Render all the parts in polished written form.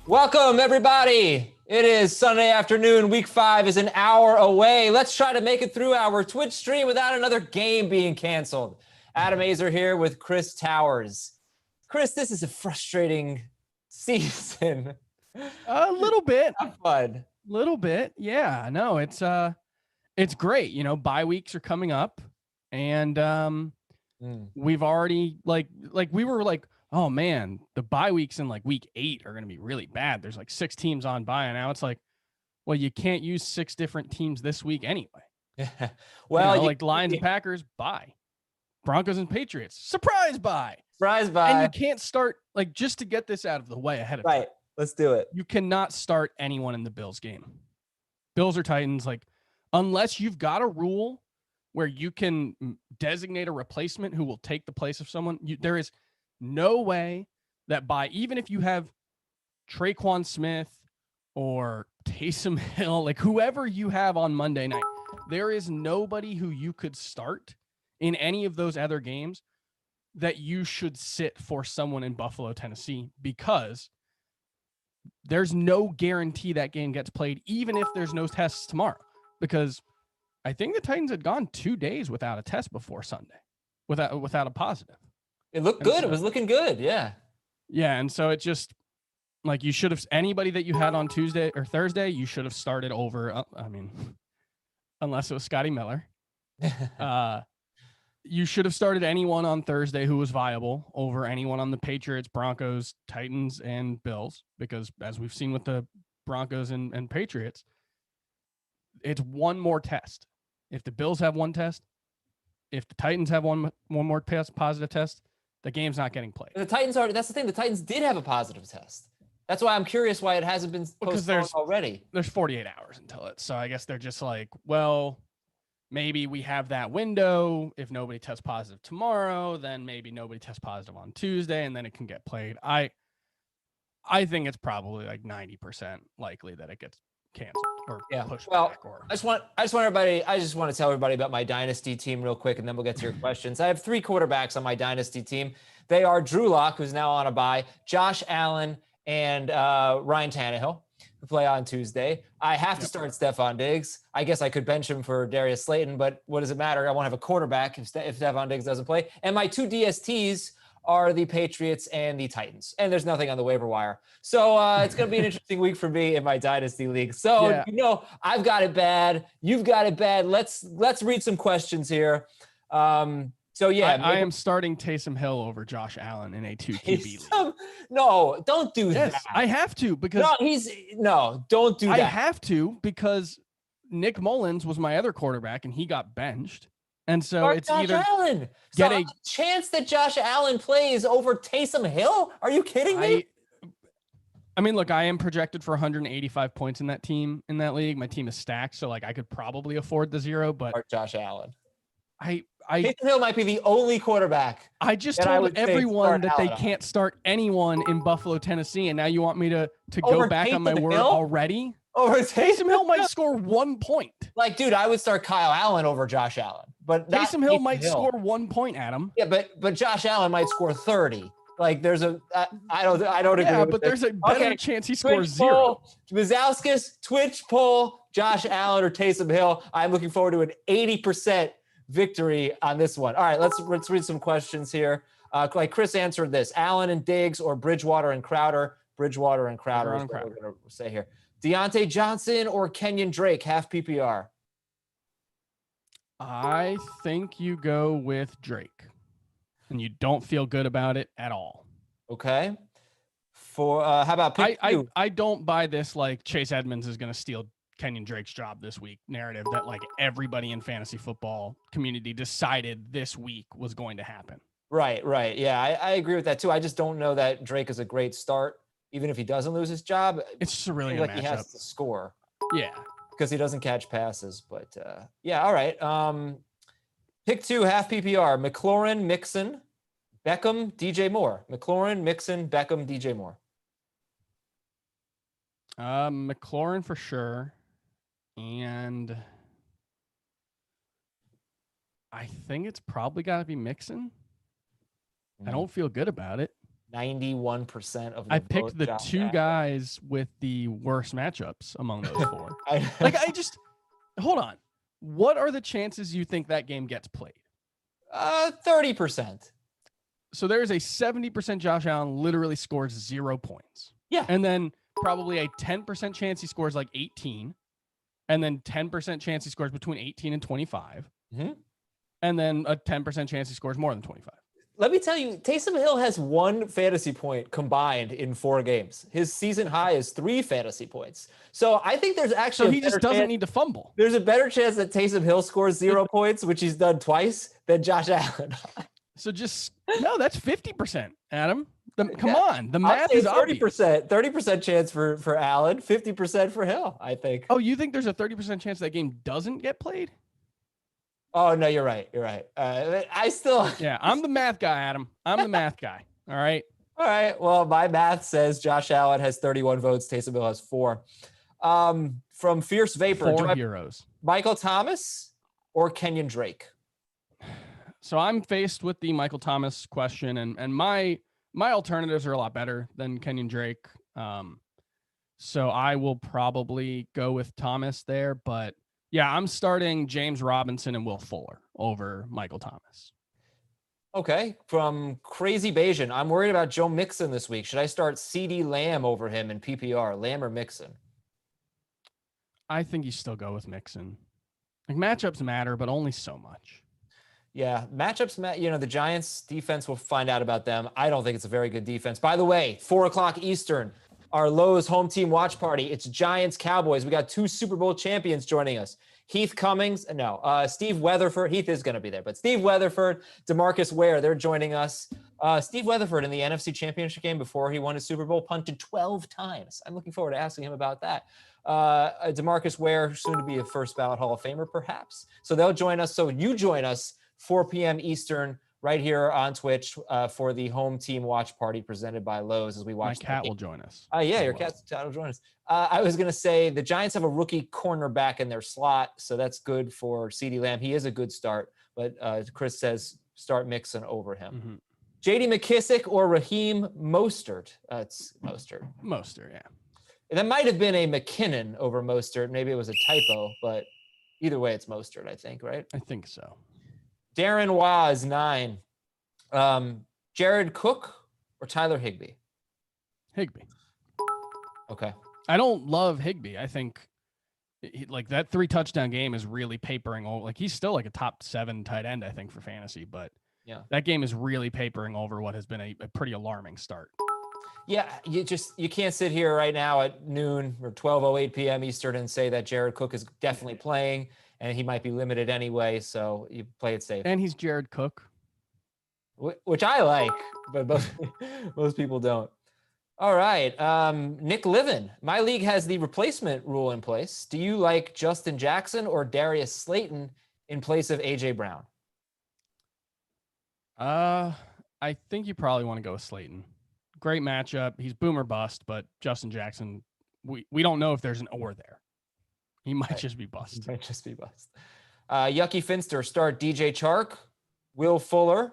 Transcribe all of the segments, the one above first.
Welcome, everybody. It is Sunday afternoon. Week 5 is an hour away. Let's try to make it through our Twitch stream without another game being canceled. Adam Azer here with Chris Towers. Chris, this is a frustrating season. A little bit. Not fun. Little bit. Yeah, no, it's great. You know, bye weeks are coming up, and we've already like we were like, oh man, the bye weeks in like week 8 are going to be really bad. There's like 6 teams on bye, and now it's like, well, you can't use 6 different teams this week anyway. Well, you know, like Lions and Packers, bye. Broncos and Patriots, surprise bye. Surprise bye. And you can't start, like, just to get this out of the way ahead of time. Right. Let's do it. You cannot start anyone in the Bills game. Bills or Titans, like, unless you've got a rule where you can designate a replacement who will take the place of someone, there is no way that even if you have Traquan Smith or Taysom Hill, like whoever you have on Monday night, there is nobody who you could start in any of those other games that you should sit for someone in Buffalo, Tennessee, because there's no guarantee that game gets played, even if there's no tests tomorrow. Because I think the Titans had gone 2 days without a test before Sunday, without a positive. It looked good. It was looking good. Yeah. Yeah. And so it just, like, you should have, anybody that you had on Tuesday or Thursday, you should have started over. I mean, unless it was Scotty Miller. You should have started anyone on Thursday who was viable over anyone on the Patriots, Broncos, Titans, and Bills, because as we've seen with the Broncos and Patriots, it's one more test. If the Bills have one test, if the Titans have one more positive test, the game's not getting played. The Titans that's the thing. The Titans did have a positive test. That's why I'm curious why it hasn't been postponed already. There's 48 hours until it. So I guess they're just like, well, maybe we have that window. If nobody tests positive tomorrow, then maybe nobody tests positive on Tuesday, and then it can get played. I think it's probably like 90% likely that it gets canceled or pushed back. I just want to tell everybody about my dynasty team real quick, and then we'll get to your questions. I have 3 quarterbacks on my dynasty team. They are Drew Lock, who's now on a bye, Josh Allen, and Ryan Tannehill, who play on Tuesday. I have to start Stephon Diggs. I guess I could bench him for Darius Slayton, but what does it matter? I won't have a quarterback if Stephon Diggs doesn't play. And my 2 DSTs are the Patriots and the Titans. And there's nothing on the waiver wire. So it's going to be an interesting week for me in my dynasty league. So, you know, I've got it bad. You've got it bad. Let's read some questions here. I am starting Taysom Hill over Josh Allen in a 2 QB league. No, don't do that. I have to, because don't do that. I have to, because Nick Mullins was my other quarterback and he got benched. And so it's Josh either Allen. get a chance that Josh Allen plays over Taysom Hill. Are you kidding me? I mean, look, I am projected for 185 points in that team, in that league. My team is stacked, so like I could probably afford the 0, but Josh Allen. Taysom Hill might be the only quarterback. I just told everyone that they can't start anyone in Buffalo, Tennessee, and now you want me to go back on my word already? Over Taysom Hill might score 1 point. Like, dude, I would start Kyle Allen over Josh Allen, but Taysom Hill might score 1 point, Adam. Yeah, but Josh Allen might score 30. Like, there's I don't agree. Yeah, but there's a better chance he scores 0. Wazowskis, Twitch poll, Josh Allen or Taysom Hill. I'm looking forward to an 80% victory on this one. All right, let's read some questions here. Like Chris answered this: Allen and Diggs or Bridgewater and Crowder. Bridgewater and Crowder is what we're going to say here. Deontay Johnson or Kenyon Drake, half PPR? I think you go with Drake, and you don't feel good about it at all. Okay. For how about pick two? I don't buy this like Chase Edmonds is going to steal Kenyon Drake's job this week narrative that like everybody in fantasy football community decided this week was going to happen. Right. Yeah, I agree with that too. I just don't know that Drake is a great start. Even if he doesn't lose his job, it's just a really good like matchup. He has to score. Yeah. Because he doesn't catch passes. But all right. Pick 2, half PPR. McLaurin, Mixon, Beckham, DJ Moore. McLaurin, Mixon, Beckham, DJ Moore. McLaurin for sure. And I think it's probably got to be Mixon. I don't feel good about it. 91% of the I vote, picked the Josh two Allen. guys with the worst matchups among those four. Like, Hold on. What are the chances you think that game gets played? 30%. So there's a 70% Josh Allen literally scores 0 points. Yeah. And then probably a 10% chance he scores like 18. And then 10% chance he scores between 18 and 25. Mm-hmm. And then a 10% chance he scores more than 25. Let me tell you, Taysom Hill has 1 fantasy point combined in 4 games. His season high is 3 fantasy points. So I think there's actually so he just doesn't need to fumble. There's a better chance that Taysom Hill scores 0 points, which he's done twice, than Josh Allen. So that's 50%, Adam. Come on. The math is 30%. 30% chance for Allen, 50% for Hill, I think. Oh, you think there's a 30% chance that game doesn't get played? Oh, no, you're right. You're right. Yeah, I'm the math guy, Adam. I'm the math guy. All right. All right. Well, my math says Josh Allen has 31 votes. Taysom Hill has 4. From Fierce Vapor. 4 heroes. Michael Thomas or Kenyon Drake? So I'm faced with the Michael Thomas question, and my alternatives are a lot better than Kenyon Drake. So I will probably go with Thomas there, but yeah, I'm starting James Robinson and Will Fuller over Michael Thomas. Okay. From Crazy Bayesian, I'm worried about Joe Mixon this week. Should I start CeeDee Lamb over him in PPR? Lamb or Mixon? I think you still go with Mixon. Like, matchups matter, but only so much. Yeah, matchups, the Giants defense, we'll find out about them. I don't think it's a very good defense. By the way, 4:00 Eastern, our Lowe's home team watch party. It's Giants Cowboys. We got 2 Super Bowl champions joining us. Steve Weatherford. Heath is going to be there, but Steve Weatherford, DeMarcus Ware, they're joining us. Steve Weatherford in the NFC Championship game before he won his Super Bowl punted 12 times. I'm looking forward to asking him about that. DeMarcus Ware, soon to be a first ballot Hall of Famer, perhaps. So they'll join us. So you join us 4 p.m. Eastern right here on Twitch for the home team watch party presented by Lowe's as we watch. My cat will join us. Yeah, your cat will join us. I was going to say the Giants have a rookie cornerback in their slot, so that's good for CeeDee Lamb. He is a good start, but Chris says start Mixon over him. Mm-hmm. J.D. McKissick or Raheem Mostert? It's Mostert. Mostert, yeah. That might have been a McKinnon over Mostert. Maybe it was a typo, but either way, it's Mostert, I think, right? I think so. Darren Waz, 9. Jared Cook or Tyler Higbee? Higbee. Okay. I don't love Higbee. I think that 3 touchdown game is really papering over. Like, he's still like a top 7 tight end, I think, for fantasy, but yeah, that game is really papering over what has been a pretty alarming start. Yeah, you can't sit here right now at noon or 12:08 p.m. Eastern and say that Jared Cook is definitely playing and he might be limited anyway, so you play it safe. And he's Jared Cook. Which I like, but most people don't. All right, Nick Livin. My league has the replacement rule in place. Do you like Justin Jackson or Darius Slayton in place of A.J. Brown? I think you probably want to go with Slayton. Great matchup. He's boom or bust, but Justin Jackson, we don't know if there's an or there. He might just be bust. Yucky Finster, start DJ Chark, Will Fuller,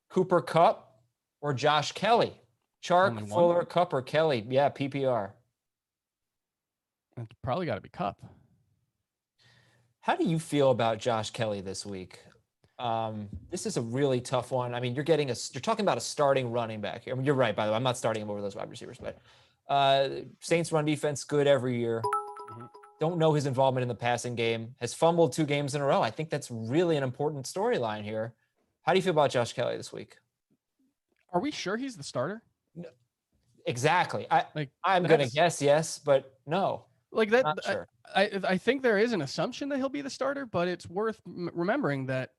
Cooper Kupp, or Josh Kelly. Chark, Fuller, Kupp, or Kelly. Yeah, PPR. It's probably got to be Kupp. How do you feel about Josh Kelly this week? This is a really tough one. I mean, you're talking about a starting running back here. I mean, you're right, by the way. I'm not starting him over those wide receivers, but Saints run defense good every year. Mm-hmm. Don't know his involvement in the passing game. Has fumbled 2 games in a row. I think that's really an important storyline here. How do you feel about Josh Kelly this week? Are we sure he's the starter? No, exactly. I'm going to guess yes, but no. Like that. Not sure. I think there is an assumption that he'll be the starter, but it's worth remembering that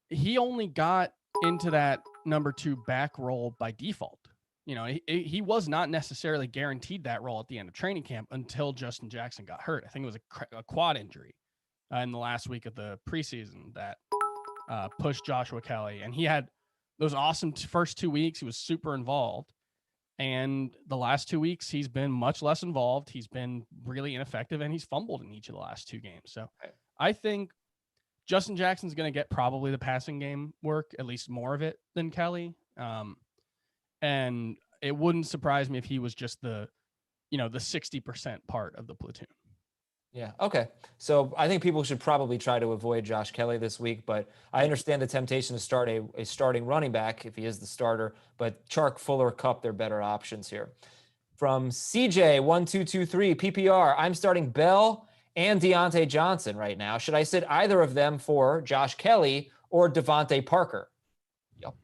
he only got into that number 2 back role by default. You know, he was not necessarily guaranteed that role at the end of training camp until Justin Jackson got hurt. I think it was a quad injury in the last week of the preseason that pushed Joshua Kelly. And he had those awesome first 2 weeks. He was super involved. And the last 2 weeks, he's been much less involved. He's been really ineffective, and he's fumbled in each of the last 2 games. So I think Justin Jackson's going to get probably the passing game work, at least more of it than Kelly. And it wouldn't surprise me if he was just the 60% part of the platoon. Yeah. Okay. So I think people should probably try to avoid Josh Kelly this week, but I understand the temptation to start a starting running back if he is the starter. But Chark, Fuller, Kupp, they're better options here. From CJ1223 PPR, I'm starting Bell and Deontay Johnson right now. Should I sit either of them for Josh Kelly or Devontae Parker? Yep.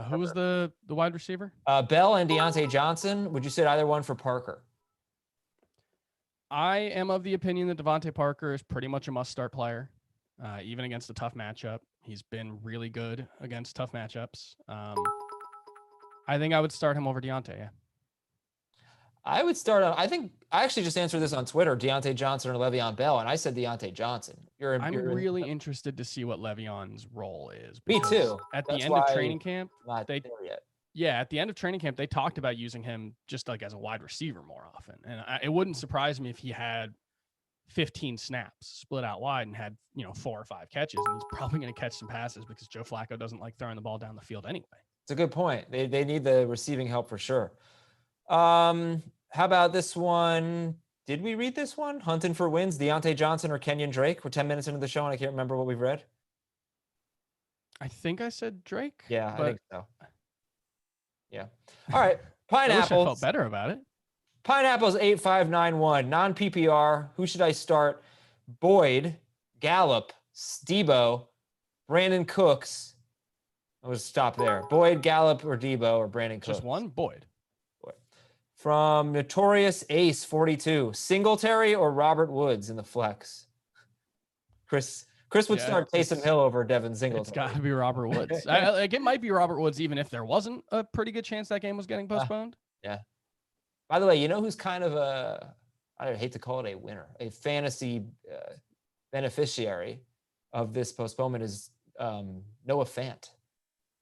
Who was the wide receiver? Bell and Deontay Johnson. Would you sit either one for Parker? I am of the opinion that Devontae Parker is pretty much a must-start player, even against a tough matchup. He's been really good against tough matchups. I think I would start him over Deontay. Yeah. I would start on. I think I actually just answered this on Twitter: Deontay Johnson or Le'Veon Bell, and I said Deontay Johnson. I'm really interested to see what Le'Veon's role is. Me too. At the end of training camp, not there yet. Yeah, at the end of training camp, they talked about using him just like as a wide receiver more often. And it wouldn't surprise me if he had 15 snaps split out wide and had, 4 or 5 catches. And he's probably going to catch some passes because Joe Flacco doesn't like throwing the ball down the field anyway. It's a good point. They need the receiving help for sure. How about this one? Did we read this one? Hunting for wins, Deontay Johnson or Kenyon Drake? We're 10 minutes into the show and I can't remember what we've read. I think I said Drake. Yeah, I think so. Yeah. All right. Pineapples. I wish I felt better about it. Pineapples 8591. Non-PPR. Who should I start? Boyd, Gallup, Debo, Brandon Cooks. I would stop there. Boyd, Gallup, or Debo, or Brandon Cooks. Just one? Boyd. From Notorious Ace 42. Singletary or Robert Woods in the flex? Chris would start Taysom Hill over Devin Singletary. It's got to be Robert Woods. It might be Robert Woods even if there wasn't a pretty good chance that game was getting postponed. Yeah. By the way, you know who's kind of I hate to call it a winner, a fantasy beneficiary of this postponement is Noah Fant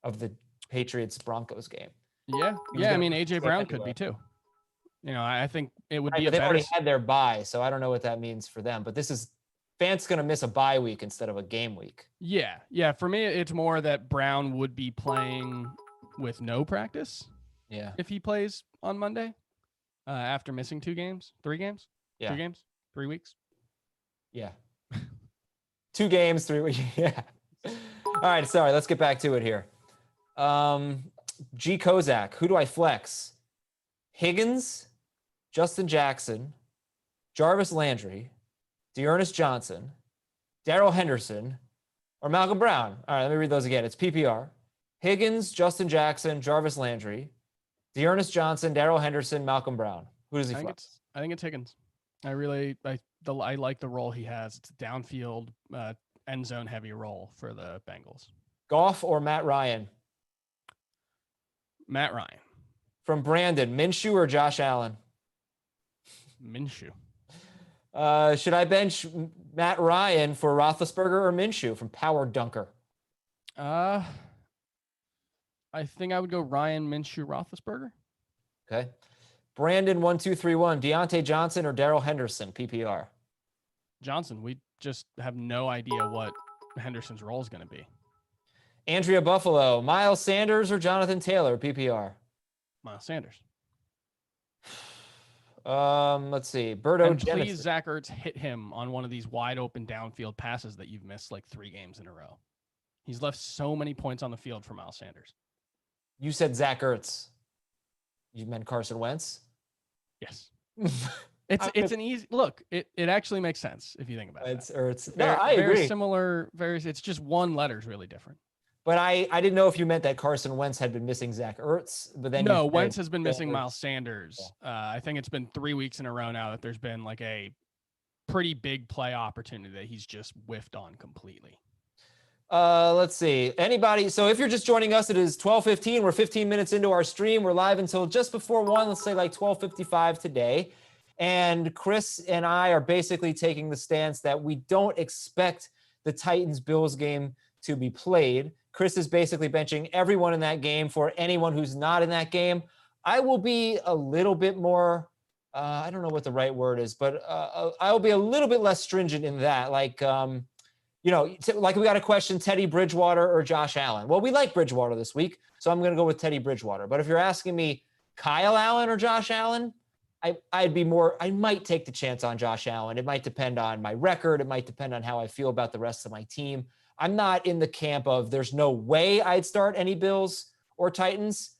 of the Patriots-Broncos game. Yeah. I mean, A.J. Brown could be too. I think it would be They've already had their bye, so I don't know what that means for them. But Fant's going to miss a bye week instead of a game week. Yeah. For me, it's more that Brown would be playing with no practice. Yeah. If he plays on Monday, after missing 3 games. Yeah. 2 games, 3 weeks. Yeah. 2 games, 3 weeks. Yeah. All right. Sorry. Let's get back to it here. G. Kozak. Who do I flex? Higgins, Justin Jackson, Jarvis Landry, Dearness Johnson, Darrell Henderson, or Malcolm Brown. All right, let me read those again. It's PPR. Higgins, Justin Jackson, Jarvis Landry, Dearness Johnson, Darrell Henderson, Malcolm Brown. Who does he flex? I think it's Higgins. I like the role he has. It's a downfield, end zone heavy role for the Bengals. Goff or Matt Ryan? Matt Ryan. From Brandon, Minshew or Josh Allen? Minshew. Should I bench Matt Ryan for Roethlisberger or Minshew? From Power Dunker. I think I would go Ryan, Minshew, Roethlisberger. Okay. Brandon 1231. Deontay Johnson or Darrell Henderson? PPR. Johnson. We just have no idea what Henderson's role is going to be. Andrea Buffalo. Miles Sanders or Jonathan Taylor? PPR. Miles Sanders. Let's see. Berto. And please, Zach Ertz, hit him on one of these wide open downfield passes that you've missed like 3 games in a row. He's left so many points on the field for Miles Sanders. You said Zach Ertz. You meant Carson Wentz? Yes. It's an easy look. It actually makes sense if you think about it. It's Ertz. No, I agree. Very similar. It's just one letter is really different. But I didn't know if you meant that Carson Wentz had been missing Zach Ertz. But then no, Wentz has been missing Miles Sanders. Yeah. I think it's been 3 weeks in a row now that there's been like a pretty big play opportunity that he's just whiffed on completely. Let's see. Anybody? So if you're just joining us, it is 12:15. We're 15 minutes into our stream. We're live until just before 1. Let's say like 12:55 today. And Chris and I are basically taking the stance that we don't expect the Titans-Bills game to be played. Chris is basically benching everyone in that game for anyone who's not in that game. I will be a little bit more, I don't know what the right word is, but I'll be a little bit less stringent in that. Like, like we got a question, Teddy Bridgewater or Josh Allen. Well, we like Bridgewater this week, so I'm going to go with Teddy Bridgewater. But if you're asking me Kyle Allen or Josh Allen, I might take the chance on Josh Allen. It might depend on my record. It might depend on how I feel about the rest of my team. I'm not in the camp of there's no way I'd start any Bills or Titans.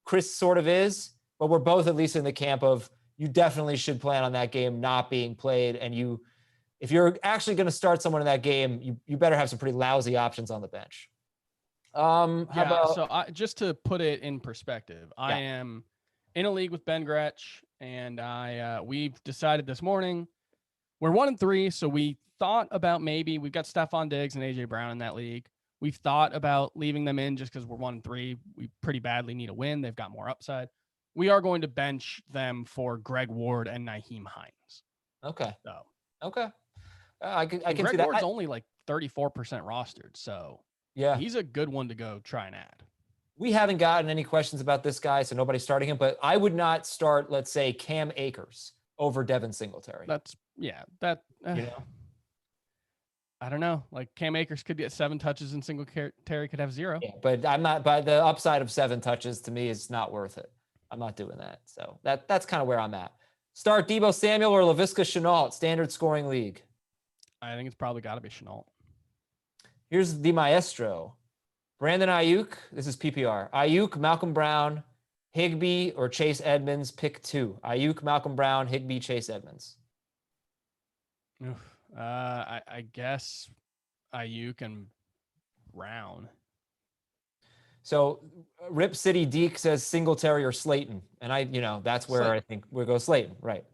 Chris sort of is, but we're both at least in the camp of you definitely should plan on that game not being played. And if you're actually going to start someone in that game, you better have some pretty lousy options on the bench. Just to put it in perspective, I am in a league with Ben Gretsch, and we've decided this morning we're 1-3. So we thought about maybe we've got Stephon Diggs and AJ Brown in that league. We've thought about leaving them in just because we're 1-3. We pretty badly need a win. They've got more upside. We are going to bench them for Greg Ward and Nyheim Hines. Okay. So okay. I can Greg see that. Ward's only like 34% rostered. So yeah, he's a good one to go try and add. We haven't gotten any questions about this guy, so nobody's starting him, but I would not start, let's say, Cam Akers over Devin Singletary. I don't know. Like Cam Akers could get 7 touches and Singletary could have 0. Yeah, but I'm not, by the upside of 7 touches to me is not worth it. I'm not doing that. So that's kind of where I'm at. Start Deebo Samuel or Laviska Shenault, standard scoring league. I think it's probably got to be Shenault. Here's the maestro. Brandon Ayuk, this is PPR. Ayuk, Malcolm Brown, Higbee, or Chase Edmonds, pick 2. Ayuk, Malcolm Brown, Higbee, Chase Edmonds. I guess Ayuk and Brown. So Rip City Deke says Singletary or Slayton. And that's where Slayton. I think we'll go Slayton, right.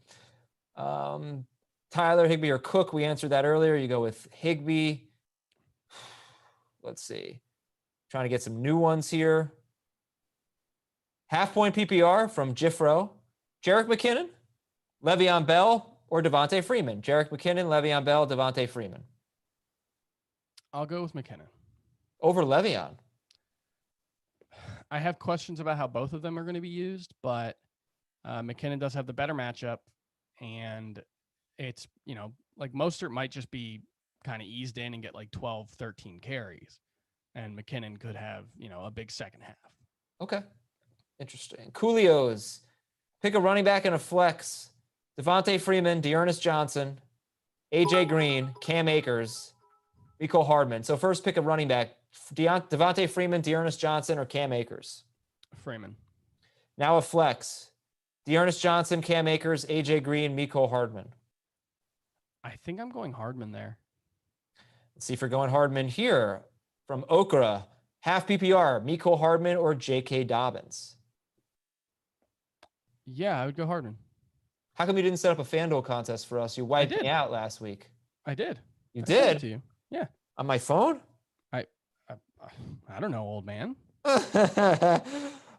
Tyler, Higbee, or Cook, we answered that earlier. You go with Higbee. Let's see. Trying to get some new ones here. Half-point PPR from Jifro. Jerick McKinnon, Le'Veon Bell, or Devontae Freeman. Jerick McKinnon, Le'Veon Bell, Devontae Freeman. I'll go with McKinnon. Over Le'Veon. I have questions about how both of them are going to be used, but McKinnon does have the better matchup, and it's, like Mostert might just be kind of eased in and get like 12, 13 carries, and McKinnon could have, a big second half. Okay. Interesting. Coolio's. Pick a running back and a flex. Devontae Freeman, Dearness Johnson, AJ Green, Cam Akers, Mecole Hardman. So first pick a running back. Devontae Freeman, Dearness Johnson, or Cam Akers? Freeman. Now a flex. Dearness Johnson, Cam Akers, AJ Green, Mecole Hardman. I think I'm going Hardman there. Let's see if you're going Hardman here. From Okra, half PPR, Mecole Hardman or J.K. Dobbins? Yeah, I would go Hardman. How come you didn't set up a FanDuel contest for us? You wiped me out last week. I did. You did? Sent it to you. Yeah. On my phone? I don't know, old man. I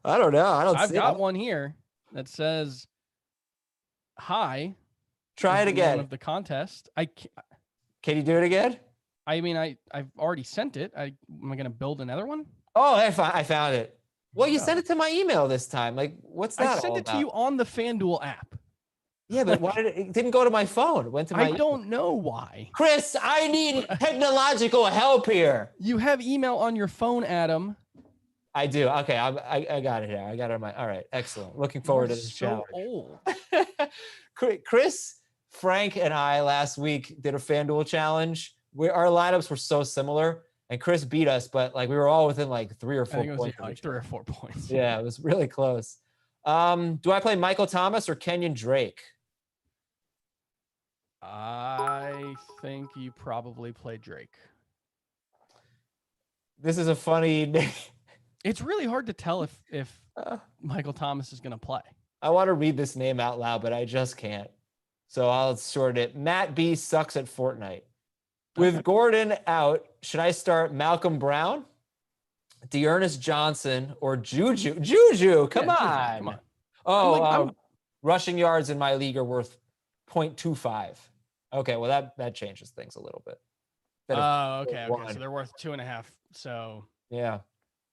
don't know. I've got one here that says, "Hi." Try it again. Of the contest. Can you do it again? I mean, I've already sent it. Am I going to build another one? Oh, I found it. Well, you sent it to my email this time. Like, what's that? I sent it to you on the FanDuel app. Yeah, but why it didn't go to my phone? It went to my. I don't know why. Chris, I need technological help here. You have email on your phone, Adam. I do. Okay, I got it here. I got it on my. All right, excellent. Looking forward to this challenge. Old. Chris, Frank, and I last week did a FanDuel challenge. Our lineups were so similar, and Chris beat us, but like we were all within like 3 or 4 I think points. It was like 3 or 4 points. Yeah, it was really close. Do I play Michael Thomas or Kenyon Drake? I think you probably play Drake. This is a funny name. It's really hard to tell if Michael Thomas is going to play. I want to read this name out loud, but I just can't. So I'll sort it. Matt B sucks at Fortnite. With Gordon out, should I start Malcolm Brown, Dearness Johnson, or Juju? Juju, come on. Oh, rushing yards in my league are worth 0.25. Okay, well that changes things a little bit. Okay. So they're worth 2.5. So yeah,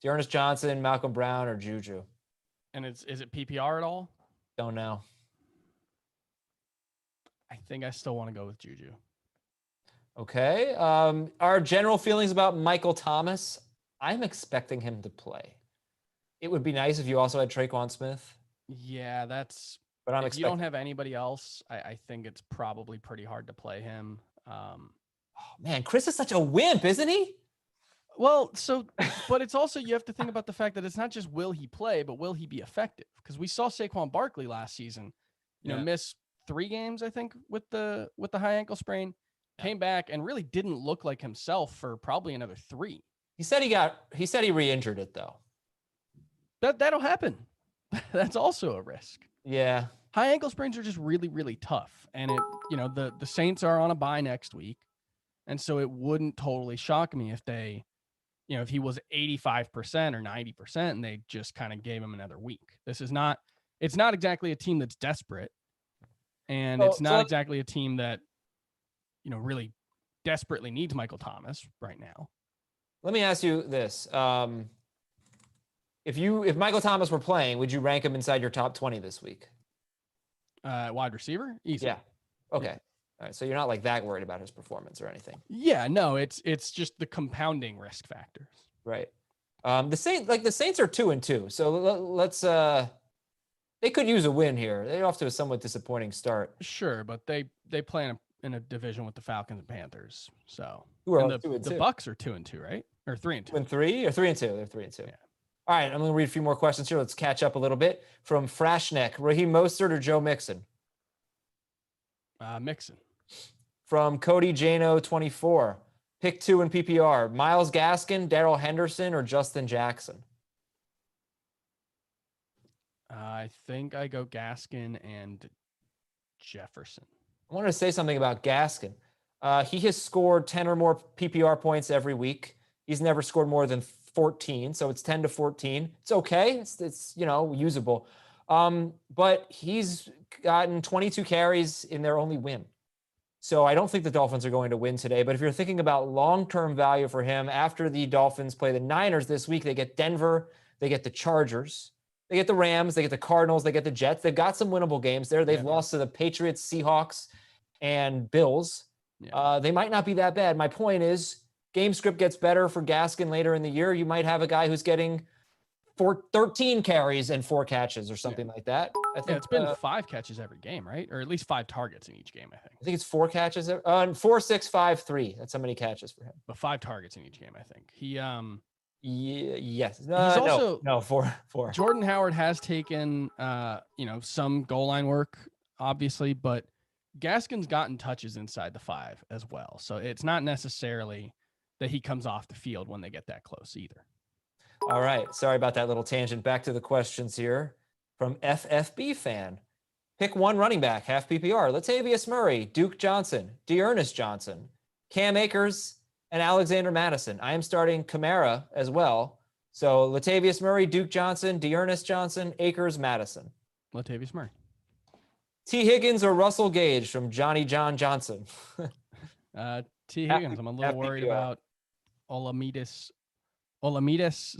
Dearness Johnson, Malcolm Brown, or Juju. And is it PPR at all? Don't know. I think I still want to go with Juju. Okay. Our general feelings about Michael Thomas. I'm expecting him to play. It would be nice if you also had Traquan Smith. Yeah, But I'm if you don't expecting. have anybody else, I think it's probably pretty hard to play him. Oh, man, Chris is such a wimp, isn't he? Well, but it's also, you have to think about the fact that it's not just will he play, but will he be effective? Because we saw Saquon Barkley last season, miss 3 games, I think, with the high ankle sprain, came back and really didn't look like himself for probably another 3. He said he re-injured it though. That'll happen. That's also a risk. Yeah. High ankle sprains are just really, really tough. And the Saints are on a bye next week. And so it wouldn't totally shock me if they, if he was 85% or 90% and they just kind of gave him another week. It's not exactly a team that's desperate. And it's not exactly a team that, really desperately needs Michael Thomas right now. Let me ask you this. If Michael Thomas were playing, would you rank him inside your top 20 this week? Wide receiver? Easy. Yeah. Okay. Yeah. All right. So you're not like that worried about his performance or anything. Yeah, no, it's just the compounding risk factors. Right. The Saints are 2-2. So let's they could use a win here. They're off to a somewhat disappointing start. Sure, but they play in a division with the Falcons and Panthers. So the Bucks are 2-2, right? Or 3-2. 2-3 or 3-2. They're 3-2. Yeah. All right, I'm going to read a few more questions here. Let's catch up a little bit. From Frashneck, Raheem Mostert or Joe Mixon? Mixon. From Cody Jano 24, pick 2 in PPR. Myles Gaskin, Darrell Henderson, or Justin Jackson? I think I go Gaskin and Jefferson. I wanted to say something about Gaskin. He has scored 10 or more PPR points every week. He's never scored more than 14, so it's 10-14. It's okay. It's usable. But he's gotten 22 carries in their only win. So I don't think the Dolphins are going to win today. But if you're thinking about long-term value for him, after the Dolphins play the Niners this week, they get Denver, they get the Chargers, they get the Rams, they get the Cardinals, they get the Jets. They've got some winnable games there. They've lost to the Patriots, Seahawks, and Bills. Yeah. They might not be that bad. My point is, game script gets better for Gaskin later in the year. You might have a guy who's getting 13 carries and 4 catches or something like that. I think it's been 5 catches every game, right? Or at least 5 targets in each game, I think. I think it's 4 catches. 4, 6, 5, 3. That's how many catches for him. But 5 targets in each game, I think. Yes. He's also no 4. Jordan Howard has taken some goal line work, obviously, but Gaskin's gotten touches inside the 5 as well. So it's not necessarily that he comes off the field when they get that close either. All right. Sorry about that little tangent. Back to the questions here from FFB fan. Pick 1 running back, half PPR. Latavius Murray, Duke Johnson, Dearness Johnson, Cam Akers, and Alexander Madison. I am starting Kamara as well. So Latavius Murray, Duke Johnson, Dearness Johnson, Akers, Madison. Latavius Murray. T. Higgins or Russell Gage from Johnny John Johnson? T. Higgins. I'm a little worried about Olamides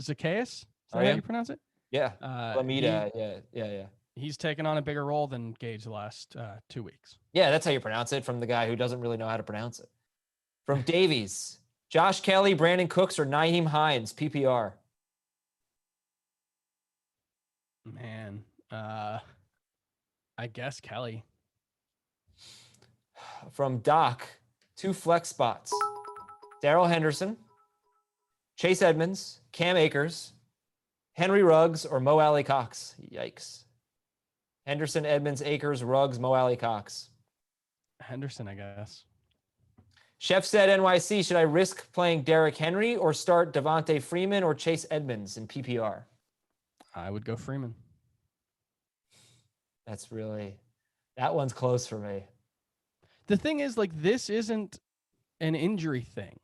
Zacchaeus. Is that how you pronounce it? Yeah. Olamide. Yeah. He's taken on a bigger role than Gage the last 2 weeks. Yeah, that's how you pronounce it, from the guy who doesn't really know how to pronounce it. From Davies, Josh Kelly, Brandon Cooks, or Nyheim Hines, PPR? Man, I guess Kelly. From Doc, 2 flex spots. Darrell Henderson, Chase Edmonds, Cam Akers, Henry Ruggs, or Mo Alley Cox? Yikes. Henderson, Edmonds, Akers, Ruggs, Mo Alley Cox. Henderson, I guess. Chef said NYC, should I risk playing Derrick Henry or start Devontae Freeman or Chase Edmonds in PPR? I would go Freeman. That one's close for me. The thing is, this isn't an injury thing.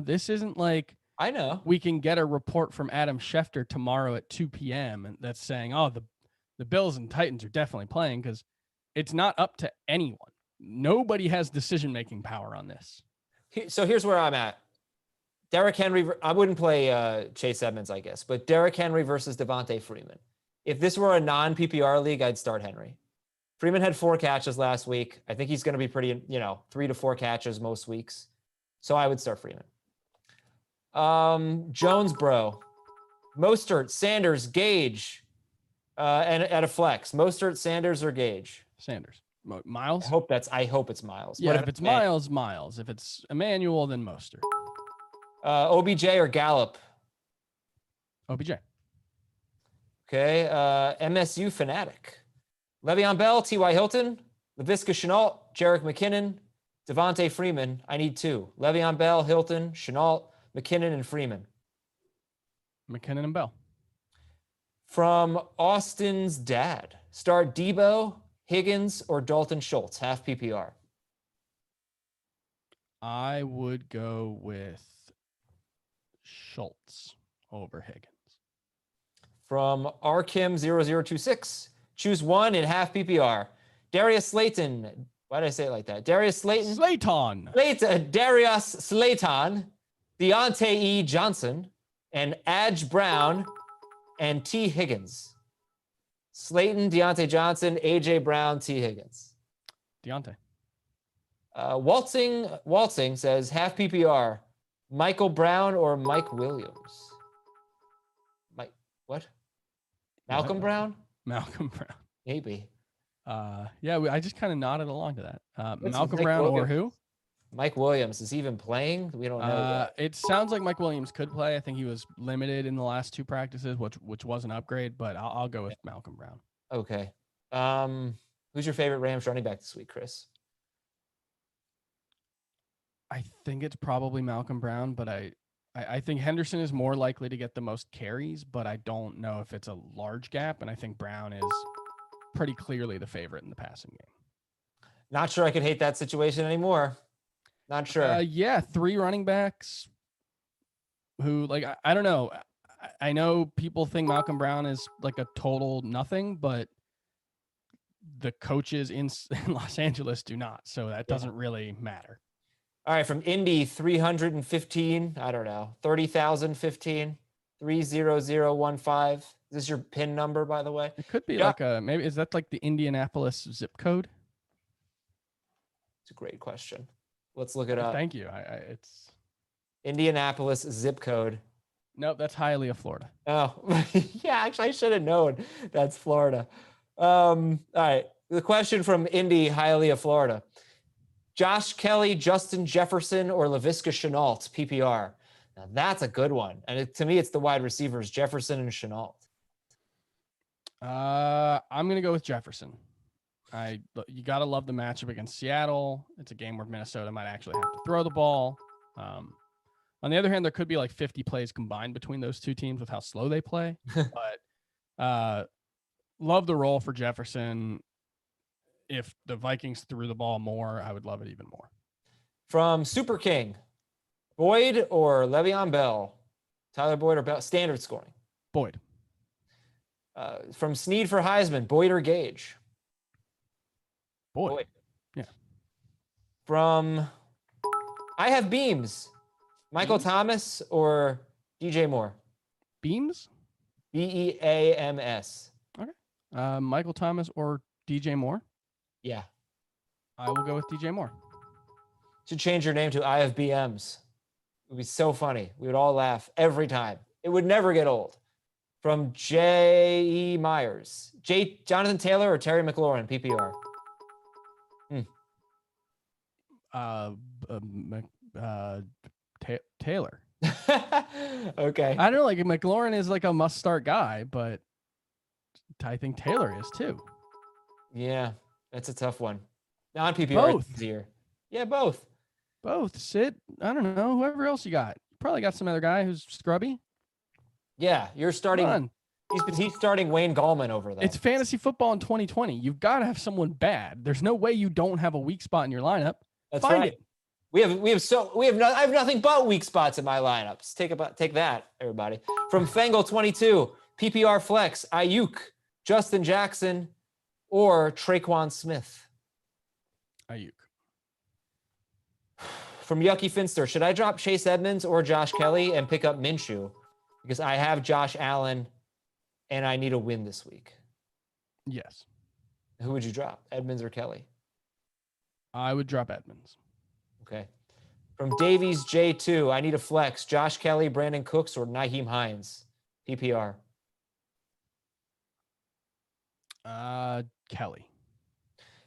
This isn't like, I know, we can get a report from Adam Schefter tomorrow at 2 p.m. and that's saying, oh, the Bills and Titans are definitely playing, because it's not up to anyone. Nobody has decision-making power on this. So here's where I'm at. Derrick Henry, I wouldn't play Chase Edmonds, I guess, but Derrick Henry versus Devontae Freeman. If this were a non-PPR league, I'd start Henry. Freeman had 4 catches last week. I think he's going to be pretty, 3 to 4 catches most weeks. So I would start Freeman. Jonesboro, Mostert, Sanders, Gage, and at a flex. Mostert, Sanders, or Gage? Sanders. Miles? I hope it's Miles. Yeah, What if it's Miles, Miles. If it's Emmanuel, then Mostert. OBJ or Gallup? OBJ. Okay. MSU Fanatic. Le'Veon Bell, T.Y. Hilton, Laviska Shenault, Jerick McKinnon, Devontae Freeman. I need 2. Le'Veon Bell, Hilton, Shenault, McKinnon, and Freeman. McKinnon and Bell. From Austin's dad, start Debo, Higgins, or Dalton Schultz, half PPR. I would go with Schultz over Higgins. From Arkim0026, choose one in half PPR. Darius Slayton. Why did I say it like that? Darius Slayton. Darius Slayton, Deontay E. Johnson, and Adge Brown, and T. Higgins. Slayton, Deontay Johnson, A.J. Brown, T. Higgins. Deontay. Waltzing says half PPR. Michael Brown or Mike Williams? What? Malcolm Brown? Malcolm Brown. Maybe. I just kind of nodded along to that. Malcolm Mike Brown Williams. or who? Mike Williams. Is he even playing? We don't know yet. It sounds like Mike Williams could play. I think he was limited in the last 2 practices, which was an upgrade, but I'll go with Malcolm Brown. Okay. Who's your favorite Rams running back this week, Chris? I think it's probably Malcolm Brown, but I think Henderson is more likely to get the most carries, but I don't know if it's a large gap, and I think Brown is pretty clearly the favorite in the passing game. Not sure I could hate that situation anymore. Not sure. 3 running backs who, like, I don't know. I know people think Malcolm Brown is like a total nothing, but the coaches in Los Angeles do not, so that doesn't really matter. All right, from Indy 315, I don't know, 30,015, 30015. Is this your PIN number, by the way? It could be like maybe, is that like the Indianapolis zip code? It's a great question. Let's look it up. Thank you. It's Indianapolis zip code. Nope, that's Hialeah, Florida. Oh, yeah, actually, I should have known. That's Florida. All right, the question from Indy, Hialeah, Florida. Josh Kelly, Justin Jefferson, or Laviska Shenault, PPR. Now, that's a good one. And to me, it's the wide receivers, Jefferson and Shenault. I'm going to go with Jefferson. You got to love the matchup against Seattle. It's a game where Minnesota might actually have to throw the ball. On the other hand, there could be like 50 plays combined between those 2 teams with how slow they play. But love the role for Jefferson. If the Vikings threw the ball more, I would love it even more. From Super King, Boyd or Le'Veon Bell? Tyler Boyd or Bell? Standard scoring. Boyd. From Snead for Heisman, Boyd or Gage? Boyd. Yeah. From I Have Beams, Michael Thomas or DJ Moore? Beams? Beams. Okay. Michael Thomas or DJ Moore? Yeah. I will go with DJ Moore. Should change your name to I Have BMs. It would be so funny. We would all laugh every time. It would never get old. From J.E. Myers. Jonathan Taylor or Terry McLaurin, PPR? Taylor. Okay. I don't know, like McLaurin is like a must-start guy, but I think Taylor is too. Yeah, that's a tough one. Non-PPR Both. easier. Yeah, both. Sit. I don't know. Whoever else you got. You probably got some other guy who's scrubby. Yeah, you're starting. He's starting Wayne Gallman over there. It's fantasy football in 2020. You've got to have someone bad. There's no way you don't have a weak spot in your lineup. That's right. It. I have nothing but weak spots in my lineups. Take that, everybody. From Fengle 22, PPR flex, Ayuk, Justin Jackson, or Traquan Smith. Ayuk. From Yucky Finster, should I drop Chase Edmonds or Josh Kelly and pick up Minshew? Because I have Josh Allen and I need a win this week. Yes. Who would you drop, Edmonds or Kelly? I would drop Edmonds. Okay. From Davies J2, I need a flex. Josh Kelly, Brandon Cooks, or Naheem Hines? PPR. Kelly.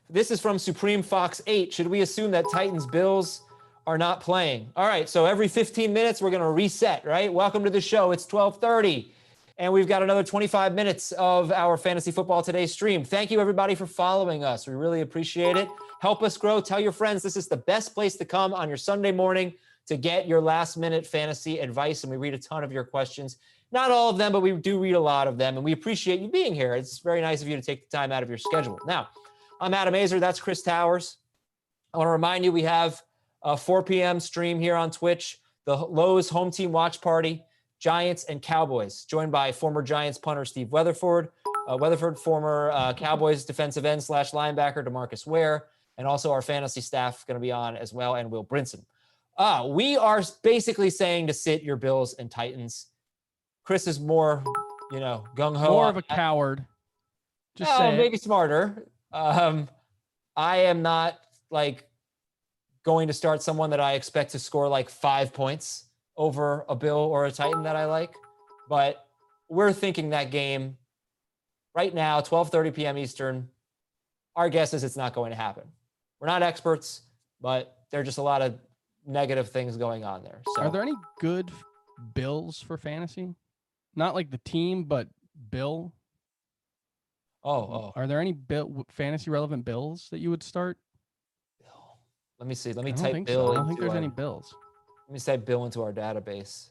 This is from Supreme Fox 8. Should we assume that Titans Bills are not playing? All right, so every 15 minutes, we're going to reset, right? Welcome to the show. It's 12:30, and we've got another 25 minutes of our Fantasy Football Today stream. Thank you, everybody, for following us. We really appreciate it. Help us grow. Tell your friends this is the best place to come on your Sunday morning to get your last-minute fantasy advice, and we read a ton of your questions. Not all of them, but we do read a lot of them, and we appreciate you being here. It's very nice of you to take the time out of your schedule. Now, I'm Adam Azer. That's Chris Towers. I want to remind you we have a 4 p.m. stream here on Twitch, the Lowe's Home Team Watch Party, Giants and Cowboys, joined by former Giants punter Steve Weatherford, former Cowboys defensive end / linebacker DeMarcus Ware, and also our fantasy staff going to be on as well, and Will Brinson. We are basically saying to sit your Bills and Titans. Chris is more, gung-ho. More of a coward. Just say maybe smarter. I am not going to start someone that I expect to score 5 points over a Bill or a Titan that I like, but we're thinking that game right now, 12:30 p.m. Eastern. Our guess is it's not going to happen. We're not experts, but there are just a lot of negative things going on there. So, are there any good Bills for fantasy? Not like the team, but Bill. Oh. Are there any fantasy relevant Bills that you would start? Bill. Let me see. Let me I don't type think Bill. So. I don't think there's any Bills. Let me type Bill into our database.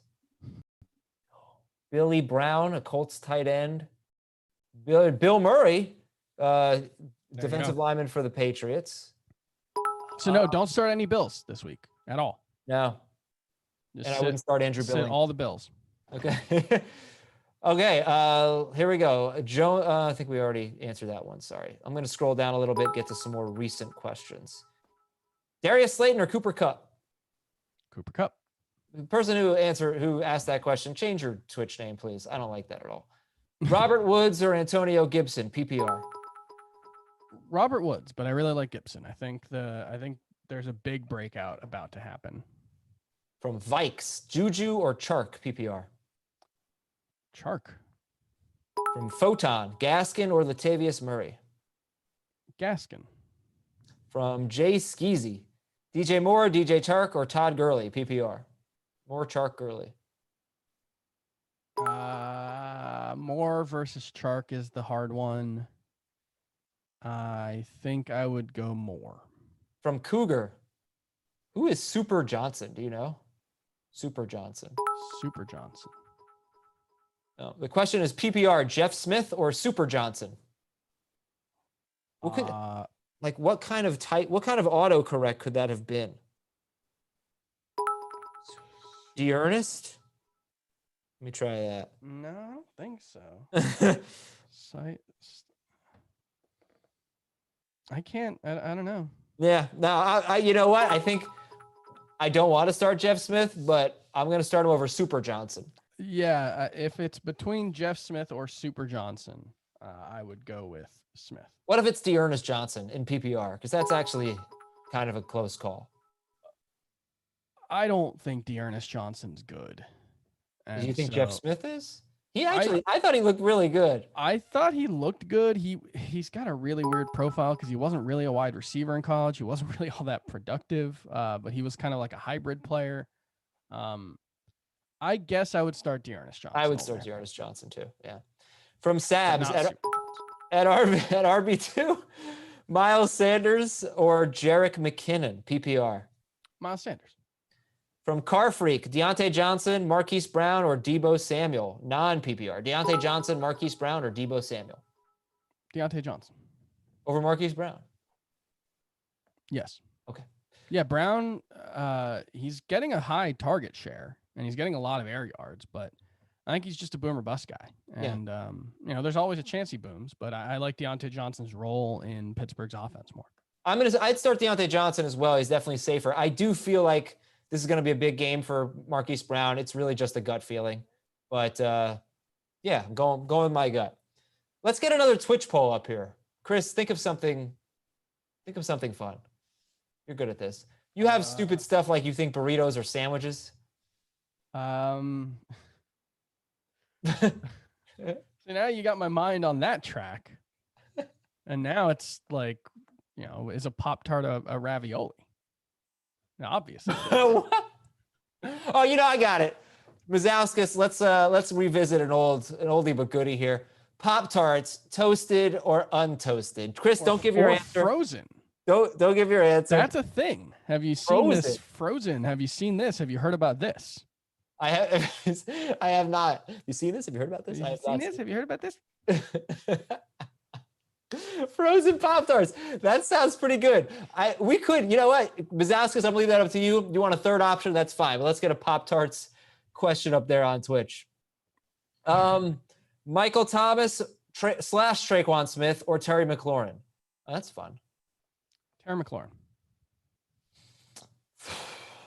Billy Brown, a Colts tight end. Bill Murray, defensive lineman for the Patriots. So no, don't start any Bills this week at all. No. Just I wouldn't start Andrew Billings. All the Bills. Okay. Okay, here we go. Joe, I think we already answered that one. Sorry. I'm going to scroll down a little bit, get to some more recent questions. Darius Slayton or Cooper Kupp? Cooper Kupp. The person who asked that question, change your Twitch name, please. I don't like that at all. Robert Woods or Antonio Gibson? PPR. Robert Woods, but I really like Gibson. I think there's a big breakout about to happen. From Vikes, Juju or Chark? PPR. Chark. From Photon, Gaskin or Latavius Murray? Gaskin. From Jay Skeezy, DJ Moore, DJ Chark, or Todd Gurley? PPR. Moore, Chark, Gurley. Moore versus Chark is the hard one. I think I would go Moore. From Cougar, who is Super Johnson? Do you know? Super Johnson. Super Johnson. No, the question is PPR, Jeff Smith or Super Johnson? What kind of autocorrect could that have been? D'Ernest? Let me try that. No, I don't think so. I can't. I don't know. Yeah. No, you know what? I think I don't want to start Jeff Smith, but I'm going to start him over Super Johnson. Yeah, if it's between Jeff Smith or Super Johnson, I would go with Smith. What if it's D'Ernest Johnson in PPR? Because that's actually kind of a close call. I don't think D'Ernest Johnson's good. Do you think Jeff Smith is? I thought he looked really good. I thought he looked good. He's got a really weird profile because he wasn't really a wide receiver in college. He wasn't really all that productive, but he was kind of like a hybrid player. I guess I would start D'Ernest Johnson. I would start D'Ernest Johnson too. Yeah. From Sabs at RB2, Miles Sanders or Jerick McKinnon? PPR. Miles Sanders. From Car Freak, Deontay Johnson, Marquise Brown, or Deebo Samuel? Non-PPR. Deontay Johnson, Marquise Brown, or Deebo Samuel? Deontay Johnson. Over Marquise Brown? Yes. Okay. Yeah, Brown, he's getting a high target share, and he's getting a lot of air yards, but I think he's just a boom or bust guy. And, there's always a chance he booms, but I like Deontay Johnson's role in Pittsburgh's offense more. I'd start Deontay Johnson as well. He's definitely safer. I do feel like this is going to be a big game for Marquise Brown. It's really just a gut feeling. But, I'm going with my gut. Let's get another Twitch poll up here. Chris, think of something fun. You're good at this. You have stupid stuff like you think burritos are sandwiches. So now you got my mind on that track. And now it's like, is a Pop-Tart a ravioli? Now, obviously. Oh, I got it. Mazauskas, let's revisit an oldie but goodie here. Pop-Tarts, toasted or untoasted? Chris, don't give your answer. Frozen. Don't give your answer. That's a thing. Have you seen this Frozen? Have you seen this? Have you heard about this? I have not. You seen this? Have you heard about this? Have you heard about this? Frozen Pop-Tarts. That sounds pretty good. We could, you know what? Mazauskas, I'm gonna leave that up to you. You want a third option? That's fine. But let's get a Pop-Tarts question up there on Twitch. Michael Thomas / Traquan Smith or Terry McLaurin. Oh, that's fun. Terry McLaurin.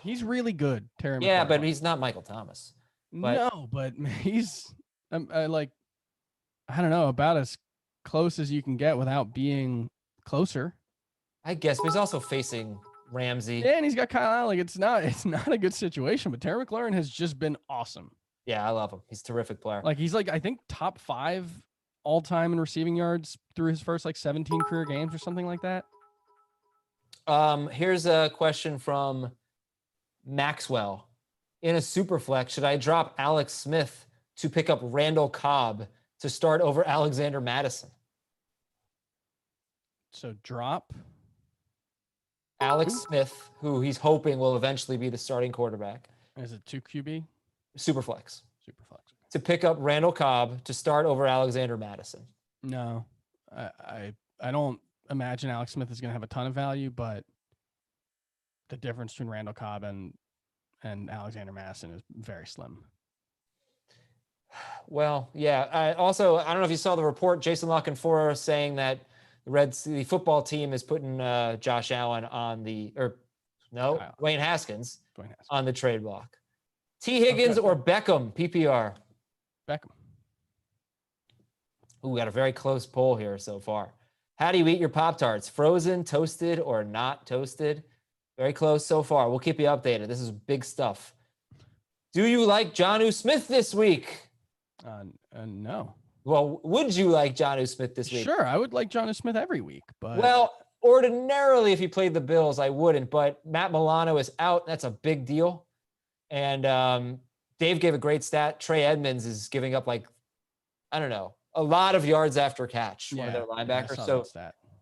He's really good, Terry McLaurin. Yeah, but he's not Michael Thomas. No, but he's I don't know, about as close as you can get without being closer. I guess, but he's also facing Ramsey. Yeah, and he's got Kyle Allen. Like it's not a good situation, but Terry McLaurin has just been awesome. Yeah, I love him. He's a terrific player. Like he's I think top 5 all time in receiving yards through his first 17 career games or something like that. Here's a question from Maxwell. In a super flex, should I drop Alex Smith to pick up Randall Cobb to start over Alexander Madison? So drop Alex Smith, who he's hoping will eventually be the starting quarterback. Is it 2 QB? Super flex. Okay. To pick up Randall Cobb to start over Alexander Madison. No, I don't imagine Alex Smith is going to have a ton of value, but the difference between Randall Cobb and Alexander Madison is very slim. Well, yeah. I don't know if you saw the report, Jason La Canfora saying that the football team is putting Josh Allen on Dwayne Haskins on the trade block. T. Higgins or Beckham, PPR? Beckham. Ooh, got a very close poll here so far. How do you eat your Pop-Tarts? Frozen, toasted, or not toasted? Very close so far. We'll keep you updated. This is big stuff. Do you like Jonnu Smith this week? No. Well, would you like Jonnu Smith this week? Sure, I would like Jonnu Smith every week. But well, ordinarily, if he played the Bills, I wouldn't. But Matt Milano is out. That's a big deal. And Dave gave a great stat. Trey Edmonds is giving up a lot of yards after catch. One of their linebackers. Yeah, so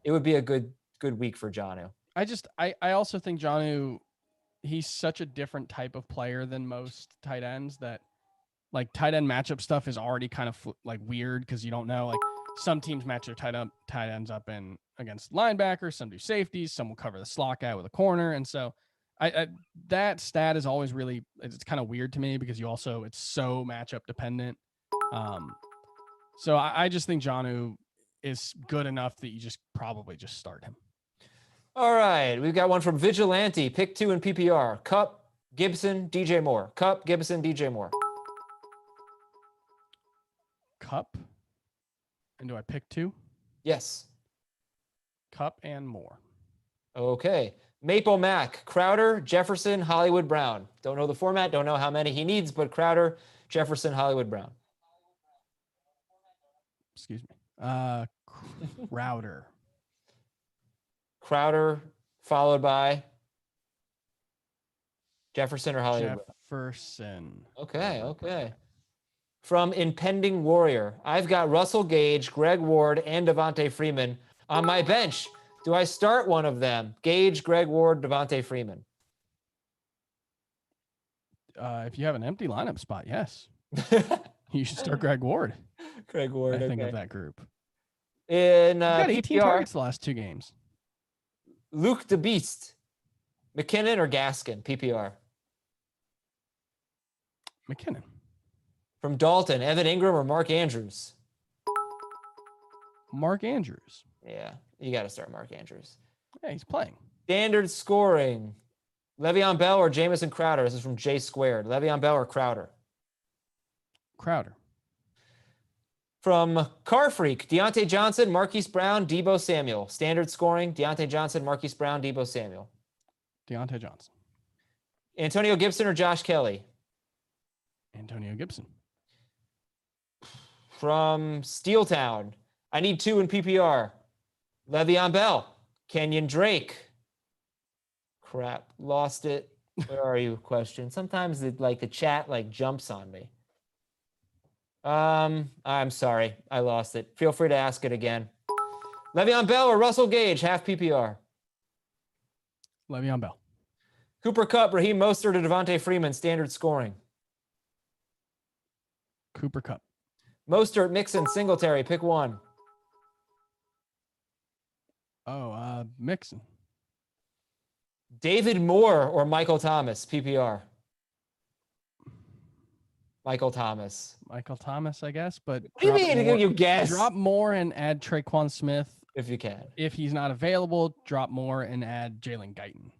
it would be a good week for Jonnu. I also think Jonnu, he's such a different type of player than most tight ends that tight end matchup stuff is already kind of weird because you don't know. Some teams match their tight ends up in against linebackers, some do safeties, some will cover the slot guy with a corner. And so that stat is always really, it's kind of weird to me because it's so matchup dependent. So I just think Jonnu is good enough that you probably just start him. All right. We've got one from Vigilante. Pick 2 in PPR. Kupp, Gibson, DJ Moore. Kupp, Gibson, DJ Moore. Kupp. And do I pick 2? Yes. Kupp and Moore. Okay. Maple Mac, Crowder, Jefferson, Hollywood Brown. Don't know the format, don't know how many he needs, but Crowder, Jefferson, Hollywood Brown. Excuse me. Crowder. Crowder, followed by Jefferson or Hollywood Jefferson. Brown. Okay. From Impending Warrior, I've got Russell Gage, Greg Ward, and Devontae Freeman on my bench. Do I start one of them? Gage, Greg Ward, Devontae Freeman. If you have an empty lineup spot, yes. You should start Greg Ward. Greg Ward, I think of that group. In got 18 PPR, targets the last 2 games. Luke the Beast, McKinnon or Gaskin, PPR? McKinnon. From Dalton, Evan Ingram or Mark Andrews? Mark Andrews. Yeah, you got to start Mark Andrews. Yeah, he's playing. Standard scoring, Le'Veon Bell or Jamison Crowder? This is from J Squared. Le'Veon Bell or Crowder? Crowder. From Car Freak, Deontay Johnson, Marquise Brown, Deebo Samuel. Standard scoring, Deontay Johnson, Marquise Brown, Deebo Samuel. Deontay Johnson. Antonio Gibson or Josh Kelly? Antonio Gibson. From Steeltown, I need 2 in PPR. Le'Veon Bell, Kenyon Drake. Crap, lost it. Where are you? Question. Sometimes the chat jumps on me. I'm sorry, I lost it. Feel free to ask it again. Le'Veon Bell or Russell Gage, half PPR. Le'Veon Bell. Cooper Kupp, Raheem Mostert, or Devontae Freeman, standard scoring. Cooper Kupp. Mostert, Mixon, Singletary, pick one. Mixon. David Moore or Michael Thomas, PPR. Michael Thomas. Michael Thomas, I guess, but what do you mean? You guess? Drop Moore and add Traquan Smith if you can. If he's not available, drop Moore and add Jalen Guyton.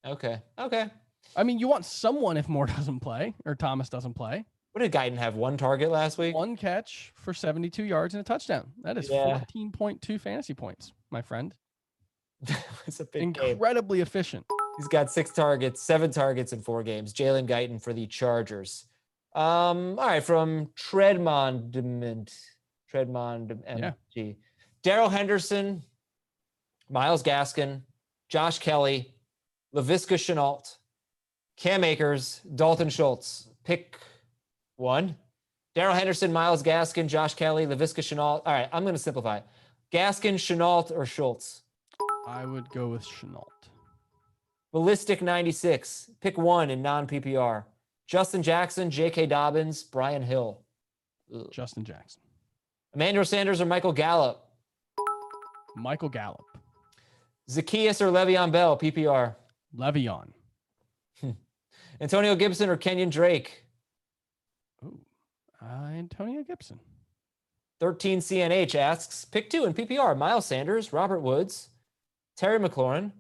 Okay. I mean, you want someone if Moore doesn't play or Thomas doesn't play. What did Guyton have? 1 target last week? 1 catch for 72 yards and a touchdown. That is 14.2 fantasy points, my friend. It's a big incredibly game. Efficient. He's got 7 targets in 4 games. Jalen Guyton for the Chargers. All right, from Treadmond MG. Darrell Henderson, Myles Gaskin, Josh Kelly, Laviska Shenault, Cam Akers, Dalton Schultz. Pick one. Darrell Henderson, Myles Gaskin, Josh Kelly, Laviska Shenault. All right, I'm going to simplify it. Gaskin, Shenault, or Schultz? I would go with Shenault. Ballistic 96. Pick one in non-PPR. Justin Jackson, J.K. Dobbins, Brian Hill. Ugh. Justin Jackson. Emmanuel Sanders or Michael Gallup? Michael Gallup. Zacchaeus or Le'Veon Bell, PPR? Le'Veon. Antonio Gibson or Kenyon Drake? Antonio Gibson. 13 CNH asks, pick two in PPR. Miles Sanders, Robert Woods, Terry McLaurin,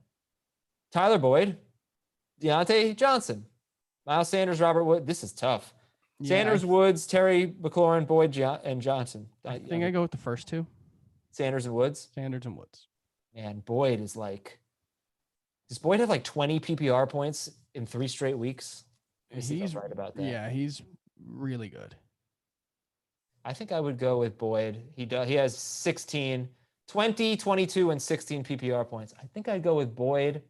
Tyler Boyd, Deontay Johnson. Miles Sanders, Robert Woods. This is tough. Yeah, Sanders, Woods, Terry McLaurin, Boyd, and Johnson. I think I go with the first two. Sanders and Woods? Sanders and Woods. Man, Boyd is does Boyd have 20 PPR points in 3 straight weeks? He's right about that. Yeah, he's really good. I think I would go with Boyd. He has 20, 22, and 16 PPR points. I think I'd go with Boyd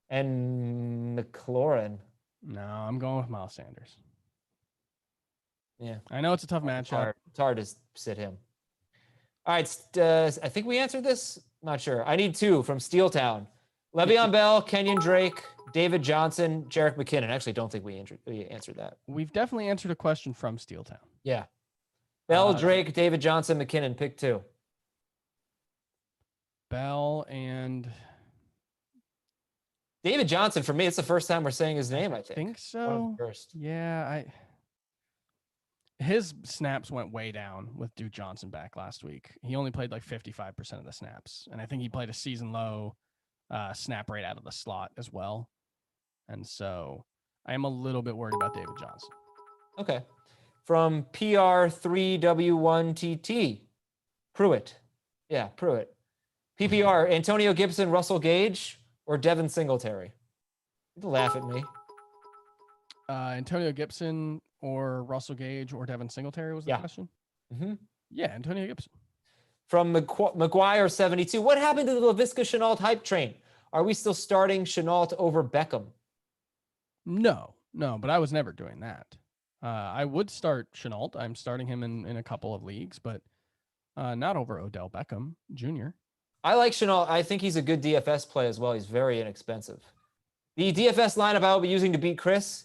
and McLaurin. No, I'm going with Miles Sanders. Yeah. I know it's a tough matchup. It's hard to sit him. All right. I think we answered this. Not sure. I need 2 from Steeltown. Le'Veon Bell, Kenyon Drake, David Johnson, Jerick McKinnon. I actually don't think we answered that. We've definitely answered a question from Steeltown. Yeah. Bell, Drake, David Johnson, McKinnon. Pick 2. Bell and David Johnson. For me, it's the first time we're saying his name. I think so. First. Yeah, his snaps went way down with Duke Johnson back last week. He only played 55% of the snaps, and I think he played a season low snap rate out of the slot as well. And so I am a little bit worried about David Johnson. Okay. From PR3W1TT, Pruitt. Yeah, Pruitt. PPR, Antonio Gibson, Russell Gage, or Devin Singletary? Don't laugh at me. Antonio Gibson or Russell Gage or Devin Singletary was the question? Mm-hmm. Yeah, Antonio Gibson. From McGuire72, what happened to the Laviska Shenault hype train? Are we still starting Shenault over Beckham? No, but I was never doing that. I would start Shenault. I'm starting him in a couple of leagues, but not over Odell Beckham Jr. I like Shenault. I think he's a good DFS play as well. He's very inexpensive. The DFS lineup I will be using to beat Chris: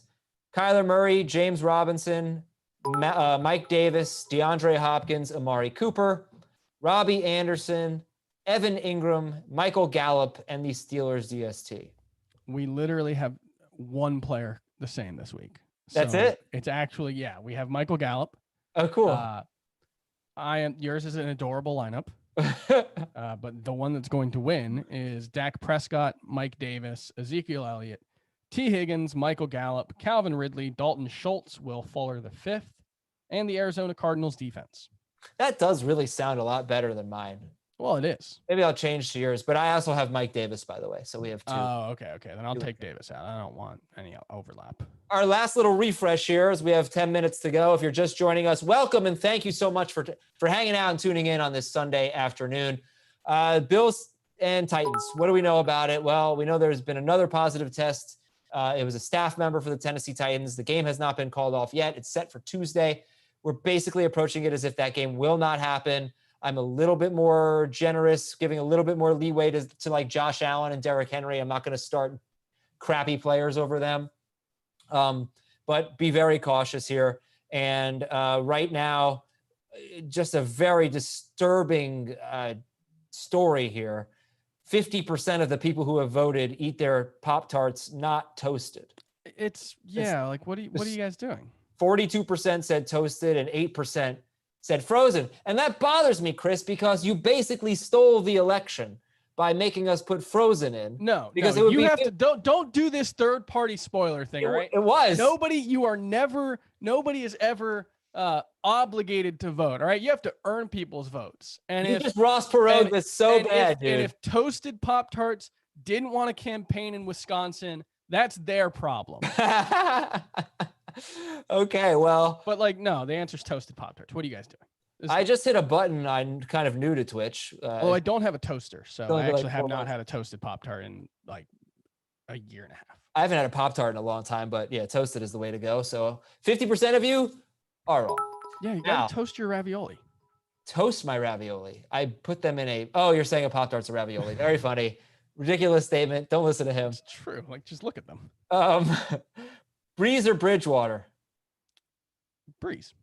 Kyler Murray, James Robinson, Mike Davis, DeAndre Hopkins, Amari Cooper, Robbie Anderson, Evan Ingram, Michael Gallup, and the Steelers DST. We literally have one player the same this week. That's it? It's actually, we have Michael Gallup. Oh, cool. Yours is an adorable lineup. But the one that's going to win is Dak Prescott, Mike Davis, Ezekiel Elliott, T. Higgins, Michael Gallup, Calvin Ridley, Dalton Schultz, Will Fuller V, and the Arizona Cardinals defense. That does really sound a lot better than mine. Well, it is. Maybe I'll change to yours, but I also have Mike Davis, by the way. So we have 2. Oh, okay. Then I'll take Davis out. I don't want any overlap. Our last little refresh here as we have 10 minutes to go. If you're just joining us, welcome and thank you so much for hanging out and tuning in on this Sunday afternoon. Bills and Titans, what do we know about it? Well, we know there's been another positive test. It was a staff member for the Tennessee Titans. The game has not been called off yet. It's set for Tuesday. We're basically approaching it as if that game will not happen. I'm a little bit more generous, giving a little bit more leeway to like Josh Allen and Derrick Henry. I'm not going to start crappy players over them. But be very cautious here. And right now, just a very disturbing story here. 50% of the people who have voted eat their Pop-Tarts not toasted. What are you guys doing? 42% said toasted and 8% said frozen. And that bothers me, Chris, because you basically stole the election by making us put frozen in. No, because you have to don't do this third party spoiler thing, right? It was. Nobody is ever obligated to vote, all right? You have to earn people's votes. And you just Ross Perot this so bad, dude. And if Toasted Pop-Tarts didn't want to campaign in Wisconsin, that's their problem. Okay, well. But no, the answer's Toasted Pop-Tarts. What are you guys doing? I just hit a button. I'm kind of new to Twitch. I don't have a toaster, so I actually have not had a toasted Pop-Tart in a year and a half. I haven't had a Pop-Tart in a long time, but yeah, toasted is the way to go. So 50% of you are wrong. Yeah, you gotta toast your ravioli. Toast my ravioli. I put them in you're saying a Pop-Tart's a ravioli. Very funny. Ridiculous statement. Don't listen to him. It's true. Just look at them. Breeze or Bridgewater? Breeze.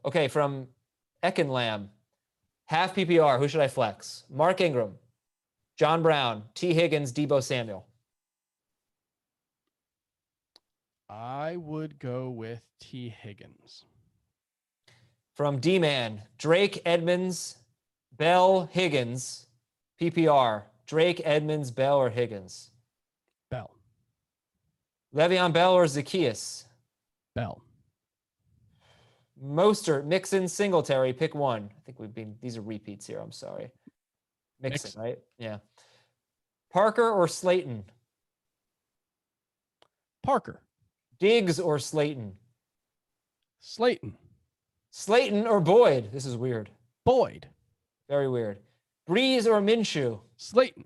Okay, from Eckenlam. Half PPR, who should I flex? Mark Ingram, John Brown, T. Higgins, Deebo Samuel. I would go with T. Higgins. From D-Man, Drake, Edmonds, Bell, Higgins, PPR. Drake, Edmonds, Bell, or Higgins? Bell. Le'Veon Bell or Zacchaeus? Bell. Mostert, Mixon, Singletary, pick one. I think these are repeats here. I'm sorry. Mixon, right? Yeah. Parker or Slayton? Parker. Diggs or Slayton? Slayton. Slayton or Boyd? This is weird. Boyd. Very weird. Breeze or Minshew? Slayton.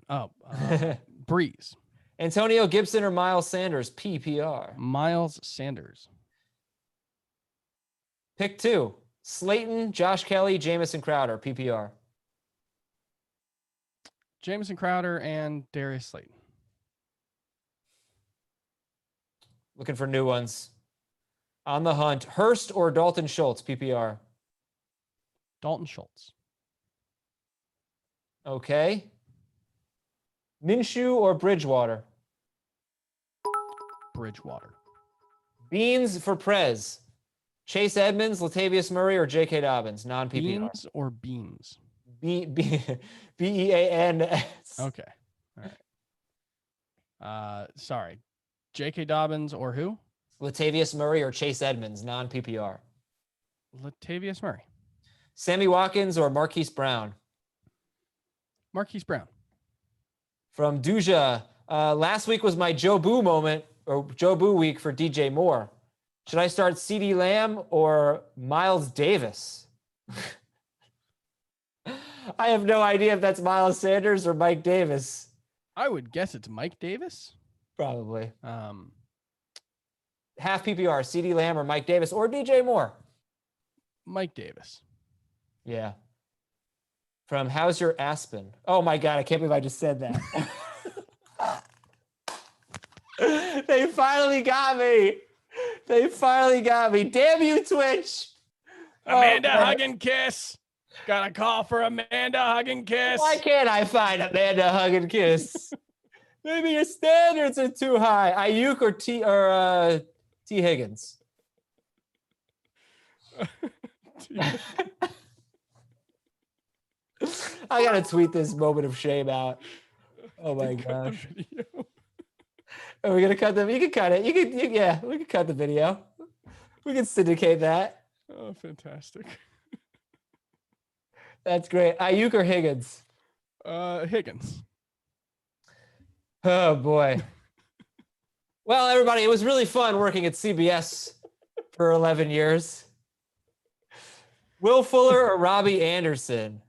Breeze. Antonio Gibson or Miles Sanders? PPR. Miles Sanders. Pick two. Slayton, Josh Kelly, Jamison Crowder, PPR. Jamison Crowder and Darius Slayton. Looking for new ones. On the hunt. Hurst or Dalton Schultz, PPR. Dalton Schultz. Okay. Minshew or Bridgewater? Bridgewater. Beans for Prez. Chase Edmonds, Latavius Murray, or J.K. Dobbins? Non-PPR. Beans or beans? B-E-A-N-S. Okay. All right. Sorry. J.K. Dobbins or who? Latavius Murray or Chase Edmonds? Non-PPR. Latavius Murray. Sammy Watkins or Marquise Brown? Marquise Brown. From Duja. Last week was my Joe Boo moment, or Joe Boo week for DJ Moore. Should I start CeeDee Lamb or Miles Davis? I have no idea if that's Miles Sanders or Mike Davis. I would guess it's Mike Davis. Probably. Half PPR, CeeDee Lamb or Mike Davis or DJ Moore? Mike Davis. Yeah. From How's Your Aspen? Oh my God, I can't believe I just said that. They finally got me. They finally got me. Damn you, Twitch. Amanda Hug and Kiss. Got a call for Amanda Hug and Kiss. Why can't I find Amanda Hug and Kiss? Maybe your standards are too high. Ayuk or T Higgins? I gotta tweet this moment of shame out. Oh my gosh. Are we gonna cut them? You can cut it. Yeah, we can cut the video. We can syndicate that. Oh, fantastic. That's great. Ayuk or Higgins? Higgins. Oh boy. Well, everybody, it was really fun working at CBS for 11 years. Will Fuller or Robbie Anderson?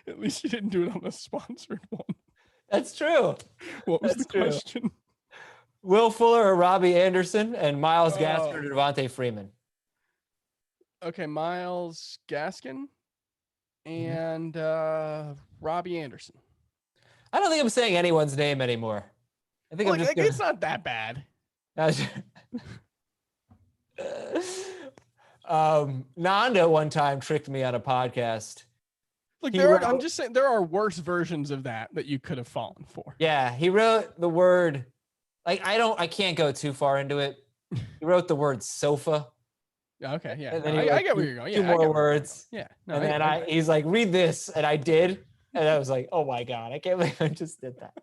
At least you didn't do it on the sponsored one. That's true. What was That's the true. question? Will Fuller or Robbie Anderson, and Myles Gaskin or Devontae Freeman? Okay, Myles Gaskin and Robbie Anderson. I don't think I'm saying anyone's name anymore. I think I'm just it's not that bad. Nanda one time tricked me on a podcast. Look, I'm just saying there are worse versions of that you could have fallen for. Yeah, he wrote the word, like I can't go too far into it. He wrote the word sofa. Okay, yeah. And then I get where you're going. Yeah, two more words. Yeah. No, and then he's like, read this, and I did, and I was like, oh my god, I can't believe I just did that.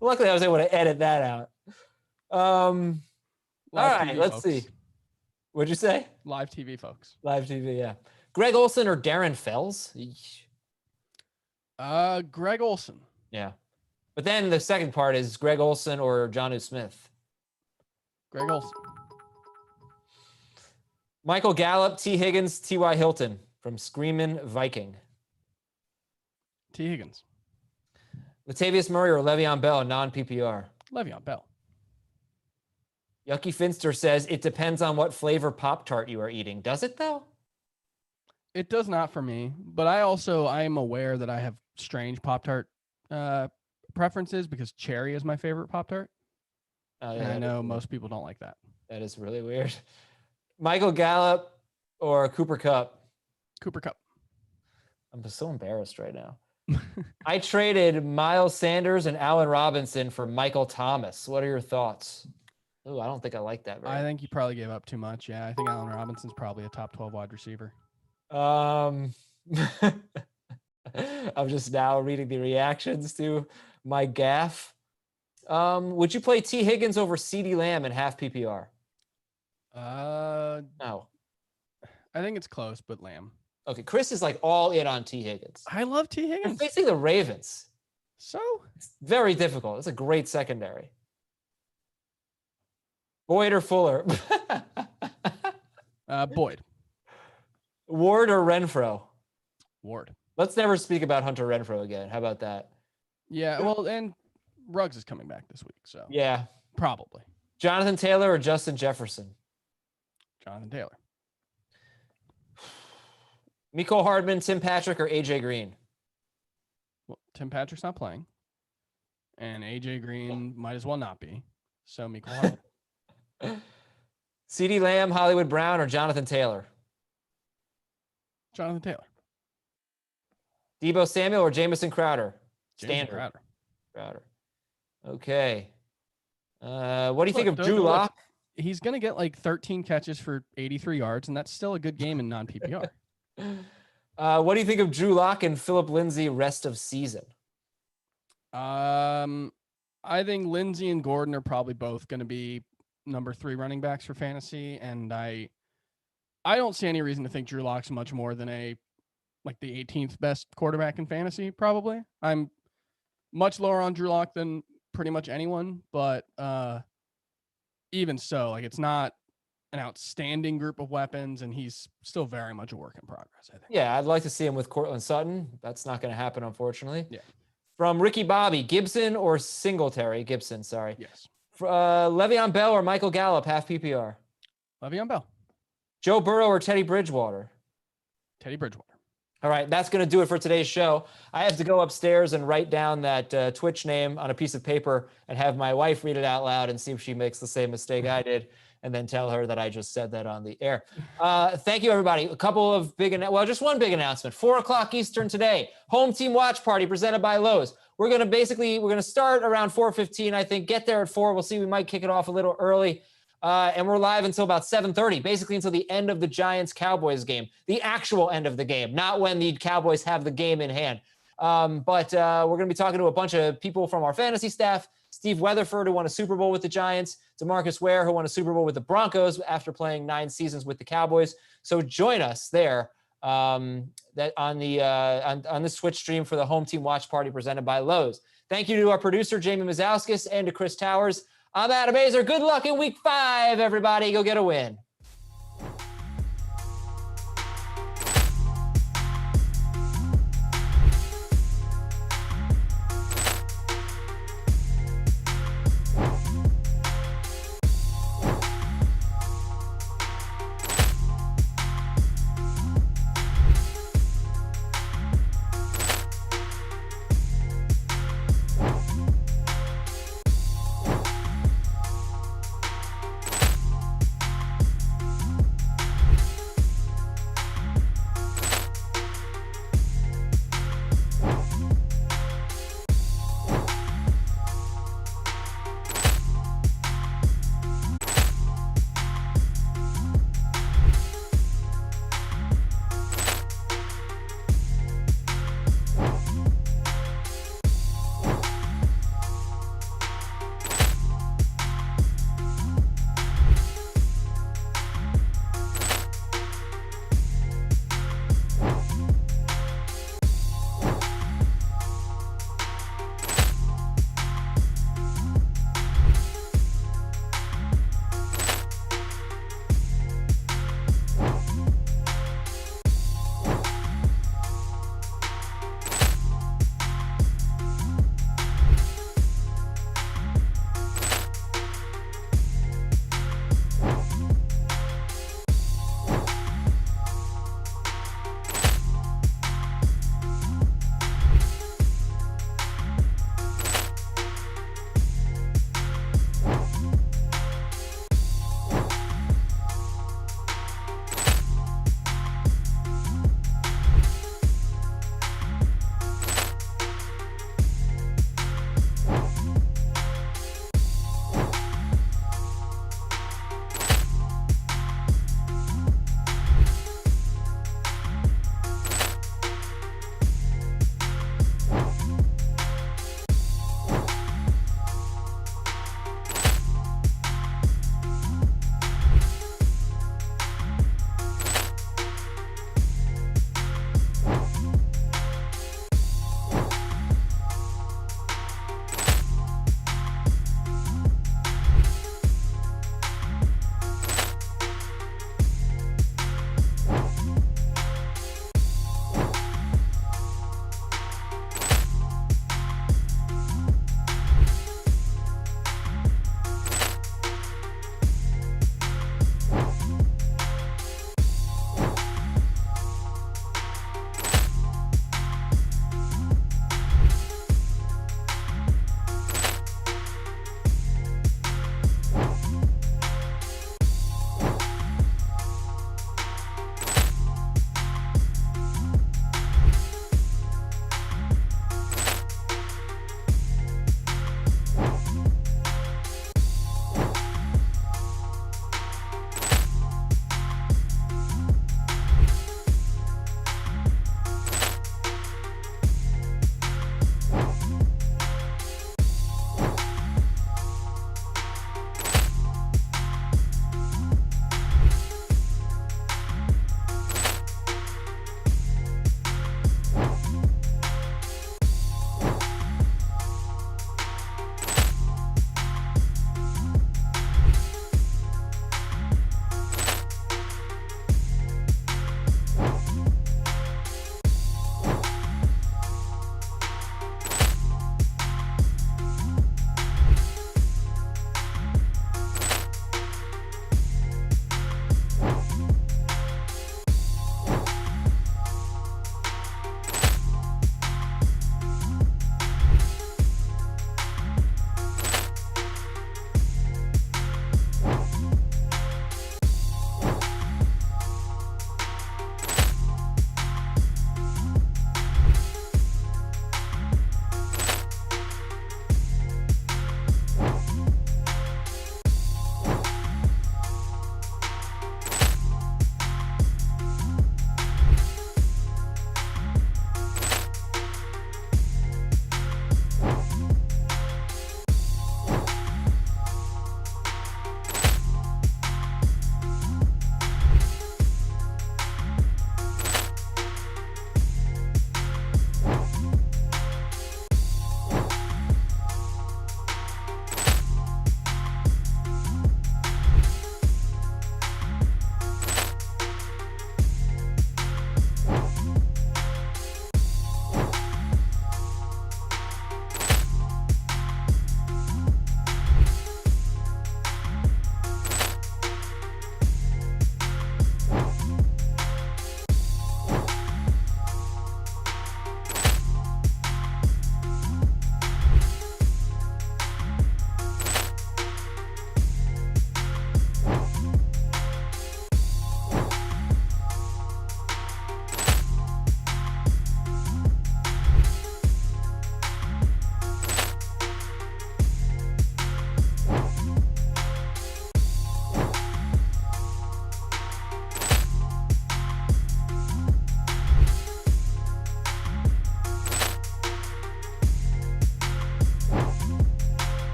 Luckily, I was able to edit that out. All right, TV, let's folks. see. What'd you say? Live TV, folks. Live TV, yeah. Greg Olsen or Darren Fells? Greg Olsen. Yeah. But then the second part is Greg Olsen or Jonnu Smith? Greg Olsen. Michael Gallup, T. Higgins, T.Y. Hilton from Screamin' Viking. T. Higgins. Latavius Murray or Le'Veon Bell, non-PPR? Le'Veon Bell. Yucky Finster says, it depends on what flavor Pop-Tart you are eating. Does it, though? It does not for me, but I am aware that I have strange Pop-Tart preferences because cherry is my favorite Pop-Tart. Oh, yeah, and I know most people don't like that. That is really weird. Michael Gallup or Cooper Kupp? Cooper Kupp. I'm just so embarrassed right now. I traded Miles Sanders and Allen Robinson for Michael Thomas. What are your thoughts? Oh, I don't think I like that very much. I think you probably gave up too much. Yeah, I think Allen Robinson's probably a top 12 wide receiver. I'm just now reading the reactions to my gaffe. Would you play T. Higgins over CeeDee Lamb in half PPR? No. I think it's close, but Lamb. Okay, Chris is like all in on T. Higgins. I love T. Higgins. I'm facing the Ravens. So? It's very difficult. It's a great secondary. Boyd or Fuller? Boyd. Ward or Renfro? Ward. Let's never speak about Hunter Renfro again. How about that? Yeah, well, and Ruggs is coming back this week, so. Yeah. Probably. Jonathan Taylor or Justin Jefferson? Jonathan Taylor. Mecole Hardman, Tim Patrick, or AJ Green? Well, Tim Patrick's not playing. And AJ Green might as well not be. So Mecole Hardman. CeeDee Lamb, Hollywood Brown, or Jonathan Taylor? Jonathan Taylor. Deebo Samuel or Jamison Crowder? Standard. Crowder. Okay. What do you think of Drew Lock? He's going to get like 13 catches for 83 yards, and that's still a good game in non-PPR. What do you think of Drew Lock and Phillip Lindsay rest of season? I think Lindsay and Gordon are probably both going to be number 3 running backs for fantasy, and I don't see any reason to think Drew Lock's much more than the 18th best quarterback in fantasy, probably. I'm much lower on Drew Lock than pretty much anyone, but even so, it's not an outstanding group of weapons, and he's still very much a work in progress, I think. Yeah, I'd like to see him with Cortland Sutton. That's not going to happen, unfortunately. Yeah. From Ricky Bobby, Gibson or Singletary? Gibson, sorry. Yes. Le'Veon Bell or Michael Gallup, half PPR? Le'Veon Bell. Joe Burrow or Teddy Bridgewater? Teddy Bridgewater. All right, that's going to do it for today's show. I have to go upstairs and write down that Twitch name on a piece of paper and have my wife read it out loud and see if she makes the same mistake I did, and then tell her that I just said that on the air. Thank you, everybody. A couple of just one big announcement. 4:00 Eastern today, home team watch party presented by Lowe's. We're going to start around 4:15, I think. Get there at 4. We'll see. We might kick it off a little early. And we're live until about 7:30, basically until the end of the Giants-Cowboys game, the actual end of the game, not when the Cowboys have the game in hand. But we're going to be talking to a bunch of people from our fantasy staff. Steve Weatherford, who won a Super Bowl with the Giants. DeMarcus Ware, who won a Super Bowl with the Broncos after playing 9 seasons with the Cowboys. So join us there that on the Twitch stream for the Home Team Watch Party presented by Lowe's. Thank you to our producer, Jamie Mazowskis, and to Chris Towers. I'm Adam Azer. Good luck in week 5, everybody. Go get a win.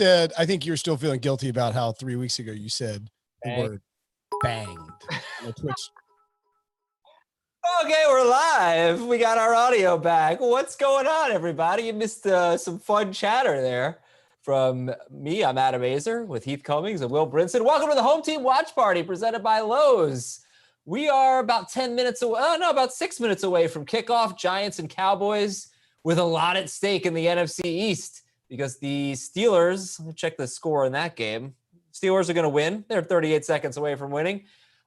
I think you're still feeling guilty about how 3 weeks ago you said the word banged on the Twitch. Okay, we're live. We got our audio back. What's going on, everybody? You missed some fun chatter there from me. I'm Adam Azer with Heath Cummings and Will Brinson. Welcome to the Home Team Watch Party presented by Lowe's. We are about 10 minutes away. About 6 minutes away from kickoff. Giants and Cowboys with a lot at stake in the NFC East because the Steelers, let me check the score in that game. Steelers are going to win. They're 38 seconds away from winning.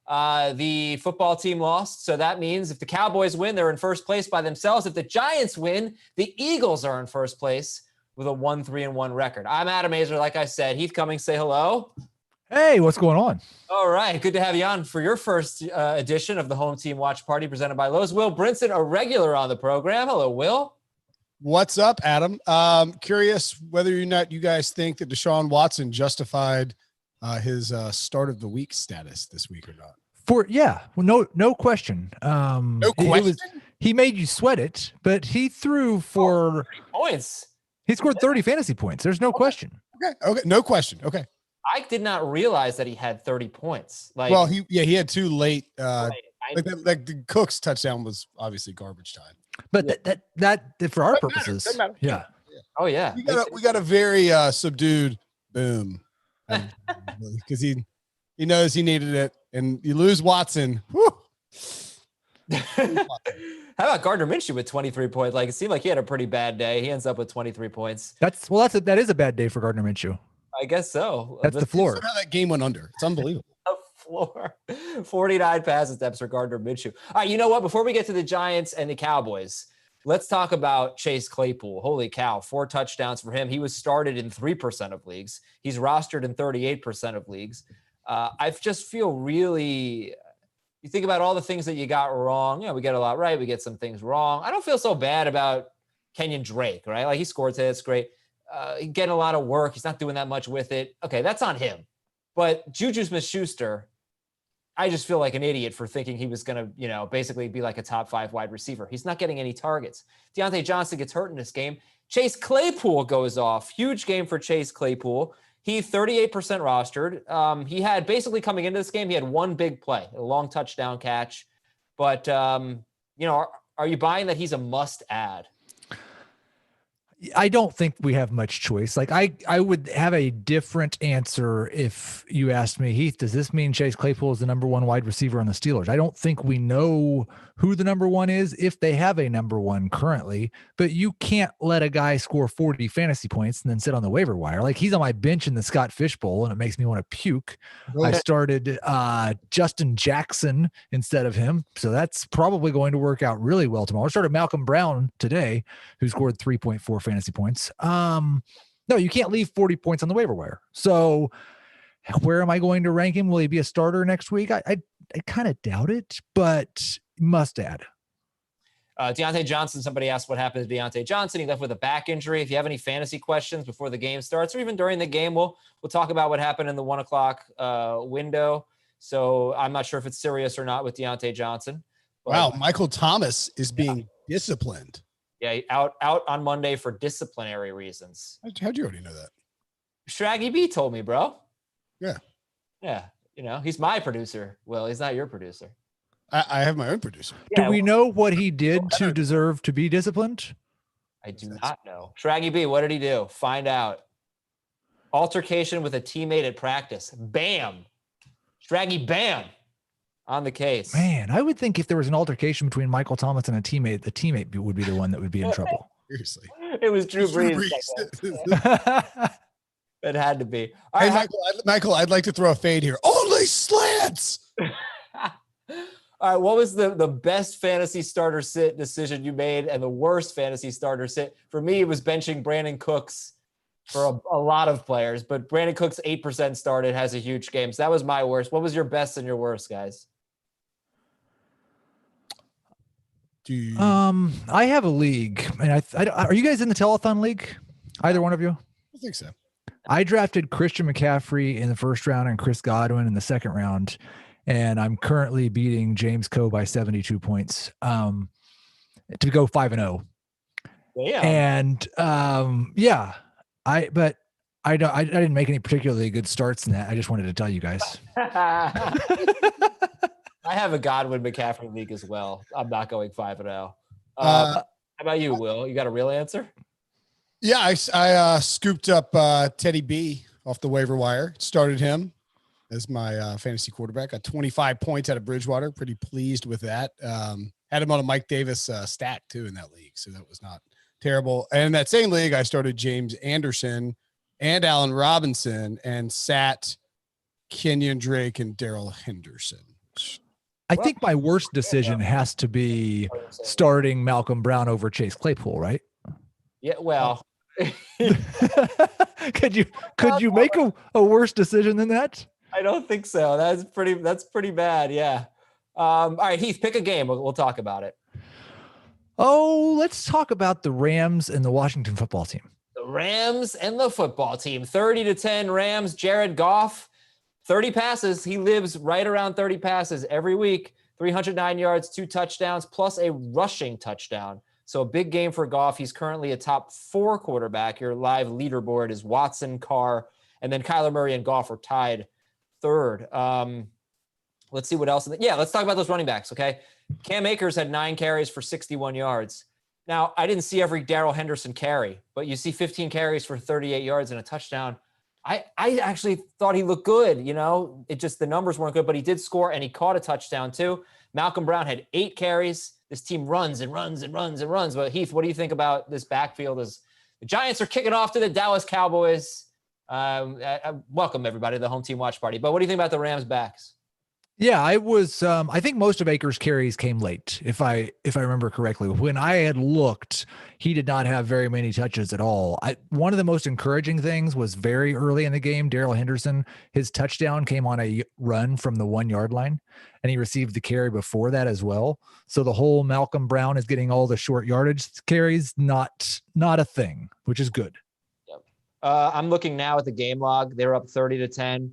The football team lost. So that means if the Cowboys win, they're in first place by themselves. If the Giants win, the Eagles are in first place with a 1-3-1 record. I'm Adam Azer. Like I said, Heath Cummings, say hello. Hey, what's going on? All right. Good to have you on for your first edition of the Home Team Watch Party presented by Lowe's. Will Brinson, a regular on the program. Hello, Will. What's up, Adam? Curious whether or not you guys think that Deshaun Watson justified his start of the week status this week or not. No question. No question. He made you sweat it, but he threw for 30 points. He scored 30 fantasy points. There's no question. Okay, no question. Okay. I did not realize that he had 30 points. He had two late. Like the Cook's touchdown was obviously garbage time. But that for our purposes, doesn't matter. yeah. Oh yeah, We got a very subdued boom because he knows he needed it, and you lose Watson. How about Gardner Minshew with 23 points? Like it seemed like he had a pretty bad day. He ends up with 23 points. That is a bad day for Gardner Minshew. I guess so. That's the floor. Somehow that game went under. It's unbelievable. The floor. 49 pass attempts for Gardner Minshew. All right, you know what? Before we get to the Giants and the Cowboys, let's talk about Chase Claypool. Holy cow, 4 touchdowns for him. He was started in 3% of leagues. He's rostered in 38% of leagues. I just feel really, you think about all the things that you got wrong. Yeah, we get a lot right. We get some things wrong. I don't feel so bad about Kenyon Drake, right? Like he scored today. That's great. He's getting a lot of work. He's not doing that much with it. Okay, that's on him. But Juju Smith-Schuster, I just feel like an idiot for thinking he was going to, basically be like a top 5 wide receiver. He's not getting any targets. Deontay Johnson gets hurt in this game. Chase Claypool goes off. Huge game for Chase Claypool. He's 38% rostered. He had basically coming into this game, he had one big play, a long touchdown catch. But, are you buying that he's a must add? I don't think we have much choice. Like I would have a different answer if you asked me, Heath, does this mean Chase Claypool is the number 1 wide receiver on the Steelers? I don't think we know who the number 1 is if they have a number 1 currently, but you can't let a guy score 40 fantasy points and then sit on the waiver wire. Like he's on my bench in the Scott Fish Bowl and it makes me want to puke. I started Justin Jackson instead of him. So that's probably going to work out really well tomorrow. I started Malcolm Brown today, who scored 3.4 fantasy points. No, you can't leave 40 points on the waiver wire. So where am I going to rank him? Will he be a starter next week? I kind of doubt it, but must add. Deontay Johnson, somebody asked what happened to Deontay Johnson. He left with a back injury. If you have any fantasy questions before the game starts or even during the game, we'll talk about what happened in the 1 o'clock window. So I'm not sure if it's serious or not with Deontay Johnson. Wow, Michael Thomas is being disciplined. Yeah, out on Monday for disciplinary reasons. How'd you already know that? Shraggy B told me, bro. Yeah. Yeah. He's my producer. Well, he's not your producer. I have my own producer. Do we know what he did to deserve to be disciplined? I do not know. Shraggy B, what did he do? Find out. Altercation with a teammate at practice. Bam. Shraggy, bam. On the case. Man, I would think if there was an altercation between Michael Thomas and a teammate, the teammate would be the one that would be in trouble. Seriously. It was Drew Brees. It had to be. All hey, right, Michael, I'd like to throw a fade here. Only slants. All right, what was the best fantasy starter sit decision you made and the worst fantasy starter sit? For me, it was benching Brandon Cooks for a lot of players, but Brandon Cooks 8% started, has a huge game. So that was my worst. What was your best and your worst, guys? I have a league, and are you guys in the telethon league? Either one of you? I think so. I drafted Christian McCaffrey in the first round and Chris Godwin in the second round, and I'm currently beating James Coe by 72 points to go 5-0. Yeah. And but I didn't make any particularly good starts in that. I just wanted to tell you guys. I have a Godwin McCaffrey league as well. I'm not going 5-0. How about you, Will? You got a real answer? Yeah, I scooped up Teddy B off the waiver wire. Started him as my fantasy quarterback. Got 25 points out of Bridgewater. Pretty pleased with that. Had him on a Mike Davis stack too in that league, so that was not terrible. And in that same league, I started James Anderson and Allen Robinson and sat Kenyon Drake and Darrell Henderson. I think my worst decision has to be starting Malcolm Brown over Chase Claypool, right? Yeah, well. could you make a worse decision than that? I don't think so. That's pretty bad. Yeah. All right, Heath, pick a game. We'll talk about it. Oh, let's talk about the Rams and the Washington football team. The Rams and the football team. 30-10 Rams. Jared Goff, 30 passes. He lives right around 30 passes every week. 309 yards, 2 touchdowns, plus a rushing touchdown. So a big game for Goff. He's currently a top 4 quarterback. Your live leaderboard is Watson, Carr, and then Kyler Murray and Goff are tied third. Let's see what else. Let's talk about those running backs, okay? Cam Akers had 9 carries for 61 yards. Now, I didn't see every Darrell Henderson carry, but you see 15 carries for 38 yards and a touchdown. I actually thought he looked good. It just, the numbers weren't good, but he did score and he caught a touchdown too. Malcolm Brown had 8 carries. This team runs and runs and runs and runs. But Heath, what do you think about this backfield as the Giants are kicking off to the Dallas Cowboys? Welcome everybody to the home team watch party. But what do you think about the Rams backs? Yeah, I think most of Akers' carries came late, if I remember correctly. When I had looked, he did not have very many touches at all. One of the most encouraging things was very early in the game, Darrell Henderson, his touchdown came on a run from the 1-yard line, and he received the carry before that as well. So the whole Malcolm Brown is getting all the short yardage carries, not a thing, which is good. Yep. I'm looking now at the game log. They're up 30-10,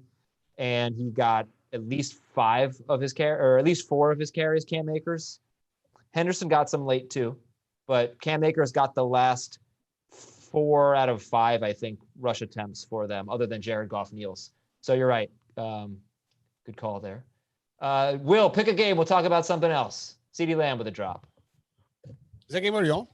and he got at least 5 of his or at least 4 of his carries, Cam Akers. Henderson got some late too, but Cam Akers got the last 4 out of 5, I think, rush attempts for them, other than Jared Goff Niels. So you're right. Good call there. Will, pick a game. We'll talk about something else. CeeDee Lamb with a drop. Is that game already on?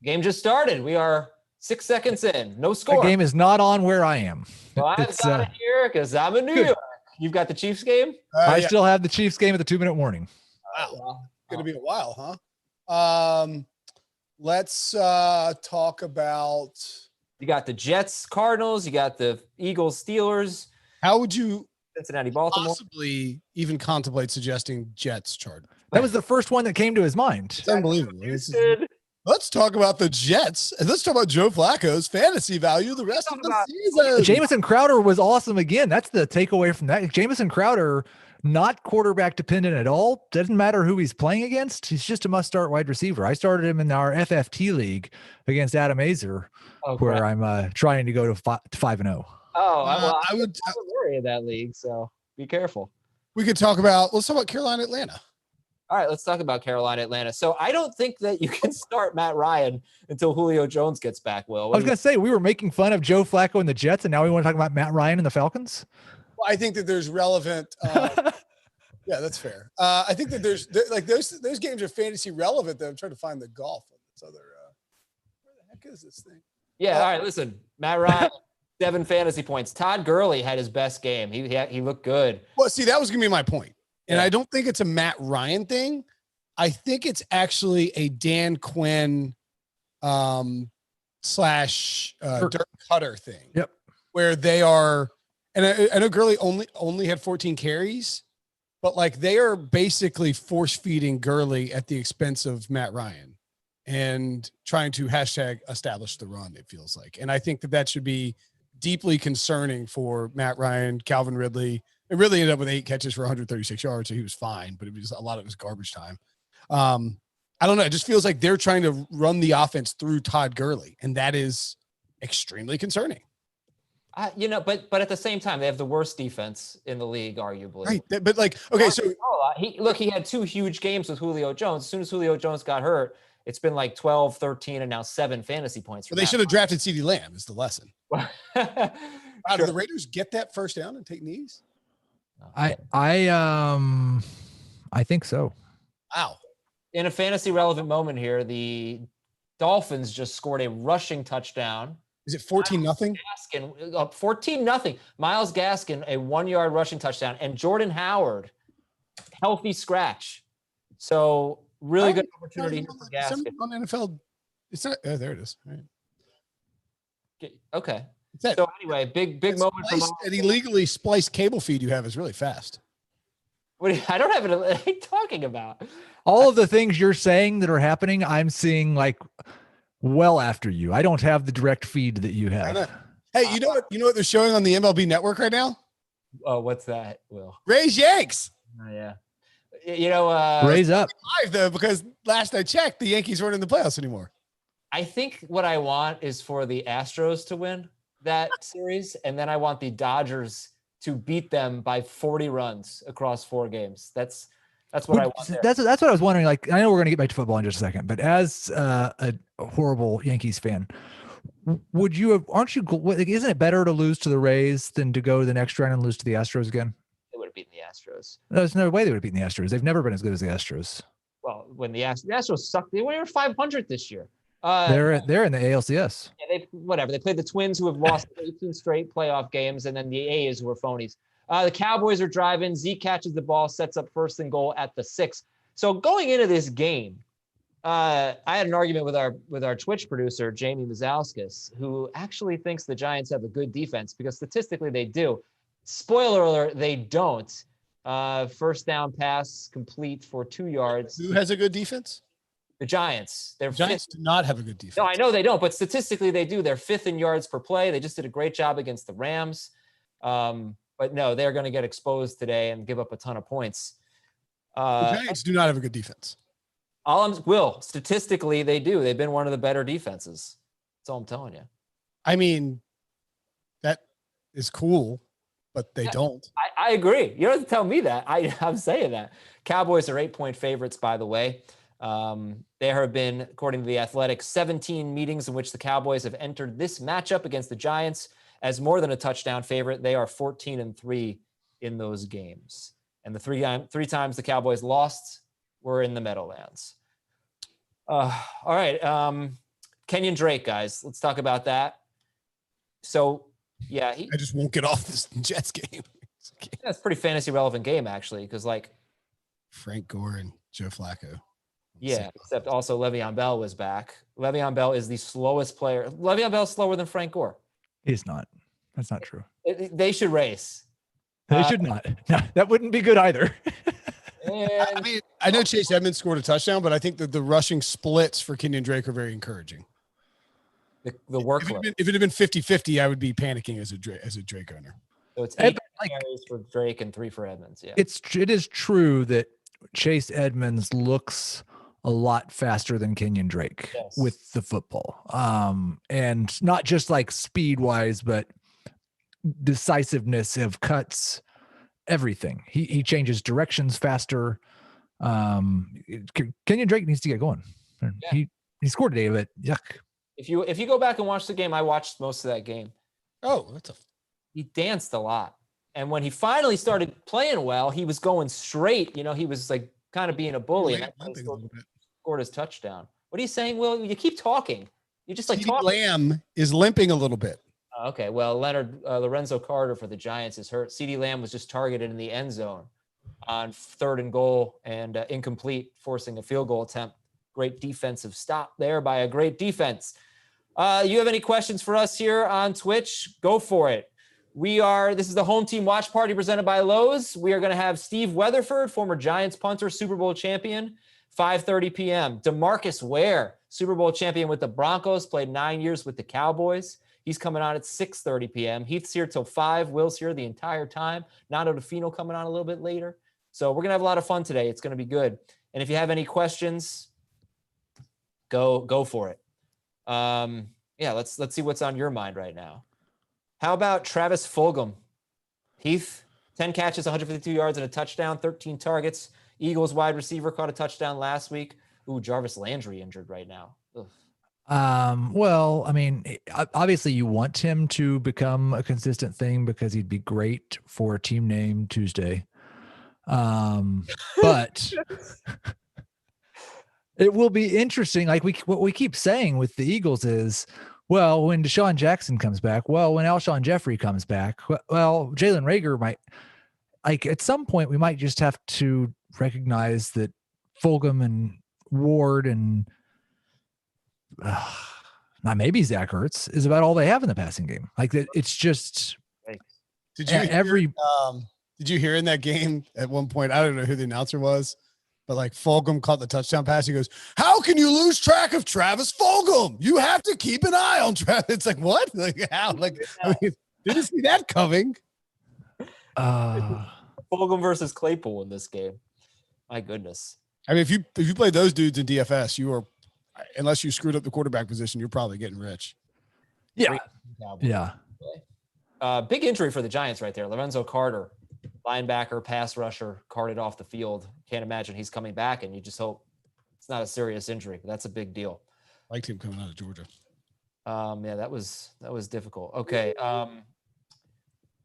Game just started. We are 6 seconds in. No score. The game is not on where I am. Well, I've got it here because I'm in New York. You've got the Chiefs game? I still have the Chiefs game at the 2-minute warning. Wow. It's going to be a while, huh? Let's talk about. You got the Jets, Cardinals. You got the Eagles, Steelers. How would you Cincinnati, Baltimore. Possibly even contemplate suggesting Jets Chargers? That was the first one that came to his mind. It's unbelievable. Let's talk about the Jets, and let's talk about Joe Flacco's fantasy value the rest of the season. Jamison Crowder was awesome again. That's the takeaway from that. Jamison Crowder, not quarterback dependent at all. Doesn't matter who he's playing against. He's just a must-start wide receiver. I started him in our FFT league against Adam Azer, where I'm trying to go to 5-0. I would worry in that league, so be careful. Let's talk about Carolina, Atlanta. All right, let's talk about Carolina, Atlanta. So I don't think that you can start Matt Ryan until Julio Jones gets back, Will. I was going to say, we were making fun of Joe Flacco and the Jets, and now we want to talk about Matt Ryan and the Falcons? Well, I think that there's relevant yeah, that's fair. I think that there's those games are fantasy relevant, though. I'm trying to find the golf on this other where the heck is this thing? Yeah, all right, listen. Matt Ryan, 7 fantasy points. Todd Gurley had his best game. He looked good. Well, see, that was going to be my point. And I don't think it's a Matt Ryan thing. I think it's actually a Dan Quinn / Dirk Cutter thing. Yep. Where they are, and I know Gurley only had 14 carries, but like they are basically force feeding Gurley at the expense of Matt Ryan and trying to #establish the run, it feels like. And I think that should be deeply concerning for Matt Ryan, Calvin Ridley. It really ended up with 8 catches for 136 yards, so he was fine, but a lot of it was garbage time. I don't know. It just feels like they're trying to run the offense through Todd Gurley, and that is extremely concerning. But at the same time, they have the worst defense in the league, arguably. Right, but okay, so he had 2 huge games with Julio Jones. As soon as Julio Jones got hurt, It's been like 12, 13, and now 7 fantasy points. Well, they should have drafted CeeDee Lamb is the lesson. Wow, Do the Raiders get that first down and take knees? I think so. Wow. In a fantasy relevant moment here, the Dolphins just scored a rushing touchdown. Is it 14-0? Gaskin, 14-0. Myles Gaskin, a 1-yard rushing touchdown, and Jordan Howard, healthy scratch. So really good opportunity for Gaskin. On NFL, it's not. Oh, there it is. All right. Okay. So anyway, big moment for Myles. An illegally spliced cable feed you have is really fast. I don't have it. What are you talking about? All of the things you're saying that are happening, I'm seeing like well after you. I don't have the direct feed that you have. Hey, you know what they're showing on the MLB network right now? Oh, what's that, Will? Rays Yanks. Oh, yeah. You know, Raise up. Live though, because last I checked, the Yankees weren't in the playoffs anymore. I think what I want is for the Astros to win that series, and then I want the Dodgers to beat them by 40 runs across 4 games. That's what I want there. That's what I was wondering. Like, I know we're going to get back to football in just a second, but as a horrible Yankees fan, would you have? Isn't it better to lose to the Rays than to go the next round and lose to the Astros again? They would have beaten the Astros. There's no way they would have beaten the Astros. They've never been as good as the Astros. Well, when the Astros sucked, they were 500 this year. They're in the ALCS. Yeah, they played the Twins, who have lost 18 straight playoff games, and then the A's, who are phonies. The Cowboys are driving. Zeke catches the ball, sets up first and goal at the 6. So going into this game, I had an argument with our Twitch producer, Jamie Mazowskis, who actually thinks the Giants have a good defense because statistically they do. Spoiler alert, they don't. First down pass complete for 2 yards. Who has a good defense? The Giants. The Giants do not have a good defense. No, I know they don't, but statistically they do. They're 5th in yards per play. They just did a great job against the Rams. But no, they're going to get exposed today and give up a ton of points. The Giants do not have a good defense. Statistically they do. They've been one of the better defenses. That's all I'm telling you. I mean, that is cool, but they don't. I agree. You don't have to tell me that. I'm saying that. Cowboys are 8-point favorites, by the way. There have been, according to The Athletic, 17 meetings in which the Cowboys have entered this matchup against the Giants as more than a touchdown favorite. They are 14-3 in those games. And the three times the Cowboys lost were in the Meadowlands. All right. Kenyon Drake, guys. Let's talk about that. So, yeah. I just won't get off this Jets game. That's a pretty fantasy relevant game, actually, because, like, Frank Gore and Joe Flacco. Yeah, except also Le'Veon Bell was back. Le'Veon Bell is the slowest player. Le'Veon Bell's slower than Frank Gore. He's not. That's not true. They should race. They should not. No, that wouldn't be good either. I mean, I know Chase Edmonds scored a touchdown, but I think that the rushing splits for Kenyon Drake are very encouraging. The workload. If it had been 50-50, I would be panicking as a Drake owner. So it's 8 carries for Drake and 3 for Edmonds. Yeah, it is true that Chase Edmonds looks a lot faster than Kenyon Drake with the football. And not just like speed wise, but decisiveness of cuts, everything. He changes directions faster. Kenyon Drake needs to get going. Yeah. He scored today, but yuck. If you go back and watch the game, I watched most of that game. Oh, he danced a lot. And when he finally started playing well, he was going straight. You know, he was like kind of being a bully. And that's scored his touchdown. What are you saying, Will? You keep talking. You just like talking. Lamb is limping a little bit. Okay, well, Lorenzo Carter for the Giants is hurt. CeeDee Lamb was just targeted in the end zone on 3rd and goal and incomplete, forcing a field goal attempt. Great defensive stop there by a great defense. You have any questions for us here on Twitch? Go for it. This is the home team watch party presented by Lowe's. We are going to have Steve Weatherford, former Giants punter, Super Bowl champion, 5:30 p.m. DeMarcus Ware, Super Bowl champion with the Broncos, played 9 years with the Cowboys. He's coming on at 6:30 p.m. Heath's here till 5. Will's here the entire time. Nando DeFino coming on a little bit later. So we're going to have a lot of fun today. It's going to be good. And if you have any questions, go for it. Let's see what's on your mind right now. How about Travis Fulgham? Heath, 10 catches, 152 yards and a touchdown, 13 targets. Eagles wide receiver caught a touchdown last week. Ooh, Jarvis Landry injured right now. Ugh. Well, I mean, obviously you want him to become a consistent thing because he'd be great for a team name Tuesday. But it will be interesting. Like what we keep saying with the Eagles is, well, when Deshaun Jackson comes back, well, when Alshon Jeffrey comes back, well, Jalen Reagor might, like at some point we might just have to recognize that Fulgham and Ward and now maybe Zach Ertz is about all they have in the passing game. Like that, it's just did you hear in that game at one point? I don't know who the announcer was, but like Fulgham caught the touchdown pass. He goes, "How can you lose track of Travis Fulgham? You have to keep an eye on Travis." It's like, what? Like how? Like I mean, didn't see that coming. Fulgham versus Claypool in this game. My goodness. I mean, if you play those dudes in DFS, you are, unless you screwed up the quarterback position, you're probably getting rich. Yeah. Yeah. Big injury for the Giants right there. Lorenzo Carter, linebacker, pass rusher, carted off the field. Can't imagine he's coming back, and you just hope it's not a serious injury. But that's a big deal. Liked him coming out of Georgia. Yeah, that was difficult. Okay.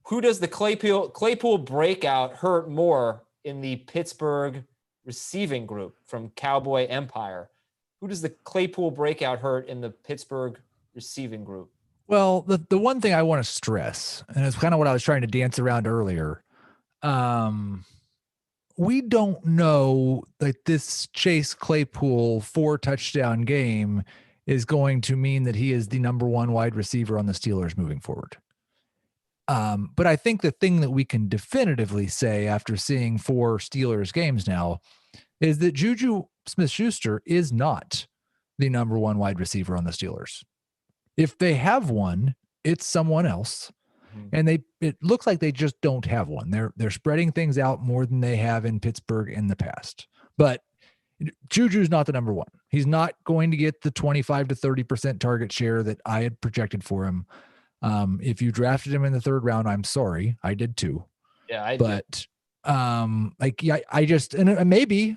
Who does the Claypool breakout hurt more in the Pittsburgh receiving group from Cowboy Empire? Who does the Claypool breakout hurt in the Pittsburgh receiving group? Well, the one thing I want to stress, and it's kind of what I was trying to dance around earlier. We don't know that this Chase Claypool 4-touchdown game is going to mean that he is the number one wide receiver on the Steelers moving forward. But I think the thing that we can definitively say after seeing 4 Steelers games now is that Juju Smith-Schuster is not the number one wide receiver on the Steelers. If they have one, it's someone else. And it looks like they just don't have one. They're spreading things out more than they have in Pittsburgh in the past. But Juju's not the number one. He's not going to get the 25 to 30% target share that I had projected for him. If you drafted him in the 3rd round, I'm sorry. I did too. Yeah, I did. I just, and maybe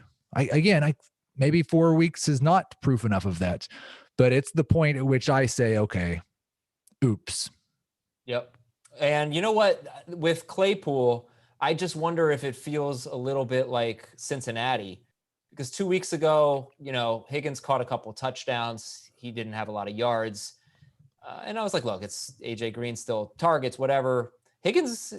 maybe 4 weeks is not proof enough of that, but it's the point at which I say, okay, oops. Yep. And you know what, with Claypool, I just wonder if it feels a little bit like Cincinnati, because 2 weeks ago, Higgins caught a couple touchdowns. He didn't have a lot of yards. And I was like, look, it's AJ Green still targets, whatever. Higgins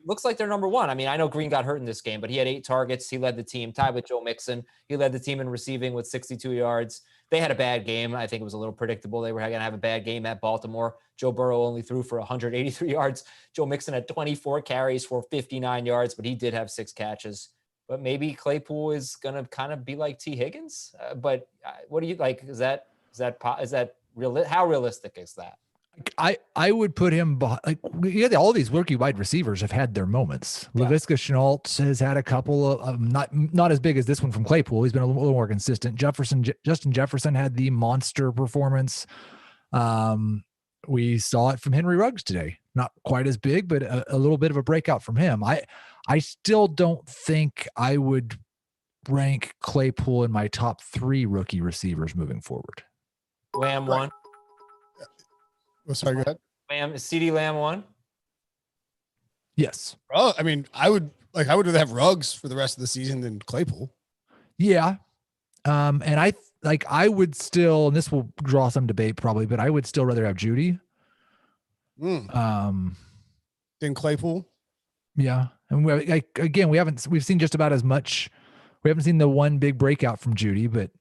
looks like they're number one. I mean, I know Green got hurt in this game, but he had 8 targets. He led the team, tied with Joe Mixon. He led the team in receiving with 62 yards. They had a bad game. I think it was a little predictable. They were going to have a bad game at Baltimore. Joe Burrow only threw for 183 yards. Joe Mixon had 24 carries for 59 yards, but he did have 6 catches. But maybe Claypool is going to kind of be like T. Higgins. But what do you like? Is that real? How realistic is that? I would put him behind, all these rookie wide receivers have had their moments. Yeah. Laviska Shenault has had a couple of not as big as this one from Claypool. He's been a little more consistent. Justin Jefferson had the monster performance. We saw it from Henry Ruggs today. Not quite as big, but a little bit of a breakout from him. I still don't think I would rank Claypool in my top 3 rookie receivers moving forward. Lamb 1. Oh, sorry, go ahead. CeeDee Lamb 1. Yes. Oh, I mean, I would rather have Ruggs for the rest of the season than Claypool. Yeah. And I would still, and this will draw some debate probably, but I would still rather have Judy. Than Claypool. Yeah. And we've seen just about as much. We haven't seen the one big breakout from Judy, but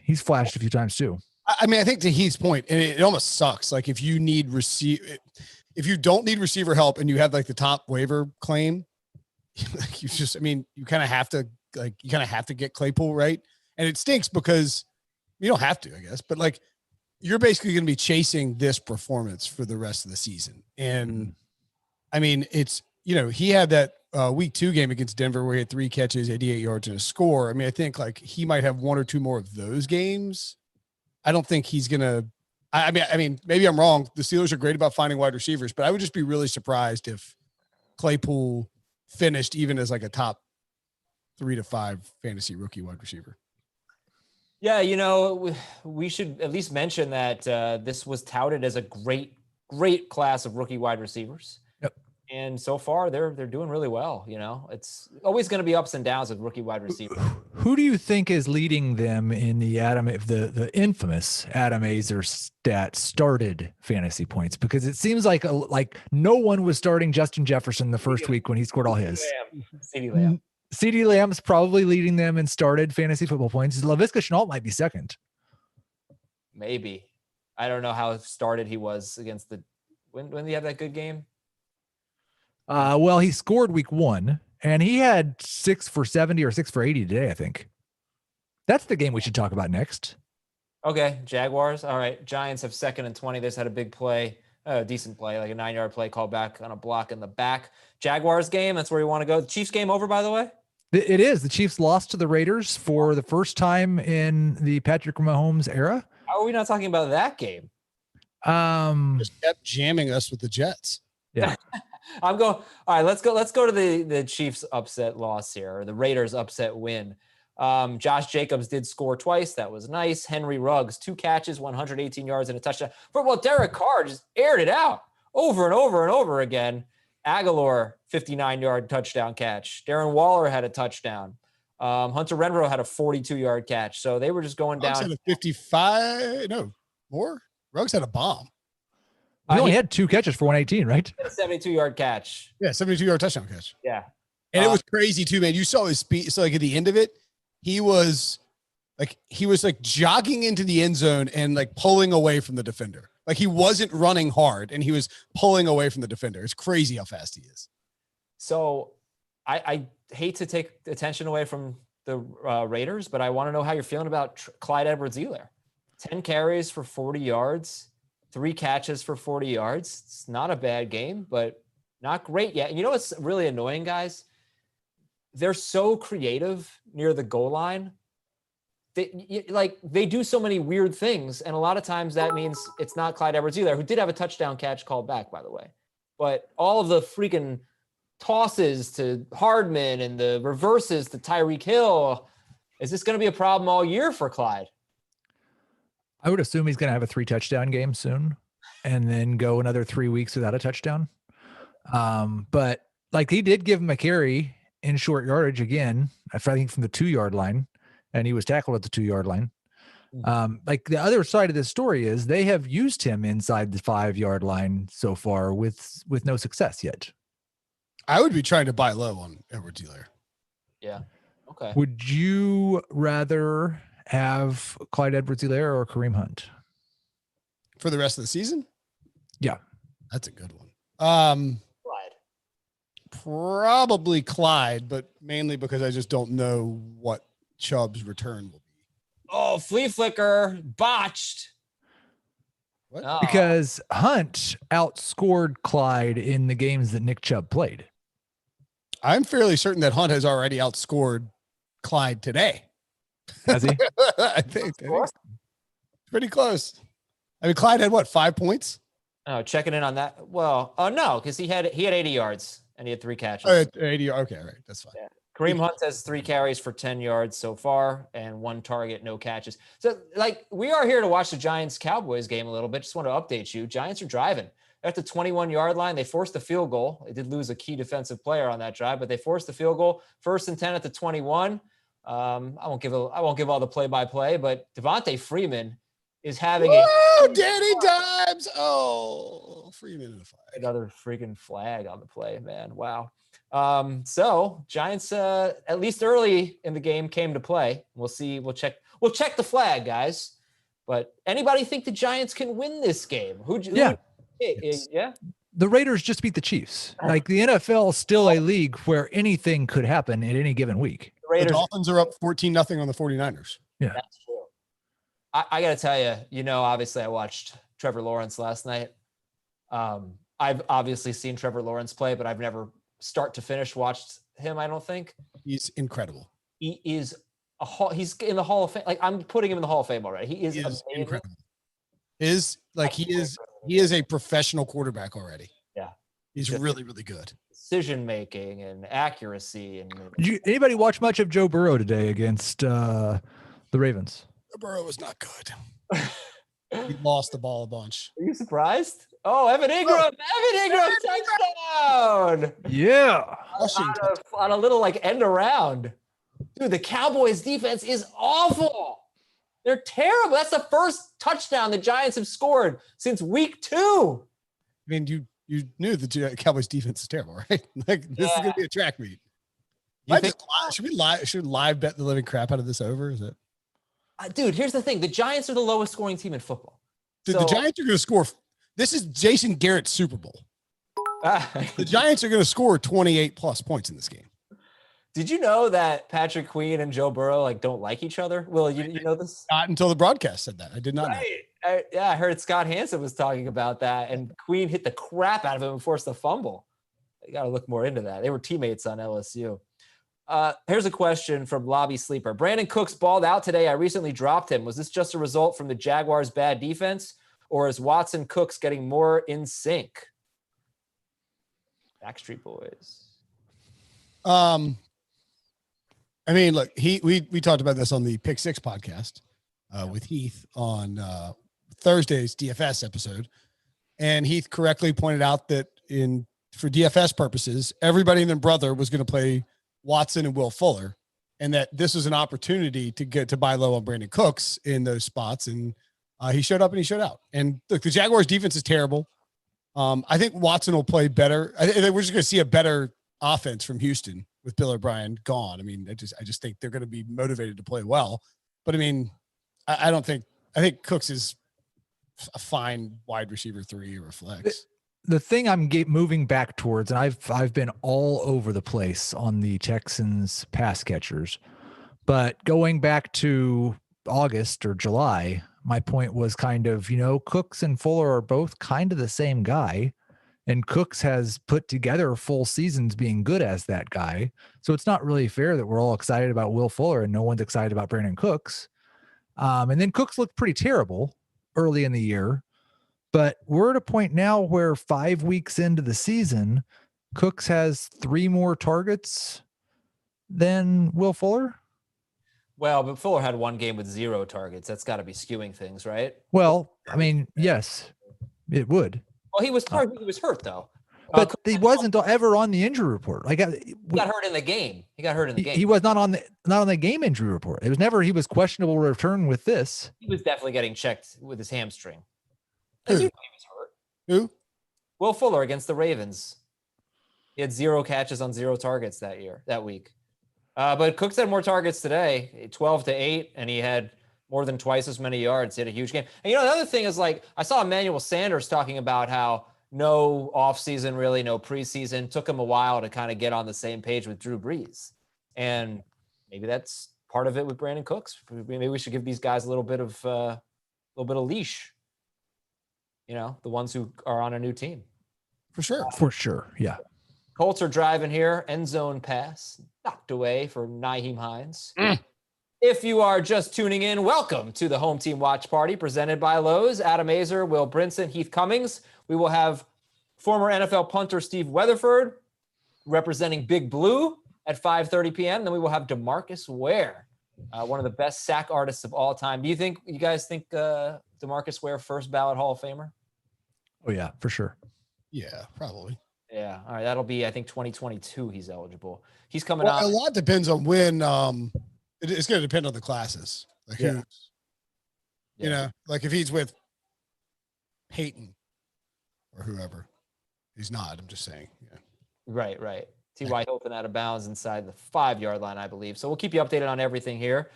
he's flashed a few times too. I mean, I think to Heath's point, and it almost sucks. Like if you don't need receiver help and you have like the top waiver claim, you kind of have to get Claypool, right? And it stinks because you don't have to, I guess, but like you're basically going to be chasing this performance for the rest of the season. And I mean, it's, he had that week 2 game against Denver where he had 3 catches, 88 yards and a score. I mean, I think like he might have 1 or 2 more of those games. I don't think he's going to, I mean, maybe I'm wrong. The Steelers are great about finding wide receivers, but I would just be really surprised if Claypool finished even as like a top 3 to 5 fantasy rookie wide receiver. Yeah, we should at least mention that this was touted as a great class of rookie wide receivers. Yep. And so far, they're doing really well. It's always going to be ups and downs with rookie wide receivers. Who do you think is leading them in the infamous Adam Azer stat started fantasy points? Because it seems like no one was starting Justin Jefferson the first week when he scored all his. CeeDee Lamb. CeeDee Lamb's probably leading them in started fantasy football points. Laviska Shenault might be second. Maybe. I don't know how started he was against when did he have that good game? Well, he scored week 1 and he had 6 for 70 or 6 for 80 today, I think. That's the game we should talk about next. Okay. Jaguars. All right. Giants have 2nd and 20. They just had a big play, a decent play, like a 9-yard play called back on a block in the back. Jaguars game. That's where you want to go. The Chiefs game over, by the way. It is. The Chiefs lost to the Raiders for the first time in the Patrick Mahomes era. How are we not talking about that game? Just kept jamming us with the Jets. Yeah. I'm going. All right, let's go to the Chiefs upset loss here, or the Raiders upset win. Josh Jacobs did score twice. That was nice. Henry Ruggs, 2 catches, 118 yards and a touchdown. Derek Carr just aired it out over and over and over again. Aguilar, 59-yard touchdown catch. Darren Waller had a touchdown. Hunter Renfrow had a 42-yard catch. So they were just going down. Ruggs had a 55. No, more. Ruggs had a bomb. He only had 2 catches for 118, right? A 72-yard catch. Yeah, 72-yard touchdown catch. Yeah. And it was crazy too, man. You saw his speed. So like at the end of it, he was like jogging into the end zone and like pulling away from the defender. Like he wasn't running hard and he was pulling away from the defender. It's crazy how fast he is. So I hate to take attention away from the Raiders, but I want to know how you're feeling about Clyde Edwards-Helaire. 10 carries for 40 yards, 3 catches for 40 yards. It's not a bad game, but not great yet. And you know what's really annoying, guys? They're so creative near the goal line. They do so many weird things, and a lot of times that means it's not Clyde Edwards-Helaire, who did have a touchdown catch called back, by the way. But all of the freaking tosses to Hardman and the reverses to Tyreek Hill, is this going to be a problem all year for Clyde? I would assume he's going to have a 3 touchdown game soon and then go another 3 weeks without a touchdown. But like he did give him a carry in short yardage again, I think from the 2-yard line, and he was tackled at the 2-yard line. Like the other side of this story is they have used him inside the 5-yard line so far with no success yet. I would be trying to buy low on Edwards-Helaire. Yeah. Okay. Would you rather have Clyde Edwards-Helaire or Kareem Hunt For the rest of the season? Yeah. That's a good one. Clyde. Probably Clyde, but mainly because I just don't know what Chubb's return will be. Oh, flea flicker botched. What? Oh. Because Hunt outscored Clyde in the games that Nick Chubb played. I'm fairly certain that Hunt has already outscored Clyde today. Has he? I think so. Pretty close. I mean, Clyde had what, 5 points? Oh, checking in on that. Well, no, because he had 80 yards and he had 3 catches. 80. Okay, all right, that's fine. Yeah. Kareem Hunt has 3 carries for 10 yards so far and 1 target, no catches. So, we are here to watch the Giants-Cowboys game a little bit. Just want to update you. Giants are driving. At the 21-yard line, they forced a field goal. They did lose a key defensive player on that drive, but they forced the field goal. 1st and 10 at the 21. I won't give all the play-by-play, but Devontae Freeman is having Danny Dimes. Oh, Freeman in the flag. Another freaking flag on the play, man. Wow. So Giants, at least early in the game, came to play. We'll see. We'll check the flag, guys. But anybody think the Giants can win this game? Yeah. The Raiders just beat the Chiefs. Like the NFL is still a league where anything could happen at any given week. The Dolphins are up 14-0 on the 49ers. Yeah. That's true. I got to tell you, obviously I watched Trevor Lawrence last night. I've obviously seen Trevor Lawrence play, but I've never start to finish watched him. I don't think. He's incredible. He is he's in the Hall of Fame. Like I'm putting him in the Hall of Fame already. He is incredible. He is a professional quarterback already. Yeah. He's just really, really good. Decision making and accuracy. And Did anybody watch much of Joe Burrow today against the Ravens? Burrow was not good. He lost the ball a bunch. Are you surprised? Oh, Evan Ingram! Evan Ingram touchdown! Yeah. On a little like end around. Dude, the Cowboys defense is awful. They're terrible. That's the first touchdown the Giants have scored since week 2. I mean, you knew the Cowboys defense is terrible, right? Like this is gonna be a track meet. Should we live bet the living crap out of this over? Is it? Dude, here's the thing. The Giants are the lowest scoring team in football. Dude, the Giants are going to score. This is Jason Garrett's Super Bowl. The Giants are going to score 28 plus points in this game. Did you know that Patrick Queen and Joe Burrow like don't like each other? Will, you know this? Not until the broadcast said that. I did not know. I heard Scott Hansen was talking about that, and Queen hit the crap out of him and forced a fumble. You got to look more into that. They were teammates on LSU. Here's a question from Lobby Sleeper. Brandon Cooks balled out today. I recently dropped him. Was this just a result from the Jaguars' bad defense, or is Watson Cooks getting more in sync? Backstreet Boys. I mean, look, we talked about this on the Pick Six podcast with Heath on Thursday's DFS episode, and Heath correctly pointed out that for DFS purposes, everybody and their brother was going to play Watson and Will Fuller, and that this was an opportunity to get to buy low on Brandon Cooks in those spots. And he showed up and he showed out. And look, the Jaguars defense is terrible. I think Watson will play better. I think we're just going to see a better offense from Houston with Bill O'Brien gone. I mean, I just think they're going to be motivated to play well, but I mean, I think Cooks is a fine wide receiver 3 or a flex. The thing I'm moving back towards, and I've been all over the place on the Texans pass catchers, but going back to August or July, my point was kind of, Cooks and Fuller are both kind of the same guy, and Cooks has put together full seasons being good as that guy. So it's not really fair that we're all excited about Will Fuller and no one's excited about Brandon Cooks. And then Cooks looked pretty terrible early in the year. But we're at a point now where 5 weeks into the season, Cooks has 3 more targets than Will Fuller. Well, but Fuller had 1 game with 0 targets. That's got to be skewing things, right? Well, I mean, yes, it would. Well, he was hurt though. But he wasn't ever on the injury report. Like he got hurt in the game. He was not on the game injury report. It was never. He was questionable return with this. He was definitely getting checked with his hamstring. Who? He was hurt. Who? Will Fuller against the Ravens. He had 0 catches on 0 targets that week. But Cooks had more targets today, 12-8, and he had more than twice as many yards. He had a huge game. And the other thing is, like, I saw Emmanuel Sanders talking about how no offseason, really, no preseason. Took him a while to kind of get on the same page with Drew Brees. And maybe that's part of it with Brandon Cooks. Maybe we should give these guys a little bit of leash. The ones who are on a new team. For sure. For sure. Yeah. Colts are driving here. End zone pass. Knocked away for Nyheim Hines. If you are just tuning in, welcome to the Home Team Watch Party presented by Lowe's. Adam Azer, Will Brinson, Heath Cummings. We will have former NFL punter Steve Weatherford representing Big Blue at 5:30 p.m. Then we will have DeMarcus Ware, one of the best sack artists of all time. Do you guys think DeMarcus Ware first ballot Hall of Famer? Oh yeah, for sure. Yeah, probably. Yeah. All right. That'll be, I think, 2022 he's eligible. He's coming out. A lot depends on when it's going to depend on the classes. Like like if he's with Peyton or whoever. He's not, I'm just saying. Yeah. Right. T.Y. Hilton out of bounds inside the 5-yard line, I believe. So we'll keep you updated on everything here.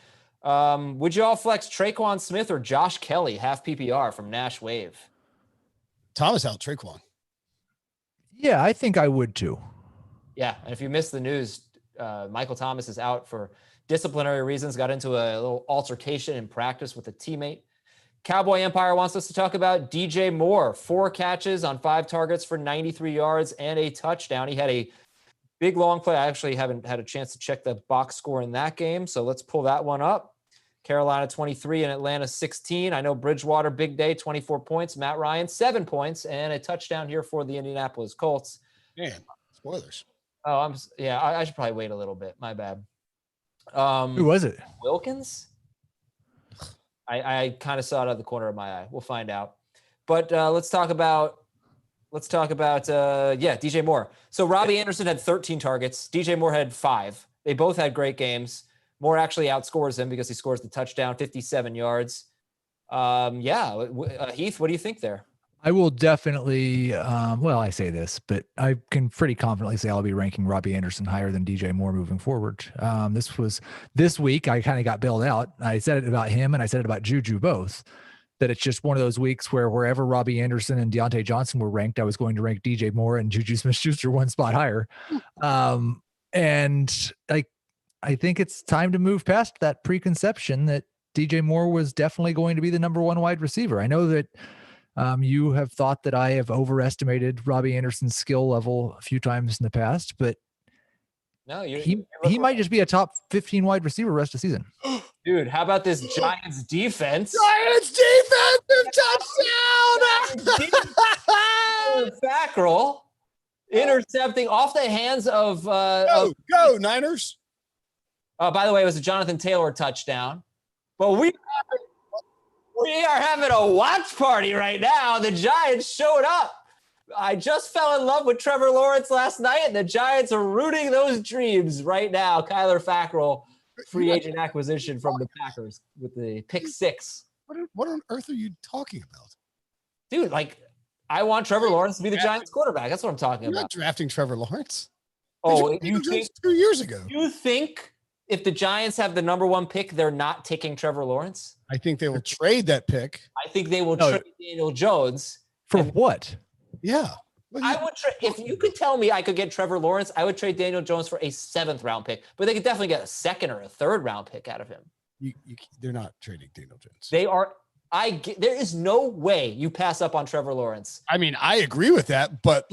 Would you all flex Traquan Smith or Josh Kelly, half PPR from Nash Wave? Thomas out Traquan. Yeah, I think I would too. Yeah, and if you missed the news, Michael Thomas is out for disciplinary reasons, got into a little altercation in practice with a teammate. Cowboy Empire wants us to talk about DJ Moore, 4 catches on 5 targets for 93 yards and a touchdown. He had a big long play. I actually haven't had a chance to check the box score in that game, so let's pull that one up. Carolina 23 and Atlanta 16. I know Bridgewater, big day, 24 points. Matt Ryan, 7 points and a touchdown here for the Indianapolis Colts. Man, spoilers. Oh, I should probably wait a little bit. My bad. Who was it? Wilkins? I kind of saw it out of the corner of my eye. We'll find out. But let's talk about DJ Moore. So Robbie Anderson had 13 targets. DJ Moore had 5. They both had great games. Moore actually outscores him because he scores the touchdown, 57 yards. Heath, what do you think there? I will definitely, I say this, but I can pretty confidently say I'll be ranking Robbie Anderson higher than DJ Moore moving forward. This week, I kind of got bailed out. I said it about him and I said it about Juju both, that it's just one of those weeks where wherever Robbie Anderson and Deontay Johnson were ranked, I was going to rank DJ Moore and Juju Smith-Schuster one spot higher. And I think it's time to move past that preconception that DJ Moore was definitely going to be the number 1 wide receiver. I know that you have thought that I have overestimated Robbie Anderson's skill level a few times in the past, but no, he might just be a top 15 wide receiver rest of the season. Dude, how about this Giants defense? Giants defensive touchdown! Fackrell intercepting off the hands of go Niners. By the way, it was a Jonathan Taylor touchdown. But we are having a watch party right now. The Giants showed up. I just fell in love with Trevor Lawrence last night, and the Giants are rooting those dreams right now. Kyler Fackrell, free agent acquisition from the Packers with the pick 6. What on earth are you talking about? Dude, I want Trevor Lawrence to be the Giants quarterback. That's what I'm talking You're about. not drafting Trevor Lawrence. Oh, you think 2 years ago? You think if the Giants have the number 1 pick, they're not taking Trevor Lawrence? I think they will trade that pick. I think they will trade Daniel Jones. For what? Yeah. I would if you could tell me I could get Trevor Lawrence, I would trade Daniel Jones for a 7th round pick, but they could definitely get a 2nd or a 3rd round pick out of him. They're not trading Daniel Jones. They are. There is no way you pass up on Trevor Lawrence. I mean, I agree with that, but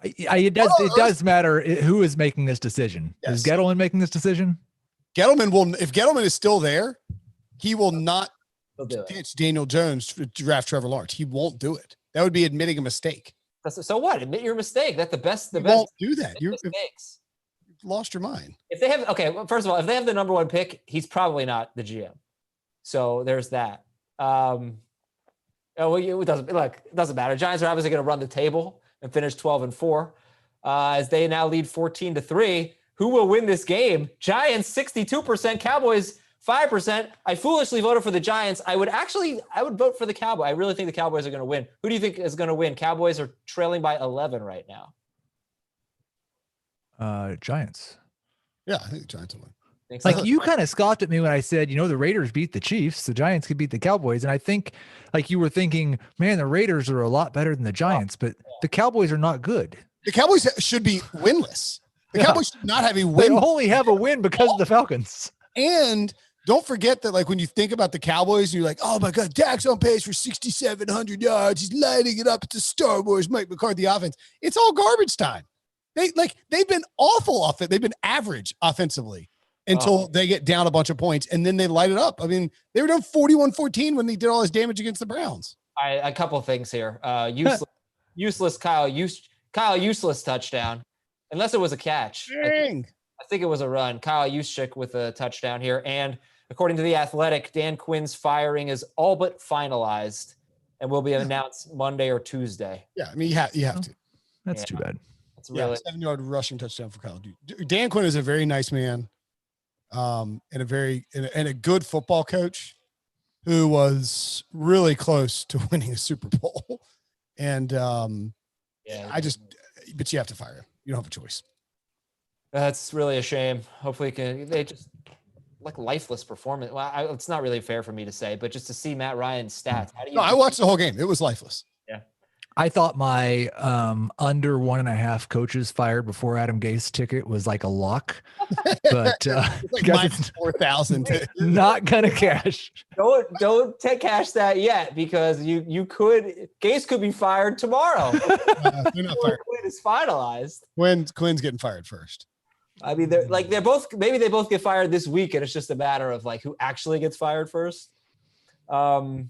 it does matter who is making this decision. Yes. Is Gettleman making this decision? If Gettleman is still there, he will not ditch Daniel Jones to draft Trevor Lawrence. He won't do it. That would be admitting a mistake. So what? Admit your mistake. That's the best. Won't do that. You've lost your mind. If they have, well, first of all, if they have the number 1 pick, he's probably not the GM. So there's that. It doesn't matter. Giants are obviously going to run the table and finish 12-4 as they now lead 14-3. Who will win this game? Giants 62%, Cowboys 5%. I foolishly voted for the Giants. I would vote for the Cowboys. I really think the Cowboys are going to win. Who do you think is going to win? Cowboys are trailing by 11 right now. Giants. Yeah, I think the Giants will win. You kind of scoffed at me when I said, the Raiders beat the Chiefs, the Giants could beat the Cowboys. And I think you were thinking, man, the Raiders are a lot better than the Giants, but the Cowboys are not good. The Cowboys should be winless. The Cowboys should not have a win. They only have a win because of the Falcons. And don't forget that, when you think about the Cowboys, you're like, oh my God, Dak's on pace for 6,700 yards. He's lighting it up. It's a Star Wars Mike McCarthy offense. It's all garbage time. They've been awful off it. They've been average offensively until they get down a bunch of points, and then they light it up. I mean, they were down 41-14 when they did all this damage against the Browns. A couple of things here. Useless Kyle useless touchdown, unless it was a catch. Dang. I think it was a run. Kyle Juszczyk with a touchdown here. And according to The Athletic, Dan Quinn's firing is all but finalized and will be announced Monday or Tuesday. Yeah, I mean, you have to. That's too bad. It's really 7-yard rushing touchdown for Kyle. Dan Quinn is a very nice man, and a good football coach who was really close to winning a Super Bowl. And but you have to fire him. You don't have a choice. That's really a shame. Hopefully they just lifeless performance. Well, it's not really fair for me to say, but just to see Matt Ryan's stats. I watched the whole game. It was lifeless. Yeah. I thought my under 1.5 coaches fired before Adam Gase ticket was like a lock, but minus 4,000. Not gonna cash. Don't cash that yet, because Gase could be fired tomorrow. They're not fired. Quinn is finalized. Quinn's getting fired first. I mean, they're both, maybe they both get fired this week, and it's just a matter of who actually gets fired first. You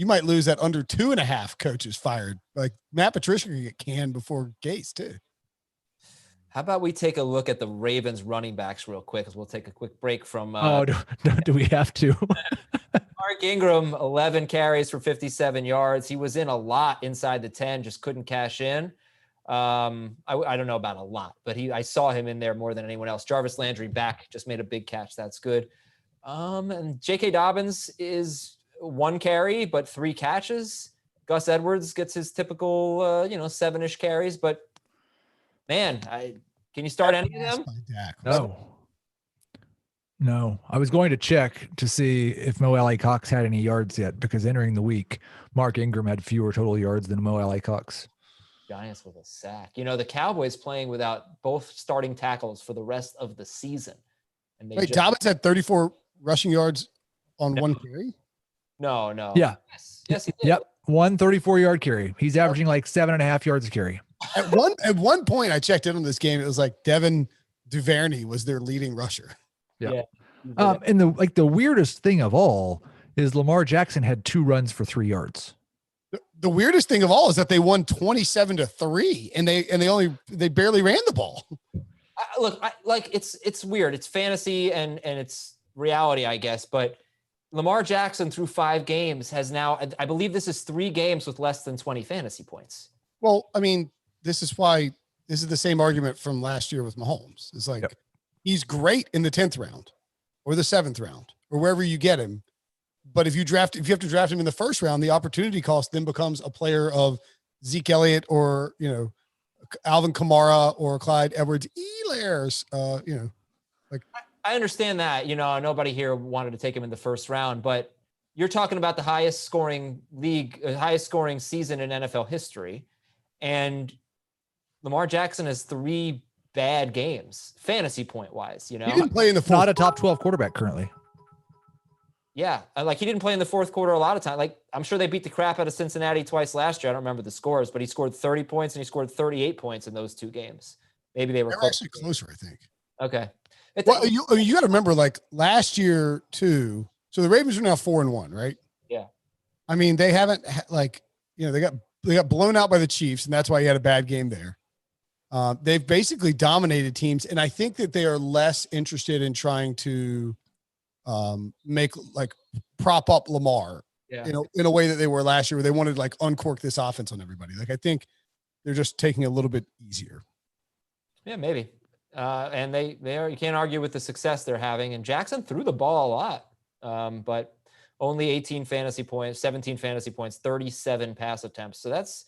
might lose that under 2.5 coaches fired. Matt Patricia can get canned before Gase too. How about we take a look at the Ravens running backs real quick, as we'll take a quick break from. Do we have to? Mark Ingram, 11 carries for 57 yards. He was in a lot inside the 10, just couldn't cash in. I don't know about a lot, but I saw him in there more than anyone else. Jarvis Landry back, just made a big catch. That's good. And J.K. Dobbins is 1 carry, but 3 catches. Gus Edwards gets his typical, 7-ish carries, but man, can you start any of them? No. I was going to check to see if Mo Alley Cox had any yards yet, because entering the week, Mark Ingram had fewer total yards than Mo Alley Cox. Giants with a sack. The Cowboys playing without both starting tackles for the rest of the season. And Dobbins had 34 rushing yards on 1 carry? No. Yeah. Yes, he did. Yep. 1 34-yard carry. He's averaging like 7.5 yards a carry. At one point, I checked in on this game. It was like Devin Duvernay was their leading rusher. Yeah. And the weirdest thing of all is Lamar Jackson had 2 runs for 3 yards. The weirdest thing of all is that they won 27-3, and they barely ran the ball. It's weird. It's fantasy and it's reality, I guess. But Lamar Jackson through 5 games has now, I believe this is 3 games with less than 20 fantasy points. Well, I mean, this is the same argument from last year with Mahomes. It's like, he's great in the 10th round or the 7th round or wherever you get him. But if you have to draft him in the 1st round, the opportunity cost then becomes a player of Zeke Elliott or, Alvin Kamara or Clyde Edwards-Helaire. I understand that, nobody here wanted to take him in the 1st round, but you're talking about the highest scoring season in NFL history. And Lamar Jackson has 3 bad games, fantasy point wise, He didn't play in the 4th. Not a top 12 quarterback currently. Yeah. He didn't play in the 4th quarter a lot of time. I'm sure they beat the crap out of Cincinnati twice last year. I don't remember the scores, but he scored 30 points and he scored 38 points in those 2 games. Maybe they were actually closer, I think. Okay. Well, you got to remember, last year too. So the Ravens are now 4-1, right? Yeah. I mean, they haven't they got blown out by the Chiefs, and that's why he had a bad game there. They've basically dominated teams, and I think that they are less interested in trying to prop up Lamar in a way that they were last year, where they wanted to uncork this offense on everybody. I think they're just taking it a little bit easier. Yeah, maybe. And they are, you can't argue with the success they're having. And Jackson threw the ball a lot, but only 17 fantasy points, 37 pass attempts. So that's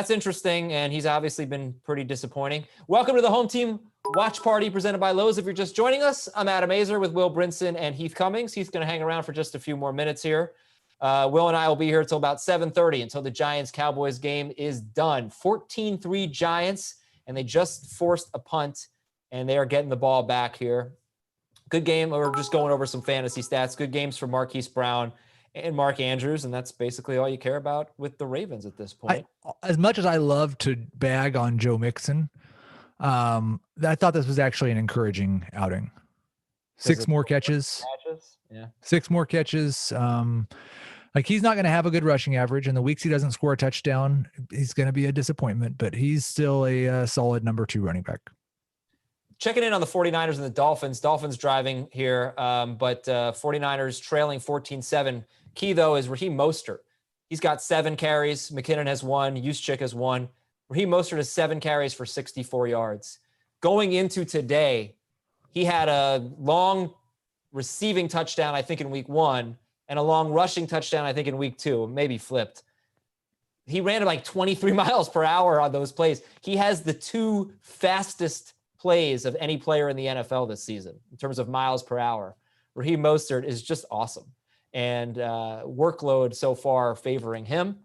interesting. And he's obviously been pretty disappointing. Welcome to the Home Team Watch Party presented by Lowe's. If you're just joining us, I'm Adam Azer with Will Brinson and Heath Cummings. He's going to hang around for just a few more minutes here. Will and I will be here until about 7:30 until the Giants-Cowboys game is done. 14-3 Giants, and they just forced a punt, and they are getting the ball back here. Good game. We're just going over some fantasy stats. Good games for Marquise Brown and Mark Andrews, and that's basically all you care about with the Ravens at this point. As much as I love to bag on Joe Mixon, I thought this was actually an encouraging outing. 6 more catches. Yeah. 6 more catches. He's not going to have a good rushing average. In the weeks he doesn't score a touchdown, he's going to be a disappointment, but he's still a solid number 2 running back. Checking in on the 49ers and the Dolphins. Dolphins driving here, but 49ers trailing 14-7. Key, though, is Raheem Mostert. He's got 7 carries. McKinnon has 1. Juszczyk has 1. Raheem Mostert has 7 carries for 64 yards. Going into today, he had a long receiving touchdown, I think, in week 1, and a long rushing touchdown, I think, in week 2, maybe flipped. He ran at 23 miles per hour on those plays. He has the 2 fastest plays of any player in the NFL this season in terms of miles per hour. Raheem Mostert is just awesome, and workload so far favoring him.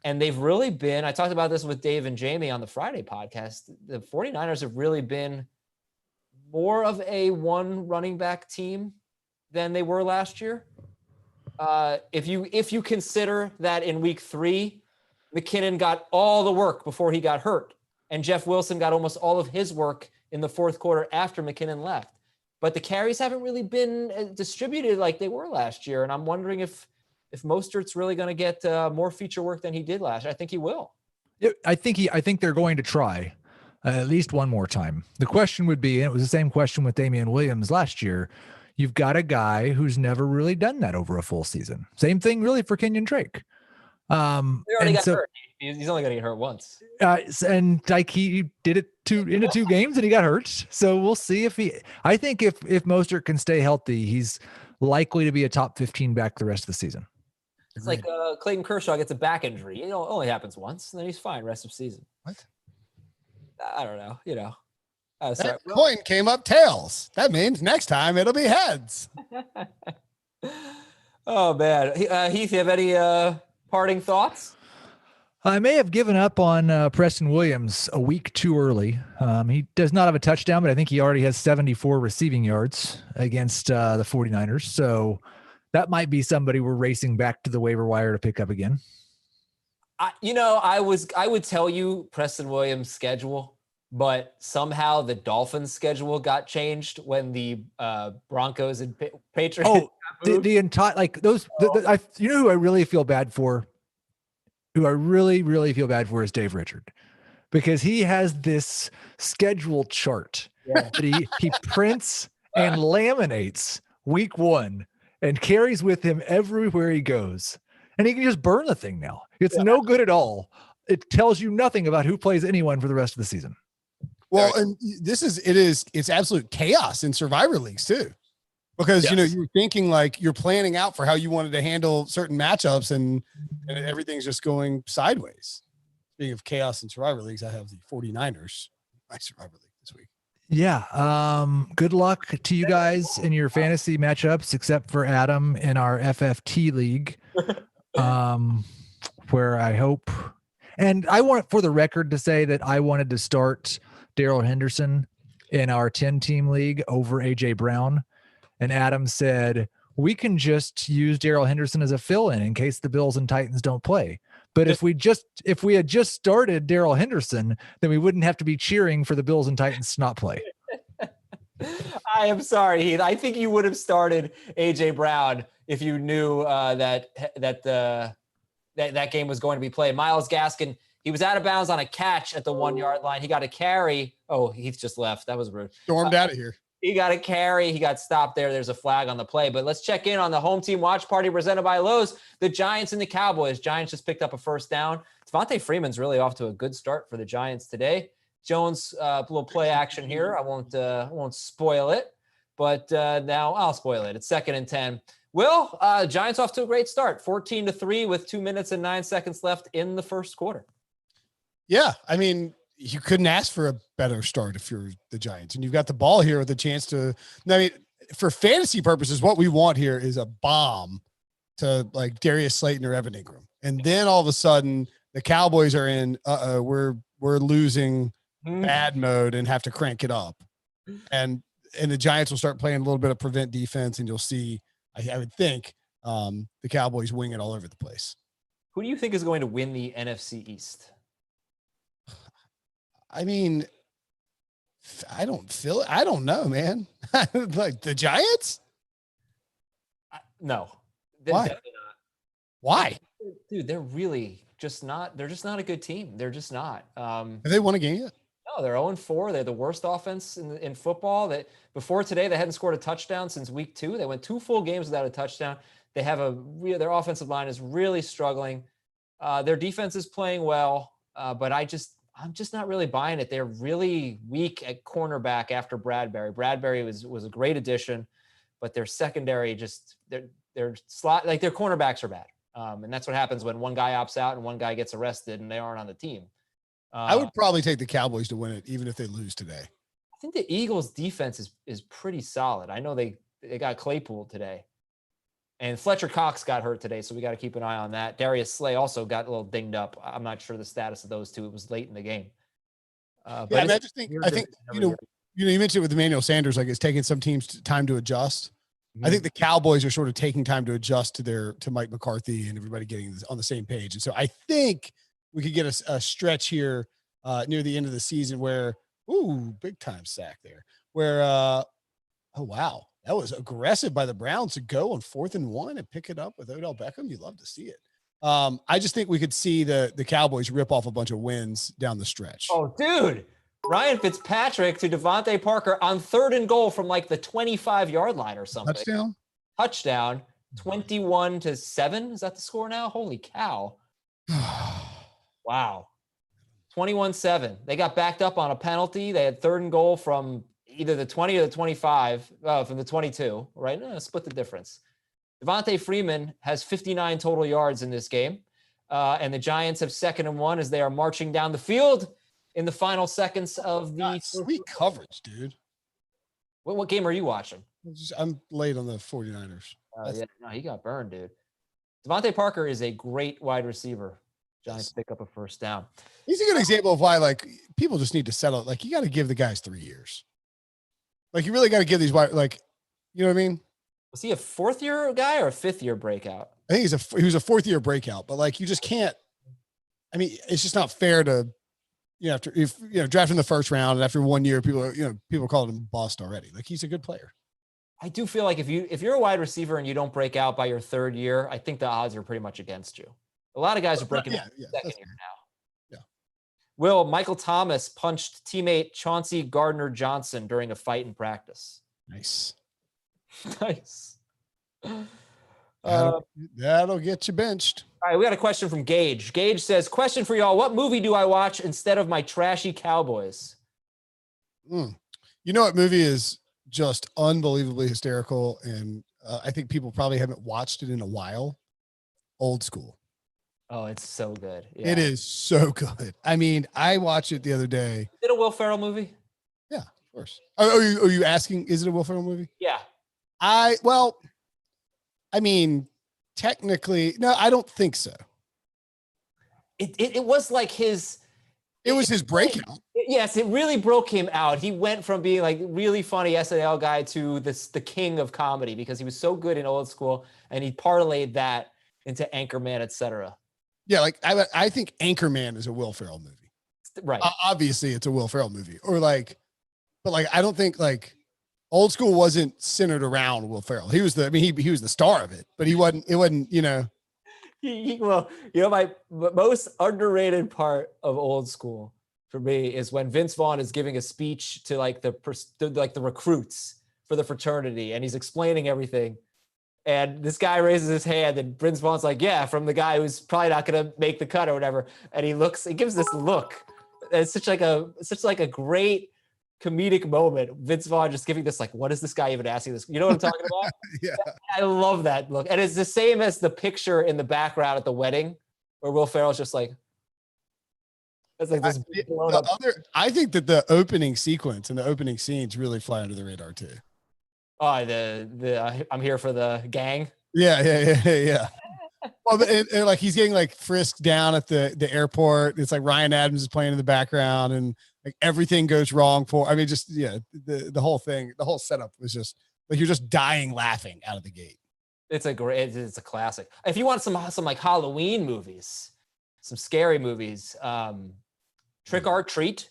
And they've really been, I talked about this with Dave and Jamie on the Friday podcast, the 49ers have really been more of a 1 running back team than they were last year. If you consider that in week 3, McKinnon got all the work before he got hurt, and Jeff Wilson got almost all of his work in the 4th quarter after McKinnon left. But the carries haven't really been distributed like they were last year, and I'm wondering if Mostert's really going to get more feature work than he did last year. I think he will. I think they're going to try. at least one more time. The question would be, and it was the same question with Damian Williams last year, you've got a guy who's never really done that over a full season. Same thing really for Kenyon Drake. He already got hurt. He's only going to get hurt once. And like he did it into 2 games and he got hurt. So we'll see I think if Mostert can stay healthy, he's likely to be a top 15 back the rest of the season. It's like Clayton Kershaw gets a back injury. It only happens once, and then he's fine rest of season. What? I don't know. That coin came up tails. That means next time it'll be heads. Oh, man. Heath, you have any parting thoughts? I may have given up on Preston Williams a week too early. He does not have a touchdown, but I think he already has 74 receiving yards against the 49ers. So that might be somebody we're racing back to the waiver wire to pick up again. I would tell you Preston Williams' schedule, but somehow the Dolphins' schedule got changed when the Broncos and Patriots. Oh, the entire you know who I really feel bad for? Who I really, really feel bad for is Dave Richard, because he has this schedule chart that he prints and laminates week 1 and carries with him everywhere he goes. And he can just burn the thing now. It's no good at all. It tells you nothing about who plays anyone for the rest of the season. Well, and it's absolute chaos in survivor leagues too. Because, you're thinking like you're planning out for how you wanted to handle certain matchups and everything's just going sideways. Speaking of chaos in survivor leagues, I have the 49ers, my survivor league this week. Yeah. Good luck to you guys in your fantasy matchups, except for Adam in our FFT league, where I hope, and I want for the record to say that I wanted to start Darrell Henderson in our 10-team league over AJ Brown. And Adam said, we can just use Darrell Henderson as a fill-in in case the Bills and Titans don't play. But if we had just started Darrell Henderson, then we wouldn't have to be cheering for the Bills and Titans to not play. I am sorry, Heath. I think you would have started AJ Brown if you knew that game was going to be played. Myles Gaskin, he was out of bounds on a catch at the 1-yard line. He got a carry. Oh, Heath just left. That was rude. Stormed out of here. He got a carry. He got stopped there. There's a flag on the play. But let's check in on the home team watch party presented by Lowe's. The Giants and the Cowboys. Giants just picked up a first down. Devontae Freeman's really off to a good start for the Giants today. Jones, little play action here. I won't spoil it, but now I'll spoil it. It's 2nd and 10. Will, Giants off to a great start. 14-3 with 2 minutes and 9 seconds left in the first quarter. Yeah, I mean, you couldn't ask for a better start if you're the Giants, and you've got the ball here with a chance to. I mean, for fantasy purposes, what we want here is a bomb to like Darius Slayton or Evan Ingram, and then all of a sudden the Cowboys are in. We're losing bad mode and have to crank it up, and the Giants will start playing a little bit of prevent defense, and you'll see. I would think the Cowboys wing it all over the place. Who do you think is going to win the NFC East? I mean, I don't know, man. Like the Giants? No. Why? Definitely not. Why? Dude, they're just not a good team. They're just not. Have they won a game yet? No, they're 0-4. They're the worst offense in football. Before today, they hadn't scored a touchdown since week 2. They went 2 full games without a touchdown. They have their offensive line is really struggling. Their defense is playing well, but I'm just not really buying it. They're really weak at cornerback after Bradbury. Bradbury was a great addition, but their secondary their slot, like their cornerbacks are bad. And that's what happens when one guy opts out and one guy gets arrested and they aren't on the team. I would probably take the Cowboys to win it, even if they lose today. I think the Eagles defense is pretty solid. I know they got Claypool today. And Fletcher Cox got hurt today, so we got to keep an eye on that. Darius Slay also got a little dinged up. I'm not sure the status of those two. It was late in the game. But I think you mentioned with Emmanuel Sanders, like it's taking some teams time to adjust. Mm-hmm. I think the Cowboys are sort of taking time to adjust to Mike McCarthy and everybody getting on the same page. And so I think we could get a stretch here near the end of the season where, big time sack there. Where, oh wow. That was aggressive by the Browns to go on 4th and 1 and pick it up with Odell Beckham. You love to see it. I just think we could see the Cowboys rip off a bunch of wins down the stretch. Oh, dude, Ryan Fitzpatrick to Devontae Parker on 3rd and goal from like the 25-yard line or something. Touchdown. 21-7. Is that the score now? Holy cow. Wow. 21-7. They got backed up on a penalty. They had 3rd and goal from either the 20 or the 25, from the 22, right? Split the difference. Devontae Freeman has 59 total yards in this game. And the Giants have 2nd and 1 as they are marching down the field in the final seconds of the sweet coverage, dude. What game are you watching? I'm late on the 49ers. Yeah, no, he got burned, dude. Devontae Parker is a great wide receiver. Giants pick up a 1st down. He's a good example of why, like, people just need to settle. Like, you got to give the guys 3 years. Like, you really got to give these wide, like, you know what I mean? Was he a 4th-year guy or a 5th-year breakout? I think he was a 4th-year breakout, but like, you just can't. I mean, it's just not fair to. After draft in the 1st round, and after 1 year, people called him bust already. Like, he's a good player. I do feel like if you're a wide receiver and you don't break out by your 3rd year, I think the odds are pretty much against you. A lot of guys are breaking out in the 2nd year now. Yeah. Michael Thomas punched teammate Chauncey Gardner-Johnson during a fight in practice. Nice. Nice. That'll get you benched. All right, we got a question from Gage. Gage says, question for y'all. What movie do I watch instead of my trashy Cowboys? You know what movie is just unbelievably hysterical, and I think people probably haven't watched it in a while? Old School. Oh, it's so good. Yeah. It is so good. I mean, I watched it the other day. Is it a Will Ferrell movie? Yeah, of course. Are you asking, is it a Will Ferrell movie? Yeah. I mean, technically, no, I don't think so. It was like his. It was his breakout. Yes, it really broke him out. He went from being like really funny SNL guy to the king of comedy because he was so good in Old School, and he parlayed that into Anchorman, etc. Yeah, like I think Anchorman is a Will Ferrell movie. Right. Obviously, it's a Will Ferrell movie, but I don't think like Old School wasn't centered around Will Ferrell. He was he was the star of it, but he wasn't. It wasn't, my most underrated part of Old School for me is when Vince Vaughn is giving a speech to the recruits for the fraternity, and he's explaining everything. And this guy raises his hand, and Vince Vaughn's like, "Yeah," from the guy who's probably not going to make the cut or whatever. And he gives this look. It's such a great comedic moment. Vince Vaughn just giving this like, what is this guy even asking this? You know what I'm talking about? Yeah. I love that look. And it's the same as the picture in the background at the wedding where Will Ferrell's just like, it's like this blown up. I think that the opening sequence and the opening scenes really fly under the radar too. Oh, I'm here for the gang. Yeah. Well, and like he's getting like frisked down at the airport. It's like Ryan Adams is playing in the background, and like everything goes wrong the whole thing, the whole setup was just like you're just dying laughing out of the gate. It's a classic. If you want some like Halloween movies, some scary movies, Trick or Treat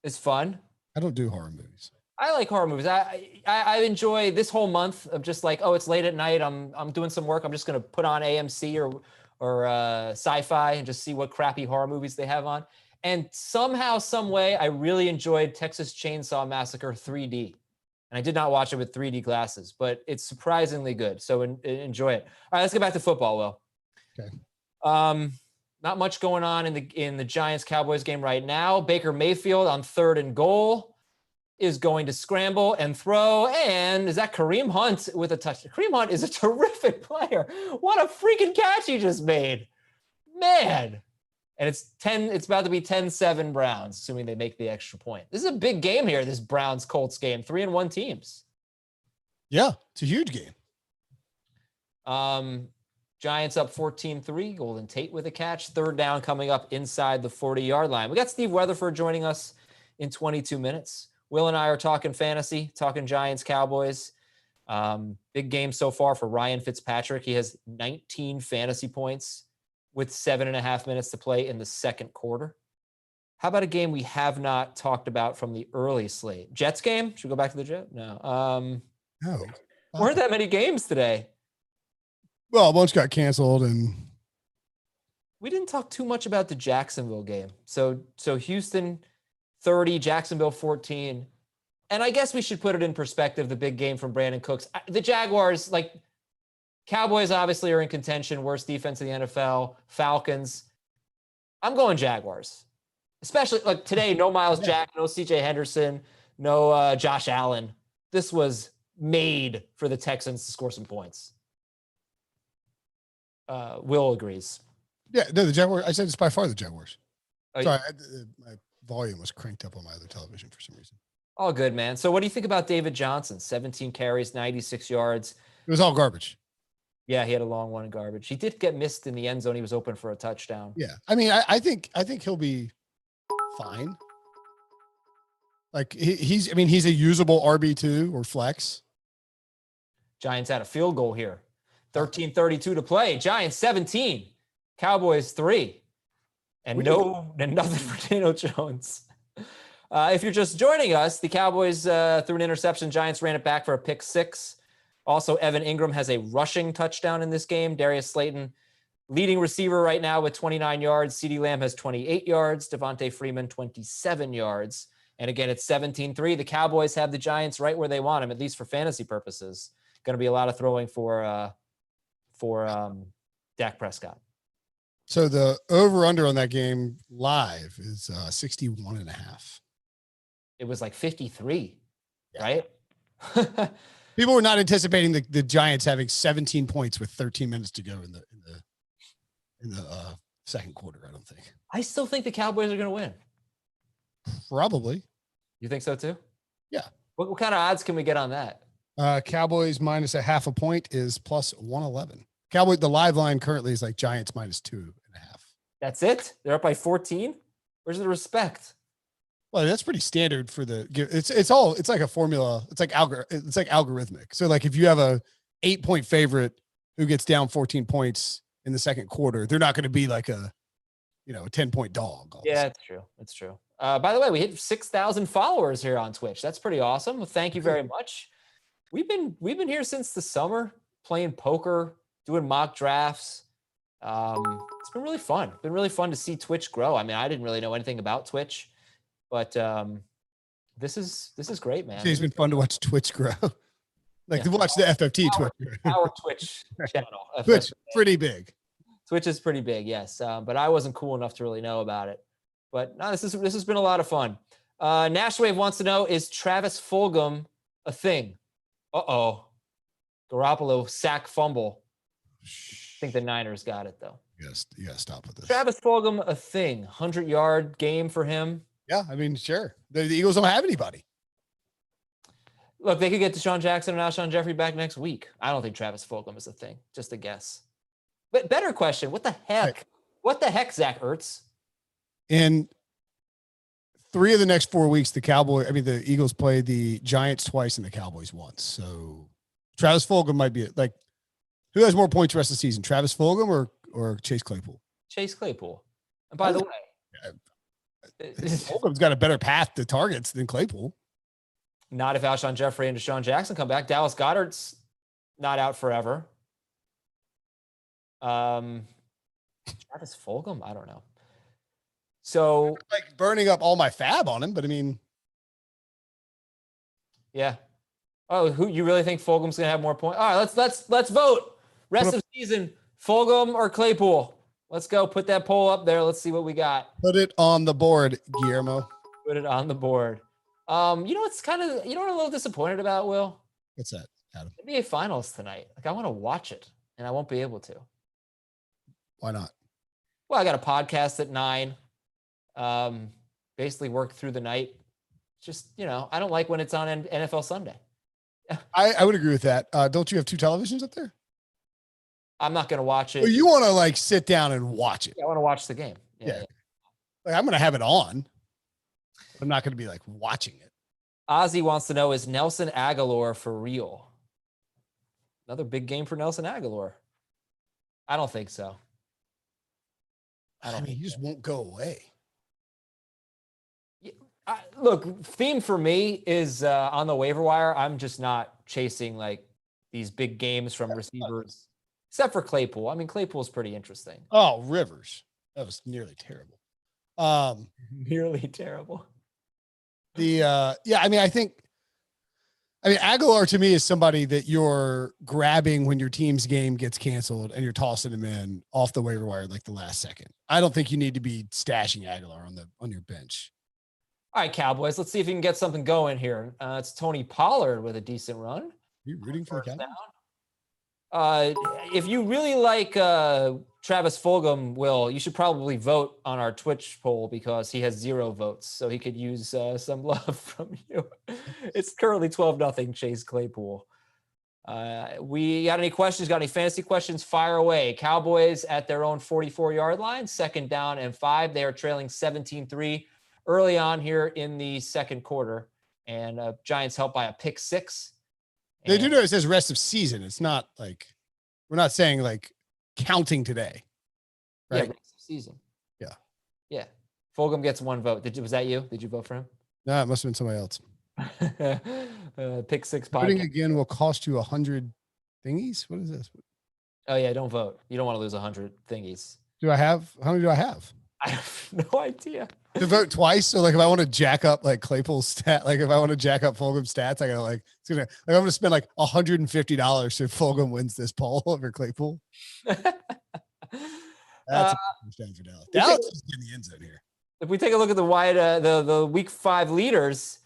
is fun. I don't do horror movies. I like horror movies. I enjoy this whole month of just like, oh, it's late at night. I'm doing some work. I'm just gonna put on AMC or Sci-Fi and just see what crappy horror movies they have on. And somehow, some way, I really enjoyed Texas Chainsaw Massacre 3D. And I did not watch it with 3D glasses, but it's surprisingly good. So enjoy it. All right, let's get back to football, Will. Okay. Not much going on in the Giants-Cowboys game right now. Baker Mayfield on 3rd and goal is going to scramble and throw. And is that Kareem Hunt with a touchdown? Kareem Hunt is a terrific player. What a freaking catch he just made. Man. And it's about to be 10-7 Browns, assuming they make the extra point. This is a big game here, this Browns-Colts game. 3-1 teams. Yeah, it's a huge game. Giants up 14-3. Golden Tate with a catch. 3rd down coming up inside the 40-yard line. We got Steve Weatherford joining us in 22 minutes. Will and I are talking fantasy, talking Giants, Cowboys. Big game so far for Ryan Fitzpatrick. He has 19 fantasy points with 7.5 minutes to play in the 2nd quarter. How about a game we have not talked about from the early slate? Jets game? Should we go back to the Jets? No. No. Weren't that many games today. Well, a bunch got canceled, and we didn't talk too much about the Jacksonville game. So Houston 30, Jacksonville 14. And I guess we should put it in perspective, the big game from Brandon Cooks. The Jaguars, like, Cowboys obviously are in contention, worst defense in the NFL. Falcons. I'm going Jaguars. Especially, like, today, no Miles Jack, no CJ Henderson, no Josh Allen. This was made for the Texans to score some points. Will agrees. Yeah, no, the Jaguars. I said it's by far the Jaguars. Sorry, my volume was cranked up on my other television for some reason. All good, man. So what do you think about David Johnson? 17 carries, 96 yards. It was all garbage. Yeah, he had a long one in garbage. He did get missed in the end zone. He was open for a touchdown. Yeah, I mean, I think he'll be fine. Like he's a usable RB2 or flex. Giants had a field goal here. 13:32 to play. Giants 17, Cowboys 3, and nothing for Daniel Jones. If you're just joining us, the Cowboys threw an interception. Giants ran it back for a pick 6. Also, Evan Ingram has a rushing touchdown in this game. Darius Slayton, leading receiver right now with 29 yards. CeeDee Lamb has 28 yards. Devontae Freeman, 27 yards. And again, it's 17-3. The Cowboys have the Giants right where they want them, at least for fantasy purposes. Going to be a lot of throwing for Dak Prescott. So the over-under on that game live is 61.5. It was like 53, right? People were not anticipating the Giants having 17 points with 13 minutes to go in the second quarter. I don't think. I still think the Cowboys are going to win. Probably. You think so too? Yeah. What kind of odds can we get on that? Cowboys minus a half a point is plus 111. Cowboy, the live line currently is like Giants minus 2.5. That's it? They're up by 14? Where's the respect? Well, that's pretty standard for it's like a formula. It's like algorithmic. So like if you have a 8-point favorite who gets down 14 points in the second quarter, they're not going to be like a 10-point dog. Yeah, it's true. It's true. By the way, we hit 6,000 followers here on Twitch. That's pretty awesome. Well, thank you very much. We've been here since the summer, playing poker, doing mock drafts. It's been really fun. Been really fun to see Twitch grow. I mean, I didn't really know anything about Twitch, but this is great, man. It's been fun to watch Twitch grow. To watch the FFT Twitch. Our Twitch channel. Twitch, pretty big. Twitch is pretty big, yes. But I wasn't cool enough to really know about it. But no, this has been a lot of fun. Nash Wave wants to know, is Travis Fulgham a thing? Garoppolo sack fumble. I think the Niners got it though. Yes, you gotta stop with this. Travis Fulgham a thing. 100-yard game for him. Yeah, I mean, sure. The Eagles don't have anybody. Look, they could get Deshaun Jackson and Alshon Jeffrey back next week. I don't think Travis Fulgham is a thing. Just a guess. But better question: what the heck? Right. What the heck, Zach Ertz? In 3 of the next 4 weeks, the Eagles play the Giants twice and the Cowboys once. So Travis Fulgham might be like, who has more points the rest of the season, Travis Fulgham or Chase Claypool? Chase Claypool. And by the way, Fulgham's got a better path to targets than Claypool. Not if Alshon Jeffrey and Deshaun Jackson come back. Dallas Goedert's not out forever. Travis Fulgham, I don't know. So like burning up all my fab on him, but I mean, yeah. Oh, who you really think Fulgham's gonna have more points? All right, let's vote. Rest of season, Fulgham or Claypool? Let's go. Put that poll up there. Let's see what we got. Put it on the board, Guillermo. Put it on the board. It's kind of, what I'm a little disappointed about, Will? What's that, Adam? NBA Finals tonight. Like, I want to watch it, and I won't be able to. Why not? Well, I got a podcast at 9. Basically work through the night. Just, I don't like when it's on NFL Sunday. I would agree with that. Don't you have 2 televisions up there? I'm not going to watch it. Well, you want to like sit down and watch it. Yeah, I want to watch the game. Yeah. Like, I'm going to have it on. I'm not going to be like watching it. Ozzy wants to know, is Nelson Aguilar for real? Another big game for Nelson Aguilar. I don't think so. I mean, he just won't go away. Look, theme for me is on the waiver wire. I'm just not chasing like these big games from receivers, except for Claypool. I mean, Claypool's pretty interesting. Oh, Rivers. That was nearly terrible. Nearly terrible. Aguilar to me is somebody that you're grabbing when your team's game gets canceled and you're tossing him in off the waiver wire like the last second. I don't think you need to be stashing Aguilar on your bench. All right, Cowboys. Let's see if you can get something going here. It's Tony Pollard with a decent run. Are you rooting for the Cowboys? If you really like Travis Fulgham, Will, you should probably vote on our Twitch poll because he has 0 votes, so he could use some love from you. It's currently 12-0 Chase Claypool. We got any questions? Got any fantasy questions? Fire away. Cowboys at their own 44-yard line, 2nd down and 5. They are trailing 17-3 early on here in the second quarter, and Giants helped by a pick 6. They do know it says rest of season. It's not like we're not saying like counting today, right? Yeah, rest of season. Yeah. Yeah. Fulgham gets 1 vote. Was that you? Did you vote for him? No, it must have been somebody else. Pick 6 podcast. Voting again will cost you 100 thingies. What is this? Oh yeah, don't vote. You don't want to lose 100 thingies. How many do I have? I have no idea. To vote twice. So like if I want to jack up like Claypool's stat, like if I want to jack up Fulgham's stats, I gotta I'm gonna spend like $150 if Fulgham wins this poll over Claypool. That's a touchdown for Dallas. Dallas is in the end zone here. If we take a look at the week 5 leaders,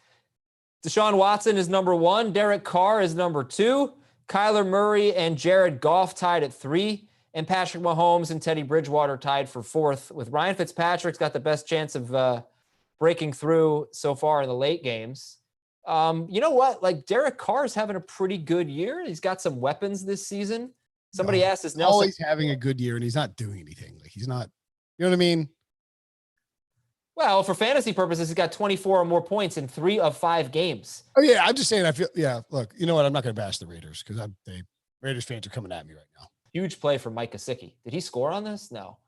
Deshaun Watson is number 1, Derek Carr is number 2, Kyler Murray and Jared Goff tied at 3. And Patrick Mahomes and Teddy Bridgewater tied for 4th, with Ryan Fitzpatrick's got the best chance of breaking through so far in the late games. You know what? Like Derek Carr's having a pretty good year. He's got some weapons this season. Somebody asked us, Nelson. Always having a good year, and he's not doing anything. Like he's not, you know what I mean? Well, for fantasy purposes, he's got 24 or more points in 3 of 5 games. Oh yeah, I'm just saying. Look, you know what? I'm not going to bash the Raiders because Raiders fans are coming at me right now. Huge play from Mike Gesicki. Did he score on this? No.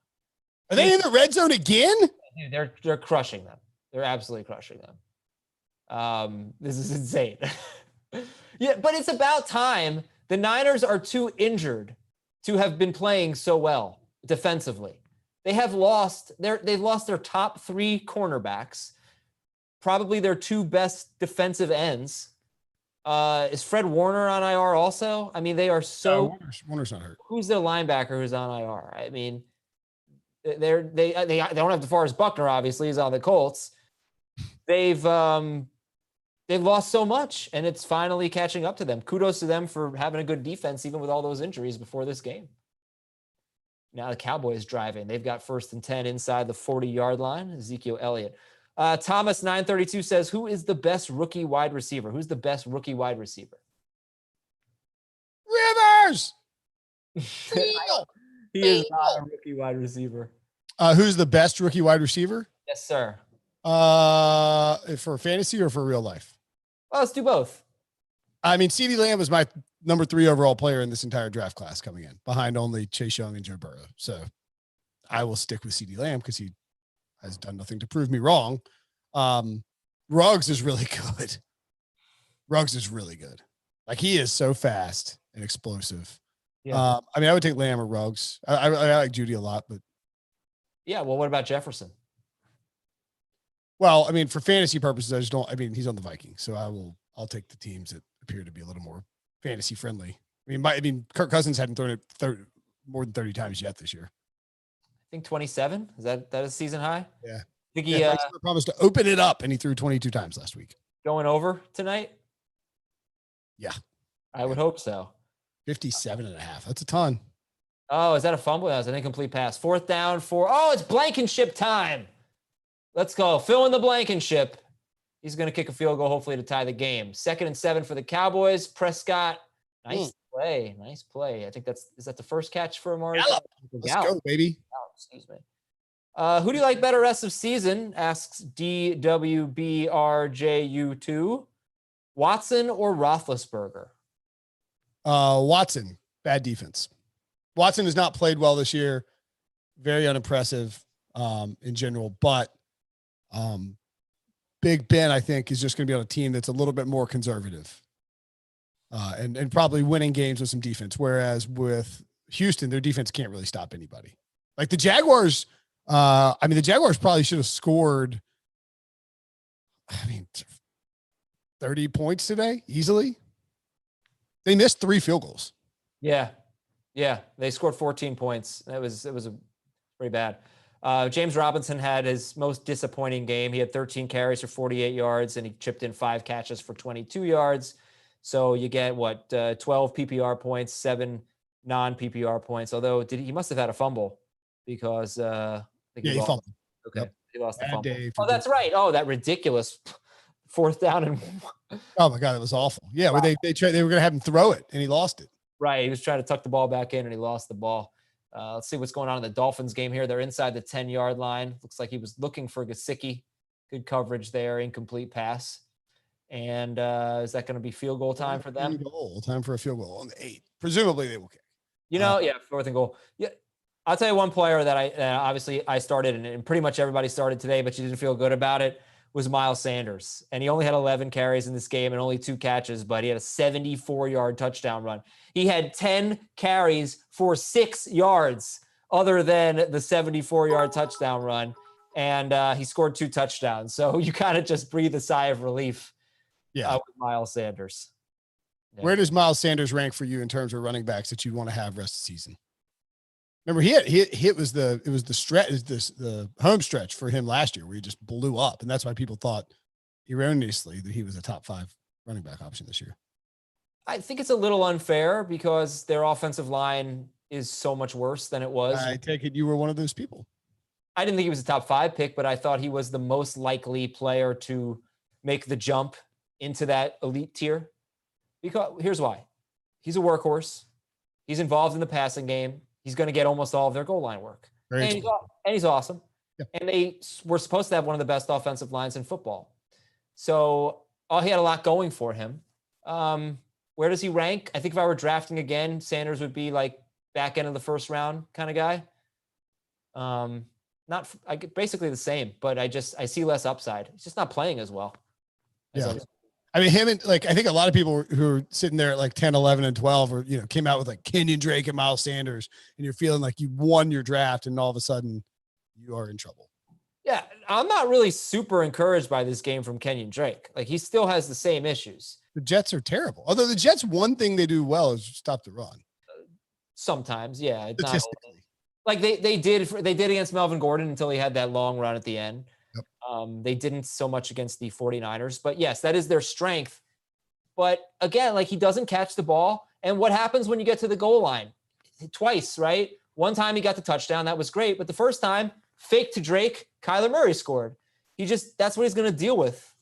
Are they in the red zone again? Dude, they're crushing them. They're absolutely crushing them. This is insane. Yeah, but it's about time. The Niners are too injured to have been playing so well defensively. They've lost their top 3 cornerbacks, probably their 2 best defensive ends. Is Fred Warner on IR also? I mean, they are so. Warner's not hurt. Who's their linebacker who's on IR? I mean, they don't have DeForest Buckner. Obviously, he's on the Colts. They've lost so much, and it's finally catching up to them. Kudos to them for having a good defense, even with all those injuries before this game. Now the Cowboys driving. They've got 1st and 10 inside the 40-yard line. Ezekiel Elliott. Thomas 932 says, who is the best rookie wide receiver? Who's the best rookie wide receiver? Rivers. He is not a rookie wide receiver. Who's the best rookie wide receiver? Yes, sir. For fantasy or for real life? Well, let's do both. I mean, CeeDee Lamb is my number 3 overall player in this entire draft class coming in, behind only Chase Young and Joe Burrow. So I will stick with CeeDee Lamb because he has done nothing to prove me wrong. Ruggs is really good. Ruggs is really good. Like he is so fast and explosive. Yeah. I mean, I would take Lamb or Ruggs. I like Judy a lot, but yeah. Well, what about Jefferson? Well, I mean, for fantasy purposes, he's on the Vikings, so I'll take the teams that appear to be a little more fantasy friendly. I mean, Kirk Cousins hadn't thrown it more than 30 times yet this year. I think 27. Is that a season high? Yeah. I think he promised to open it up, and he threw 22 times last week. Going over tonight? Yeah. I would hope so. 57.5. That's a ton. Oh, is that a fumble? That was an incomplete pass. 4th down, 4. Oh, it's Blankenship time. Let's go. Fill in the Blankenship. He's going to kick a field goal, hopefully to tie the game. 2nd and 7 for the Cowboys. Prescott. Nice play. Nice play. I think is that the first catch for Amari? Let's go, baby. Excuse me. Who do you like better rest of season? Asks DWBRJU2. Watson or Roethlisberger? Watson. Bad defense. Watson has not played well this year. Very unimpressive in general. But Big Ben, I think, is just going to be on a team that's a little bit more conservative and probably winning games with some defense. Whereas with Houston, their defense can't really stop anybody. Like the Jaguars, the Jaguars probably should have scored. I mean, 30 points today easily. They missed 3 field goals. Yeah. They scored 14 points. It was pretty bad. James Robinson had his most disappointing game. He had 13 carries for 48 yards, and he chipped in 5 catches for 22 yards. So you get 12 PPR points, 7 non-PPR points. Although he must have had a fumble because he fumbled. Okay, Yep. he lost the Bad fumble. day for Oh, that's right. Oh, that ridiculous 4th down and oh my God, it was awful. Yeah, wow. They were going to have him throw it, and he lost it. Right, he was trying to tuck the ball back in, and he lost the ball. Let's see what's going on in the Dolphins game here. They're inside the 10-yard line. Looks like he was looking for Gesicki. Good coverage there, incomplete pass. And is that going to be field goal time for them? Time for a field goal on the 8. Presumably they will kick. 4th and goal. Yeah, I'll tell you one player that obviously I started, and pretty much everybody started today, but you didn't feel good about it, was Miles Sanders. And he only had 11 carries in this game and only 2 catches, but he had a 74-yard touchdown run. He had 10 carries for 6 yards other than the 74-yard touchdown run. And he scored 2 touchdowns. So you kind of just breathe a sigh of relief with Miles Sanders. Yeah. Where does Miles Sanders rank for you in terms of running backs that you want to have rest of the season? Remember, it was the home stretch for him last year where he just blew up, and that's why people thought erroneously that he was a top 5 running back option this year. I think it's a little unfair because their offensive line is so much worse than it was. I take it you were one of those people. I didn't think he was a top 5 pick, but I thought he was the most likely player to make the jump into that elite tier. Because here's why. He's a workhorse. He's involved in the passing game. He's going to get almost all of their goal line work. And he's awesome. Yeah. And they were supposed to have one of the best offensive lines in football. So he had a lot going for him. Where does he rank? I think if I were drafting again, Sanders would be like back end of the 1st round kind of guy. Basically the same, but I see less upside. He's just not playing as well. I mean, him and I think a lot of people who are sitting there at like 10, 11, and 12 or, came out with like Kenyon Drake and Miles Sanders, and you're feeling like you won your draft and all of a sudden you are in trouble. Yeah. I'm not really super encouraged by this game from Kenyon Drake. Like he still has the same issues. The Jets are terrible. Although the Jets, one thing they do well is stop the run. Sometimes. Yeah. Statistically. Like they did against Melvin Gordon until he had that long run at the end. Yep. They didn't so much against the 49ers, but yes, that is their strength. But again, like he doesn't catch the ball. And what happens when you get to the goal line? Twice, right? One time he got the touchdown. That was great. But the first time, fake to Drake, Kyler Murray scored. That's what he's going to deal with.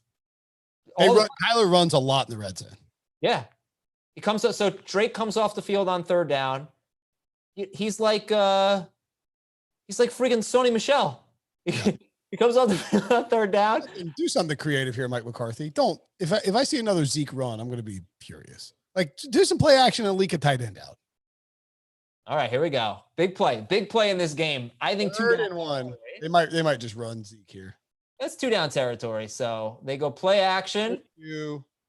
Kyler runs a lot in the red zone. Yeah. So Drake comes off the field on 3rd down. He's like friggin' Sony Michel. Yeah. He comes on the 3rd down. Do something creative here, Mike McCarthy. If I see another Zeke run, I'm going to be furious. Like do some play action and leak a tight end out. All right, here we go. Big play in this game. I think 3rd and 1. They might just run Zeke here. That's 2 down territory. So they go play action.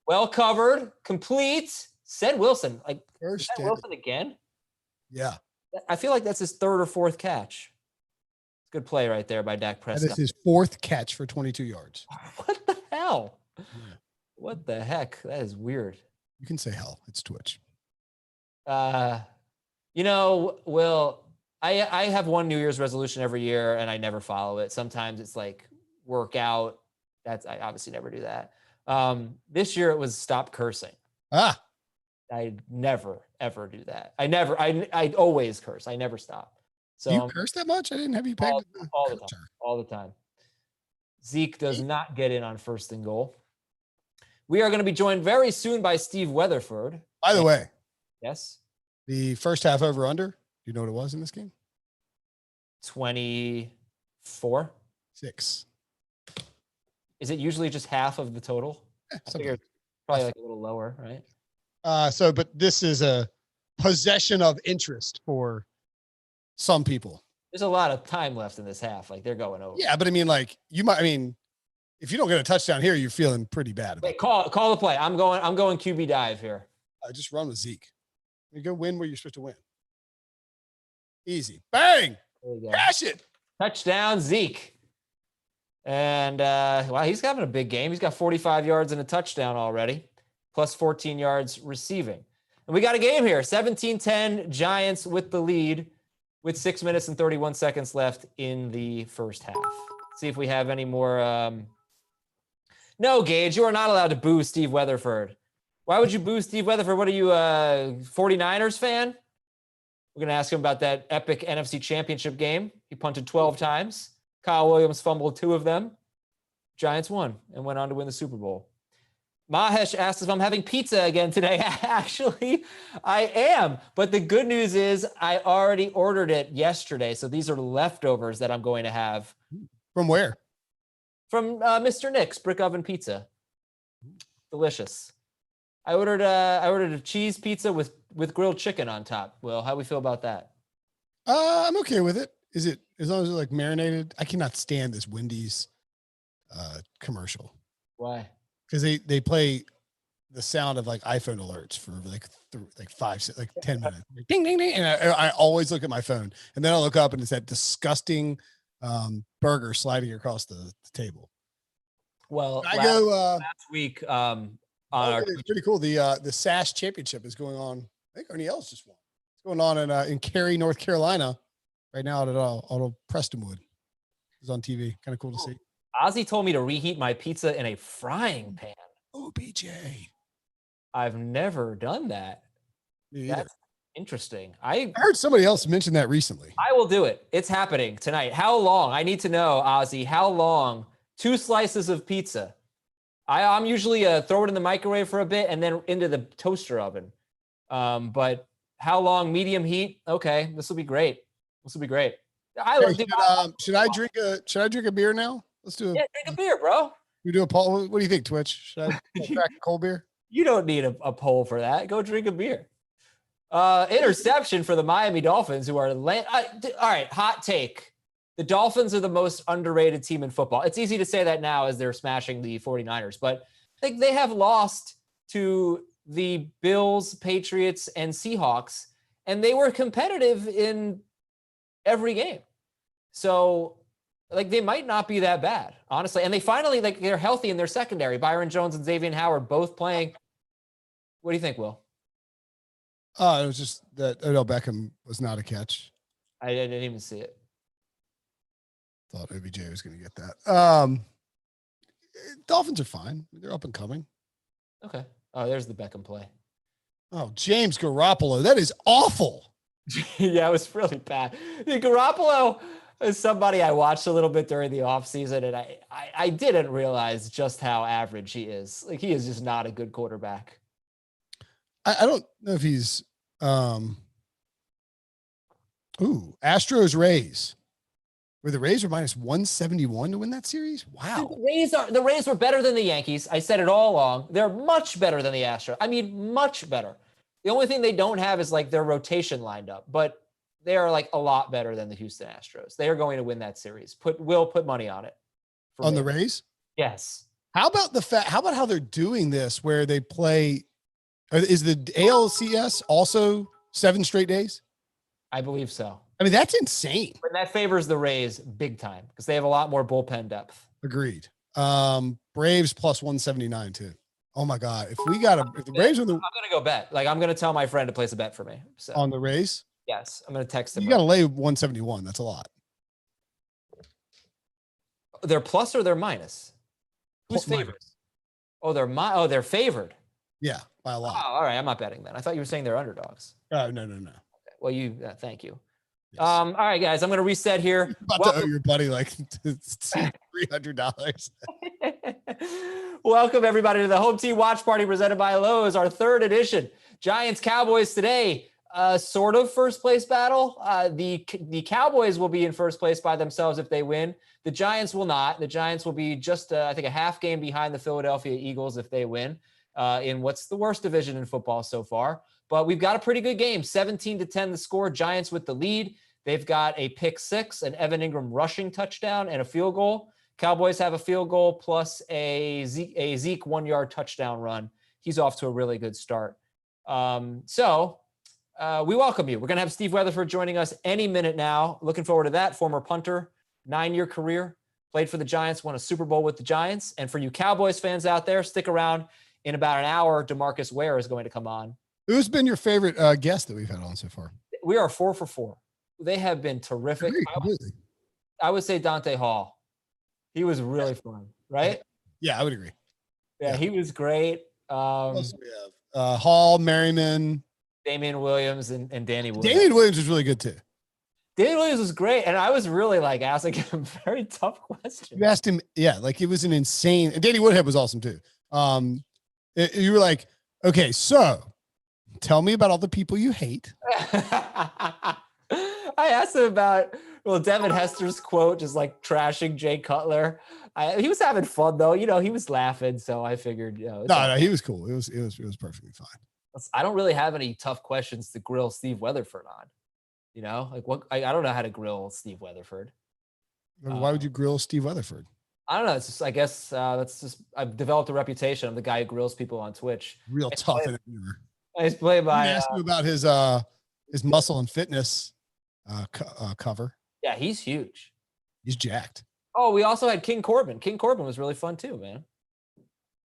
Well covered, complete. Said Wilson. Wilson again? Yeah. I feel like that's his 3rd or 4th catch. Good play right there by Dak Prescott. That is his 4th catch for 22 yards. What the hell? Yeah. What the heck? That is weird. You can say hell. It's Twitch. Will, I have one New Year's resolution every year and I never follow it. Sometimes it's like workout. I obviously never do that. This year it was stop cursing. I never, ever do that. I always curse. I never stop. So you curse that much? I didn't have you pegged all the time. Zeke does not get in on 1st and goal. We are going to be joined very soon by Steve Weatherford. By the way. Yes. The first half over under. Do you know what it was in this game? 24. 6. Is it usually just half of the total? Yeah, I figure it's probably like a little lower, right? But this is a possession of interest for some people. There's a lot of time left in this half. Like they're going over. Yeah, but I mean, if you don't get a touchdown here, you're feeling pretty bad. Call the play. I'm going QB dive here. Just run with Zeke. You go win where you're supposed to win. Easy. Bang. Cash it. Touchdown, Zeke. And wow, he's having a big game. He's got 45 yards and a touchdown already, plus 14 yards receiving. And we got a game here. 17-10 Giants with the lead with 6 minutes and 31 seconds left in the first half. See if we have any more. No, Gage, you are not allowed to boo Steve Weatherford. Why would you boo Steve Weatherford? What are you, a 49ers fan? We're going to ask him about that epic NFC Championship game. He punted 12 times. Kyle Williams fumbled 2 of them. Giants won and went on to win the Super Bowl. Mahesh asked if I'm having pizza again today. Actually, I am. But the good news is I already ordered it yesterday. So these are leftovers that I'm going to have. From where? From Mr. Nick's Brick Oven Pizza. Delicious. I ordered a cheese pizza with grilled chicken on top. Will, how do we feel about that? I'm okay with it. Is it as long as it's like marinated? I cannot stand this Wendy's commercial. Why? Because they play the sound of like iPhone alerts for like 10 minutes. Ding ding ding, and I always look at my phone, and then I look up and it's that disgusting burger sliding across the table. Well, Uh, last week it's pretty cool. The SAS Championship is going on. I think Ernie Els just won. It's going on in Cary, North Carolina, right now at Auto Prestonwood. It's on TV. Kind of cool to see. Ozzy told me to reheat my pizza in a frying pan. OBJ. I've never done that. Me either. That's interesting. I heard somebody else mention that recently. I will do it. It's happening tonight. How long? I need to know, Ozzy. How long? 2 slices of pizza. I'm usually throw it in the microwave for a bit and then into the toaster oven. But how long? Medium heat? Okay, this will be great. This will be great. Should I drink a beer now? Let's do drink a beer, bro. We do a poll. What do you think, Twitch? Should I crack a cold beer? You don't need a poll for that. Go drink a beer. Interception for the Miami Dolphins, who are all right. Hot take. The Dolphins are the most underrated team in football. It's easy to say that now as they're smashing the 49ers, but they have lost to the Bills, Patriots, and Seahawks, and they were competitive in every game. So, they might not be that bad, honestly. And they finally, they're healthy in their secondary. Byron Jones and Xavier Howard both playing. What do you think, Will? It was just that Odell Beckham was not a catch. I didn't even see it. Thought OBJ was going to get that. Dolphins are fine. They're up and coming. Okay. Oh, there's the Beckham play. Oh, James Garoppolo. That is awful. Yeah, it was really bad. Garoppolo is somebody I watched a little bit during the offseason, and I didn't realize just how average he is. He is just not a good quarterback. I don't know if he's Astros Rays. Where the Rays were minus 171 to win that series? Wow. The Rays were better than the Yankees. I said it all along. They're much better than the Astros. I mean, much better. The only thing they don't have is their rotation lined up, but they are a lot better than the Houston Astros. They are going to win that series. Put money on it. On the Rays? Yes. How about how they're doing this where they play? Is the ALCS also 7 straight days? I believe so. I mean, that's insane. But that favors the Rays big time because they have a lot more bullpen depth. Agreed. Braves plus 179 too. Oh my God. If the Braves are I'm going to go bet. I'm going to tell my friend to place a bet for me. So on the Rays? Yes. I'm going to text him. You got to lay 171. That's a lot. They're plus or they're minus? Who's favored? Oh, they're favored. Yeah, by a lot. Oh, all right. I'm not betting that. I thought you were saying they're underdogs. No. Okay. Well, thank you. Yes. All right, guys, I'm going to reset here. You're about to owe your buddy $300. Welcome, everybody, to the Home Team Watch Party presented by Lowe's, our 3rd edition. Giants Cowboys today, sort of first place battle. The Cowboys will be in first place by themselves if they win. The Giants will not. The Giants will be just, I think, a half game behind the Philadelphia Eagles if they win in what's the worst division in football so far. But we've got a pretty good game, 17-10 the score. Giants with the lead. They've got a pick 6, an Evan Ingram rushing touchdown, and a field goal. Cowboys have a field goal plus a Zeke 1-yard touchdown run. He's off to a really good start. So we welcome you. We're going to have Steve Weatherford joining us any minute now. Looking forward to that. Former punter, 9-year career, played for the Giants, won a Super Bowl with the Giants. And for you Cowboys fans out there, stick around. In about an hour, DeMarcus Ware is going to come on. Who's been your favorite guest that we've had on so far? We are 4 for 4. They have been terrific. I would say Dante Hall. He was really fun, right? Yeah, I would agree. Yeah, he was great. What else do we have? Hall, Merriman, Damian Williams, and Danny Williams. Damian Williams was really good too. Damian Williams was great, and I was really like asking him very tough questions. You asked him, yeah, like it was an insane. And Danny Woodhead was awesome too. You were like, okay, so tell me about all the people you hate. I asked him about Devin Hester's quote, just like trashing Jay Cutler. He was having fun though, he was laughing, so I figured, no, he was cool. It was perfectly fine. I don't really have any tough questions to grill Steve Weatherford on. Like what? I don't know how to grill Steve Weatherford. Why would you grill Steve Weatherford? I don't know. It's just, I guess that's just, I've developed a reputation. I'm the guy who grills people on Twitch. Real tough. I just play by. Asked him about his muscle and fitness cover. Yeah, he's huge. He's jacked. Oh, we also had King Corbin. King Corbin was really fun too, man.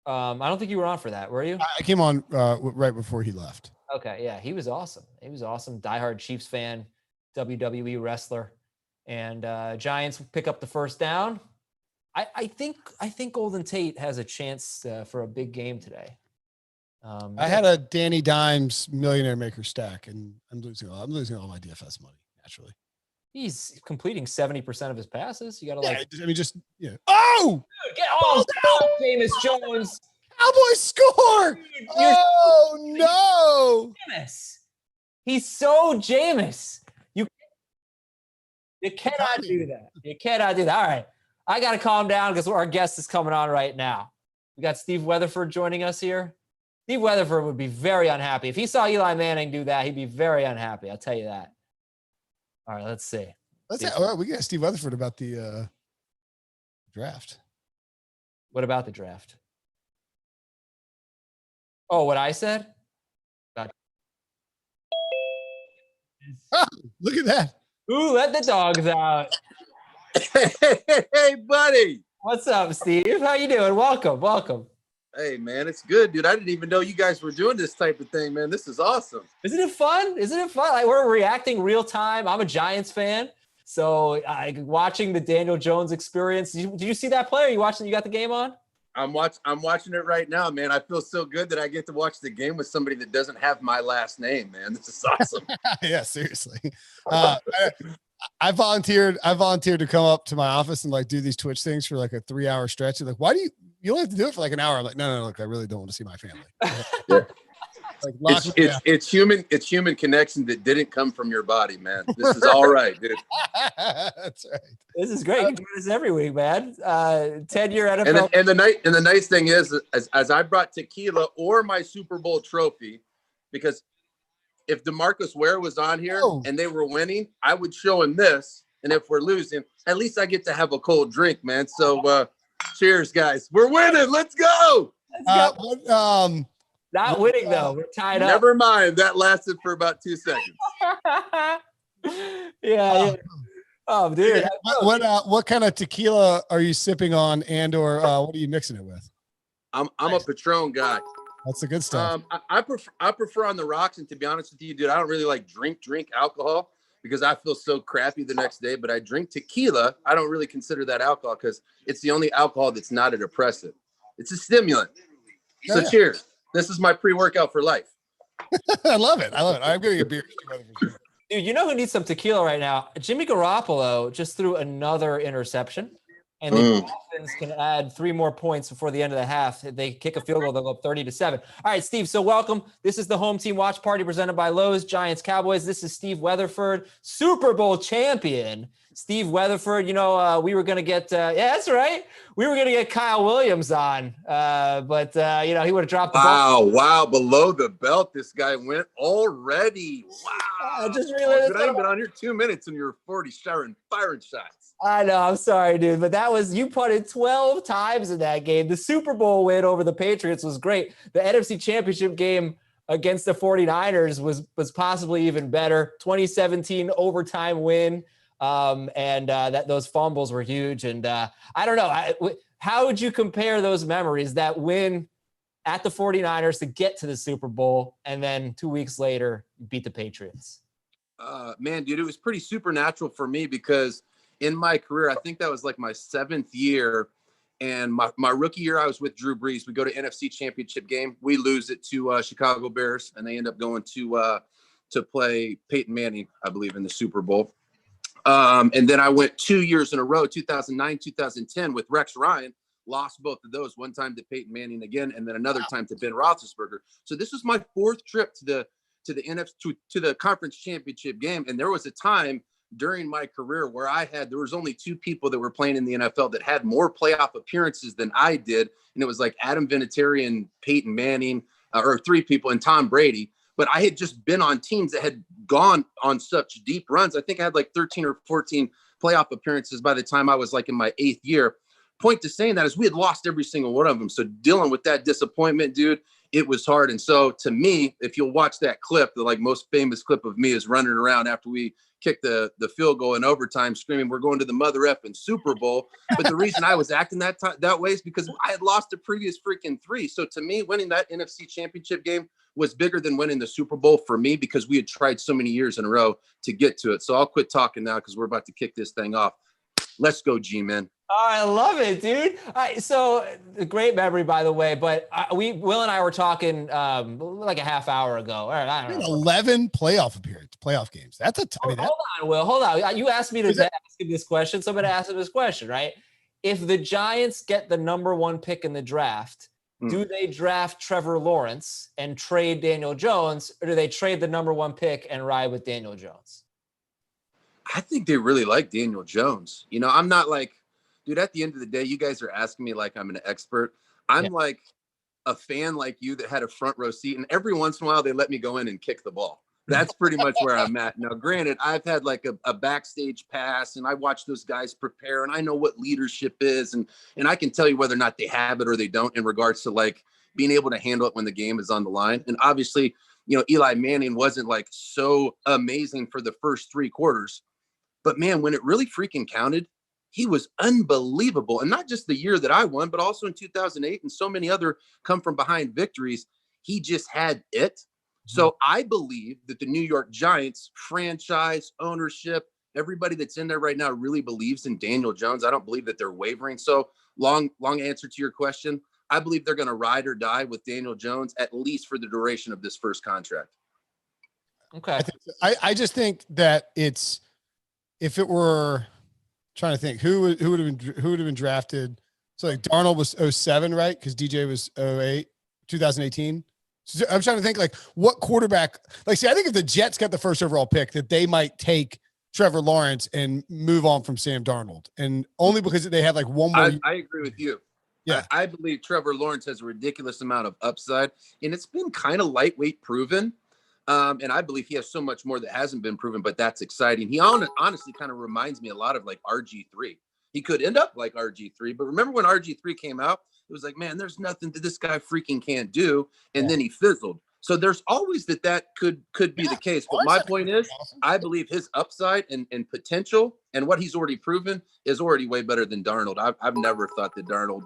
I don't think you were on for that, were you? I came on right before he left. Okay, yeah, he was awesome. He was awesome. Diehard Chiefs fan, WWE wrestler, and Giants pick up the first down. I think Golden Tate has a chance for a big game today. I had a Danny Dimes Millionaire Maker stack, and I'm losing all my DFS money naturally. He's completing 70% of his passes. You got to Oh! Dude, get all down, Jameis Jones. Cowboys score! Dude, oh no! Jameis. He's so Jameis. You cannot do that. You cannot do that. All right. I got to calm down because our guest is coming on right now. We got Steve Weatherford joining us here. Steve Weatherford would be very unhappy. If he saw Eli Manning do that, he'd be very unhappy. I'll tell you that. All right, let's see. All right, we got Steve Weatherford about the draft. What about the draft? Oh, what I said? Oh, look at that. Ooh, let the dogs out. Hey, buddy. What's up, Steve? How you doing? Welcome. Hey, man, it's good, dude. I didn't even know you guys were doing this type of thing, man. This is awesome. Isn't it fun? Like we're reacting real time. I'm a Giants fan, so watching the Daniel Jones experience. Did you see that play? Are you watching? You got the game on? I'm watching it right now, man. I feel so good that I get to watch the game with somebody that doesn't have my last name, man. This is awesome. Yeah, seriously. I volunteered to come up to my office and like do these Twitch things for like a 3-hour stretch. They're like, why do you only have to do it for like an hour? I'm like, no, look, I really don't want to see my family. Yeah. Like, it's human connection that didn't come from your body, man. This is all right, dude. That's right. This is great. You do this every week, man. 10-year NFL. And the nice thing is, as I brought tequila or my Super Bowl trophy, because if DeMarcus Ware was on here and they were winning, I would show him this. And if we're losing, at least I get to have a cold drink, man. So cheers, guys. We're winning. Let's go. Not winning, though. We're tied up. Never mind. That lasted for about 2 seconds. Yeah. Oh, dude. What kind of tequila are you sipping on, and or what are you mixing it with? I'm a Patron guy. That's the good stuff. I prefer on the rocks, and to be honest with you, dude, I don't really like drink alcohol because I feel so crappy the next day. But I drink tequila. I don't really consider that alcohol because it's the only alcohol that's not a depressant. It's a stimulant. So cheers. This is my pre-workout for life. I love it. I'm getting a beer. Dude, you know who needs some tequila right now? Jimmy Garoppolo just threw another interception. And the Dolphins can add 3 more points before the end of the half. If they kick a field goal, they'll go up 30-7. All right, Steve, so welcome. This is the Home Team Watch Party presented by Lowe's, Giants, Cowboys. This is Steve Weatherford, Super Bowl champion. Steve Weatherford, we were going to get, that's right. We were going to get Kyle Williams on, but he would have dropped the ball. Wow. Below the belt, this guy went already. Wow. I just realized. I've been on here 2 minutes and you're 40 firing shots. I know. I'm sorry, dude, but you putted 12 times in that game. The Super Bowl win over the Patriots was great. The NFC Championship game against the 49ers was possibly even better. 2017 overtime win That those fumbles were huge. And I don't know. How would you compare those memories, that win at the 49ers to get to the Super Bowl, and then 2 weeks later beat the Patriots? Man, dude, it was pretty supernatural for me because in my career, I think that was like my 7th year. And my rookie year, I was with Drew Brees. We go to NFC Championship game. We lose it to Chicago Bears, and they end up going to play Peyton Manning, I believe, in the Super Bowl. And then I went 2 years in a row, 2009, 2010, with Rex Ryan. Lost both of those. One time to Peyton Manning again, and then another time to Ben Roethlisberger. So this was my 4th trip to the NFC to the conference championship game. And there was a time during my career where there was only 2 people that were playing in the NFL that had more playoff appearances than I did. And it was like Adam Vinatieri and Peyton Manning, or 3 people, and Tom Brady. But I had just been on teams that had gone on such deep runs. I think I had like 13 or 14 playoff appearances by the time I was like in my 8th year. Point to saying that is we had lost every single one of them. So dealing with that disappointment, dude, it was hard. And so to me, if you'll watch that clip, the like most famous clip of me is running around after we kicked the field goal in overtime, screaming, "We're going to the mother effing Super Bowl." But the reason I was acting that way is because I had lost the previous freaking 3. So to me, winning that NFC Championship game was bigger than winning the Super Bowl for me, because we had tried so many years in a row to get to it. So I'll quit talking now because we're about to kick this thing off. Let's go, G-Man. Oh, I love it, dude. So great memory, by the way. But Will and I were talking like a half hour ago. All right, I don't know. 11 playoff games. That's hold on, Will. Hold on. You asked me to ask him this question, so I'm going to ask him this question, right? If the Giants get the number 1 pick in the draft, do they draft Trevor Lawrence and trade Daniel Jones, or do they trade the number 1 pick and ride with Daniel Jones? I think they really like Daniel Jones. You know, I'm not like, dude, at the end of the day, you guys are asking me like I'm an expert. I'm like a fan like you that had a front row seat, and every once in a while they let me go in and kick the ball. That's pretty much where I'm at. Now, granted, I've had like a backstage pass, and I watch those guys prepare, and I know what leadership is, and I can tell you whether or not they have it or they don't in regards to like being able to handle it when the game is on the line. And obviously, you know, Eli Manning wasn't like so amazing for the first 3 quarters, but man, when it really freaking counted, he was unbelievable. And not just the year that I won, but also in 2008 and so many other come from behind victories. He just had it. So I believe that the New York Giants franchise, ownership, everybody that's in there right now really believes in Daniel Jones. I don't believe that they're wavering. So long answer to your question. I believe they're going to ride or die with Daniel Jones, at least for the duration of this first contract. Okay. I just think that if it were, trying to think who would have been drafted. So like Darnold was 07, right? Because DJ was 08, 2018. So I'm trying to think like what quarterback. Like, see, I think if the Jets got the first overall pick, that they might take Trevor Lawrence and move on from Sam Darnold, and only because they had like one more. I agree with you. Yeah, I believe Trevor Lawrence has a ridiculous amount of upside, and it's been kind of lightweight proven. And I believe he has so much more that hasn't been proven, but that's exciting. He honestly kind of reminds me a lot of like RG3. He could end up like RG3, but remember when RG3 came out, it was like, man, there's nothing that this guy freaking can't do. And then he fizzled. So there's always that could be the case. But my point is, I believe his upside and potential and what he's already proven is already way better than Darnold. I've never thought that Darnold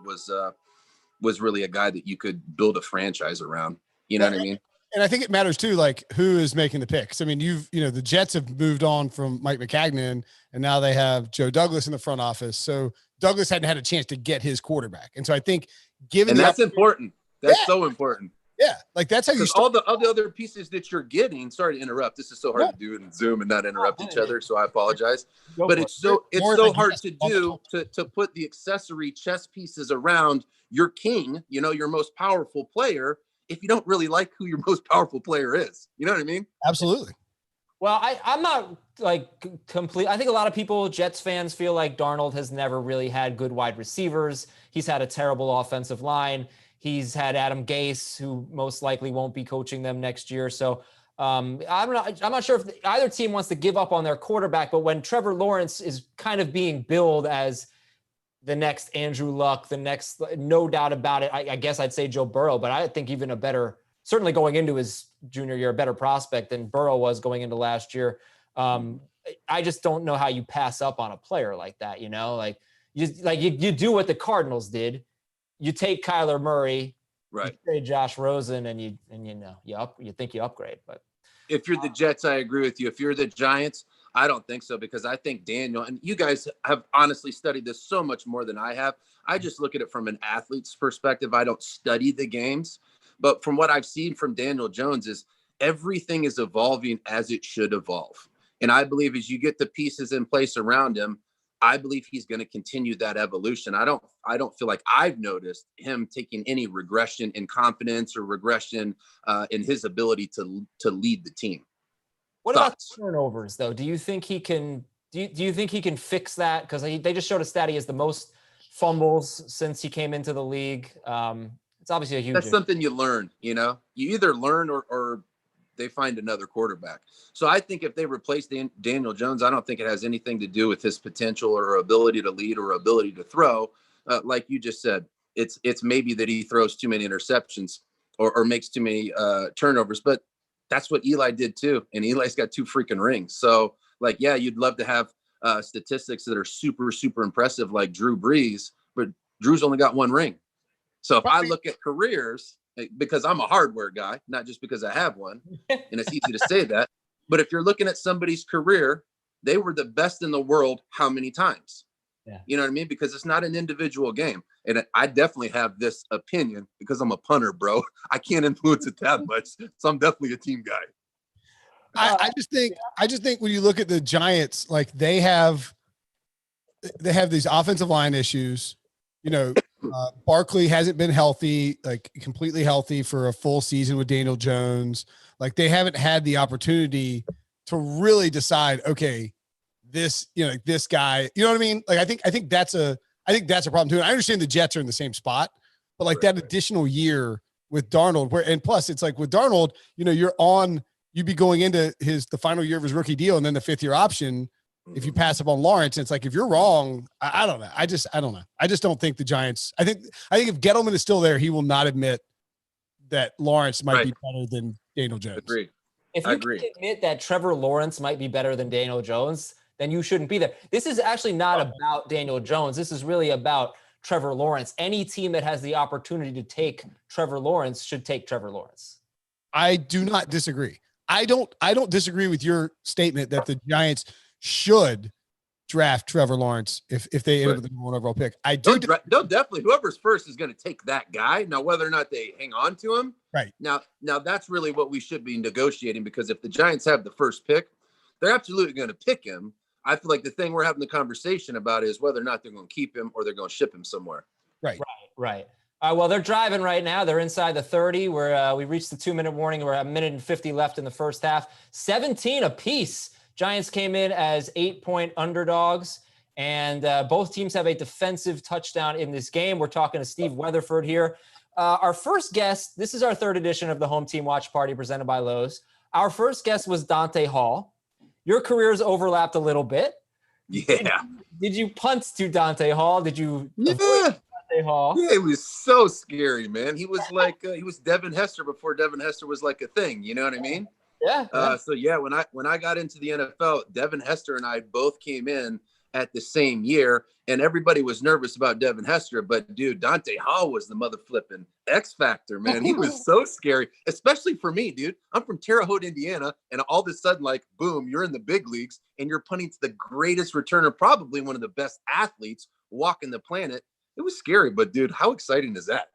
was really a guy that you could build a franchise around. You know what I mean? And I think it matters too, like who is making the picks. I mean, the Jets have moved on from Mike McCagnon, and now they have Joe Douglas in the front office. So Douglas hadn't had a chance to get his quarterback. And so I think that's important. That's so important. Yeah. Like that's how you start. All the other pieces that you're getting, sorry to interrupt. This is so hard to do in Zoom and not interrupt each other. So I apologize, but it's so hard to do to put the accessory chess pieces around your king, your most powerful player, if you don't really like who your most powerful player is. You know what I mean? Absolutely. Well, I'm not like complete. I think a lot of people, Jets fans, feel like Darnold has never really had good wide receivers. He's had a terrible offensive line. He's had Adam Gase, who most likely won't be coaching them next year. So I'm not sure if either team wants to give up on their quarterback, but when Trevor Lawrence is kind of being billed as the next Andrew Luck, the next, no doubt about it, I guess I'd say Joe Burrow, but I think even a better, certainly going into his junior year, a better prospect than Burrow was going into last year. I just don't know how you pass up on a player like that. You do what the Cardinals did. You take Kyler Murray, right? You trade Josh Rosen, and you think you upgrade. But if you're the Jets, I agree with you. If you're the Giants, I don't think so, because I think Daniel, and you guys have honestly studied this so much more than I have. I just look at it from an athlete's perspective. I don't study the games, but from what I've seen from Daniel Jones is everything is evolving as it should evolve. And I believe as you get the pieces in place around him, I believe he's going to continue that evolution. I don't feel like I've noticed him taking any regression in confidence or regression in his ability to lead the team. What about turnovers, though? Do you think he can? Do you think he can fix that? Because they just showed a stat he has the most fumbles since he came into the league. It's obviously a huge. That's something you learn. You either learn or they find another quarterback. So I think if they replace Daniel Jones, I don't think it has anything to do with his potential or ability to lead or ability to throw. Like you just said, it's maybe that he throws too many interceptions or makes too many turnovers, but that's what Eli did too. And Eli's got 2 freaking rings. So yeah, you'd love to have statistics that are super, super impressive like Drew Brees, but Drew's only got 1 ring. So if I look at careers, because I'm a hardware guy, not just because I have one, and it's easy to say that, but if you're looking at somebody's career, they were the best in the world how many times? Yeah. You know what I mean? Because it's not an individual game. And I definitely have this opinion because I'm a punter, bro. I can't influence it that much. So I'm definitely a team guy. I just think when you look at the Giants, like they have these offensive line issues. Barkley hasn't been healthy, like completely healthy for a full season with Daniel Jones. Like they haven't had the opportunity to really decide, okay, this guy, you know what I mean? Like, I think that's a problem too. And I understand the Jets are in the same spot, but like that additional year with Darnold and plus it's like with Darnold, you'd be going into the final year of his rookie deal and then the 5th-year option. If you pass up on Lawrence, it's like, if you're wrong, I don't know. I don't know. I just don't think the Giants, I think if Gettleman is still there, he will not admit that Lawrence might be better than Daniel Jones. Agreed. If you can admit that Trevor Lawrence might be better than Daniel Jones, then you shouldn't be there. This is actually not about Daniel Jones. This is really about Trevor Lawrence. Any team that has the opportunity to take Trevor Lawrence should take Trevor Lawrence. I do not disagree. I don't disagree with your statement that the Giants should draft Trevor Lawrence if they end up with the number 1 overall pick. They'll definitely, whoever's first is going to take that guy. Now, whether or not they hang on to him, right? Now that's really what we should be negotiating, because if the Giants have the first pick, they're absolutely going to pick him. I feel like the thing we're having the conversation about is whether or not they're going to keep him or they're going to ship him somewhere. Right. Well, they're driving right now. They're inside the 30. We reached the 2-minute warning. We're at 1:50 left in the first half. 17 apiece. Giants came in as 8-point underdogs, and both teams have a defensive touchdown in this game. We're talking to Steve Weatherford here. Our first guest, this is our 3rd edition of the Home Team Watch Party presented by Lowe's. Our first guest was Dante Hall. Your careers overlapped a little bit. Yeah. Did you punt to Dante Hall? Did you? Yeah. Dante Hall? Yeah, it was so scary, man. He was like, he was Devin Hester before Devin Hester was like a thing. You know what I mean? Yeah. So yeah, when I got into the NFL, Devin Hester and I both came in at the same year, and everybody was nervous about Devin Hester, but dude, Dante Hall was the mother flipping X factor, man. He was so scary, especially for me, dude. I'm from Terre Haute, Indiana, and all of a sudden, like, boom, you're in the big leagues and you're punting to the greatest returner, probably one of the best athletes walking the planet. It was scary, but dude, how exciting is that?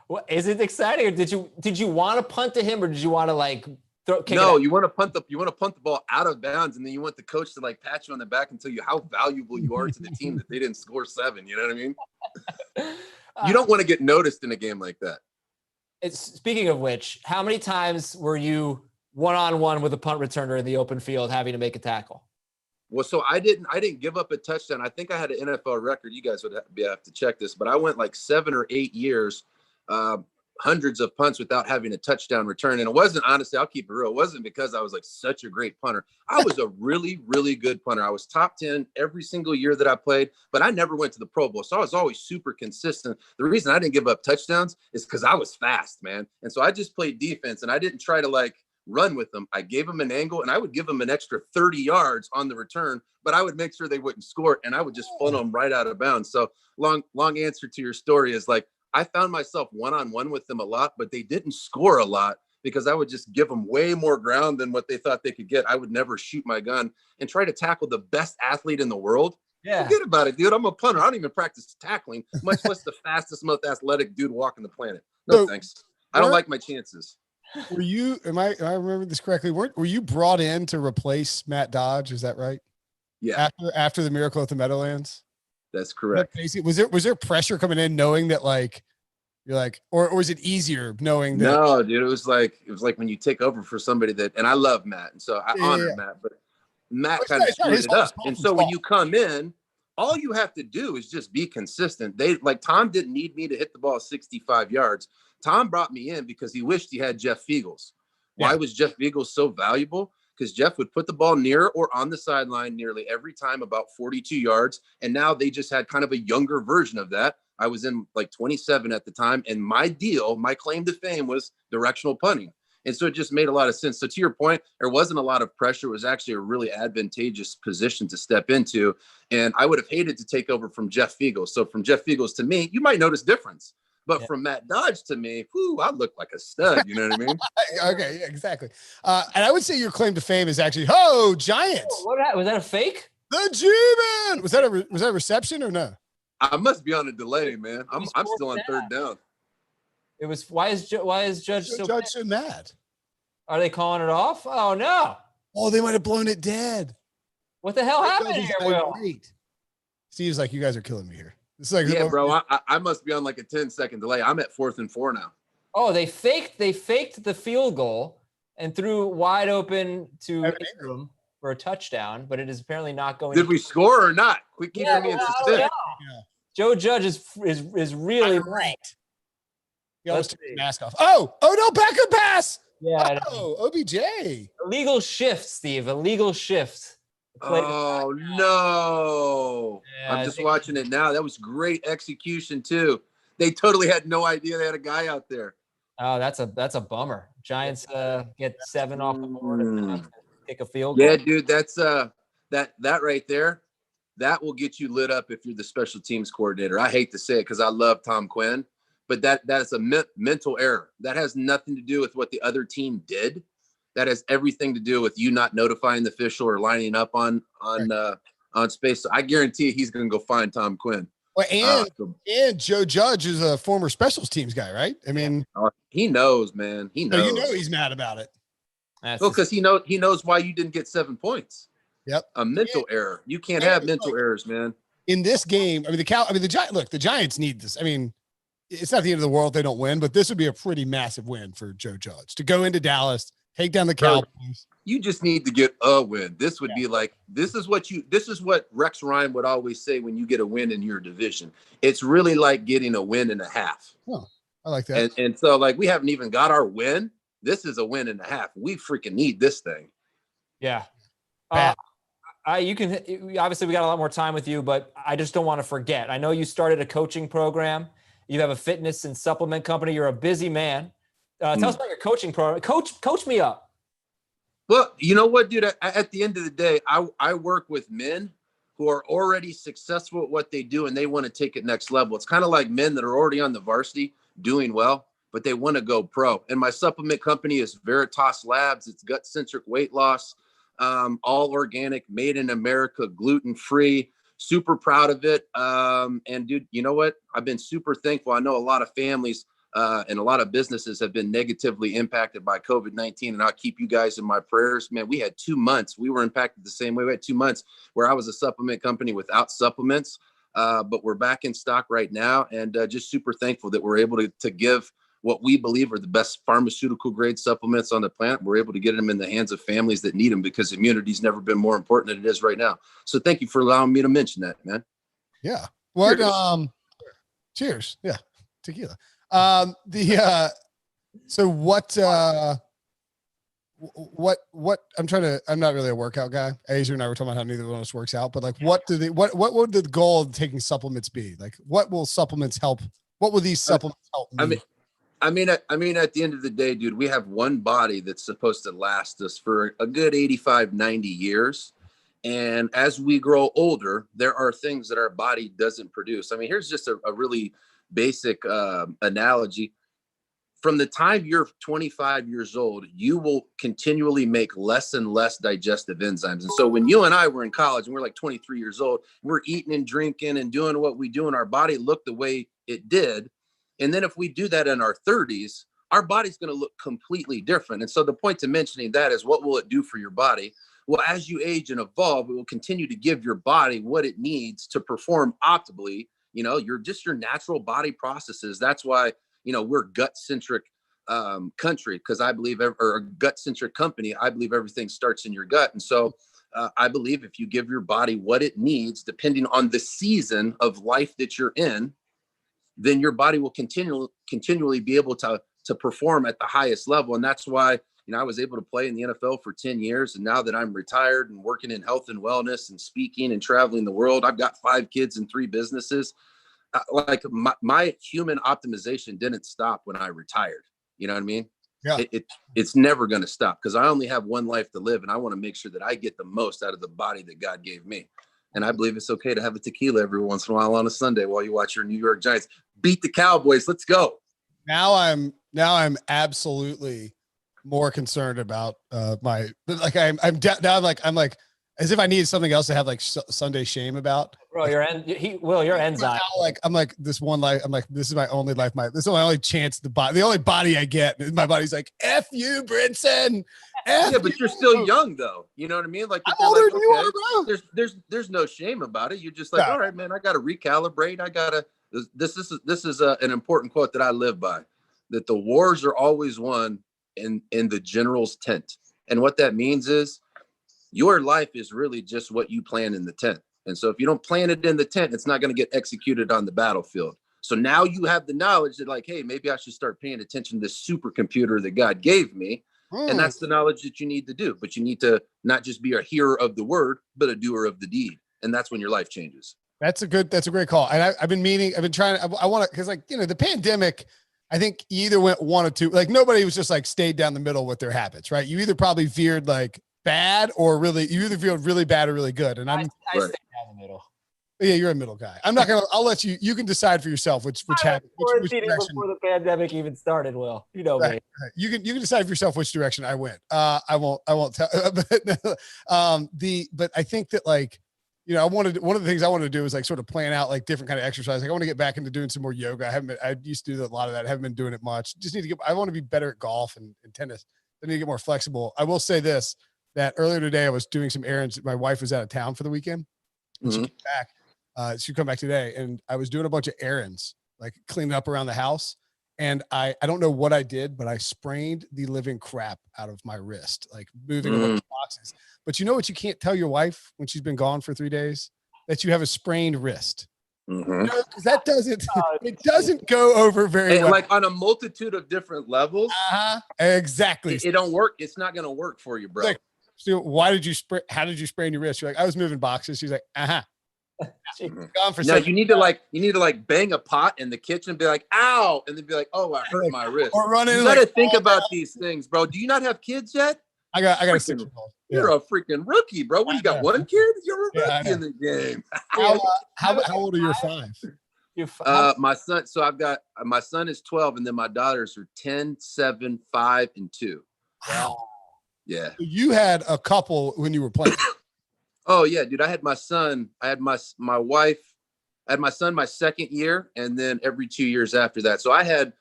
Well, is it exciting, or did you want to punt to him, or did you want to like? No, you want to punt the ball out of bounds, and then you want the coach to like pat you on the back and tell you how valuable you are to the team that they didn't score 7. You know what I mean? You don't want to get noticed in a game like that. Speaking of which, how many times were you one-on-one with a punt returner in the open field having to make a tackle? Well, so I didn't give up a touchdown. I think I had an NFL record. You guys would have to check this, but I went like 7 or 8 years, hundreds of punts without having a touchdown return. And it wasn't, honestly, I'll keep it real. It wasn't because I was like such a great punter. I was a really, really good punter. I was top 10 every single year that I played, but I never went to the Pro Bowl. So I was always super consistent. The reason I didn't give up touchdowns is because I was fast, man. And so I just played defense, and I didn't try to like run with them. I gave them an angle, and I would give them an extra 30 yards on the return, but I would make sure they wouldn't score, and I would just funnel them right out of bounds. So long answer to your story is like, I found myself one-on-one with them a lot, but they didn't score a lot because I would just give them way more ground than what they thought they could get. I would never shoot my gun and try to tackle the best athlete in the world. Yeah. Forget about it, dude. I'm a punter. I don't even practice tackling, much less the fastest, most athletic dude walking the planet. No, thanks. I don't like my chances. Were you, am I remember this correctly? Were you brought in to replace Matt Dodge? Is that right? Yeah. After the miracle at the Meadowlands? That's correct. Was there pressure coming in knowing that like, you're like, or was it easier knowing that? No, dude, it was like when you take over for somebody that, and I love Matt. And so I honor Matt, but Matt kind of screwed it up. And so when you come in, all you have to do is just be consistent. Tom didn't need me to hit the ball 65 yards. Tom brought me in because he wished he had Jeff Fiegels. Why was Jeff Fiegels so valuable? Because Jeff would put the ball near or on the sideline nearly every time, about 42 yards. And now they just had kind of a younger version of that. I was in like 27 at the time. And my claim to fame was directional punting. And so it just made a lot of sense. So to your point, there wasn't a lot of pressure. It was actually a really advantageous position to step into. And I would have hated to take over from Jeff Fiegels. So from Jeff Fiegels to me, you might notice difference. But from Matt Dodge to me, I look like a stud. You know what I mean? Okay, yeah, exactly. And I would say your claim to fame is actually, Giants. Was that a fake? The G-Man. Was that a reception or no? I must be on a delay, man. I'm still on third down. It was. Why is Judge so mad? Are they calling it off? Oh no! Oh, they might have blown it dead. What the hell happened here, Will? Steve's like, you guys are killing me here. It's like, yeah, bro. I must be on like a 10-second delay. I'm at 4th and 4 now. Oh, they faked the field goal and threw wide open to Ingram for a touchdown, but it is apparently not going. Did we score or not? Quick, keep me in suspense. Yeah. Joe Judge is really right. He almost took his mask off. Oh no, backup pass. Yeah. Oh, OBJ. Illegal shift, Steve. Illegal shift. Oh no. Yeah, I'm just watching it now. That was great execution too. They totally had no idea they had a guy out there. Oh, that's a bummer. Giants get 7 off the board and kick a field goal. Yeah, dude, that's that right there. That will get you lit up if you're the special teams coordinator. I hate to say it because I love Tom Quinn, but that is a mental error. That has nothing to do with what the other team did. That has everything to do with you not notifying the official or lining up on space. So I guarantee he's going to go find Tom Quinn. Well, and Joe Judge is a former specials teams guy, right? I mean, he knows, man. He knows. You know he's mad about it. Because he knows why you didn't get 7 points. Yep. A mental error. You can't have mental errors, man. In this game, the Giants need this. I mean, it's not the end of the world if they don't win, but this would be a pretty massive win for Joe Judge to go into Dallas, take down the Cowboys. You just need to get a win. This would be like, this is what Rex Ryan would always say when you get a win in your division. It's really like getting a win and a half. Oh, I like that. And so like, we haven't even got our win. This is a win and a half. We freaking need this thing. Yeah. You can, obviously we got a lot more time with you, but I just don't want to forget. I know you started a coaching program. You have a fitness and supplement company. You're a busy man. Tell us about your coaching program. Coach me up. Well, you know what, dude? At the end of the day, I work with men who are already successful at what they do, and they want to take it next level. It's kind of like men that are already on the varsity doing well, but they want to go pro. And my supplement company is Veritas Labs. It's gut-centric weight loss, all organic, made in America, gluten-free. Super proud of it. And dude, you know what? I've been super thankful. I know a lot of families and a lot of businesses have been negatively impacted by COVID-19, and I'll keep you guys in my prayers. Man, we had 2 months. We were impacted the same way. We had 2 months where I was a supplement company without supplements, but we're back in stock right now, and just super thankful that we're able to give what we believe are the best pharmaceutical grade supplements on the planet. We're able to get them in the hands of families that need them because immunity's never been more important than it is right now. So thank you for allowing me to mention that, man. Yeah. What, cheers. Yeah. Tequila. So what I'm not really a workout guy. Asia and I were talking about how neither one of us works out, but like, what would the goal of taking supplements be? Like, what will supplements help? What will these supplements help me? I mean, at the end of the day, dude, we have one body that's supposed to last us for a good 85, 90 years. And as we grow older, there are things that our body doesn't produce. I mean, here's just a really basic analogy. From the time you're 25 years old, you will continually make less and less digestive enzymes. And so when you and I were in college and we're like 23 years old, we're eating and drinking and doing what we do, and our body looked the way it did. And then if we do that in our 30s, our body's going to look completely different. And so the point to mentioning that is, what will it do for your body? Well, as you age and evolve, it will continue to give your body what it needs to perform optimally. You know, your natural body processes. That's why, you know, we're gut-centric country, because I believe, or a gut-centric company, I believe everything starts in your gut. And so I believe if you give your body what it needs, depending on the season of life that you're in, then your body will continually be able to perform at the highest level. And that's why, you know, I was able to play in the NFL for 10 years. And now that I'm retired and working in health and wellness and speaking and traveling the world, I've got 5 kids and 3 businesses. Like my human optimization didn't stop when I retired. You know what I mean? Yeah. It's never going to stop, because I only have one life to live, and I want to make sure that I get the most out of the body that God gave me. And I believe it's okay to have a tequila every once in a while on a Sunday while you watch your New York Giants beat the Cowboys. Let's go. Now I'm absolutely more concerned about I'm like as if I needed something else to have like Sunday shame about. Bro, your enzyme. I'm like, this one life. I'm like, this is my only life. This is my only chance. The only body I get. My body's like, F you, Brinson. Yeah, but you're still young though. You know what I mean? Like, I'm older than you are, bro. There's no shame about it. You're just like, all right, man, I got to recalibrate. This is an important quote that I live by, that the wars are always won in the general's tent. And what that means is, your life is really just what you plan in the tent. And so if you don't plan it in the tent, it's not going to get executed on the battlefield. So now you have the knowledge that, like, hey, maybe I should start paying attention to this supercomputer that God gave me. And that's the knowledge that you need to do. But you need to not just be a hearer of the word, but a doer of the deed. And that's when your life changes. That's a great call. And I've been trying, I want to, because, like, you know, the pandemic, I think either went one or two, like nobody was just like stayed down the middle with their habits, right? You either probably veered like bad or really, you either feel really bad or really good. And I stay down the middle. Yeah, you're a middle guy. I'll let you can decide for yourself which happened. Which direction. Before the pandemic even started, Will, you know, right, me. Right. You can decide for yourself which direction I went. I won't tell, but I think that, like, you know, one of the things I wanted to do is like sort of plan out like different kind of exercise. Like I want to get back into doing some more yoga. I used to do a lot of that. I haven't been doing it much. Just need to I want to be better at golf and tennis. I need to get more flexible. I will say this, that earlier today I was doing some errands. My wife was out of town for the weekend. And she came back. She'd come back today, and I was doing a bunch of errands, like cleaning up around the house. And I don't know what I did, but I sprained the living crap out of my wrist, like moving a bunch of boxes. But you know what you can't tell your wife when she's been gone for 3 days? That you have a sprained wrist. You know, 'cause that it doesn't go over very well. Like on a multitude of different levels. Exactly. It don't work. It's not going to work for you, bro. Like, so how did you sprain your wrist? You're like, I was moving boxes. She's like, gone for no, you need to like bang a pot in the kitchen and be like, ow, and then be like, oh, I hurt my wrist. Or run in. You got to think about these things, bro. Do you not have kids yet? I got a 6-year-old. You're a freaking rookie, bro. What, you got one kid? You're a rookie in the game. How old are your 5? My son. So I've got my son is 12, and then my daughters are 10, 7, 5, and 2. Wow. Yeah. You had a couple when you were playing. Oh yeah, dude. I had my son. I had my wife. I had my son my second year, and then every 2 years after that. So I had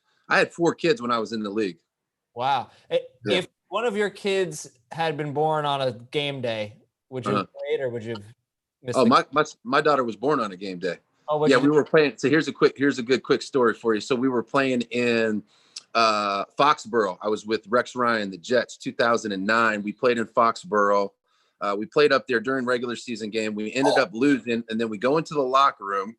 4 kids when I was in the league. Wow. If one of your kids had been born on a game day, would you have played, or would you have missed? Oh, my daughter was born on a game day. Oh, yeah, we were playing. So here's a good quick story for you. So we were playing in Foxborough. I was with Rex Ryan, the Jets, 2009. We played in Foxborough. We played up there during regular season game. We ended up losing, and then we go into the locker room,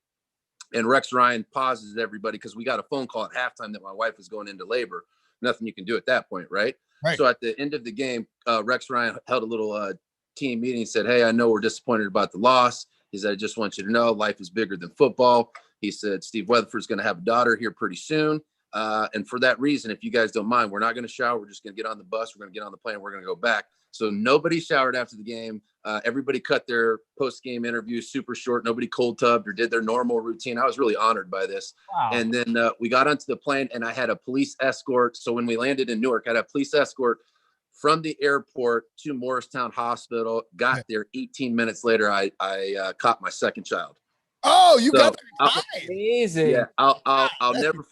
and Rex Ryan pauses everybody because we got a phone call at halftime that my wife was going into labor. Nothing you can do at that point, right? So at the end of the game, Rex Ryan held a little team meeting. He said, hey, I know we're disappointed about the loss. He said, I just want you to know life is bigger than football. He said, Steve Weatherford's going to have a daughter here pretty soon. And for that reason, if you guys don't mind, we're not going to shower. We're just going to get on the bus. We're going to get on the plane. We're going to go back. So nobody showered after the game. Everybody cut their post-game interviews super short. Nobody cold tubbed or did their normal routine. I was really honored by this. Wow. And then we got onto the plane, and I had a police escort. So when we landed in Newark, I had a police escort from the airport to Morristown Hospital. Got there 18 minutes later. I caught my second child. Oh, you got amazing. Yeah, I'll never.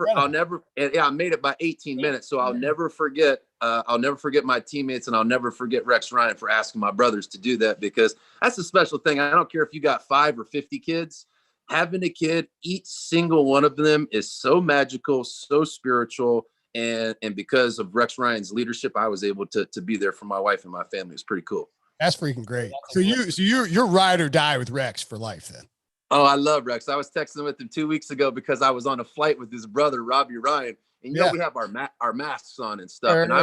And yeah, I made it by 18 minutes. So I'll never forget. I'll never forget my teammates, and I'll never forget Rex Ryan for asking my brothers to do that, because that's a special thing. I don't care if you got 5 or 50 kids. Having a kid, each single one of them is so magical, so spiritual, and because of Rex Ryan's leadership, I was able to be there for my wife and my family. It's pretty cool. That's freaking great. So you're ride or die with Rex for life then. Oh, I love Rex. I was texting with him 2 weeks ago because I was on a flight with his brother, Robbie Ryan. And, you know, we have our masks on and stuff. And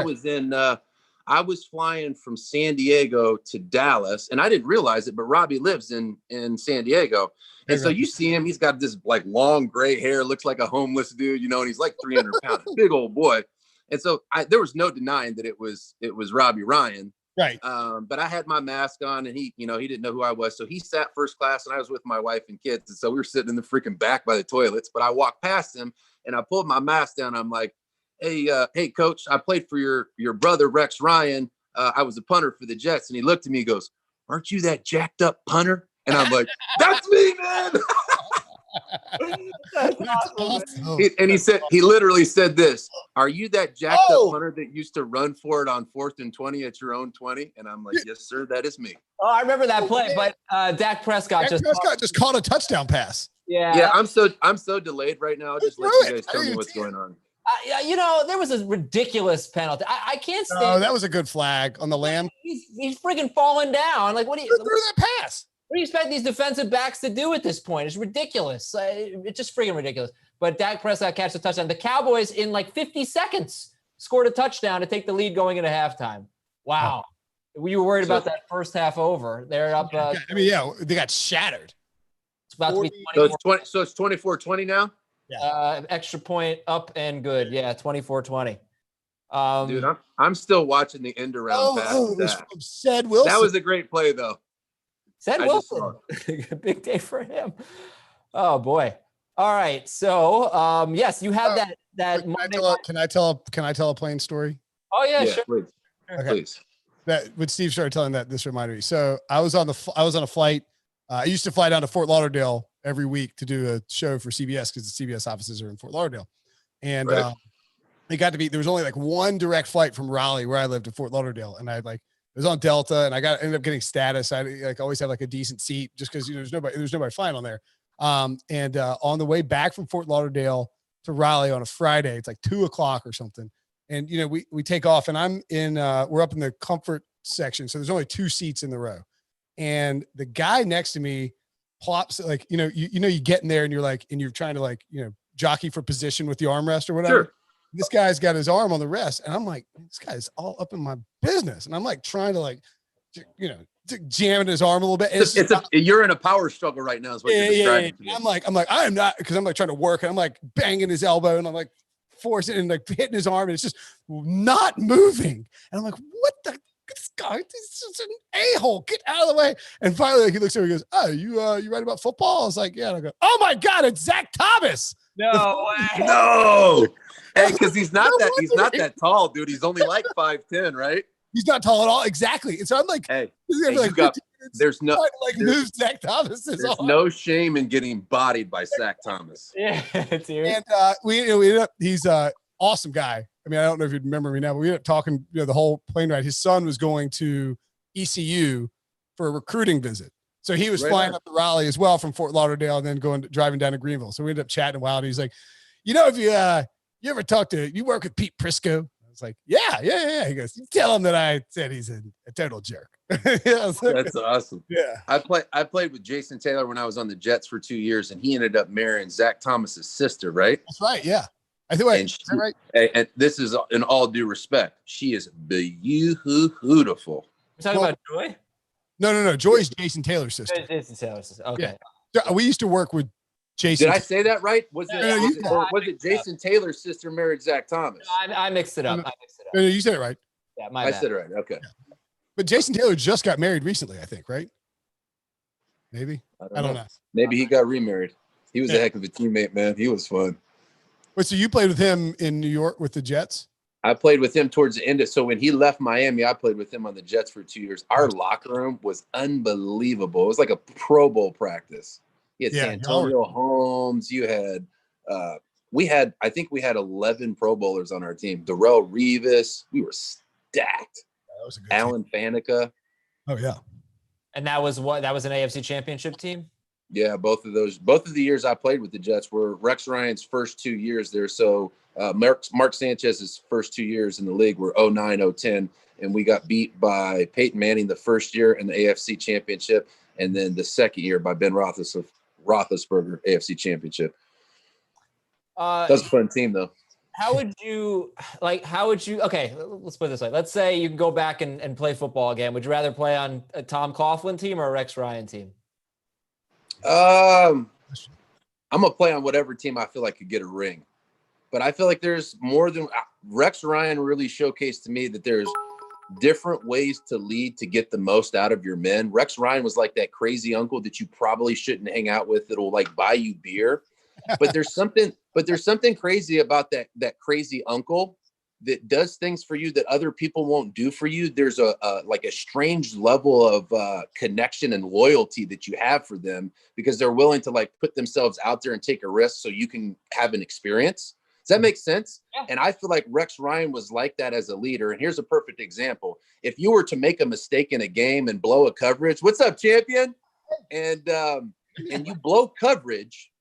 I was flying from San Diego to Dallas, and I didn't realize it, but Robbie lives in San Diego. And so you see him, he's got this like long gray hair, looks like a homeless dude, you know, and he's like 300 pounds, big old boy. And so there was no denying that it was Robbie Ryan. Right. But I had my mask on, and he didn't know who I was. So he sat first class, and I was with my wife and kids. And so we were sitting in the freaking back by the toilets, but I walked past him and I pulled my mask down. I'm like, hey, coach, I played for your brother, Rex Ryan. I was a punter for the Jets. And he looked at me and goes, aren't you that jacked up punter? And I'm like, that's me, man. That's awesome. He literally said this, are you that jacked up punter that used to run for it on 4th and 20 at your own 20? And I'm like, yes, sir, that is me. Oh, I remember that play, but Dak Prescott just caught a touchdown pass. Yeah, I'm so delayed right now. I'll just let you guys tell me what's going on. You know, there was a ridiculous penalty. I can't stand. Oh, that was a good flag on the Lamb. He's freaking falling down. Like, what do you threw that pass? What do you expect these defensive backs to do at this point? It's ridiculous. It's just freaking ridiculous. But Dak Prescott catches a touchdown. The Cowboys, in like 50 seconds, scored a touchdown to take the lead going into halftime. Wow. We were worried about that first half over. They're up. They got shattered. It's about to be 24. So it's 24-20 now? Yeah. Extra point up and good. Yeah, 24-20. Dude, I'm still watching the end around pass. Said Wilson. That was a great play, though. Said Wilson. Big day for him. Oh boy. All right. So yes, you have that. Can I tell a plain story? Oh yeah, sure. Please. Okay. Please. That when Steve started telling that, this reminded me. So I was on a flight. I used to fly down to Fort Lauderdale every week to do a show for CBS because the CBS offices are in Fort Lauderdale. And it got to be, there was only like one direct flight from Raleigh where I lived to Fort Lauderdale. And it was on Delta, and I ended up getting status. I always have like a decent seat just because there's nobody flying on there. And on the way back from Fort Lauderdale to Raleigh on a Friday, it's like 2:00 or something. And we take off, and we're up in the comfort section, so there's only 2 seats in the row. And the guy next to me plops, like you get in there, and you're trying to jockey for position with the armrest or whatever. Sure. This guy's got his arm on the rest, and I'm like, this guy's all up in my business, and I'm like trying to jamming his arm a little bit. You're in a power struggle right now, is what you're describing. Yeah. I'm like, I am not, because I'm like trying to work, and I'm like banging his elbow, and I'm like forcing and like hitting his arm, and it's just not moving. And I'm like, what the? This guy, this is an a-hole. Get out of the way. And finally, he looks over, he goes, oh, you write about football? I was like, yeah. And I go, oh my God, it's Zach Thomas. No way. No. Hey, because he's not that tall, dude. He's only like 5'10", right? He's not tall at all. Exactly. And so I'm like, there's move Zach Thomas. There's no shame in getting bodied by Zach Thomas. Yeah, dude. And we ended up, he's an awesome guy. I mean, I don't know if you'd remember me now, but we ended up talking, the whole plane ride. His son was going to ECU for a recruiting visit. So he was flying up to Raleigh as well from Fort Lauderdale, and then driving down to Greenville. So we ended up chatting a while, and he's like, if you ever you work with Pete Prisco? I was like, yeah. He goes, you tell him that I said he's a total jerk. That's awesome. Yeah. I played with Jason Taylor when I was on the Jets for 2 years, and he ended up marrying Zach Thomas's sister, right? That's right. Yeah. I think is that right? And this is in all due respect. She is beautiful. You're talking about Joy? No. Joy's Jason Taylor's sister. Jason Taylor's sister. Okay. Yeah. We used to work with Jason. Did I say that right? Was it Jason Taylor's sister married Zach Thomas? No, I mixed it up. No, you said it right. Yeah, I said it right. Okay. Yeah. But Jason Taylor just got married recently, I think, right? Maybe. I don't know. Maybe he got remarried. He was a heck of a teammate, man. He was fun. Wait, so you played with him in New York with the Jets? I played with him towards the end. So when he left Miami, I played with him on the Jets for 2 years. Our locker room was unbelievable. It was like a Pro Bowl practice. You had Santonio Holmes. You had I think we had 11 Pro Bowlers on our team. Darrelle Revis. We were stacked. That was a good Alan team. Faneca. Oh yeah. And that was an AFC Championship team? Yeah, both of the years I played with the Jets were Rex Ryan's first 2 years there. So Mark Sanchez's first 2 years in the league were 09, 010, and we got beat by Peyton Manning the first year in the AFC Championship, and then the second year by Ben Roethlisberger AFC Championship. That was a fun team though. How would you okay, let's put it this way. Let's say you can go back and play football again. Would you rather play on a Tom Coughlin team or a Rex Ryan team? I'm gonna play on whatever team I feel like could get a ring, but I feel like there's more than Rex Ryan really showcased to me that there's different ways to lead to get the most out of your men. Rex Ryan was like that crazy uncle that you probably shouldn't hang out with that'll like buy you beer, but there's something crazy about that crazy uncle that does things for you that other people won't do for you. There's a strange level of connection and loyalty that you have for them because they're willing to like put themselves out there and take a risk so you can have an experience. Does that make sense? Yeah. And I feel like Rex Ryan was like that as a leader. And here's a perfect example. If you were to make a mistake in a game and blow a coverage, what's up, champion? And you blow coverage,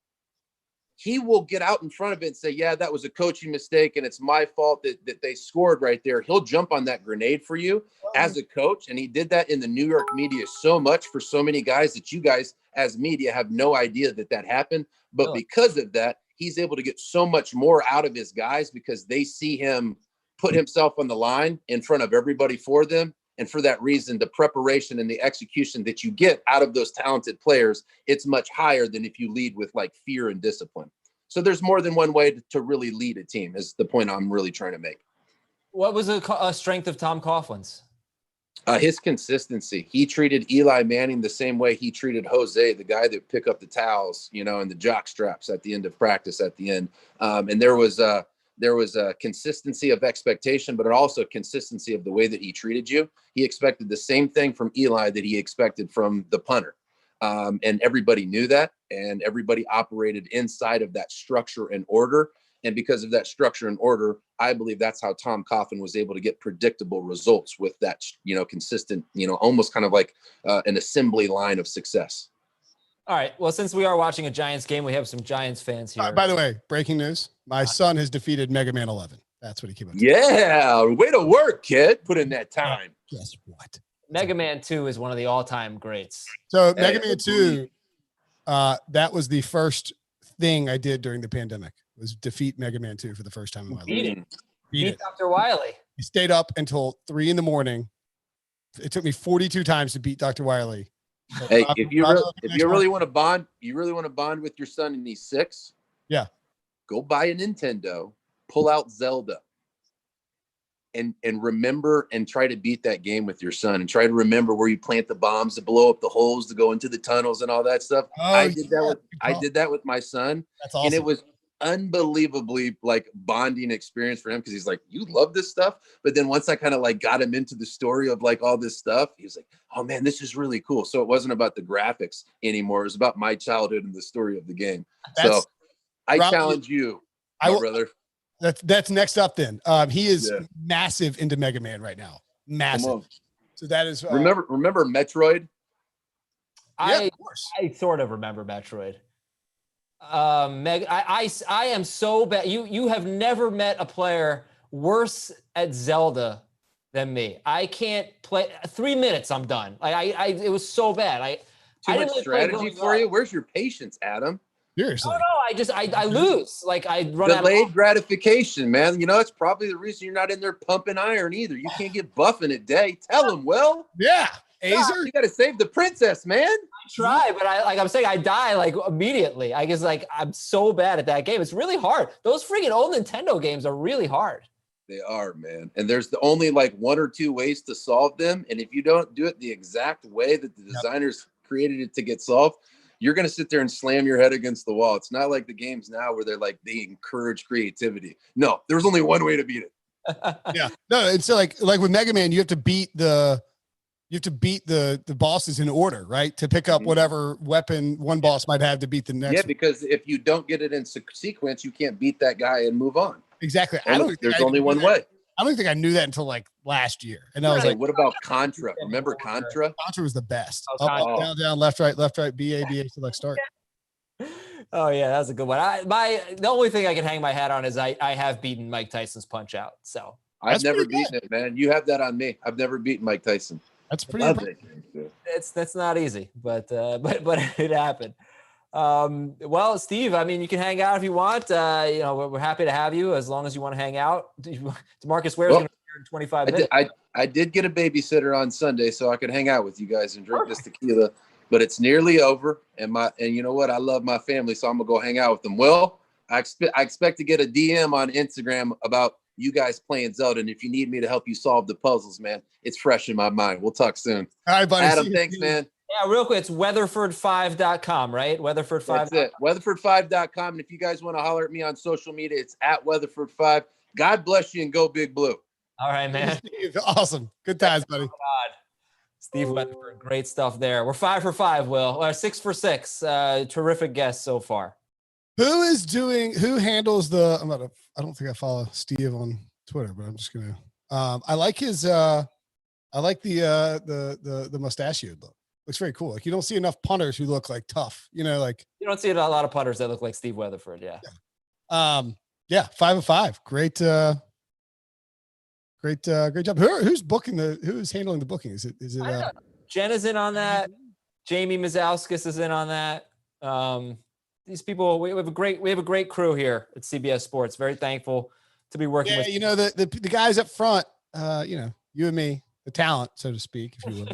he will get out in front of it and say, yeah, that was a coaching mistake and it's my fault that they scored right there. He'll jump on that grenade for you as a coach. And he did that in the New York media so much for so many guys that you guys as media have no idea that happened. But because of that, he's able to get so much more out of his guys because they see him put himself on the line in front of everybody for them. And for that reason, the preparation and the execution that you get out of those talented players, it's much higher than if you lead with like fear and discipline. So there's more than one way to really lead a team is the point I'm really trying to make. What was a strength of Tom Coughlin's? His consistency. He treated Eli Manning the same way he treated Jose, the guy that pick up the towels, and the jock straps at the end of practice at the end. And there was a consistency of expectation, but also consistency of the way that he treated you. He expected the same thing from Eli that he expected from the punter. And everybody knew that, and everybody operated inside of that structure and order. And because of that structure and order, I believe that's how Tom Coughlin was able to get predictable results with that, consistent, almost kind of like an assembly line of success. All right. Well, since we are watching a Giants game, we have some Giants fans here. By the way, breaking news. My son has defeated Mega Man 11. That's what he came up to. Yeah. Way to work, kid. Put in that time. Guess what? Mega Man 2 is one of the all-time greats. So Mega Man 2, that was the first thing I did during the pandemic was defeat Mega Man 2 for the first time in my life. Beat Dr. Wily. He stayed up until 3 a.m. It took me 42 times to beat Dr. Wily. So hey, if you really want to bond, with your son and he's 6. Yeah. Go buy a Nintendo, pull out Zelda. And remember and try to beat that game with your son and try to remember where you plant the bombs to blow up the holes to go into the tunnels and all that stuff. I did that with my son. That's awesome. And it was unbelievably like bonding experience for him because he's like, you love this stuff. But then once I kind of like got him into the story of like all this stuff, he was like, oh man, this is really cool. So it wasn't about the graphics anymore. It was about my childhood and the story of the game. So I challenge you, brother. That's next up then. He is massive into Mega Man right now. Massive. So that is remember Metroid? Yeah, of course. I sort of remember Metroid. I am so bad. You have never met a player worse at Zelda than me. I can't play 3 minutes. I'm done. It was so bad. Too much strategy for you. Where's your patience, Adam? Seriously. No, I lose. Like I run out of delayed gratification, man. It's probably the reason you're not in there pumping iron either. You can't get buff in a day. Tell him, Will. Yeah. Azer? You got to save the princess, man. I try, but I'm saying I die like immediately. I guess like I'm so bad at that game. It's really hard. Those freaking old Nintendo games are really hard. They are, man. And there's only like 1 or 2 ways to solve them. And if you don't do it the exact way that the designers created it to get solved, you're going to sit there and slam your head against the wall. It's not like the games now where they encourage creativity. No, there's only one way to beat it. Yeah. No, it's like with Mega Man, you have to beat the bosses in order, right? To pick up whatever weapon one boss might have to beat the next. Yeah, because if you don't get it in sequence, you can't beat that guy and move on. Exactly. There's only one way. I don't think I knew that until like last year. And I was like, what about Contra? Remember Contra? Contra was the best. Oh, up, down, left, right, BA, select, start. Oh yeah, that's a good one. The only thing I can hang my hat on is I have beaten Mike Tyson's Punch Out. So I've never beaten it, man. You have that on me. I've never beaten Mike Tyson. That's pretty. That's not easy, but it happened. Well, Steve, I mean, you can hang out if you want. We're happy to have you as long as you want to hang out. DeMarcus Ware's going to be here in 25 minutes. I did get a babysitter on Sunday so I could hang out with you guys and drink this tequila, but it's nearly over. And you know what? I love my family, so I'm gonna go hang out with them. Well, I expect to get a DM on Instagram about you guys playing Zelda. And if you need me to help you solve the puzzles, man, it's fresh in my mind. We'll talk soon. All right, buddy. Adam, thanks, man. Yeah, real quick, it's weatherford5.com, right? Weatherford5. That's it. Weatherford5.com. And if you guys want to holler at me on social media, it's at Weatherford5. God bless you and go Big Blue. All right, man. Awesome. Good times, buddy. Oh, God. Steve Weatherford, great stuff there. We're 5 for 5, Will. 6 for 6. Terrific guest so far. Who handles the, I don't think I follow Steve on Twitter, but I'm just going to, I like his, I like the mustachioed look. Looks very cool. Like you don't see enough punters who look like tough, like you don't see a lot of punters that look like Steve Weatherford. Yeah. 5 of 5. Great job. Who's handling the booking? Is it Jen is in on that. Jamie Mazauskas is in on that. These people, we have a great crew here at CBS Sports. Very thankful to be working with. The guys up front, you and me, the talent, so to speak, if you will.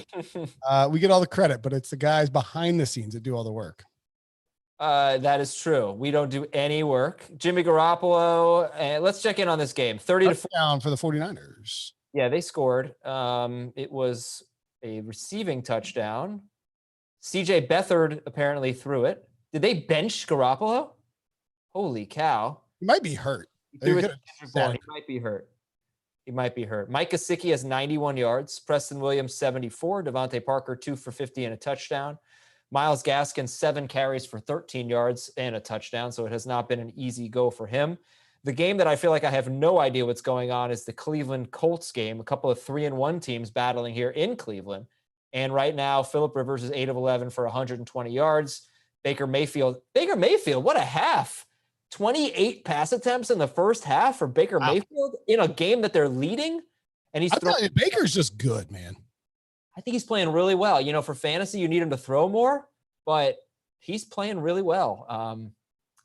We get all the credit, but it's the guys behind the scenes that do all the work. That is true. We don't do any work. Jimmy Garoppolo, let's check in on this game. 30-4 down for the 49ers. Yeah, they scored. It was a receiving touchdown. CJ Beathard apparently threw it. Did they bench Garoppolo? Holy cow. He might be hurt. He might be hurt. Mike Gesicki has 91 yards. Preston Williams, 74. Devontae Parker, 2 for 50 and a touchdown. Myles Gaskin, 7 carries for 13 yards and a touchdown. So it has not been an easy go for him. The game that I feel like I have no idea what's going on is the Cleveland Colts game. A couple of 3-1 teams battling here in Cleveland. And right now, Phillip Rivers is 8 of 11 for 120 yards. Baker Mayfield, what a half. 28 pass attempts in the first half for Baker Mayfield in a game that they're leading. And he's throwing. Baker's just good, man. I think he's playing really well. For fantasy, you need him to throw more, but he's playing really well.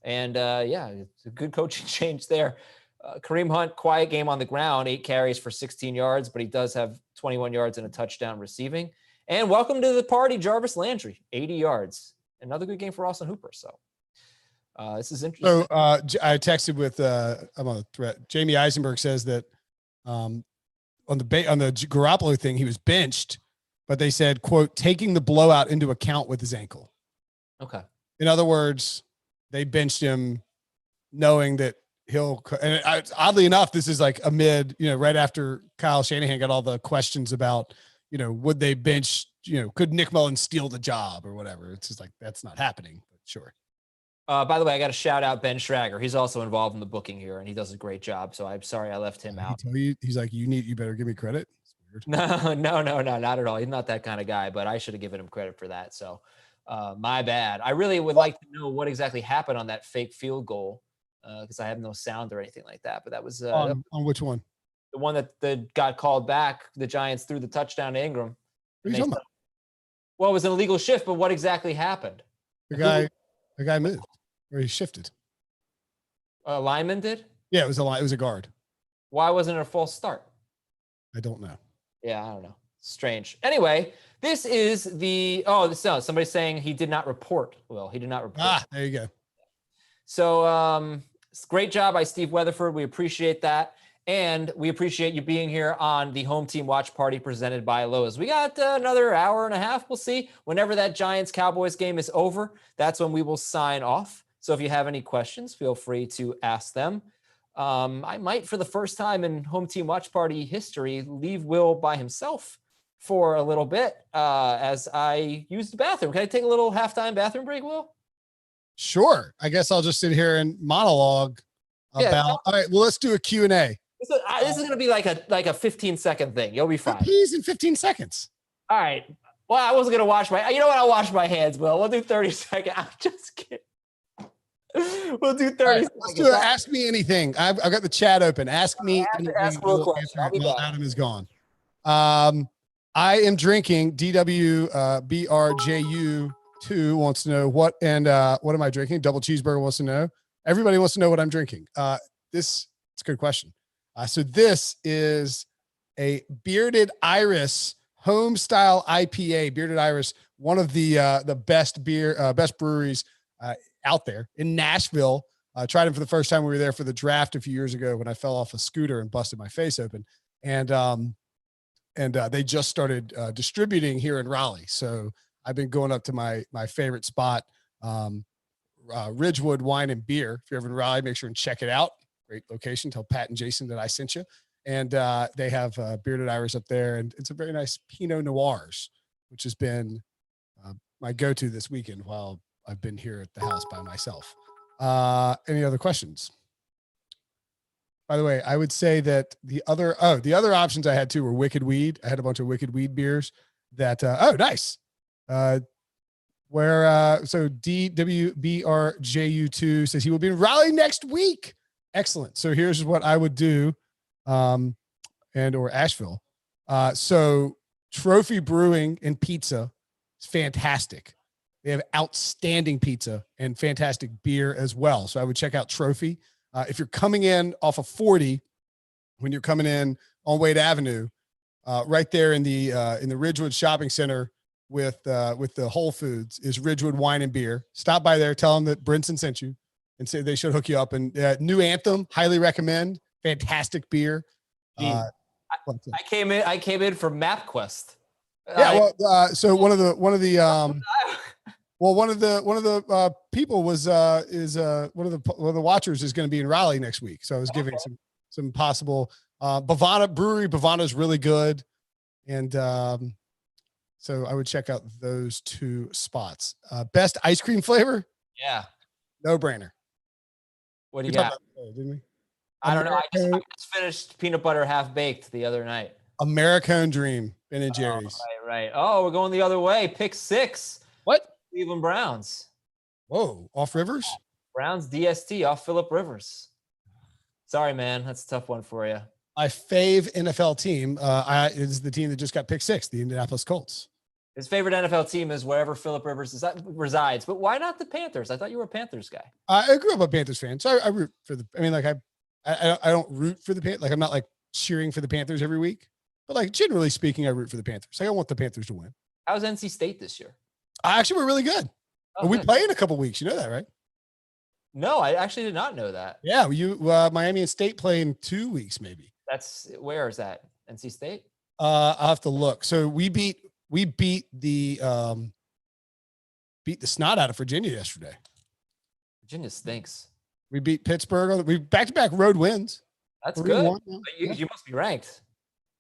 It's a good coaching change there. Kareem Hunt, quiet game on the ground, 8 carries for 16 yards, but he does have 21 yards and a touchdown receiving. And welcome to the party, Jarvis Landry, 80 yards. Another good game for Austin Hooper. So this is interesting. So I texted with I'm on a thread. Jamie Eisenberg says that on the Garoppolo thing, he was benched, but they said, quote, taking the blowout into account with his ankle. Okay. In other words, they benched him knowing that oddly enough, this is like amid, right after Kyle Shanahan got all the questions about, would they bench, could Nick Mullins steal the job or whatever? It's just like, that's not happening, but sure. By the way, I got to shout out Ben Schrager. He's also involved in the booking here and he does a great job. So I'm sorry I left him out. He's like, you better give me credit. It's weird. No, not at all. He's not that kind of guy, but I should have given him credit for that. So my bad. I really would like to know what exactly happened on that fake field goal because I have no sound or anything like that. But that was on which one? The one that got called back. The Giants threw the touchdown to Ingram. What are you talking about? Well, it was an illegal shift, but what exactly happened? The guy moved or he shifted. A lineman did? Yeah, it was a guard. Why wasn't it a false start? I don't know. Yeah, I don't know. Strange. Anyway, this is the, somebody's saying he did not report. Well, he did not report. There you go. So great job by Steve Weatherford. We appreciate that. And we appreciate you being here on the Home Team Watch Party presented by Lowe's. We got another hour and a half. We'll see. Whenever that Giants-Cowboys game is over, that's when we will sign off. So if you have any questions, feel free to ask them. I might, for the first time in Home Team Watch Party history, leave Will by himself for a little bit as I use the bathroom. Can I take a little halftime bathroom break, Will? Sure. I guess I'll just sit here and monologue about. All right. Well, let's do a Q&A. This is going to be like a 15-second thing. You'll be fine. Peas in 15 seconds. All right. Well, I wasn't going to wash my. You know what? I'll wash my hands, Will. We'll do 30 seconds. I'm just kidding. We'll do 30 seconds. Let's do it. Ask me anything. I've got the chat open. Ask me anything. Ask Will a question. While Adam is gone. I am drinking DWBRJU2 wants to know what am I drinking? Double Cheeseburger wants to know. Everybody wants to know what I'm drinking. It's a good question. So this is a Bearded Iris home style IPA. Bearded Iris, one of the best breweries out there in Nashville. I tried it for the first time. We were there for the draft a few years ago when I fell off a scooter and busted my face open. And they just started distributing here in Raleigh. So I've been going up to my favorite spot, Ridgewood Wine and Beer. If you're ever in Raleigh, make sure and check it out. Great location. Tell Pat and Jason that I sent you. And they have Bearded Iris up there, and it's a very nice Pinot Noirs, which has been my go-to this weekend while I've been here at the house by myself. Any other questions? By the way, I would say that the other options I had too were Wicked Weed. I had a bunch of Wicked Weed beers that, nice. So DWBRJU2 says he will be in Raleigh next week. Excellent. So here's what I would do, or Asheville. So Trophy Brewing and Pizza is fantastic. They have outstanding pizza and fantastic beer as well. So I would check out Trophy. If you're coming in off of 40, when you're coming in on Wade Avenue, right there in the Ridgewood Shopping Center with the Whole Foods is Ridgewood Wine and Beer. Stop by there, tell them that Brinson sent you, and say they should hook you up. And New Anthem, highly recommend. Fantastic beer. I came in for MapQuest. Yeah, so one of the people was one of the watchers is going to be in Raleigh next week. So I was giving some possible Bavana Brewery. Bavana is really good, and so I would check out those two spots. Best ice cream flavor? Yeah, no brainer. What do you got? Didn't we? I don't know. I just finished peanut butter half baked the other night. Americone Dream, Ben and Jerry's. Right. Oh, we're going the other way. Pick 6. What? Cleveland Browns. Whoa, off Rivers? Browns DST off Phillip Rivers. Sorry, man. That's a tough one for you. My fave NFL team is the team that just got picked 6, the Indianapolis Colts. His favorite NFL team is wherever Phillip Rivers resides. But why not the Panthers? I thought you were a Panthers guy. I grew up a Panthers fan, so I root for I don't root for the Panthers. Like, I'm not like cheering for the Panthers every week. But like, generally speaking, I root for the Panthers. Like, I want the Panthers to win. How's NC State this year? Actually, we're really good. Oh, we play in a couple weeks. You know that, right? No, I actually did not know that. Yeah, Miami and State play in 2 weeks, maybe. Where is that? NC State? I'll have to look. So we beat the snot out of Virginia yesterday. Virginia stinks. We beat Pittsburgh. We back-to-back road wins. That's good. You must be ranked.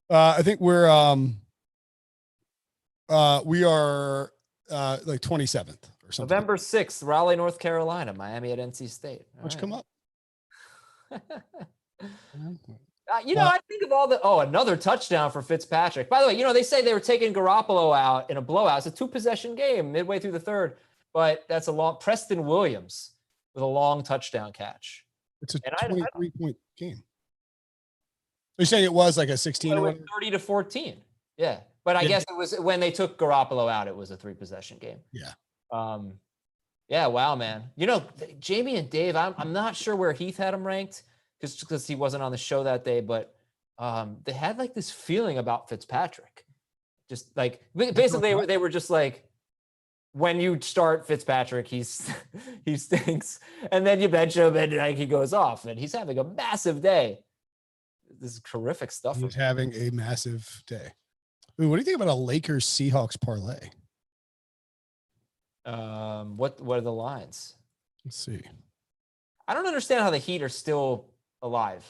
I think we are like 27th or something. November 6th, Raleigh, North Carolina, Miami at NC State. Let's come up. I think of another touchdown for Fitzpatrick. By the way, they say they were taking Garoppolo out in a blowout. It's a 2-possession game midway through the third, but that's a long Preston Williams with a long touchdown catch. It's a 23-point game. You're saying it was like a 16? It was 30-14. Yeah. But I guess it was when they took Garoppolo out, it was a 3-possession game. Yeah. Yeah. Wow, man. Jamie and Dave, I'm not sure where Heath had him ranked because he wasn't on the show that day, but they had like this feeling about Fitzpatrick. Just like basically they were just like, when you start Fitzpatrick, he stinks, and then you bench him, and like he goes off, and he's having a massive day. This is terrific stuff. He's having a massive day. Ooh, what do you think about a Lakers Seahawks parlay? What are the lines? Let's see. I don't understand how the Heat are still alive.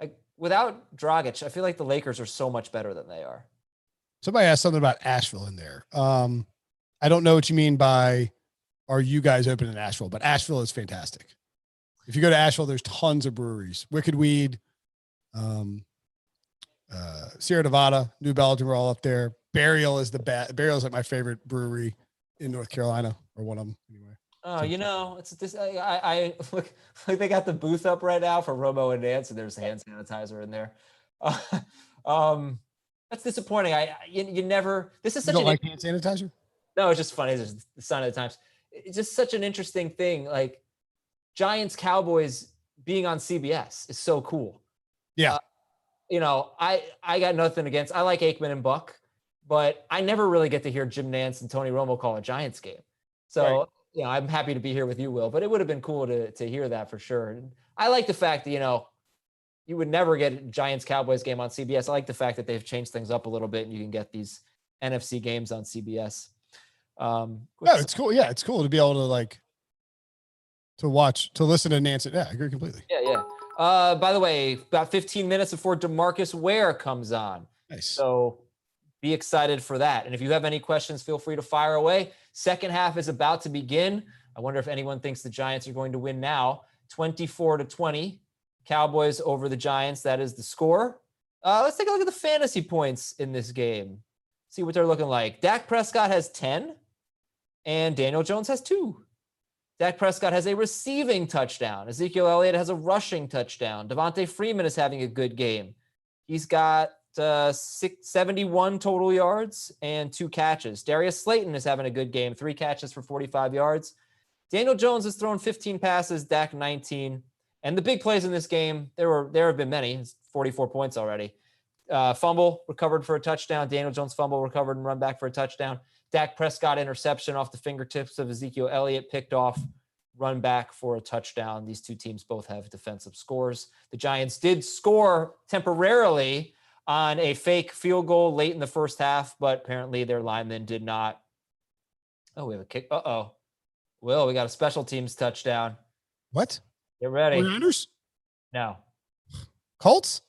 Like without Dragic, I feel like the Lakers are so much better than they are. Somebody asked something about Asheville in there. I don't know what you mean by, are you guys open in Asheville? But Asheville is fantastic. If you go to Asheville, there's tons of breweries. Wicked Weed, Sierra Nevada, New Belgium are all up there. Burial is the best. Burial is like my favorite brewery in North Carolina, or one of them anyway. Oh, you know, it's this. I look like they got the booth up right now for Romo and Nance, and there's hand sanitizer in there. That's disappointing. You never. This is such. You don't like hand sanitizer? No, it's just funny. It's just the sign of the times. It's just such an interesting thing. Like Giants Cowboys being on CBS is so cool. Yeah. You know, I got nothing against. I like Aikman and Buck, but I never really get to hear Jim Nance and Tony Romo call a Giants game. So, right. You know, I'm happy to be here with you, Will, but it would have been cool to hear that for sure. And I like the fact that, you know, you would never get a Giants Cowboys game on CBS. I like the fact that they've changed things up a little bit and you can get these NFC games on CBS. No, it's cool. Yeah, it's cool to be able to watch, to listen to Nance. Yeah, I agree completely. Yeah. By the way, about 15 minutes before DeMarcus Ware comes on. Nice. So be excited for that. And if you have any questions, feel free to fire away. Second half is about to begin. I wonder if anyone thinks the Giants are going to win now. 24-20, Cowboys over the Giants. That is the score. Let's take a look at the fantasy points in this game. See what they're looking like. Dak Prescott has 10 and Daniel Jones has 2. Dak Prescott has a receiving touchdown. Ezekiel Elliott has a rushing touchdown. Devontae Freeman is having a good game. He's got 71 total yards and 2 catches. Darius Slayton is having a good game, 3 catches for 45 yards. Daniel Jones has thrown 15 passes, Dak 19. And the big plays in this game, there have been many. It's 44 points already. Fumble recovered for a touchdown. Daniel Jones fumble recovered and run back for a touchdown. Dak Prescott interception off the fingertips of Ezekiel Elliott, picked off, run back for a touchdown. These two teams both have defensive scores. The Giants did score temporarily on a fake field goal late in the first half, but apparently their linemen did not. Oh, we have a kick. Uh-oh. Will, we got a special teams touchdown. What? Get ready. 49ers? No. Colts?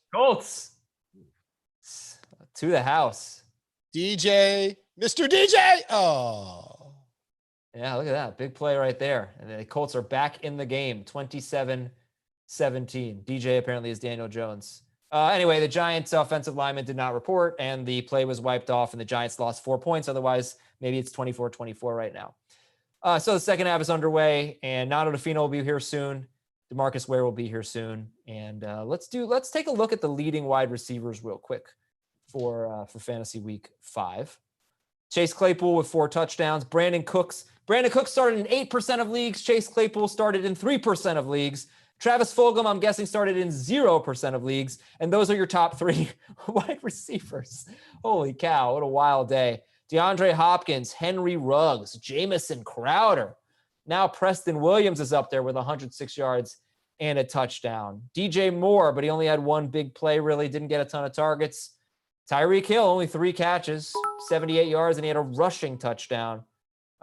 To the house. DJ. Mr. DJ. Oh. Yeah, look at that. Big play right there. And the Colts are back in the game, 27-17. DJ apparently is Daniel Jones. Anyway, the Giants offensive lineman did not report, and the play was wiped off, and the Giants lost 4 points. Otherwise, maybe it's 24-24 right now. So the second half is underway, and Nato DeFino will be here soon. DeMarcus Ware will be here soon. And let's take a look at the leading wide receivers real quick for Fantasy Week 5. Chase Claypool with 4 touchdowns. Brandon Cooks started in 8% of leagues. Chase Claypool started in 3% of leagues. Travis Fulgham, I'm guessing, started in 0% of leagues. And those are your top 3 wide receivers. Holy cow, what a wild day. DeAndre Hopkins, Henry Ruggs, Jamison Crowder. Now Preston Williams is up there with 106 yards and a touchdown. DJ Moore, but he only had 1 big play, really didn't get a ton of targets. Tyreek Hill, only 3 catches, 78 yards, and he had a rushing touchdown.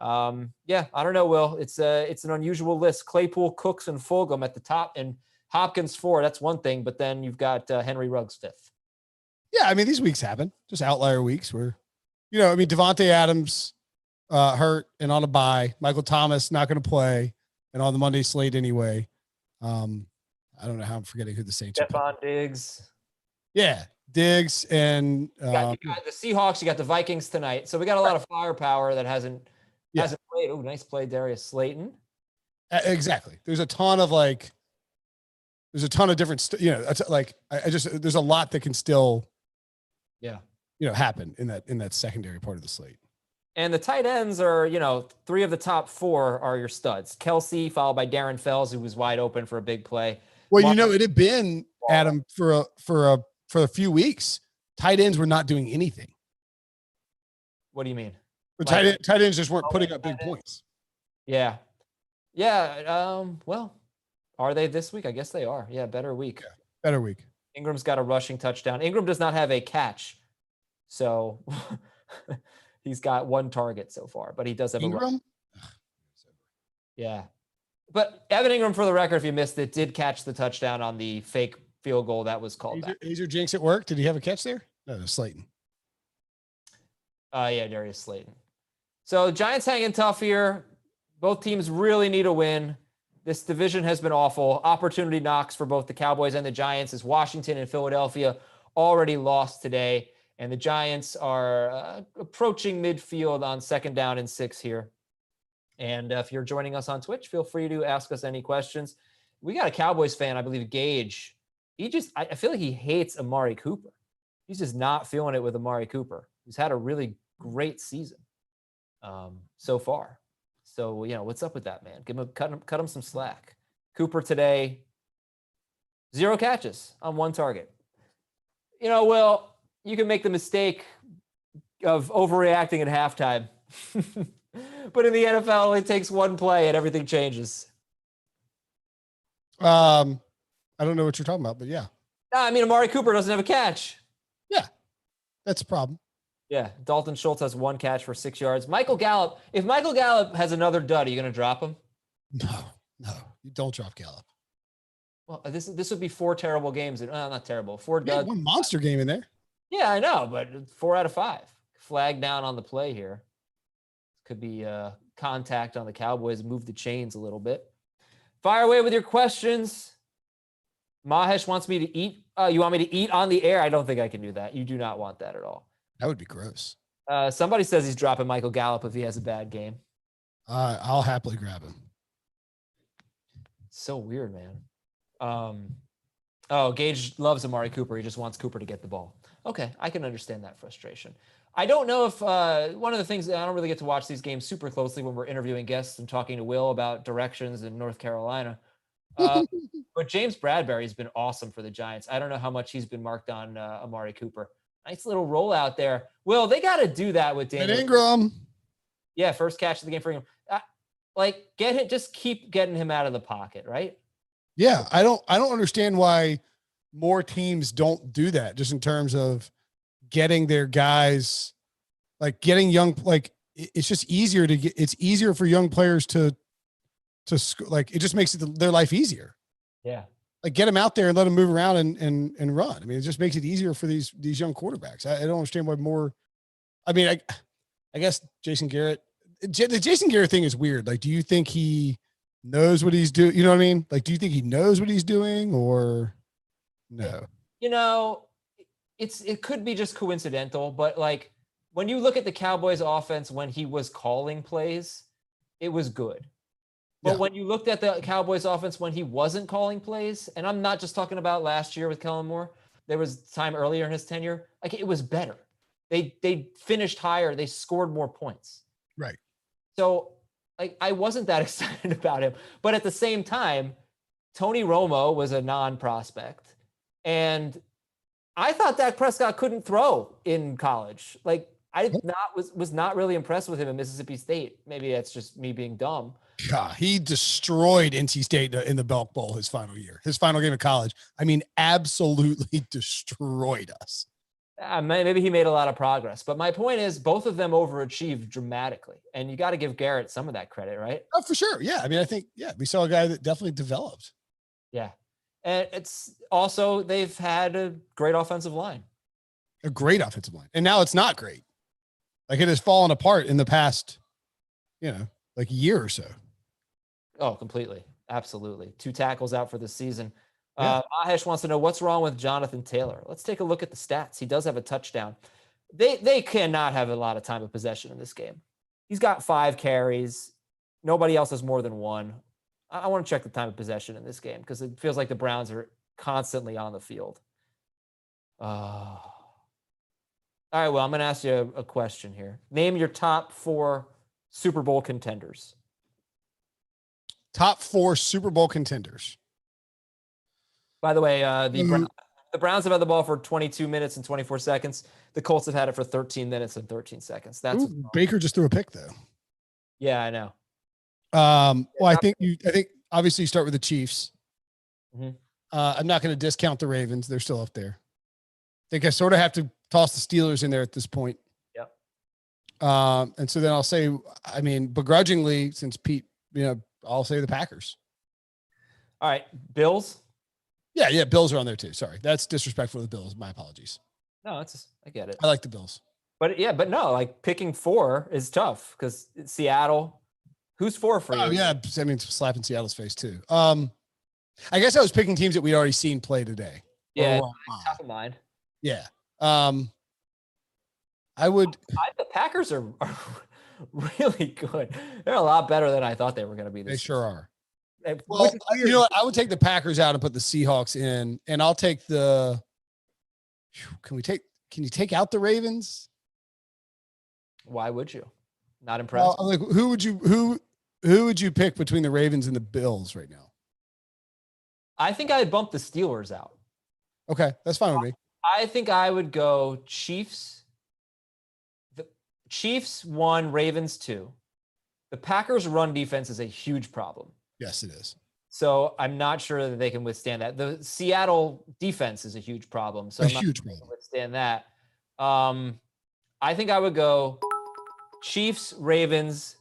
Yeah, I don't know, Will. It's an unusual list. Claypool, Cooks, and Fulgham at the top, and Hopkins 4. That's one thing, but then you've got Henry Ruggs 5th. Yeah, I mean, these weeks happen. Just outlier weeks where, Devontae Adams hurt and on a bye. Michael Thomas not going to play and on the Monday slate anyway. I don't know how I'm forgetting who the Saints are. Stephon Diggs. Yeah, Diggs and you got the Seahawks. You got the Vikings tonight. So we got a lot of firepower that hasn't played. Oh, nice play, Darius Slayton. Exactly. There's a ton of different, there's a lot that can still, happen in that secondary part of the slate. And the tight ends are, 3 of the top 4 are your studs. Kelsey, followed by Darren Fells, who was wide open for a big play. Well, it had been, Adam, for a few weeks, tight ends were not doing anything. What do you mean? But tight ends just weren't putting up big points. Yeah. Well, are they this week? I guess they are. Yeah, better week. Yeah, better week. Ingram's got a rushing touchdown. Ingram does not have a catch, so he's got one target so far, but he does have Ingram? Yeah. But Evan Ingram, for the record, if you missed it, did catch the touchdown on the fake field goal that was called back. Is your jinx at work? Did he have a catch there? No, Slayton. Yeah, Darius Slayton. So Giants hanging tough here. Both teams really need a win. This division has been awful. Opportunity knocks for both the Cowboys and the Giants as Washington and Philadelphia already lost today. And the Giants are approaching midfield on 2nd down and 6 here. And if you're joining us on Twitch, feel free to ask us any questions. We got a Cowboys fan, I believe, Gage. I feel like he hates Amari Cooper. He's just not feeling it with Amari Cooper. He's had a really great season so far. So, what's up with that, man? Cut him some slack. Cooper today, 0 catches on 1 target. Will, you can make the mistake of overreacting at halftime. But in the NFL, it only takes 1 play and everything changes. I don't know what you're talking about, but yeah. No, I mean, Amari Cooper doesn't have a catch. Yeah, that's a problem. Yeah, Dalton Schultz has 1 catch for 6 yards. Michael Gallup, if Michael Gallup has another dud, are you going to drop him? No, you don't drop Gallup. Well, this would be 4 terrible games. Not terrible. 4 duds. 1 monster game in there. Yeah, I know, but 4 out of 5. Flag down on the play here. Could be contact on the Cowboys, move the chains a little bit. Fire away with your questions. Mahesh wants me to eat. You want me to eat on the air? I don't think I can do that. You do not want that at all. That would be gross. Somebody says he's dropping Michael Gallup if he has a bad game. I'll happily grab him. So weird, man. Gage loves Amari Cooper. He just wants Cooper to get the ball. Okay, I can understand that frustration. I don't know if one of the things, I don't really get to watch these games super closely when we're interviewing guests and talking to Will about directions in North Carolina. But James Bradbury has been awesome for the Giants. I don't know how much he's been marked on Amari Cooper. Nice little rollout there. Will, they got to do that with Daniel Ingram. Yeah, first catch of the game for Ingram. Just keep getting him out of the pocket, right? Yeah, I don't understand why more teams don't do that, just in terms of getting their guys, like getting young, like it's just easier to get. It's easier for young players to like, it just makes their life easier. Yeah. Like get them out there and let them move around and run. I mean, it just makes it easier for these young quarterbacks. I don't understand why more. I mean, I guess Jason Garrett, the Jason Garrett thing is weird. Like, do you think he knows what he's doing? You know what I mean? Like, do you think he knows what he's doing or no? It could be just coincidental, but like when you look at the Cowboys offense, when he was calling plays, it was good. But when you looked at the Cowboys offense when he wasn't calling plays, and I'm not just talking about last year with Kellen Moore, there was time earlier in his tenure, like it was better. They finished higher, they scored more points. Right. So like I wasn't that excited about him. But at the same time, Tony Romo was a non-prospect. And I thought Dak Prescott couldn't throw in college. Like I was not really impressed with him at Mississippi State. Maybe that's just me being dumb. God, he destroyed NC State in the Belk Bowl his final year, his final game of college. I mean, absolutely destroyed us. Maybe he made a lot of progress. But my point is both of them overachieved dramatically. And you got to give Garrett some of that credit, right? Oh, for sure. Yeah. I mean, I think, we saw a guy that definitely developed. Yeah. And it's also, they've had a great offensive line. A great offensive line. And now it's not great. Like it has fallen apart in the past, like a year or so. Oh, completely. Absolutely. 2 tackles out for the season. Yeah. Mahesh wants to know what's wrong with Jonathan Taylor. Let's take a look at the stats. He does have a touchdown. They cannot have a lot of time of possession in this game. He's got 5 carries. Nobody else has more than 1. I want to check the time of possession in this game because it feels like the Browns are constantly on the field. All right, well, I'm going to ask you a question here. Name your top 4 Super Bowl contenders. Top 4 Super Bowl contenders. By the way, The Browns have had the ball for 22 minutes and 24 seconds. The Colts have had it for 13 minutes and 13 seconds. That's Baker just threw a pick though. Yeah, I know. Well, I think obviously you start with the Chiefs. Mm-hmm. I'm not going to discount the Ravens. They're still up there. I think I sort of have to toss the Steelers in there at this point. Yep. And so then I'll say, I mean, begrudgingly, since Pete, I'll say the Packers. All right. Bills. Yeah. Bills are on there too. Sorry. That's disrespectful to the Bills. My apologies. No, I get it. I like the Bills. But no, like picking 4 is tough because Seattle. Who's 4 for you? Oh yeah. I mean, slapping Seattle's face too. I guess I was picking teams that we'd already seen play today. Yeah. Top of mind. Yeah. I would. The Packers are really good. They're a lot better than I thought they were going to be. They sure are. Well, you know what? I would take the Packers out and put the Seahawks in, and I'll take the. Can you take out the Ravens? Why would you? Not impressed. Like who would you pick between the Ravens and the Bills right now? I think I'd bump the Steelers out. Okay, that's fine with me. I think I would go Chiefs. The Chiefs 1, Ravens 2. The Packers' run defense is a huge problem. Yes, it is. So I'm not sure that they can withstand that. The Seattle defense is a huge problem. So I'm not sure they can withstand that. I think I would go Chiefs, Ravens,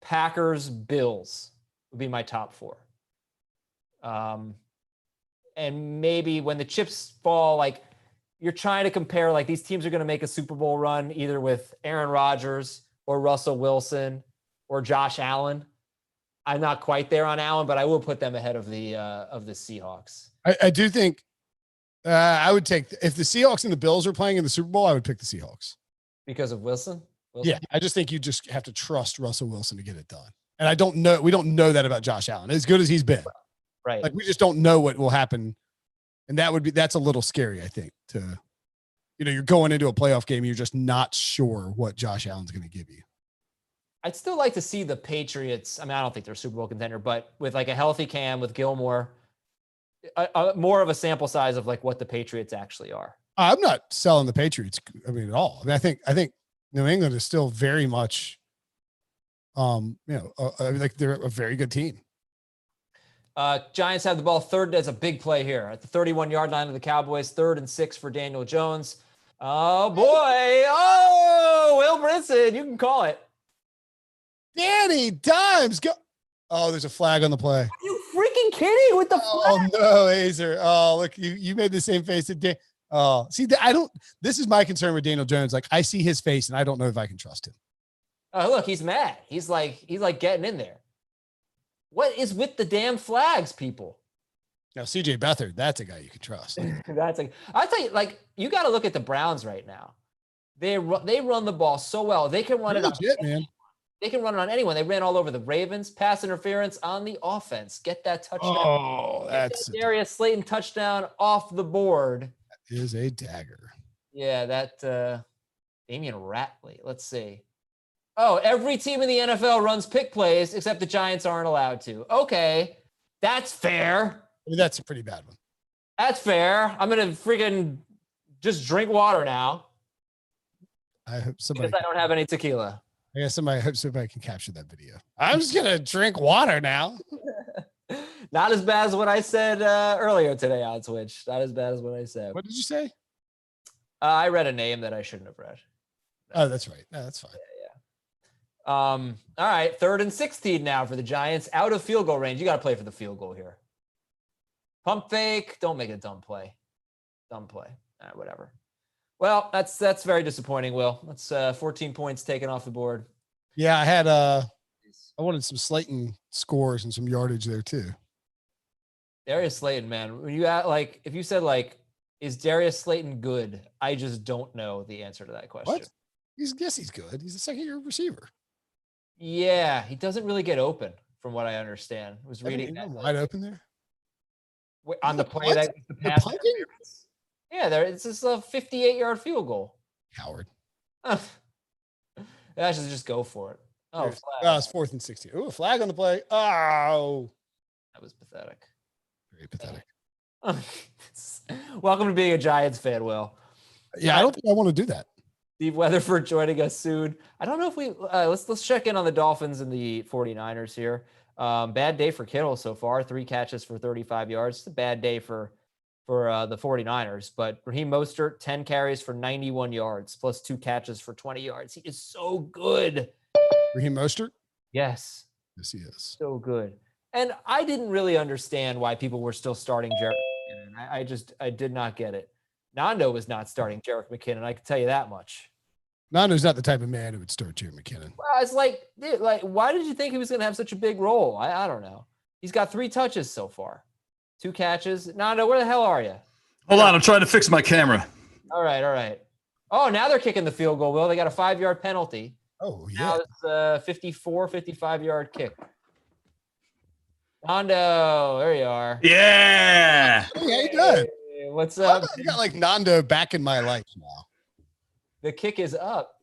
Packers, Bills would be my top 4. And maybe when the chips fall, like you're trying to compare, like these teams are going to make a Super Bowl run either with Aaron Rodgers or Russell Wilson or Josh Allen. I'm not quite there on Allen, but I will put them ahead of the Seahawks. I do think I would take if the Seahawks and the Bills are playing in the Super Bowl, I would pick the Seahawks because of Wilson. Yeah, I just think you just have to trust Russell Wilson to get it done. And I don't know. We don't know that about Josh Allen. As good as he's been, right? Like we just don't know what will happen, and that's a little scary. I think you're going into a playoff game, you're just not sure what Josh Allen's going to give you. I'd still like to see the Patriots. I mean, I don't think they're a Super Bowl contender, but with like a healthy Cam with Gilmore, more of a sample size of like what the Patriots actually are. I'm not selling the Patriots. I mean, at all. I mean, I think New England is still very much, like they're a very good team. Giants have the ball third. There's a big play here at the 31-yard line of the Cowboys. 3rd and 6 for Daniel Jones. Oh boy! Oh, Will Brinson, you can call it. Danny Dimes, go. Oh, there's a flag on the play. Are you freaking kidding with the flag? Oh no, Azer. Oh, look, you made the same face that Dan. Oh, see, this is my concern with Daniel Jones. Like I see his face and I don't know if I can trust him. Oh, look, he's mad. He's like getting in there. What is with the damn flags, people? Now, CJ Beathard, that's a guy you can trust. I'll tell you, like, you got to look at the Browns right now. They run the ball so well. They can run it on man. They can run it on anyone. They ran all over the Ravens. Pass interference on the offense. Get that touchdown. Oh, that's that Darius Slayton touchdown off the board. That is a dagger. Yeah, that Damian Ratley. Let's see. Oh, every team in the NFL runs pick plays except the Giants aren't allowed to. Okay, that's fair. I mean, that's a pretty bad one. That's fair. I'm going to freaking just drink water now. I hope somebody. Because I don't have any tequila. I hope somebody can capture that video. I'm just going to drink water now. Not as bad as what I said earlier today on Twitch. Not as bad as what I said. What did you say? I read a name that I shouldn't have read. Oh, that's right. No, that's fine. Yeah. All right. 3rd and 16 now for the Giants. Out of field goal range. You got to play for the field goal here. Pump fake. Don't make a dumb play. Dumb play. All right, whatever. Well, that's very disappointing, Will. That's 14 points taken off the board. Yeah, I wanted some Slayton scores and some yardage there too. Darius Slayton, man. When you if you said is Darius Slayton good? I just don't know the answer to that question. What? He's good. He's a second-year receiver. Yeah, he doesn't really get open, from what I understand. I was reading that wide open there on the play that the pass. Yeah, it's just a 58-yard field goal. Coward. I should just go for it. Oh, flag. Oh, it's 4th and 16. Ooh, a flag on the play. Oh, that was pathetic. Very pathetic. Welcome to being a Giants fan, Will. Yeah, I don't think I want to do that. Steve Weatherford joining us soon. I don't know if we let's check in on the Dolphins and the 49ers here. Bad day for Kittle so far. 3 catches for 35 yards. It's a bad day for the 49ers, but Raheem Mostert, 10 carries for 91 yards, plus 2 catches for 20 yards. He is so good. Raheem Mostert? Yes. Yes, he is. So good. And I didn't really understand why people were still starting Jerick McKinnon. I did not get it. Nando was not starting Jerick McKinnon. I can tell you that much. Nando's not the type of man who would start Jerick McKinnon. Well, it's like, dude, why did you think he was going to have such a big role? I don't know. He's got 3 touches so far, 2 catches. Nando, where the hell are you? Hold on, I'm trying to fix my camera. All right. Oh, now they're kicking the field goal, Will. They got a 5-yard penalty. Oh, yeah. Now it's a 55-yard kick. Nando, there you are. Yeah. Hey, how you doing? Hey, what's up? I got like Nando back in my life now. The kick is up.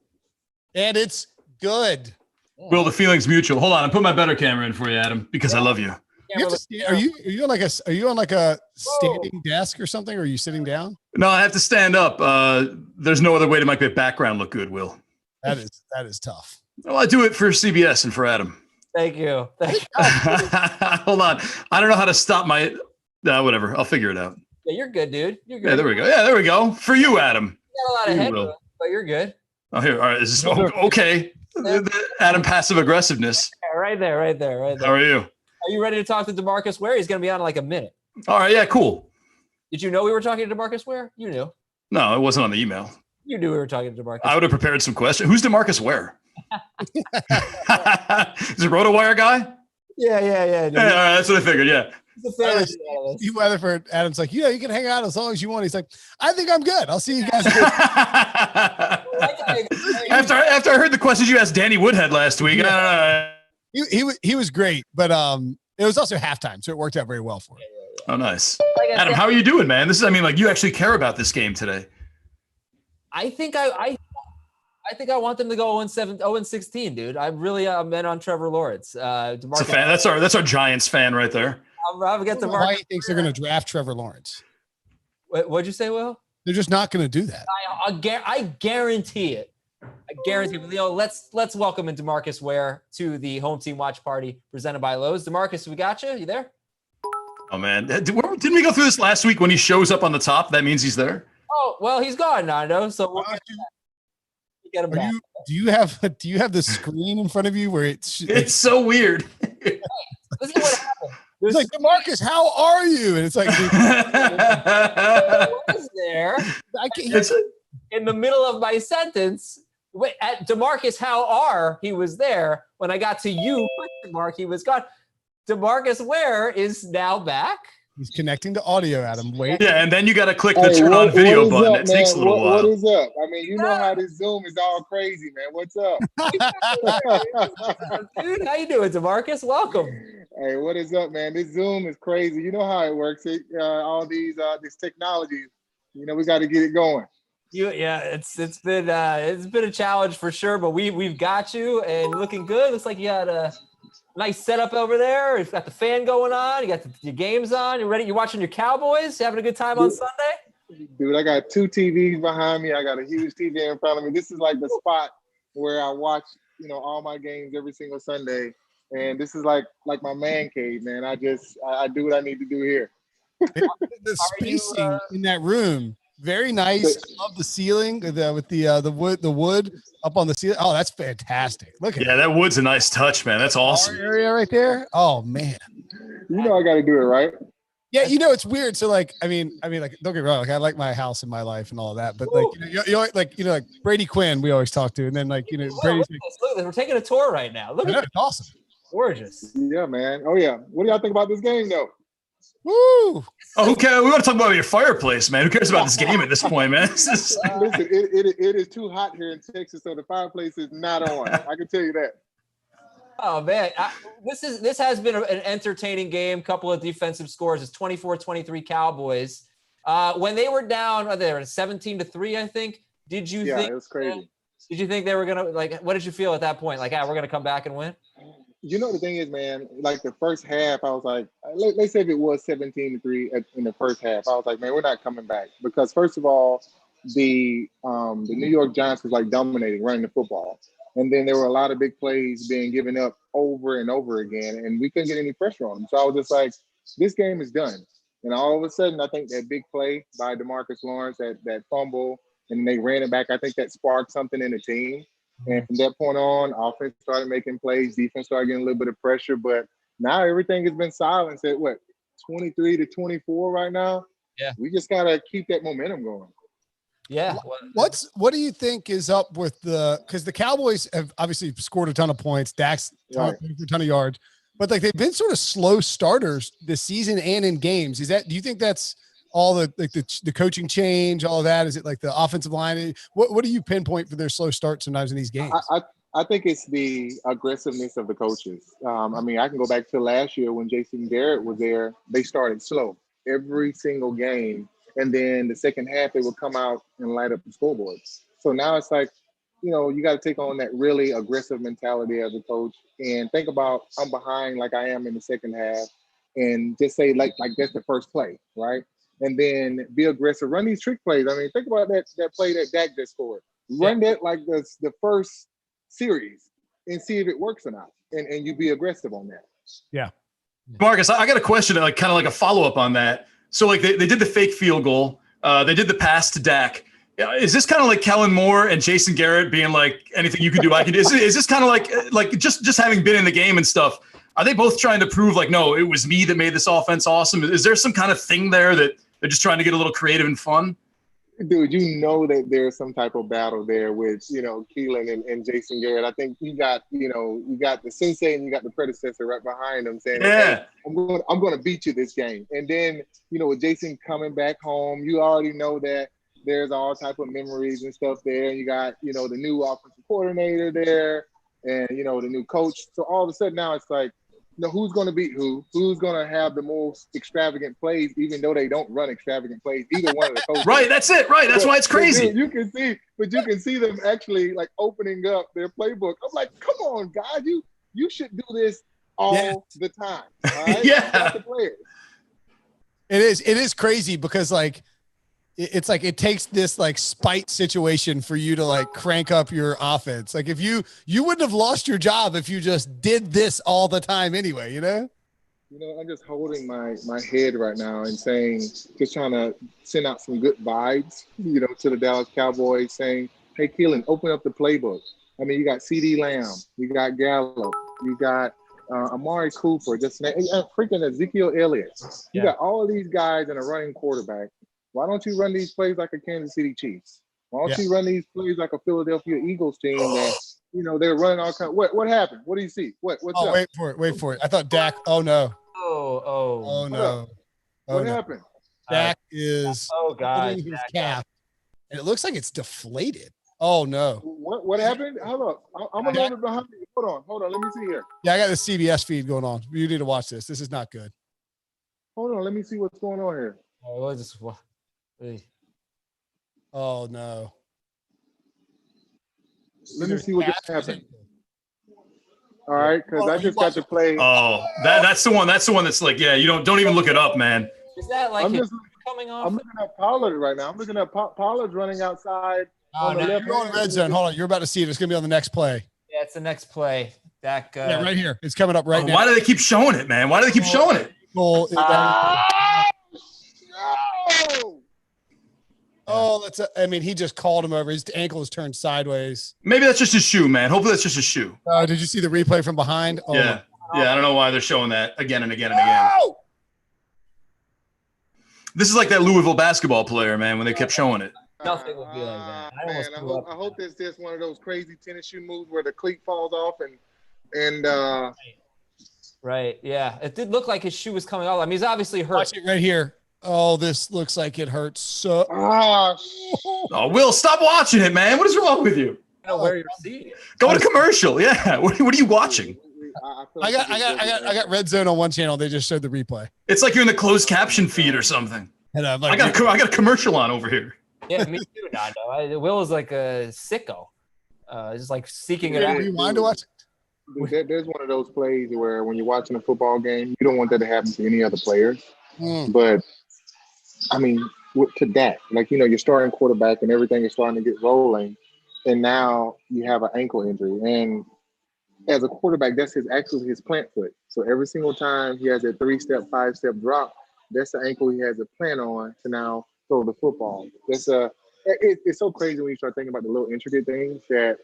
And it's good. Will, the feeling's mutual. Hold on, I'm putting my better camera in for you, Adam, because I love you. You have to stand, are you on like a standing desk or something, or are you sitting down? No, I have to stand up. There's no other way to make the background look good, Will. That is tough. Well, I do it for CBS and for Adam. Thank you. Hold on. I don't know how to stop my whatever. I'll figure it out. Yeah, you're good, dude. You're good. Yeah, there we go. Yeah, there we go. For you, Adam. You got a lot of headroom, but you're good. Oh, here. All right. This is okay. Adam passive aggressiveness. Yeah, right there. How are you? Are you ready to talk to DeMarcus Ware? He's going to be on in like a minute. All right. Yeah, cool. Did you know we were talking to DeMarcus Ware? You knew. No, it wasn't on the email. You knew we were talking to DeMarcus. I would have prepared some questions. Who's DeMarcus Ware? Is it RotoWire guy? Yeah. Yeah, all right, that's what I figured. Yeah. Steve Weatherford, Adam's like, you can hang out as long as you want. He's like, I think I'm good. I'll see you guys. after I heard the questions you asked Danny Woodhead last week, he was great, but it was also halftime, so it worked out very well for him. Oh, nice. Adam, how are you doing, man? You actually care about this game today. I think I want them to go 0-16, dude. I'm in on Trevor Lawrence. That's a fan. That's our Giants fan right there. I'll get the why he thinks they're going to draft Trevor Lawrence. What'd you say, Will? They're just not going to do that. I guarantee it. I guarantee it. Leo, let's welcome in DeMarcus Ware to the home team watch party presented by Lowe's. DeMarcus, we got you. You there? Oh man, didn't we go through this last week? When he shows up on the top, that means he's there. Oh well, he's gone, Nando. So we'll get him back. Do you have the screen in front of you where it's so weird? This is what happened. It's like, DeMarcus, how are you? And it's like, was there? I can't. In the middle of my sentence, at DeMarcus, he was there. When I got to you, Mark, he was gone. DeMarcus Ware is now back. He's connecting to audio, Adam. Wait. Yeah, and then you got to click the turn on video button. It takes a little while. What is up? I mean, you know how this Zoom is all crazy, man. What's up? Dude, how you doing, DeMarcus? Welcome. Hey, what is up, man? This Zoom is crazy. You know how it works. All these technology. You know, we got to get it going. It's been a challenge for sure, but we've got you and looking good. Looks like you got a nice setup over there. You've got the fan going on. You got your games on. You're ready. You're watching your Cowboys. You having a good time on Sunday? Dude, I got 2 TVs behind me. I got a huge TV in front of me. This is like the spot where I watch, all my games every single Sunday. And this is like my man cave, man. I do what I need to do here. The spacing in that room, very nice. I love the ceiling with the wood up on the ceiling. Oh, that's fantastic. Look at that wood's a nice touch, man. That's awesome. Area right there. Oh man. I got to do it right. Yeah, it's weird. So like, I mean, like, don't get me wrong. Like, I like my house and my life and all of that, but like, like Brady Quinn, we always talk to, and then like, Brady's look at this. We're taking a tour right now. Look at it. It's awesome. Gorgeous. Yeah, man. Oh yeah. What do y'all think about this game, though? Woo! Oh, okay. We want to talk about your fireplace, man. Who cares about this game at this point, man? Listen, it is too hot here in Texas, so the fireplace is not on. I can tell you that. Oh man, this has been an entertaining game. Couple of defensive scores. It's 24-23 Cowboys. When they were down, they were 17-3, I think. Did you think? Yeah, it was crazy. Did you think they were gonna what did you feel at that point? Like, we're gonna come back and win? You know, the thing is, man, like the first half, I was like, let's say if it was 17-3 in the first half, I was like, man, we're not coming back. Because first of all, the New York Giants was like dominating, running the football. And then there were a lot of big plays being given up over and over again, and we couldn't get any pressure on them. So I was just like, this game is done. And all of a sudden, I think that big play by DeMarcus Lawrence, that fumble, and they ran it back, I think that sparked something in the team. And from that point on, offense started making plays, defense started getting a little bit of pressure. But now everything has been silenced at 23-24 right now? Yeah. We just got to keep that momentum going. Yeah. What do you think is up with because the Cowboys have obviously scored a ton of points, Dak's a ton of yards, but like they've been sort of slow starters this season and in games. Do you think that's all the coaching change, all of that? Is it like the offensive line? What do you pinpoint for their slow start sometimes in these games? I think it's the aggressiveness of the coaches. I mean, I can go back to last year when Jason Garrett was there. They started slow every single game. And then the second half, they would come out and light up the scoreboard. So now it's like, you got to take on that really aggressive mentality as a coach and think about, I'm behind like I am in the second half, and just say like that's the first play, right? And then be aggressive, run these trick plays. I mean, think about that play that Dak just scored. Run that like the first series and see if it works or not. And you be aggressive on that. Yeah. Marcus, I got a question, like kind of like a follow-up on that. So like they did the fake field goal. They did the pass to Dak. Is this kind of like Kellen Moore and Jason Garrett being like, anything you can do, I can do? Is this kind of like just having been in the game and stuff? Are they both trying to prove like, no, it was me that made this offense awesome? Is there some kind of thing there that they're just trying to get a little creative and fun? Dude, that there's some type of battle there with, Keelan and Jason Garrett. I think you got the sensei and you got the predecessor right behind them saying, yeah, hey, I'm going to beat you this game. And then, with Jason coming back home, you already know that there's all type of memories and stuff there. You got, the new offensive coordinator there and, the new coach. So all of a sudden now it's like, who's going to beat who? Who's going to have the most extravagant plays, even though they don't run extravagant plays? Either one of the coaches. Right, that's it. Right, that's why it's crazy. Dude, you can see them actually like opening up their playbook. I'm like, come on, guys, you should do this all the time. All right? Yeah, the players. It is crazy because like it's like it takes this like spite situation for you to like crank up your offense. Like if you wouldn't have lost your job if you just did this all the time anyway, I'm just holding my head right now and just trying to send out some good vibes, to the Dallas Cowboys saying, hey, Keelan, open up the playbook. I mean, you got CeeDee Lamb, you got Gallup, you got Amari Cooper, freaking Ezekiel Elliott. You got all of these guys and a running quarterback. Why don't you run these plays like a Kansas City Chiefs? Why don't you run these plays like a Philadelphia Eagles team that, they're running all kinds. What happened? What do you see? What's up? Wait for it. I thought Dak. Oh no. Oh no. What happened? Dak is God, his calf, and it looks like it's deflated. Oh no. What happened? Hold up. I'm a little bit behind you. Hold on. Let me see here. Yeah, I got the CBS feed going on. You need to watch this. This is not good. Hold on. Let me see what's going on here. Oh no. Let me see what just happened. All right, because I just got to play. Oh, that's the one. That's the one that's like, yeah, you don't even look it up, man. Is that like coming off? I'm looking at Pollard right now. I'm looking at Pollard running outside. On the left. You're on red zone. Hold on. You're about to see it. It's gonna be on the next play. Yeah, it's the next play. Dak. Yeah, right here. It's coming up right now. Why do they keep showing it, man? Why do they keep showing it? No! Oh, he just called him over. His ankle is turned sideways. Maybe that's just his shoe, man. Hopefully that's just his shoe. Did you see the replay from behind? Oh. Yeah. Yeah, I don't know why they're showing that again and again and again. This is like that Louisville basketball player, man, when they kept showing it. Nothing would be like that. I hope it's just one of those crazy tennis shoe moves where the cleat falls off and Right. Yeah. It did look like his shoe was coming off. I mean, he's obviously hurt. Watch it right here. Oh, this looks like it hurts so. Oh, Will, stop watching it, man. What is wrong with you? I don't know where you're seeing. Go to commercial. Yeah. What are you watching? I got red zone on one channel. They just showed the replay. It's like you're in the closed caption feed or something. And I got a commercial on over here. Yeah, me too, Nando. Will is like a sicko. Just like seeking it out. Rewind to watch it. there's one of those plays where when you're watching a football game, you don't want that to happen to any other players. But I mean, to that, like, you're starting quarterback and everything is starting to get rolling, and now you have an ankle injury. And as a quarterback, that's actually his plant foot. So every single time he has a 3-step, 5-step drop, that's the ankle he has a plant on to now throw the football. It's so crazy when you start thinking about the little intricate things that,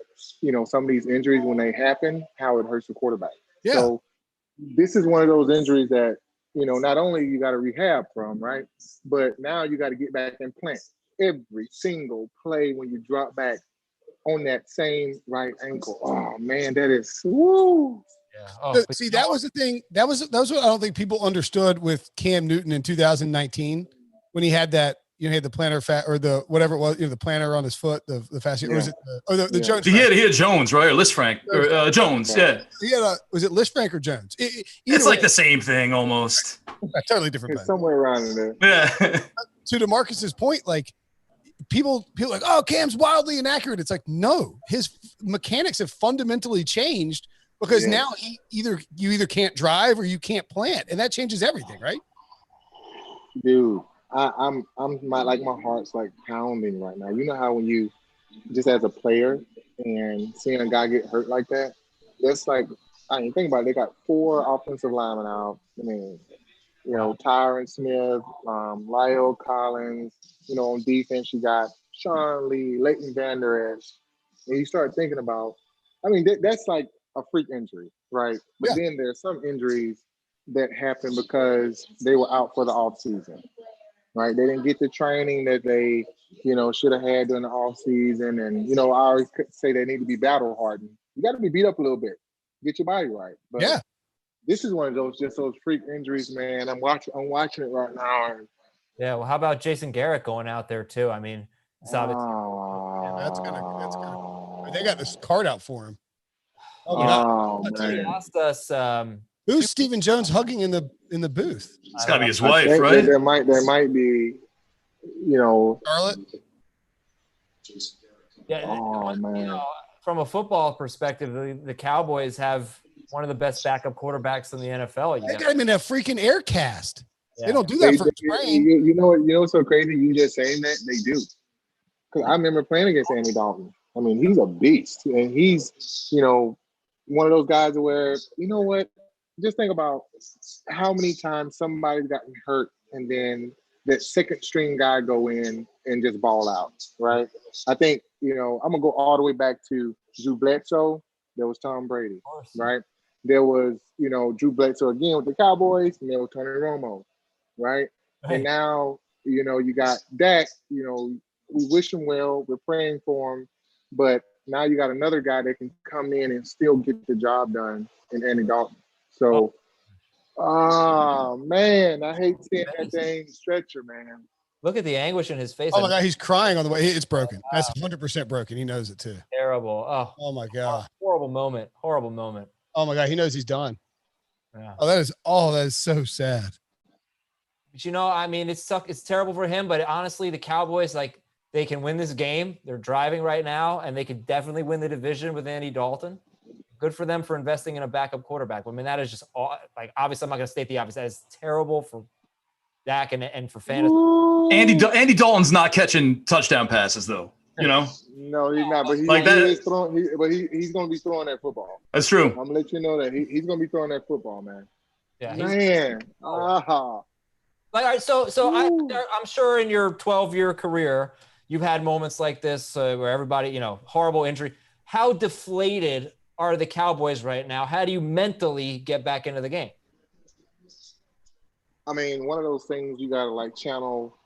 some of these injuries, when they happen, how it hurts the quarterback. Yeah. So this is one of those injuries that, not only you got to rehab from, right? But now you got to get back and plant every single play when you drop back on that same right ankle. Oh man, that is woo. Yeah. Oh, See, that was the thing. That was what I don't think people understood with Cam Newton in 2019 when he had that. He had the plantar or the whatever it was, the plantar on his foot, the fascia, or was it the Jones? He had Jones, right? Or Lisfranc, or Jones, yeah. He had was it Lisfranc or Jones? It's like the same thing almost. Totally different. It's somewhere around in there. Yeah. To DeMarcus's point, like people like, oh, Cam's wildly inaccurate. It's like, no, his mechanics have fundamentally changed because now you either can't drive or you can't plant, and that changes everything, right? Dude. My heart's like pounding right now. You know how when you just as a player and seeing a guy get hurt like that, that's like, I mean, think about it. They got 4 offensive linemen out. I mean, Tyron Smith, Lyle Collins. On defense you got Sean Lee, Leighton Vander Esch. And you start thinking about, I mean, that's like a freak injury, right? But then there's some injuries that happen because they were out for the off season. Right, they didn't get the training that they, should have had during the off season, and I always say they need to be battle hardened. You got to be beat up a little bit, get your body right. But this is one of those freak injuries, man. I'm watching it right now. Yeah. Well, how about Jason Garrett going out there too? I mean, it's obviously. That's gonna. They got this card out for him. He asked us. Who's Stephen Jones hugging in the booth? It's got to be his wife, right? There might be, Charlotte. Yeah. Man. From a football perspective, the Cowboys have one of the best backup quarterbacks in the NFL. They got him in a freaking air cast. Yeah. They don't do that for training. You know what's so crazy? You just saying that they do. Because I remember playing against Andy Dalton. I mean, he's a beast, and he's one of those guys where just think about how many times somebody's gotten hurt and then that second string guy go in and just ball out, right? I think, I'm going to go all the way back to Drew Bledsoe. There was Tom Brady, right? There was, Drew Bledsoe again with the Cowboys, and there was Tony Romo, right? And now, you got Dak, we wish him well. We're praying for him. But now you got another guy that can come in and still get the job done in Andy Dalton. So, man, I hate seeing that dang stretcher, man. Look at the anguish in his face. Oh my God, he's crying on the way. It's broken. That's 100% broken. He knows it too. Terrible. Oh my God. Horrible moment. Horrible moment. Oh my God, he knows he's done. Yeah. That is so sad. But I mean, it's terrible for him. But honestly, the Cowboys, like, they can win this game. They're driving right now, and they could definitely win the division with Andy Dalton. Good for them for investing in a backup quarterback. I mean, that is just obviously I'm not going to state the obvious. That is terrible for Dak and for fantasy. Andy Dalton's not catching touchdown passes though. No, he's not. But he's going to be throwing that football. That's true. I'm gonna let you know that he's going to be throwing that football, man. Yeah, man. Like, all right, so I'm sure in your 12-year career you've had moments like this where everybody, horrible injury. How deflated are the Cowboys right now? How do you mentally get back into the game? I mean, one of those things you got to channel,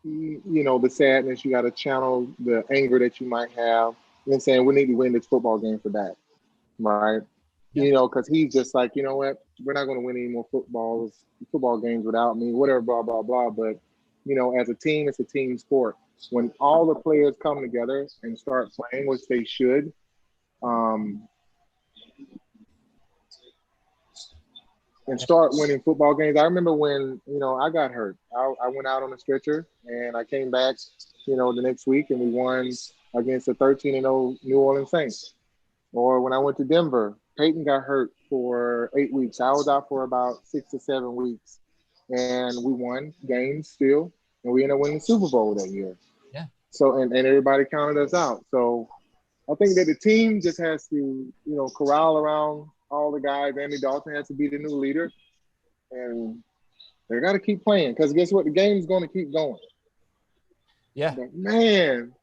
the sadness. You got to channel the anger that you might have. You know what I'm saying? We need to win this football game for that, right? Yeah. Because he's just like, you know what? We're not going to win any more football games without me, whatever, blah, blah, blah. But, as a team, it's a team sport. When all the players come together and start playing, which they should, and start winning football games. I remember when, I got hurt. I went out on a stretcher and I came back, the next week and we won against the 13-0 New Orleans Saints. Or when I went to Denver Peyton got hurt for 8 weeks. I was out for about 6 to 7 weeks, and we won games still, and we ended up winning the Super Bowl that year. Yeah. So and everybody counted us out. So I think that the team just has to, corral around all the guys. Andy Dalton has to be the new leader, and they got to keep playing because guess what? The game's going to keep going. Yeah. But man,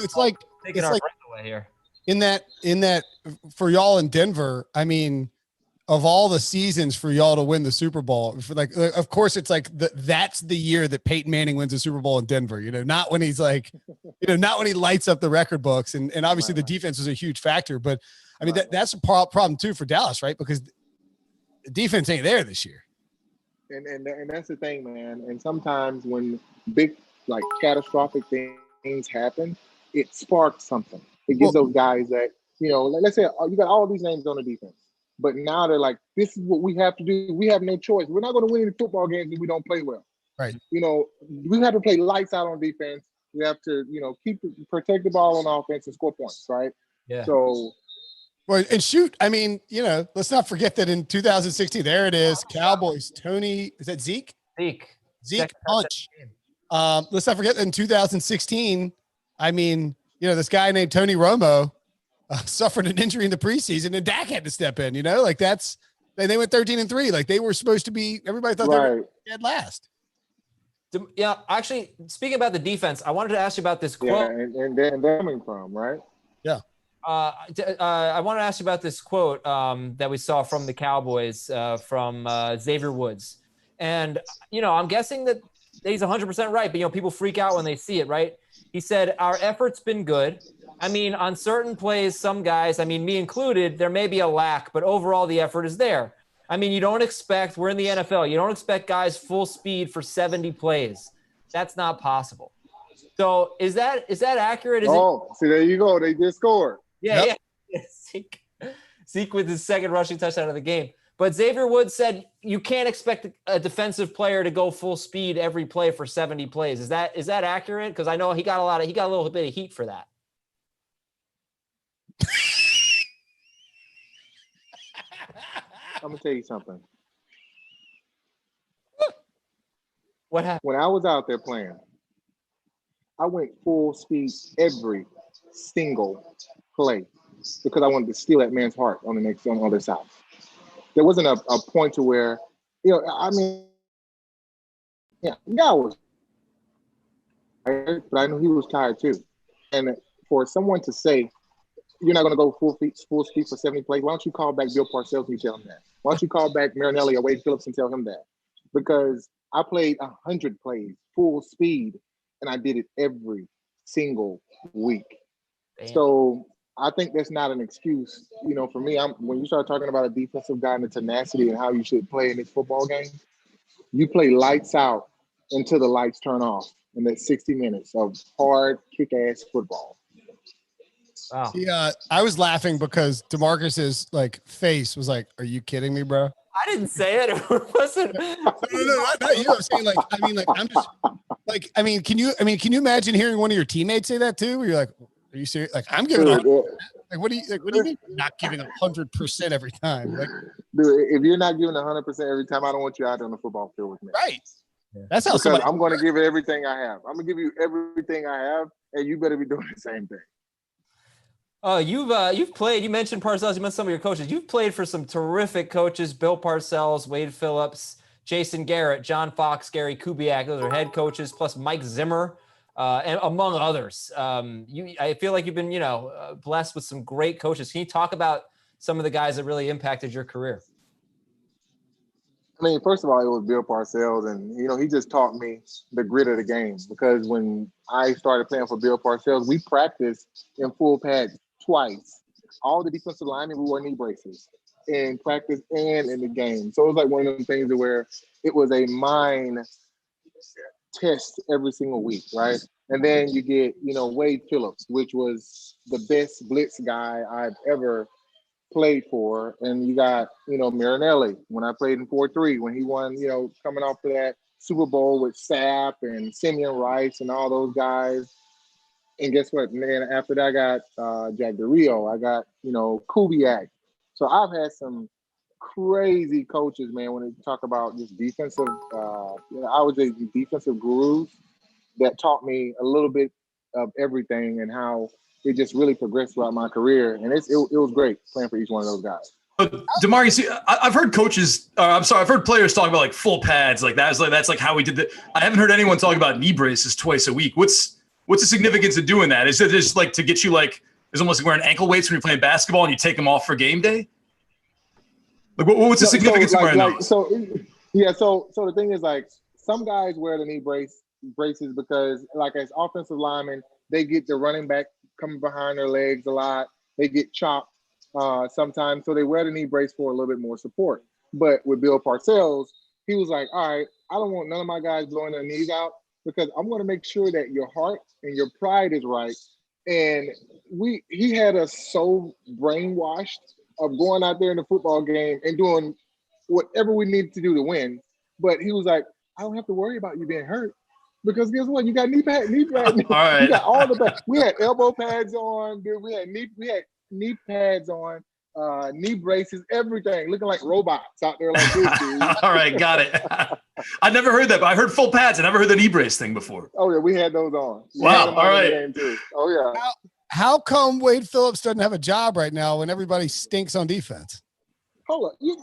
it's like taking our breath away here. In that for y'all in Denver, I mean, of all the seasons for y'all to win the Super Bowl, of course, it's like that's the year that Peyton Manning wins the Super Bowl in Denver. Not when he's like, not when he lights up the record books, and obviously the defense was a huge factor. But I mean, that's a problem too for Dallas, right? Because the defense ain't there this year. And that's the thing, man. And sometimes when big, like catastrophic things happen, it sparks something. It gives those guys that, let's say you got all these names on the defense, but now they're like, this is what we have to do. We have no choice. We're not going to win any football games if we don't play well. Right. We have to play lights out on defense. We have to, protect the ball on offense and score points, right? Yeah. So. Well, and shoot, I mean, let's not forget that in 2016, there it is, Cowboys, Tony, is that Zeke? Zeke punch. Let's not forget that in 2016, I mean, this guy named Tony Romo suffered an injury in the preseason and Dak had to step in, they went 13-3. Like they were supposed to be, everybody thought they were dead last. Yeah. Actually, speaking about the defense, I wanted to ask you about this quote. Yeah, and they're coming from, right? Yeah. I want to ask you about this quote that we saw from the Cowboys from Xavier Woods. And, I'm guessing that he's 100% right, but, people freak out when they see it, right? He said, our effort's been good. I mean, on certain plays, some guys, I mean, me included, there may be a lack, but overall the effort is there. I mean, we're in the NFL. You don't expect guys full speed for 70 plays. That's not possible. So is that accurate? See, there you go. They just scored. Yeah. Zeke with his second rushing touchdown of the game. But Xavier Woods said you can't expect a defensive player to go full speed every play for 70 plays. Is that accurate? Because I know he got a little bit of heat for that. I'm gonna tell you something. What happened? When I was out there playing, I went full speed every single play because I wanted to steal that man's heart on the other side. There wasn't a point to where, I mean, yeah, the guy was tired, but I knew he was tired too. And for someone to say, you're not going to go full speed for 70 plays, why don't you call back Bill Parcells and you tell him that? Why don't you call back Marinelli or Wade Phillips and tell him that? Because I played 100 plays full speed, and I did it every single week. Damn. So I think that's not an excuse. For me, when you start talking about a defensive guy and the tenacity and how you should play in this football game, you play lights out until the lights turn off in that 60 minutes of hard, kick-ass football. Wow. See, I was laughing because DeMarcus's face was like, "Are you kidding me, bro?" I didn't say it. It wasn't. No, not you. I'm saying I'm just can you imagine hearing one of your teammates say that too? Where you're like, "Are you serious?" I'm giving what do you mean not giving 100% every time? Dude, if you're not giving 100% every time, I don't want you out on the football field with me. Right. That's how I'm going to give it everything I have. I'm going to give you everything I have, and you better be doing the same thing. You've played. You mentioned Parcells. You mentioned some of your coaches. You've played for some terrific coaches: Bill Parcells, Wade Phillips, Jason Garrett, John Fox, Gary Kubiak. Those are head coaches, plus Mike Zimmer, and among others. I feel like you've been, blessed with some great coaches. Can you talk about some of the guys that really impacted your career? I mean, first of all, it was Bill Parcells, and he just taught me the grit of the game. Because when I started playing for Bill Parcells, we practiced in full pads twice. All the defensive linemen, we wore knee braces in practice and in the game. So it was like one of them things where it was a mind test every single week, right? And then you get, Wade Phillips, which was the best blitz guy I've ever played for. And you got, Marinelli when I played in 4-3, when he won, coming off of that Super Bowl with Sapp and Simeon Rice and all those guys. And guess what? And then after that, I got Jack Del Rio. I got, Kubiak. So I've had some crazy coaches, man, when they talk about just defensive, I would say defensive gurus that taught me a little bit of everything and how it just really progressed throughout my career. And it was great playing for each one of those guys. But DeMarcus, I've heard I've heard players talk about like full pads, like that's like how we did that. I haven't heard anyone talk about knee braces twice a week. What's the significance of doing that? Is it just like to get you like, it's almost like wearing ankle weights when you're playing basketball and you take them off for game day? Like what's the significance of wearing those? So the thing is, like, some guys wear the knee braces because, like, as offensive linemen, they get the running back coming behind their legs a lot. They get chopped sometimes, so they wear the knee brace for a little bit more support. But with Bill Parcells, he was like, all right, I don't want none of my guys blowing their knees out because I'm going to make sure that your heart and your pride is right. And he had us so brainwashed of going out there in the football game and doing whatever we needed to do to win. But he was like, I don't have to worry about you being hurt because guess what? You got knee pads. All right. You got all the pads. We had elbow pads on, dude. We had knee pads on, knee braces, everything, looking like robots out there like this, dude. All right, got it. I never heard that, but I heard full pads. I never heard the knee brace thing before. Oh yeah, we had those on. Wow. All right. Oh yeah. How come Wade Phillips doesn't have a job right now when everybody stinks on defense? Hold on.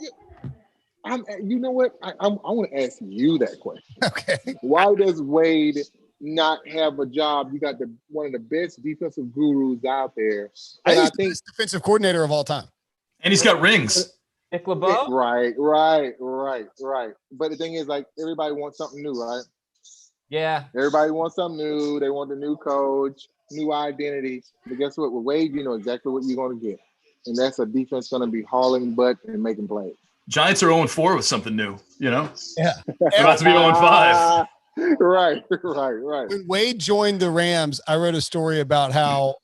You know what? I want to ask you that question. Okay. Why does Wade not have a job? You got one of the best defensive gurus out there. And I think he's the defensive coordinator of all time. And he's got rings. Nick LeBeau? Right. But the thing is, like, everybody wants something new, right? Yeah. Everybody wants something new. They want the new coach, new identity. But guess what? With Wade, you know exactly what you're going to get. And that's a defense going to be hauling butt and making plays. Giants are 0-4 with something new, you know? Yeah. They're about to be 0-5. Right. When Wade joined the Rams, I wrote a story about how,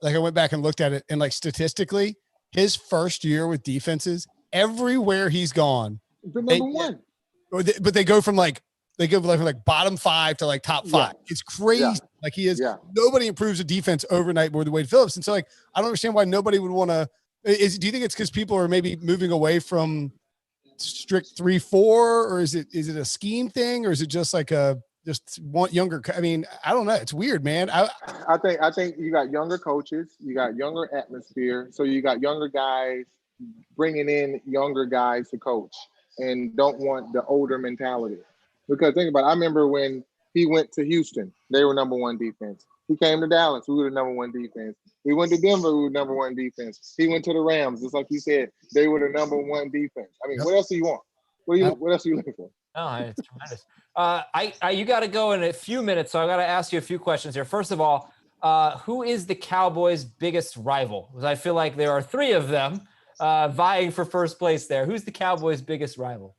like, I went back and looked at it, and, like, statistically, his first year with defenses, everywhere he's gone, the number one. But they go from bottom 5 to like top 5. Yeah. It's crazy. Yeah. Like he is. Yeah. Nobody improves a defense overnight more than Wade Phillips. And so, like, I don't understand why nobody would want to. Do you think it's because people are maybe moving away from strict 3-4, or is it a scheme thing, or is it just like just want younger? I mean, I don't know. It's weird, man. I think you got younger coaches, you got younger atmosphere, so you got younger guys bringing in younger guys to coach, and don't want the older mentality. Because think about it, I remember when he went to Houston, they were number one defense. He came to Dallas, we were the number one defense. He went to Denver, we were number one defense. He went to the Rams, just like you said, they were the number one defense. I mean, What else do you want? What else are you looking for? Oh, it's tremendous. You got to go in a few minutes, so I got to ask you a few questions here. First of all, who is the Cowboys' biggest rival? Because I feel like there are 3 of them vying for first place there. Who's the Cowboys' biggest rival?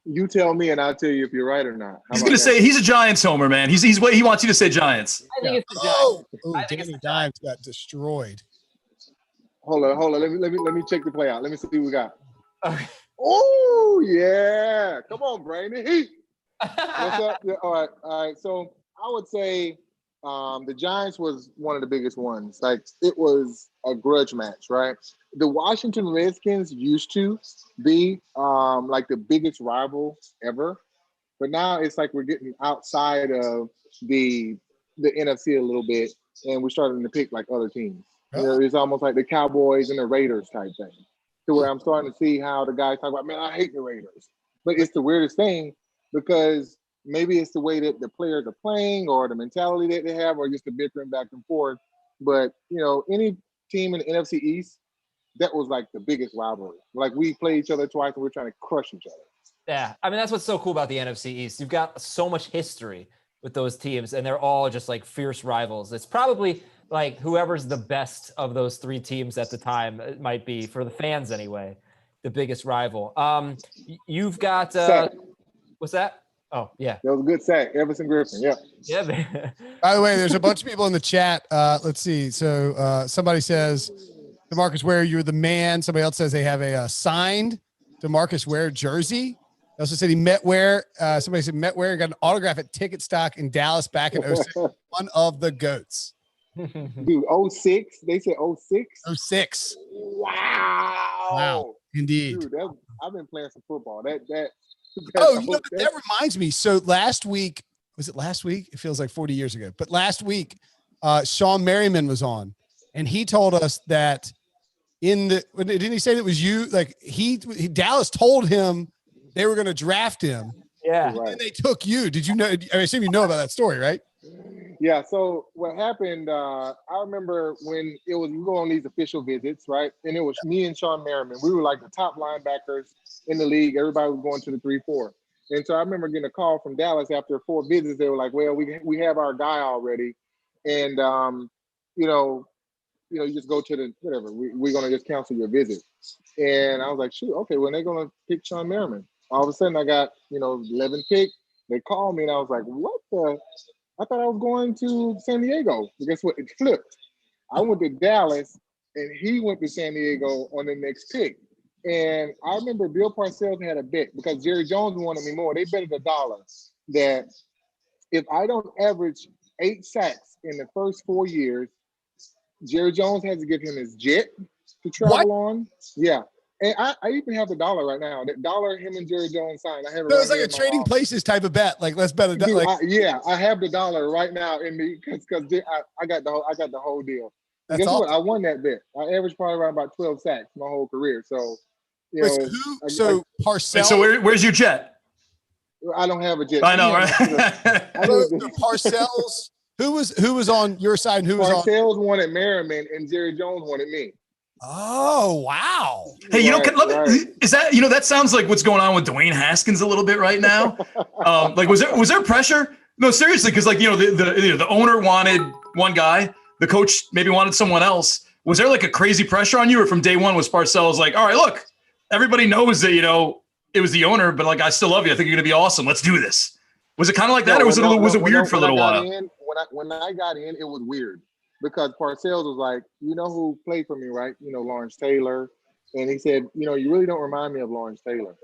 You tell me, and I'll tell you if you're right or not. He's going to say he's a Giants homer, man. He wants you to say Giants. I think it's the Giants. I think Danny Dimes got destroyed. Hold on. Let me check the play out. Let me see what we got. Okay. Oh yeah, come on, Brandon. What's up? Yeah, all right. So I would say the Giants was one of the biggest ones. Like, it was a grudge match, right? The Washington Redskins used to be like the biggest rival ever, but now it's like we're getting outside of the NFC a little bit, and we're starting to pick like other teams. You know, it's almost like the Cowboys and the Raiders type thing, to where I'm starting to see how the guys talk about, man, I hate the Raiders. But it's the weirdest thing, because maybe it's the way that the players are playing, or the mentality that they have, or just the bickering back and forth. But, you know, any team in the NFC East, that was like the biggest rivalry. Like, we play each other twice and we're trying to crush each other. Yeah. I mean, that's what's so cool about the NFC East. You've got so much history with those teams, and they're all just like fierce rivals. It's probably like whoever's the best of those 3 teams at the time, it might be, for the fans anyway, the biggest rival. You've got what's that? Oh, yeah. That was a good sack. Everson Griffin. Yeah. Yeah. Man. By the way, there's a bunch of people in the chat. Let's see. So somebody says, DeMarcus Ware, you're the man. Somebody else says they have a signed DeMarcus Ware jersey. They also said he met Ware. Somebody said met Ware, got an autograph at Ticket Stock in Dallas back in 06. One of the GOATs. Dude, 06. They said 06. 06. Wow. Indeed. Dude, I've been playing some football. That reminds me. So last week, was it last week? It feels like 40 years ago. But last week, Sean Merriman was on, and he told us that didn't he say that it was you? Like Dallas told him they were going to draft him. Yeah. And then they took you. Did you know? I assume you know about that story, right? Yeah. So what happened, I remember when you go on these official visits, right? And it was me and Sean Merriman. We were like the top linebackers in the league. Everybody was going to the 3-4. And so I remember getting a call from Dallas after 4 visits. They were like, well, we have our guy already. And, you just go to the whatever. We're going to just cancel your visit. And I was like, shoot, okay, well, they're going to pick Sean Merriman. All of a sudden I got, 11 pick. They called me and I was like, what the? I thought I was going to San Diego. But guess what? It flipped. I went to Dallas and he went to San Diego on the next pick. And I remember Bill Parcells had a bet because Jerry Jones wanted me more. They betted $1 that if I don't average 8 sacks in the first 4 years, Jerry Jones has to give him his jet to travel on. Yeah. And I even have $1 right now. That $1 him and Jerry Jones signed. I have it. So it's like a trading places type of bet. Like let's bet $1. Like, I have the $1 right now in the because I got the whole deal. That's Guess awesome. what? I won that bet. I averaged probably around about 12 sacks my whole career. So Parcells. So where's your jet? I don't have a jet. I know, right? Parcells. Who was on your side and who was on? Parcells wanted Merriman and Jerry Jones wanted me. Oh, wow. Hey, is that, that sounds like what's going on with Dwayne Haskins a little bit right now. Like, was there pressure? No, seriously. Cause like, the owner wanted one guy, the coach maybe wanted someone else. Was there like a crazy pressure on you, or from day one was Parcells like, all right, look, everybody knows that, it was the owner, but like, I still love you. I think you're going to be awesome. Let's do this. Was it kind of like that? Or was it weird for a little while? When I got in, it was weird. Because Parcells was like, who played for me, right? Lawrence Taylor. And he said, you really don't remind me of Lawrence Taylor.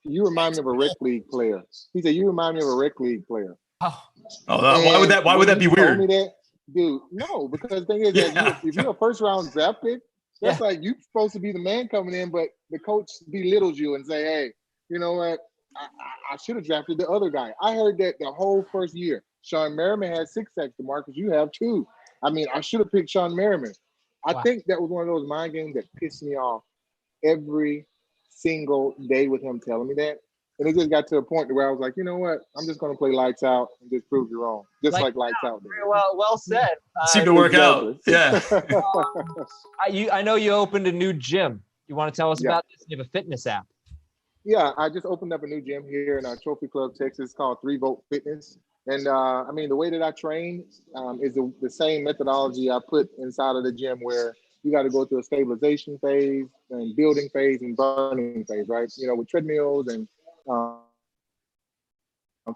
You remind me of a rec league player. He said, you remind me of a rec league player. Why would that be weird? Told me that, dude, no, because the thing is that if you're a first round draft pick, that's like you're supposed to be the man coming in, but the coach belittles you and say, hey, you know what? I should have drafted the other guy. I heard that the whole first year. Sean Merriman had 6 sacks. DeMarcus, you have 2. I mean, I should have picked Sean Merriman. I think that was one of those mind games that pissed me off every single day with him telling me that. And it just got to a point where I was like, you know what? I'm just going to play lights out and just prove you wrong. Just like lights out. Well said. Seemed to work out. Yeah. I know you opened a new gym. You want to tell us about this? You have a fitness app. Yeah, I just opened up a new gym here in Trophy Club, Texas, called 3 Volt Fitness. And the way that I train is the same methodology I put inside of the gym, where you got to go through a stabilization phase and building phase and burning phase, right? With treadmills and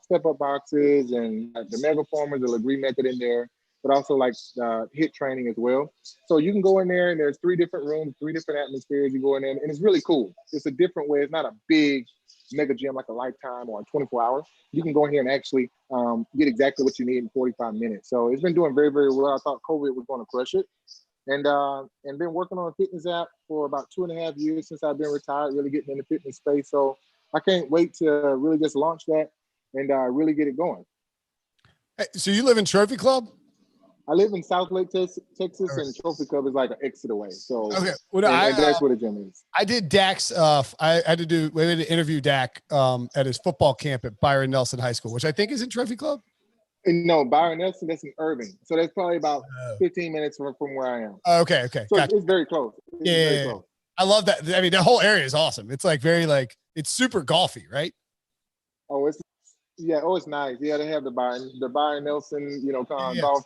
step-up boxes and the mega formers, the Legree method in there, but also like HIIT training as well. So you can go in there and there's 3 different rooms, 3 different atmospheres. You go in there and it's really cool. It's a different way. It's not a big mega gym like a Lifetime or a 24 hours. You can go in here and actually get exactly what you need in 45 minutes. So it's been doing very, very well. I thought COVID was going to crush it. And been working on a fitness app for about 2.5 years since I've been retired, really getting in the fitness space. So I can't wait to really just launch that and really get it going. Hey, so you live in Trophy Club? I live in South Lake, Texas, and Trophy Club is like an exit away. So okay, and that's where the gym is. I did Dak's. I had to interview Dak at his football camp at Byron Nelson High School, which I think is in Trophy Club. No, Byron Nelson, that's in Irving. So that's probably about 15 minutes from where I am. Okay. So gotcha. It's very close. Very close. I love that. I mean, the whole area is awesome. It's like it's super golfy, right? It's nice. Yeah, they have the Byron Nelson, golf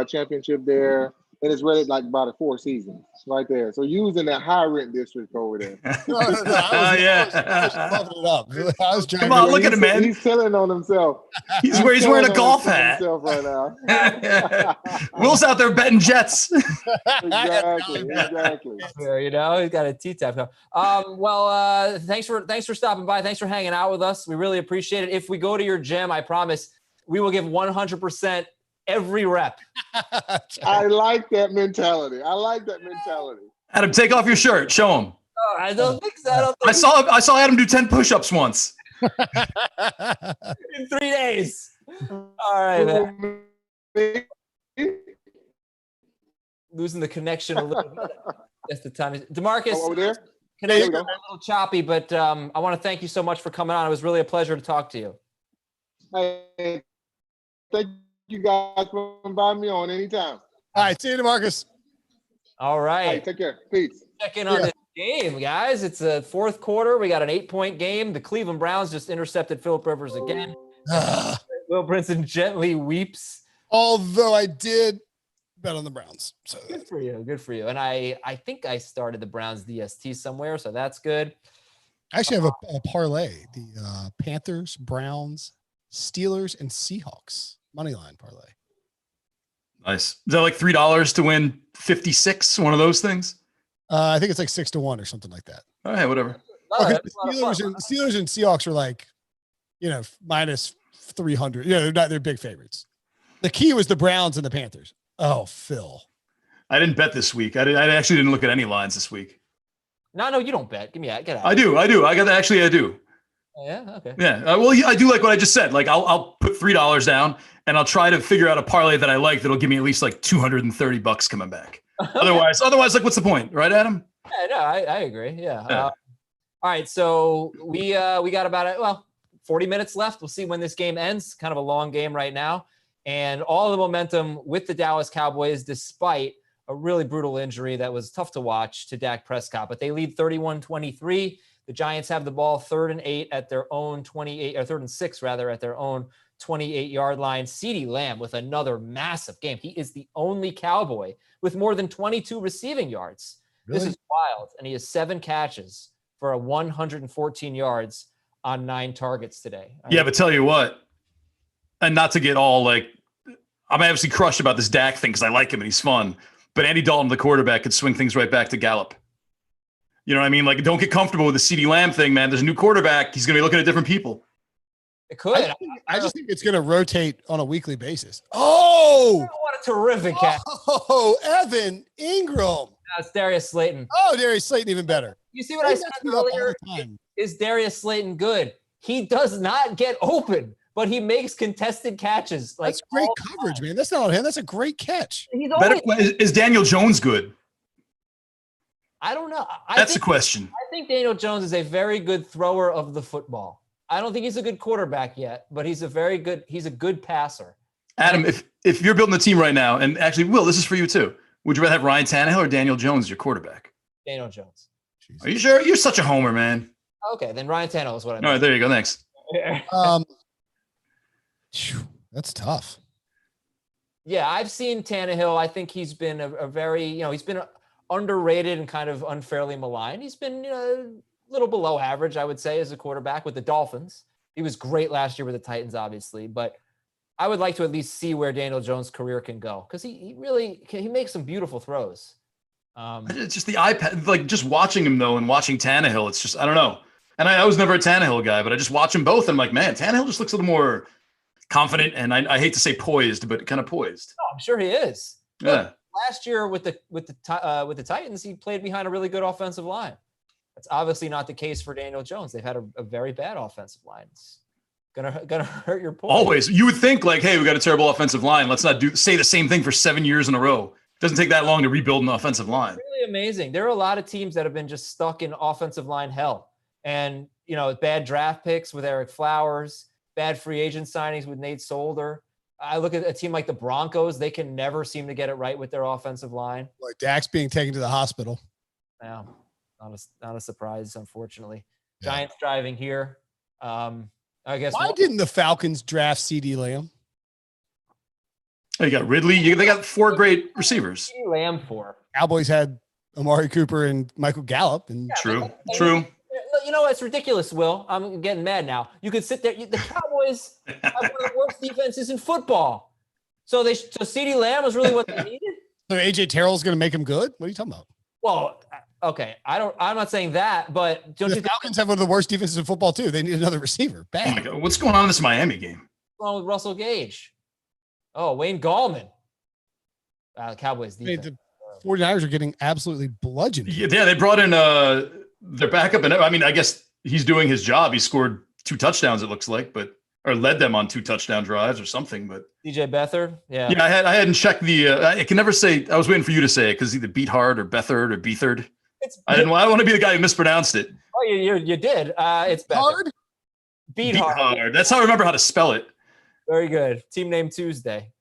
championship there. And it's rated like about a 4 seasons right there. So using that high rent district over there. I was loving it up. I was Come on, look at him, man. He's telling on himself. He's wearing a golf hat. Right now. Will's out there betting jets. Exactly. He's got a T-tap. Thanks for stopping by. Thanks for hanging out with us. We really appreciate it. If we go to your gym, I promise we will give 100% every rep. I like that mentality. Adam, take off your shirt. Show him. Oh, I don't think so. I saw Adam do 10 push-ups once. In 3 days. All right, man. Losing the connection a little bit. That's the time. DeMarcus, over there? Connection a little choppy, but I want to thank you so much for coming on. It was really a pleasure to talk to you. Hey, thank you guys for inviting me on anytime. All right, see you, DeMarcus. All right. All right, take care. Peace. Check in on this game, guys. It's a fourth quarter. We got an 8-point game. The Cleveland Browns just intercepted Phillip Rivers again. Will Brinson gently weeps. Although I did bet on the Browns. So Good for you. Good for you. And I think I started the Browns DST somewhere, so that's good. I actually have a parlay. The Panthers, Browns, Steelers, and Seahawks moneyline parlay. Nice. Is that like $3 to win 56? One of those things? I think it's like 6-1 or something like that. All right, whatever. Okay, Steelers and Seahawks are like, minus 300. Yeah, they're big favorites. The key was the Browns and the Panthers. Oh, Phil. I didn't bet this week. I actually didn't look at any lines this week. No, you don't bet. Give me that. Get out. I do. I do. I do. Oh, yeah. Okay. Yeah. Well, I do like what I just said. Like I'll put $3 down and I'll try to figure out a parlay that I like that'll give me at least like $230 coming back. Otherwise, like, what's the point, right, Adam? Yeah, no, I agree. Yeah. All right. So we got about 40 minutes left. We'll see when this game ends. Kind of a long game right now, and all the momentum with the Dallas Cowboys, despite a really brutal injury that was tough to watch to Dak Prescott. But they lead 31-23. The Giants have the ball 3rd and 8 at their own 28, or 3rd and 6 rather, at their own 28-yard line. CeeDee Lamb with another massive game. He is the only Cowboy with more than 22 receiving yards. Really? This is wild. And he has 7 catches for 114 yards on 9 targets today. Yeah, but tell you what, and not to get all like, I'm obviously crushed about this Dak thing because I like him and he's fun, but Andy Dalton, the quarterback, could swing things right back to Gallup. You know what I mean? Like, don't get comfortable with the CeeDee Lamb thing, man. There's a new quarterback. He's going to be looking at different people. It could. I just think it's going to rotate on a weekly basis. Oh, what a terrific catch. Oh, Evan Ingram. It's Darius Slayton. Oh, Darius Slayton, even better. You see what I said earlier? Is Darius Slayton good? He does not get open, but he makes contested catches. Like, that's great coverage, man. That's not on him. That's a great catch. Is Daniel Jones good? I don't know. That's the question. I think Daniel Jones is a very good thrower of the football. I don't think he's a good quarterback yet, but he's a good passer. Adam, if you're building a team right now, and actually, Will, this is for you too. Would you rather have Ryan Tannehill or Daniel Jones as your quarterback? Daniel Jones. Are you sure? You're such a homer, man. Okay, then Ryan Tannehill is what I mean. All right, there you go. Thanks. That's tough. Yeah, I've seen Tannehill. I think he's been a very, he's been underrated and kind of unfairly maligned. He's been a little below average, I would say, as a quarterback with the Dolphins. He was great last year with the Titans, obviously, but I would like to at least see where Daniel Jones' career can go because he makes some beautiful throws. It's just the iPad, like just watching him though, and watching Tannehill. It's just, I don't know. And I was never a Tannehill guy, but I just watch them both. And I'm like, man, Tannehill just looks a little more confident. And I hate to say poised, but kind of poised. Oh, I'm sure he is. Yeah. Look, last year with the Titans, he played behind a really good offensive line. That's obviously not the case for Daniel Jones. They've had a very bad offensive line. It's gonna hurt your point. Always. You would think like, hey, we got a terrible offensive line. Let's not say the same thing for 7 years in a row. It doesn't take that long to rebuild an offensive line. It's really amazing. There are a lot of teams that have been just stuck in offensive line hell. And, bad draft picks with Eric Flowers, bad free agent signings with Nate Solder. I look at a team like the Broncos. They can never seem to get it right with their offensive line. Like Dak's being taken to the hospital. Yeah, not a surprise, unfortunately. Yeah. Giants driving here. I guess. Why didn't the Falcons draft CeeDee Lamb? Oh, you got Ridley. They got 4 great receivers. CeeDee Lamb for. Cowboys had Amari Cooper and Michael Gallup. And True. You know, it's ridiculous, Will. I'm getting mad now. You could sit there. The Cowboys have one of the worst defenses in football. So CeeDee Lamb was really what they needed? So AJ Terrell's going to make him good? What are you talking about? Well, okay. I'm not saying that, but don't the Falcons have one of the worst defenses in football too. They need another receiver. Bad. Oh my God. What's going on in this Miami game? What's wrong with Russell Gage? Oh, Wayne Gallman. Cowboys I mean, defense. the 49ers are getting absolutely bludgeoned. Yeah, they brought in their backup, and I mean, I guess he's doing his job. He scored 2 touchdowns, it looks like, or led them on 2 touchdown drives or something. But DJ Beathard, yeah. Yeah, I hadn't checked the. I can never say. I was waiting for you to say it because either Beathard or Bethard or Beathard. I don't want to be the guy who mispronounced it. Oh, you did. It's Beathard. Beathard. That's how I remember how to spell it. Very good. Team name Tuesday.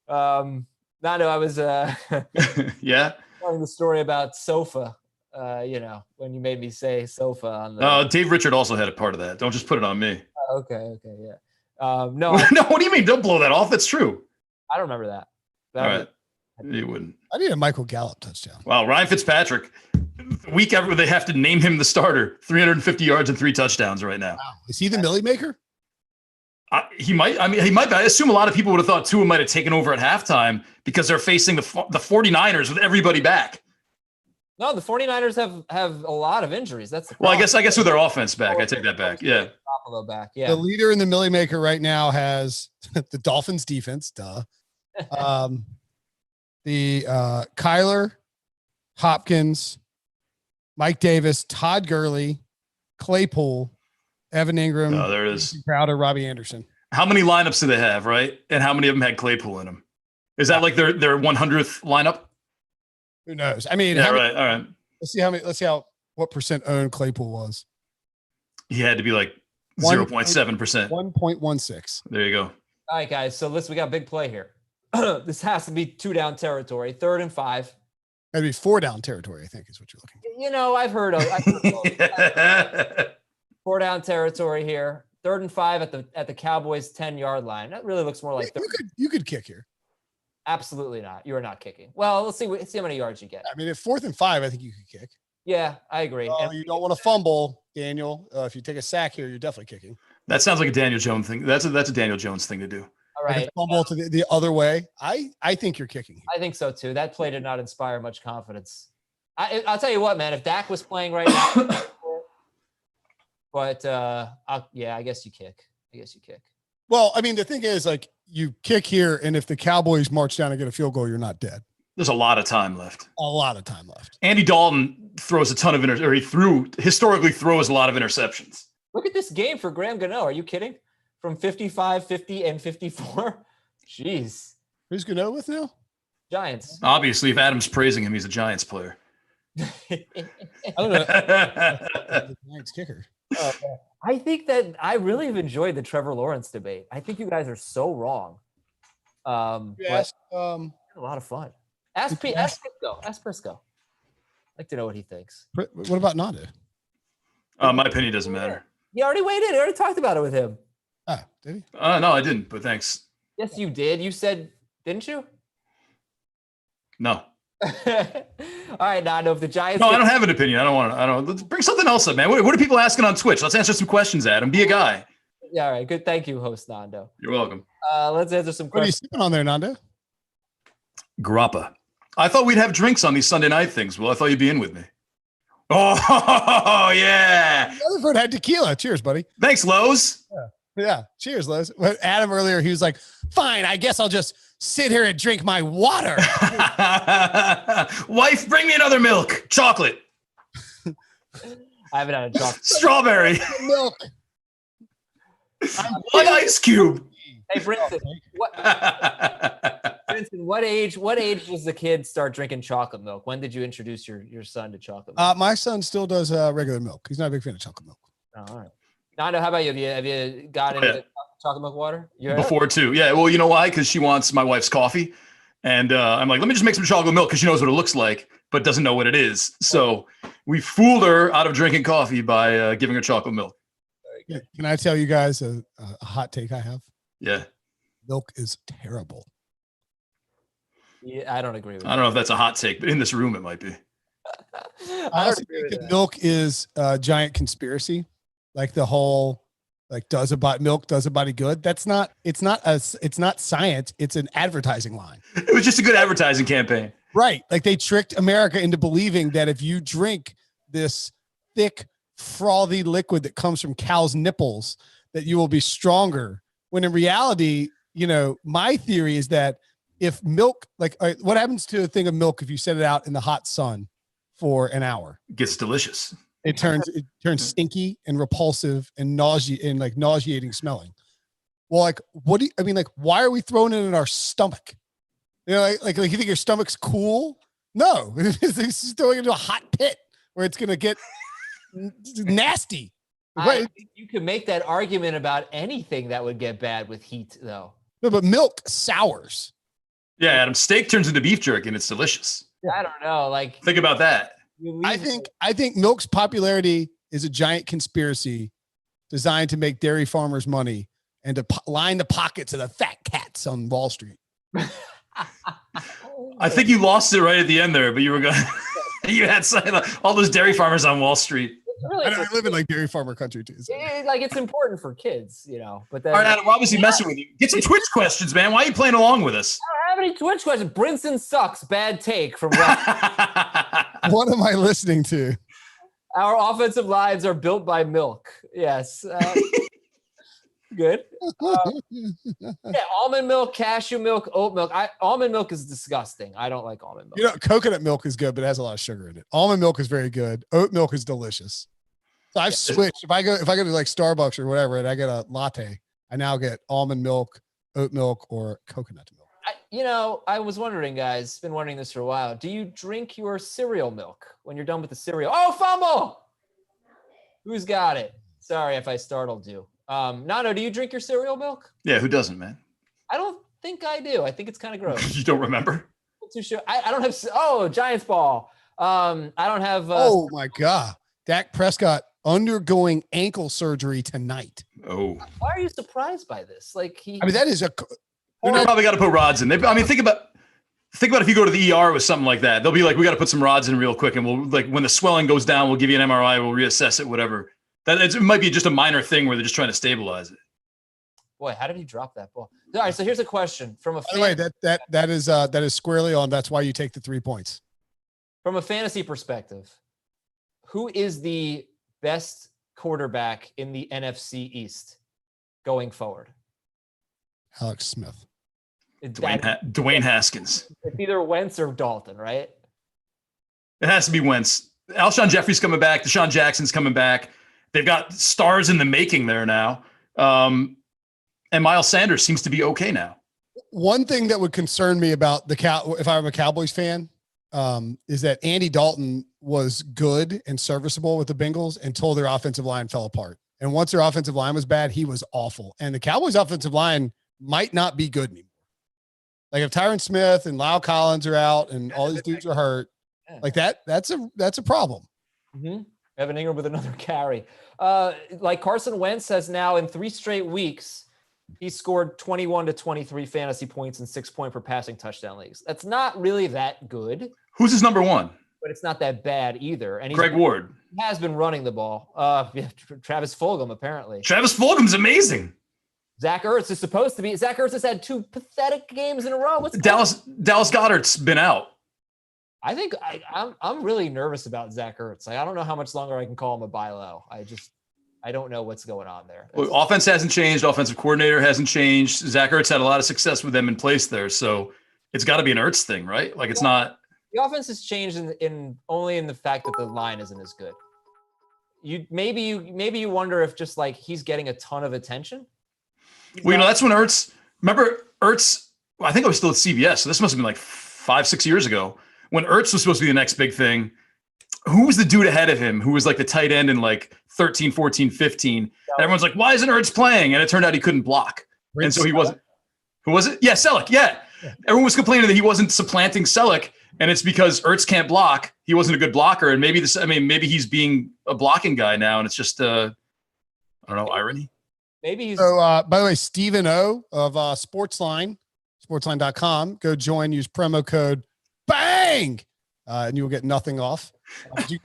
Nando, I was yeah. telling the story about sofa. When you made me say sofa on the. Dave Richard also had a part of that. Don't just put it on me. Okay, yeah. No, no. What do you mean? Don't blow that off. That's true. I don't remember that. All right. You wouldn't. I need a Michael Gallup touchdown. Wow, Ryan Fitzpatrick. The week after they have to name him the starter, 350 yards and 3 touchdowns right now. Wow. Is he the Millie maker? He might. I mean, he might be. I assume a lot of people would have thought Tua might have taken over at halftime because they're facing the 49ers with everybody back. No, the 49ers have a lot of injuries. That's the well, I guess with their offense back, I take that back. Yeah. Buffalo back. Yeah. The leader in the Millie maker right now has the Dolphins defense. Duh. The Kyler, Hopkins, Mike Davis, Todd Gurley, Claypool, Evan Ingram. Oh, there it is. Crowder, Robbie Anderson. How many lineups do they have, right? And how many of them had Claypool in them? Is that like their 100th lineup? Who knows? I mean, yeah, right. All right. Let's see what percent owned Claypool was. He had to be like 0.7%. 1.16. There you go. All right, guys. So listen, we got a big play here. This has to be 2 down territory, 3rd and 5. That'd be 4 down territory, I think is what you're looking for. I've heard of 4 down territory here. 3rd and 5 at the Cowboys 10-yard line. That really looks more like you could kick here. Absolutely not. You are not kicking. Well, let's see how many yards you get. I mean, at 4th and 5, I think you could kick. Yeah, I agree. You don't want to fumble, Daniel. If you take a sack here, you're definitely kicking. That sounds like a Daniel Jones thing. That's a Daniel Jones thing to do. All right. Fumble to the other way. I think you're kicking. I think so too. That play did not inspire much confidence. I'll tell you what, man. If Dak was playing right now, but I guess you kick. Well, I mean, the thing is, like, you kick here, and if the Cowboys march down and get a field goal, you're not dead. There's a lot of time left. A lot of time left. Andy Dalton throws a ton of historically throws a lot of interceptions. Look at this game for Graham Gano. Are you kidding? From 55, 50, and 54. Jeez. Who's Gano with now? Giants. Obviously, if Adam's praising him, he's a Giants player. I don't know. The Giants kicker. I think that I really have enjoyed the Trevor Lawrence debate. I think you guys are so wrong. Yes. A lot of fun. Ask Prisco. I'd like to know what he thinks. What about Nando? My opinion doesn't matter. He already weighed in. I already talked about it with him. Ah, did he? No, I didn't, but thanks. Yes, you did. You said, didn't you? No. All right, Nando, if the Giants... No, I don't have an opinion. Let's bring something else up, man. What are people asking on Twitch? Let's answer some questions, Adam. Be a guy. Yeah, all right. Good. Thank you, host Nando. You're welcome. Let's answer some questions. What are you sipping on there, Nando? Grappa. I thought we'd have drinks on these Sunday night things. Well, I thought you'd be in with me. Oh, yeah. Rutherford had tequila. Cheers, buddy. Thanks, Lowe's. Yeah. Cheers, Lowe's. But Adam earlier, he was like, fine, I guess I'll just sit here and drink my water. Wife, bring me another milk. Chocolate. I haven't had a chocolate. Strawberry. Milk. One ice cube. Hey, Brinson, what age does the kid start drinking chocolate milk? When did you introduce your son to chocolate milk? My son still does regular milk. He's not a big fan of chocolate milk. Oh, all right. Nando, how about you? Have you got into chocolate milk water? Before too. Yeah. Well, you know why? Because she wants my wife's coffee. And I'm like, let me just make some chocolate milk because she knows what it looks like, but doesn't know what it is. So we fooled her out of drinking coffee by giving her chocolate milk. Can I tell you guys a hot take I have? Yeah. Milk is terrible. Yeah, I don't agree with that. I don't know if that's a hot take, but in this room it might be. I also think that milk is a giant conspiracy. Like the whole, like, does a body good? It's not science. It's an advertising line. It was just a good advertising campaign. Right. Like they tricked America into believing that if you drink this thick, frothy liquid that comes from cows' nipples, that you will be stronger. When in reality, my theory is that if milk, what happens to a thing of milk if you set it out in the hot sun for an hour? It gets delicious. It turns stinky and repulsive and nauseating smelling. Well, why are we throwing it in our stomach? You think your stomach's cool? No, it's throwing it into a hot pit where it's going to get nasty. You can make that argument about anything that would get bad with heat, though. No, but milk sours. Yeah, Adam, steak turns into beef jerky and it's delicious. I don't know. Think about that. I think milk's popularity is a giant conspiracy designed to make dairy farmers money and to line the pockets of the fat cats on Wall Street. I think you lost it right at the end there, but you were going. You had all those dairy farmers on Wall Street. I live in dairy farmer country too. So. It's important for kids, But then, all right, Adam, we're obviously messing with you. Get some Twitch questions, man. Why are you playing along with us? I don't have any Twitch questions. Brinson sucks. Bad take from. What am I listening to? Our offensive lines are built by milk. Yes. Good. Almond milk, cashew milk, oat milk. Almond milk is disgusting. I don't like almond milk. Coconut milk is good, but it has a lot of sugar in it. Almond milk is very good. Oat milk is delicious. So I've switched. If I go to Starbucks or whatever, and I get a latte, I now get almond milk, oat milk, or coconut milk. I was wondering, guys, been wondering this for a while. Do you drink your cereal milk when you're done with the cereal? Oh, fumble! Who's got it? Sorry if I startled you. Nano, do you drink your cereal milk? Yeah, who doesn't, man? I don't think I do. I think it's kind of gross. You don't remember? I'm too sure. I don't have. Giants ball. I don't have. Oh my God, Dak Prescott undergoing ankle surgery tonight. Oh. Why are you surprised by this? That is a. They're probably got to put rods in. Think about if you go to the ER with something like that. They'll be like, we got to put some rods in real quick, and we'll when the swelling goes down, we'll give you an MRI, we'll reassess it, whatever. It might be just a minor thing where they're just trying to stabilize it. Boy, how did he drop that ball? All right, so here's a question from a. By the way, that is squarely on. That's why you take the 3 points. From a fantasy perspective, who is the best quarterback in the NFC East going forward? Alex Smith. Dwayne Haskins. It's either Wentz or Dalton, right? It has to be Wentz. Alshon Jeffrey's coming back. Deshaun Jackson's coming back. They've got stars in the making there now. And Miles Sanders seems to be okay now. One thing that would concern me about if I'm a Cowboys fan, is that Andy Dalton was good and serviceable with the Bengals until their offensive line fell apart. And once their offensive line was bad, he was awful. And the Cowboys offensive line might not be good anymore. If Tyron Smith and Lyle Collins are out and all these dudes are hurt, that's a problem. Mm-hmm. Evan Ingram with another carry. Carson Wentz has now in 3 straight weeks, he scored 21 to 23 fantasy points and 6 point per passing touchdown leagues. That's not really that good. Who's his number one? But it's not that bad either. And Greg Ward has been running the ball. Travis Fulgham, apparently. Travis Fulgham's amazing. Zach Ertz is supposed to be. Zach Ertz has had 2 pathetic games in a row. Dallas Goedert's been out. I think I'm really nervous about Zach Ertz. I don't know how much longer I can call him a buy low. I don't know what's going on there. Offense hasn't changed. Offensive coordinator hasn't changed. Zach Ertz had a lot of success with them in place there. So it's got to be an Ertz thing, right? It's not. The offense has changed in only in the fact that the line isn't as good. Maybe you wonder if just he's getting a ton of attention. Well, that's when Ertz. Remember Ertz? I think I was still at CBS, so this must have been 5-6 years ago when Ertz was supposed to be the next big thing. Who was the dude ahead of him who was the tight end in 13, 14, 15? And everyone's like, why isn't Ertz playing? And it turned out he couldn't block. And so he wasn't. Who was it? Yeah, Selleck. Yeah. Everyone was complaining that he wasn't supplanting Selleck, and it's because Ertz can't block. He wasn't a good blocker, and maybe maybe he's being a blocking guy now, and it's just I don't know, irony. Maybe he's. So, by the way, Stephen O of Sportsline, sportsline.com, go join, use promo code BANG, and you will get nothing off. You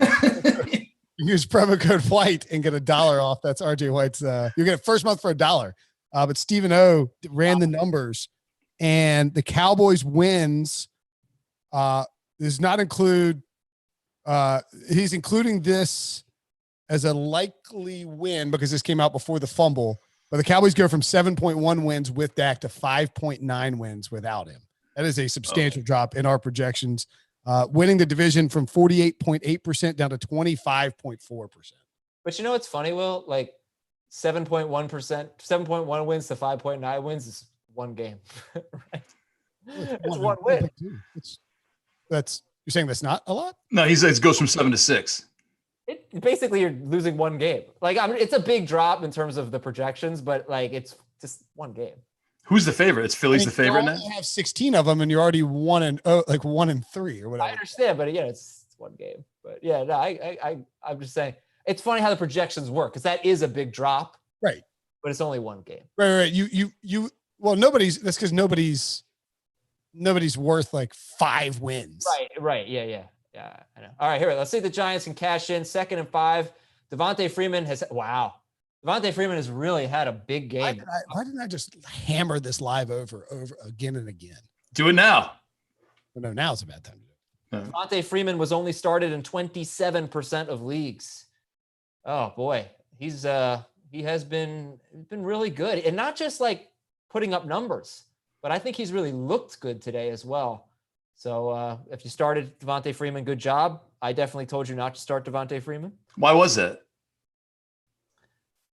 use promo code WHITE and get $1 off. That's RJ White's. You get first month for $1. But Stephen O ran the numbers, and the Cowboys wins does not include. He's including this as a likely win because this came out before the fumble. But the Cowboys go from 7.1 wins with Dak to 5.9 wins without him. That is a substantial drop in our projections. Winning the division from 48.8% down to 25.4%. But you know what's funny, Will? Like 7.1%, 7.1 wins to 5.9 wins is one game. Right? It's one win. That's you're saying that's not a lot? No, he says it goes from 7 to 6. Basically, you're losing one game. Like, I mean, it's a big drop in terms of the projections, but like it's just one game. Who's the favorite? It's Philly's the favorite now. You have 16 of them, and you're already 1-3 or whatever. I understand, but yeah, it's one game. But yeah, no, I'm just saying it's funny how the projections work because that is a big drop, right? But it's only one game. Right. You. Well, that's because nobody's worth like 5 wins. Right. Yeah. I know. All right, here. Let's see if the Giants can cash in 2nd and 5. Devontae Freeman has really had a big game. Why didn't I just hammer this live over again and again? Do it now. Well, no, now's a bad time to do it. Devontae Freeman was only started in 27% of leagues. Oh boy, he has been really good, and not just like putting up numbers, but I think he's really looked good today as well. So if you started Devontae Freeman, good job. I definitely told you not to start Devontae Freeman. Why was that?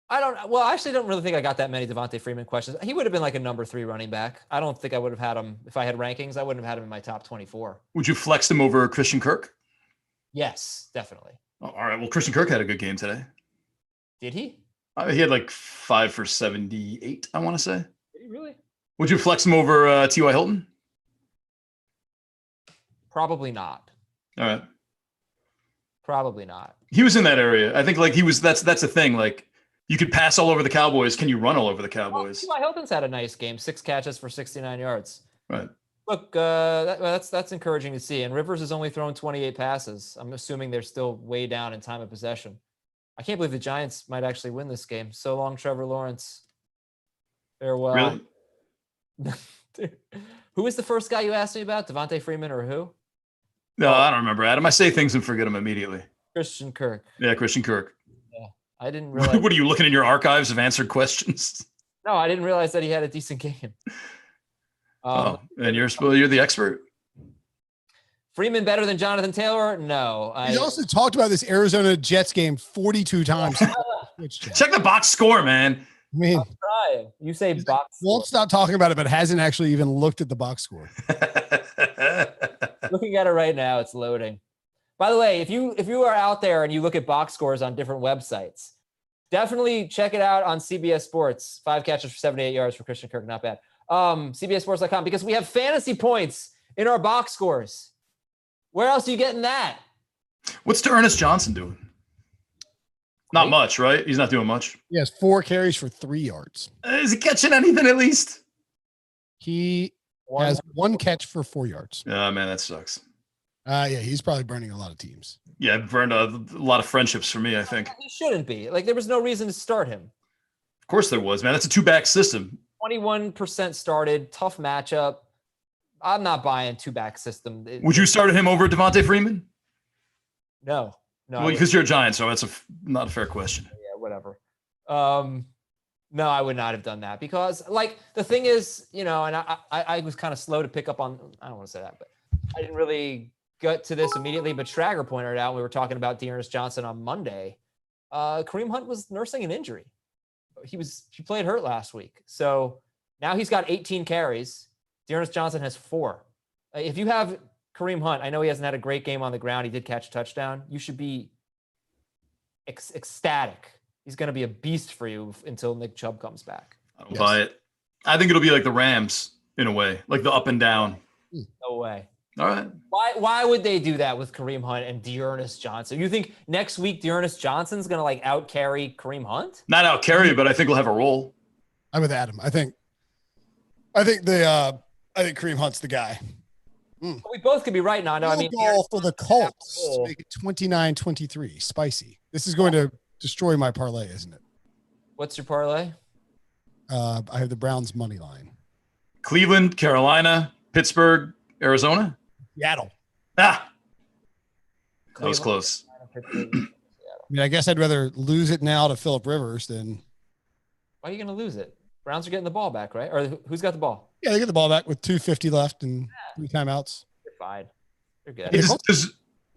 I actually don't really think I got that many Devontae Freeman questions. He would have been like a number 3 running back. I don't think I would have had him if I had rankings. I wouldn't have had him in my top 24. Would you flex him over Christian Kirk? Yes, definitely. Oh, all right. Well, Christian Kirk had a good game today. Did he? He had like 5 for 78, I want to say. Did he really? Would you flex him over T.Y. Hilton? Probably not. All right. Probably not. He was in that area. I think like that's the thing. Like you could pass all over the Cowboys. Can you run all over the Cowboys? T.Y. Hilton's had a nice game. 6 catches for 69 yards. Right. Look, that's encouraging to see. And Rivers has only thrown 28 passes. I'm assuming they're still way down in time of possession. I can't believe the Giants might actually win this game. So long, Trevor Lawrence. Farewell. Really? Dude. Who was the first guy you asked me about? Devontae Freeman or who? No, I don't remember, Adam. I say things and forget them immediately. Christian Kirk. Yeah, Christian Kirk. Yeah, I didn't realize. What are you looking in your archives of answered questions? No, I didn't realize that he had a decent game. And you're the expert. Freeman better than Jonathan Taylor? No. He also talked about this Arizona Jets game 42 times. Check the box score, man. I mean, I'm trying. You say box score. Won't stop talking about it, but hasn't actually even looked at the box score. Looking at it right now, it's loading. By the way, if you are out there and you look at box scores on different websites, definitely check it out on CBS Sports. 5 catches for 78 yards for Christian Kirk, not bad. CBSSports.com, because we have fantasy points in our box scores. Where else are you getting that? What's Ernest Johnson doing? Not much, right? He's not doing much. He has 4 carries for 3 yards. Is he catching anything at least? He has 1 catch for 4 yards. Oh, man, that sucks. Yeah, he's probably burning a lot of teams. Yeah, burned a lot of friendships for me, I think. He shouldn't be. Like, there was no reason to start him. Of course there was, man. That's a 2-back system. 21% started. Tough matchup. I'm not buying 2-back system. Would you start him over Devontae Freeman? No. Well, because you're a Giant, so that's not a fair question. Yeah, whatever. No, I would not have done that because, like, the thing is, and I was kind of slow to pick up on. I don't want to say that, but I didn't really get to this immediately. But Schrager pointed out, we were talking about Dearness Johnson on Monday. Kareem Hunt was nursing an injury. He played hurt last week, so now he's got 18 carries. Dearness Johnson has 4. If you have Kareem Hunt, I know he hasn't had a great game on the ground. He did catch a touchdown. You should be ecstatic. He's going to be a beast for you until Nick Chubb comes back. I don't buy it. I think it'll be like the Rams in a way, like the up and down. No way. All right. Why would they do that with Kareem Hunt and Dearness Johnson? You think next week Dearness Johnson's going to like out carry Kareem Hunt? Not out carry, but I think he'll have a role. I'm with Adam. I think Kareem Hunt's the guy. We both could be right now. No, I mean, goal for the Colts to make it 29-23. Spicy. This is going to destroy my parlay, isn't it? What's your parlay? I have the Browns money line. Cleveland, Carolina, Pittsburgh, Arizona. Seattle. That was close. I mean, I guess I'd rather lose it now to Phillip Rivers than Why are you going to lose it? Browns are getting the ball back, right? Or who's got the ball? Yeah, they get the ball back with 2:50 left and 3 timeouts. You're fine. You're good. Hey,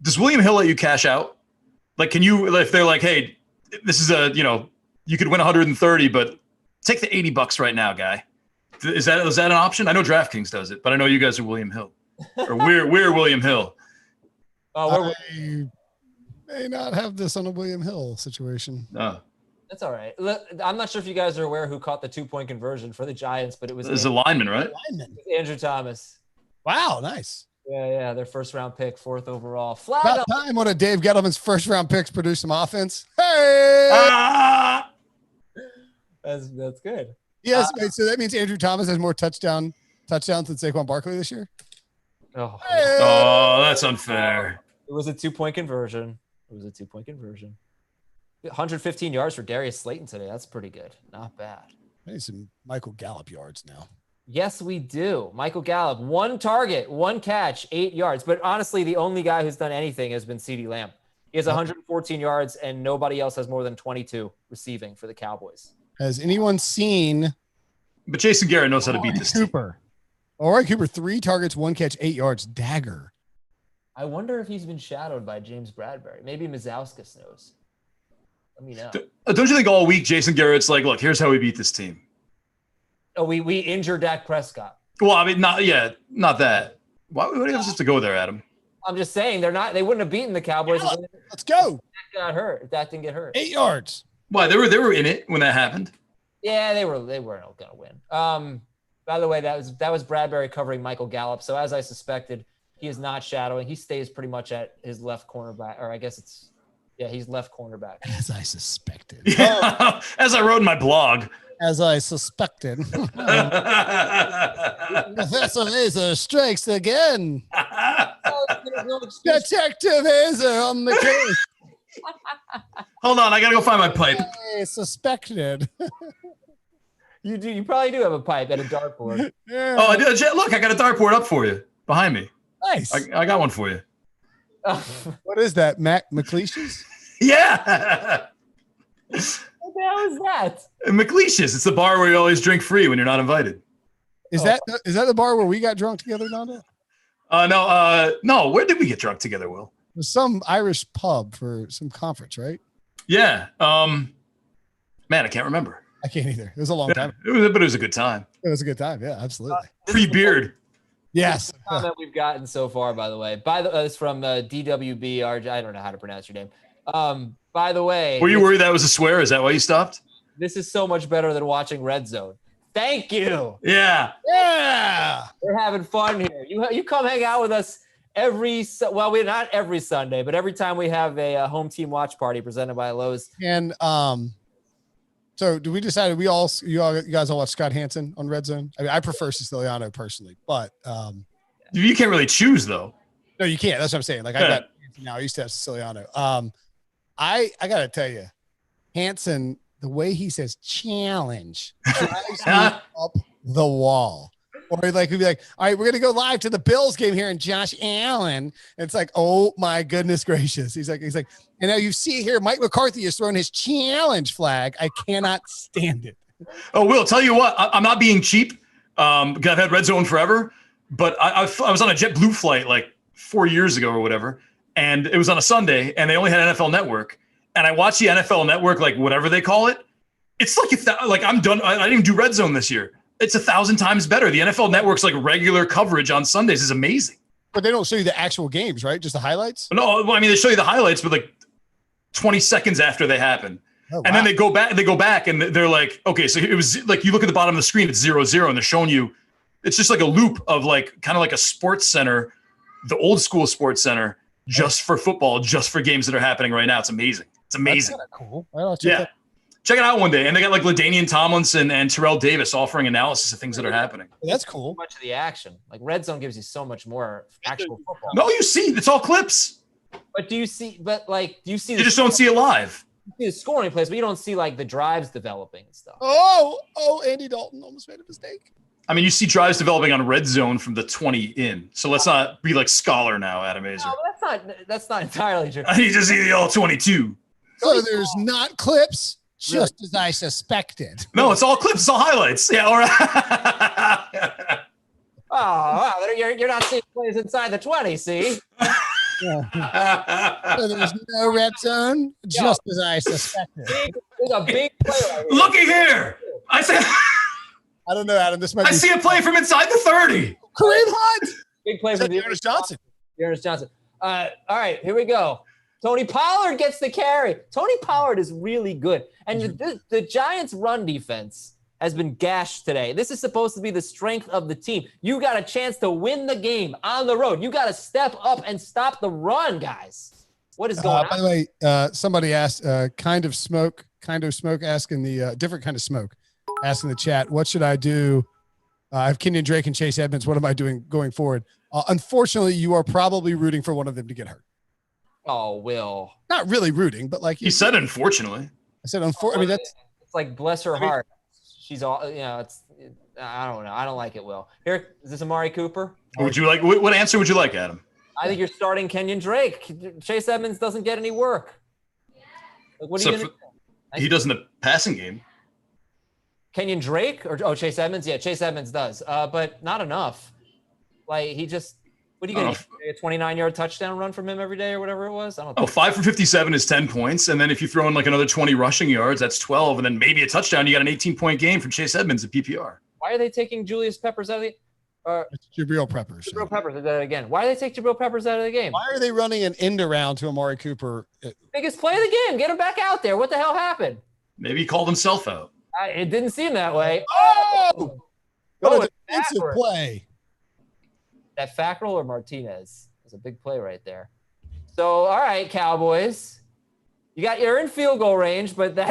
does William Hill let you cash out? Like, can you, if they're like, hey, this is you could win 130, but take the $80 right now, guy. Is that an option? I know DraftKings does it, but I know you guys are William Hill, or we're William Hill. I may not have this on a William Hill situation. No. That's all right. I'm not sure if you guys are aware who caught the 2-point conversion for the Giants, but it was a lineman, right? Andrew Thomas. Wow, nice. Yeah, their first round pick, 4th overall. Flag About up. time one of Dave Gettleman's first round picks produced some offense. Hey, That's good. yes. Wait, so that means Andrew Thomas has more touchdowns than Saquon Barkley this year. Oh, That's unfair. it was a 2-point conversion. 115 yards for Darius Slayton today. That's pretty good. Not bad. I need some Michael Gallup yards now. Yes, we do. Michael Gallup, 1 target, 1 catch, 8 yards. But honestly, the only guy who's done anything has been CeeDee Lamb. He has 114 yards, and nobody else has more than 22 receiving for the Cowboys. Has anyone seen? But Jason Garrett knows how to beat this Cooper. All right, Cooper, 3 targets, 1 catch, 8 yards. Dagger. I wonder if he's been shadowed by James Bradbury. Maybe Mazauskas knows. Let me know. Don't you think all week Jason Garrett's like, look, here's how we beat this team? Oh, we injured Dak Prescott. Well, I mean, not that. Why do you have us to go there, Adam? I'm just saying they wouldn't have beaten the Cowboys. Let's go. Dak got hurt. If Dak didn't get hurt. 8 yards. Why they were in it when that happened? Yeah, they weren't going to win. By the way, that was Bradbury covering Michael Gallup. So as I suspected, he is not shadowing. He stays pretty much at his left cornerback, or I guess he's left cornerback. As I suspected. Yeah, as I wrote in my blog. As I suspected. Professor Hazer strikes again. Detective Hazer on the case. Hold on, I gotta go find my pipe. I suspected. You do. You probably do have a pipe and a dartboard. Yeah. Oh, look, I got a dartboard up for you behind me. Nice. I got one for you. What is that, Mac McLeish's? Yeah. What the hell is that? McLeish's. It's the bar where you always drink free when you're not invited. Is that the bar where we got drunk together, Nando? No. Where did we get drunk together, Will? It was some Irish pub for some conference, right? Yeah. Man, I can't remember. I can't either. It was a long time. But it was a good time. It was a good time. Yeah, absolutely. Pre-beard. Yes. Comment we've gotten so far, by the way. It's from DWB. I don't know how to pronounce your name. By the way, were you worried that was a swear? Is that why you stopped? This is so much better than watching Red Zone. Thank you. Yeah. We're having fun here. You come hang out with us we're not every Sunday, but every time we have a home team watch party presented by Lowe's. And so do we decide you guys all watch Scott Hansen on Red Zone? I mean, I prefer Siciliano personally, but you can't really choose though. No, you can't. That's what I'm saying. Like I got now. I used to have Siciliano. I gotta tell you, Hansen, the way he says challenge drives me up the wall. Or he'd be like, all right, we're gonna go live to the Bills game here, and Josh Allen. And it's like, oh my goodness gracious. He's like, and now you see here, Mike McCarthy is throwing his challenge flag. I cannot stand it. Oh, Will, tell you what, I'm not being cheap. Because I've had Red Zone forever, but I was on a JetBlue flight like 4 years ago or whatever, and it was on a Sunday, and they only had NFL Network, and I watched the NFL Network, like whatever they call it. It's like I'm done. I didn't even do Red Zone this year. It's 1,000 times better. The NFL Network's like regular coverage on Sundays is amazing. But they don't show you the actual games, right? Just the highlights? No, well, I mean, they show you the highlights, but like 20 seconds after they happen. Oh, wow. And then they go back and they're like, okay, so it was like, you look at the bottom of the screen, it's 0-0, and they're showing you, it's just like a loop of like, kind of like a sports center, the old school sports center, just for football, just for games that are happening right now. It's amazing. It's amazing. That's cool. Yeah. Check it out one day. And they got like LaDainian Tomlinson and Terrell Davis offering analysis of things that are happening. That's cool. Much of the action. Like Red Zone gives you so much more actual football. No, you see, it's all clips. But do you see? You just don't see it live. You see the scoring plays, but you don't see like the drives developing and stuff. Oh, Andy Dalton almost made a mistake. I mean, you see drives developing on Red Zone from the 20 in. So let's not be like scholar now, Adam Azer. No, that's not entirely true. I need to see the all 22. So there's not clips, Just as I suspected. No, it's all clips. It's all highlights. Yeah. All right. Oh, wow. You're not seeing plays inside the 20, see? So there's no red zone, just as I suspected. There's a big play right here. Looky here. I don't know, Adam. This might be. see a play from inside the 30. Kareem Hunt. Big play from Dearness Johnson. Dearness Johnson. All right, here we go. Tony Pollard gets the carry. Tony Pollard is really good. And the Giants' run defense has been gashed today. This is supposed to be the strength of the team. You got a chance to win the game on the road. You got to step up and stop the run, guys. What is going on? By the way, somebody asked, kind of smoke, asking the different kind of smoke, asking the chat, what should I do? I have Kenyon Drake and Chase Edmonds. What am I doing going forward? Unfortunately, you are probably rooting for one of them to get hurt. Oh, Will. Not really rooting, but like he said, unfortunately. I said, unfortunately. I mean, that's it's like bless her heart. She's all, it's. I don't know. I don't like it. Will, here is this Amari Cooper? Would you like? What answer would you like, Adam? I think you're starting Kenyon Drake. Chase Edmonds doesn't get any work. Like, what are you going to do? He does in the passing game. Kenyon Drake or Chase Edmonds? Yeah, Chase Edmonds does, but not enough. Like he just. What are you going to get? A 29-yard touchdown run from him every day or whatever it was? I don't know. 5 for 57 is 10 points. And then if you throw in like another 20 rushing yards, that's 12. And then maybe a touchdown, you got an 18-point game from Chase Edmonds at PPR. Why are they taking Julius Peppers out of the it's Jabril Peppers. Jabril Peppers did that again. Why do they take Jabril Peppers out of the game? Why are they running an end around to Amari Cooper? Biggest play of the game. Get him back out there. What the hell happened? Maybe he called himself out. It didn't seem that way. Oh! What a defensive play. That Fackrell or Martinez? A big play right there. So, all right, Cowboys, you're in field goal range, but now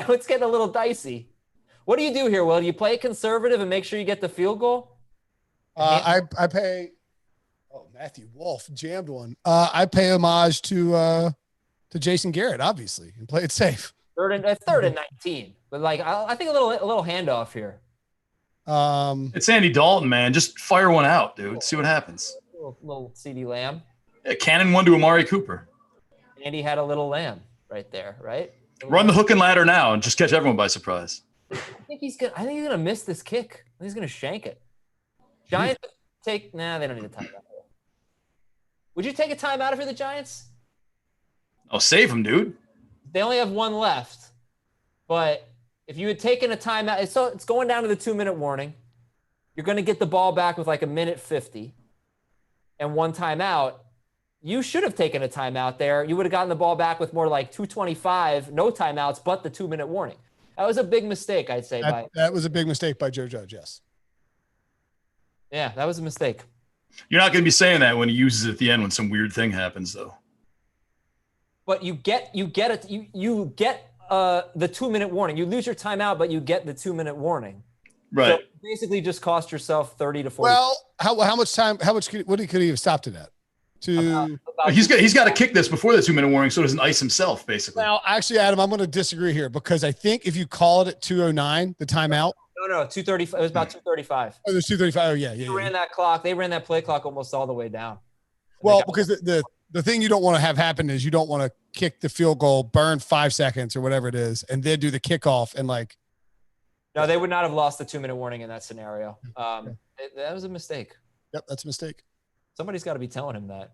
it's getting a little dicey. What do you do here, Will? Do you play it conservative and make sure you get the field goal? I pay. Oh, Matthew Wolf jammed one. I pay homage to Jason Garrett, obviously, and play it safe. Third and 19, but like I think a little handoff here. It's Andy Dalton, man. Just fire one out, dude. See what happens. Little CD Lamb. Yeah, cannon one to Amari Cooper. Andy had a little lamb right there, right? Run the hook and ladder now and just catch everyone by surprise. I think he's gonna miss this kick. I think he's gonna shank it. Giants they don't need a timeout. Would you take a timeout if you're the Giants? Oh, save him, dude. They only have one left. But if you had taken a timeout, it's going down to the 2-minute warning. You're gonna get the ball back with like a minute 50. And one timeout, you should have taken a timeout there. You would have gotten the ball back with more like 2:25, no timeouts, but the 2-minute warning. That was a big mistake, I'd say. That was a big mistake by Joe Judge, yes. Yeah, that was a mistake. You're not going to be saying that when he uses it at the end when some weird thing happens, though. But you get the 2-minute warning. You lose your timeout, but you get the 2-minute warning. Right. So basically just cost yourself 30 to 40. Well, how much time, could he have stopped it at? He's got to kick this before the 2-minute warning so he doesn't ice himself, basically. Well, actually, Adam, I'm going to disagree here because I think if you call it at 2:09, the timeout. No, 2:35. It was about 2:35. Oh, it was 2:35. Oh, yeah. They ran that clock. They ran that play clock almost all the way down. Well, because the thing you don't want to have happen is you don't want to kick the field goal, burn 5 seconds or whatever it is, and then do the kickoff and like. No, they would not have lost the 2-minute warning in that scenario. That was a mistake. Yep, that's a mistake. Somebody's got to be telling him that.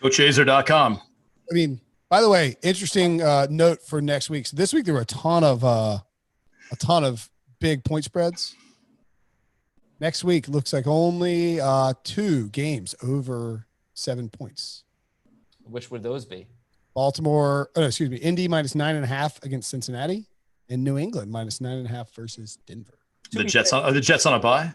GoChaser.com. I mean, by the way, interesting note for next week. So this week there were a ton of big point spreads. Next week looks like only 2 games over 7 points. Which would those be? Indy minus 9.5 against Cincinnati, and New England minus 9.5 versus Denver. Are the Jets on a bye?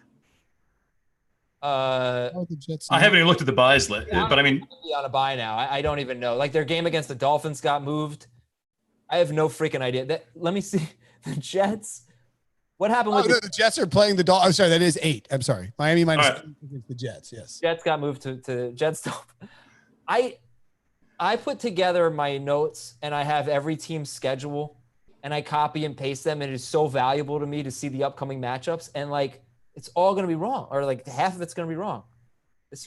The Jets I haven't even looked at the buys, but I mean, on a bye now. I don't even know. Like their game against the Dolphins got moved. I have no freaking idea. Let me see the Jets. What happened with the Jets are playing the Dolphins? I'm sorry, that is 8. I'm sorry, Miami minus 8 against the Jets. Yes, Jets got moved to Jets. I put together my notes and I have every team's schedule and I copy and paste them, and it is so valuable to me to see the upcoming matchups, and like it's all going to be wrong, or like half of it's going to be wrong.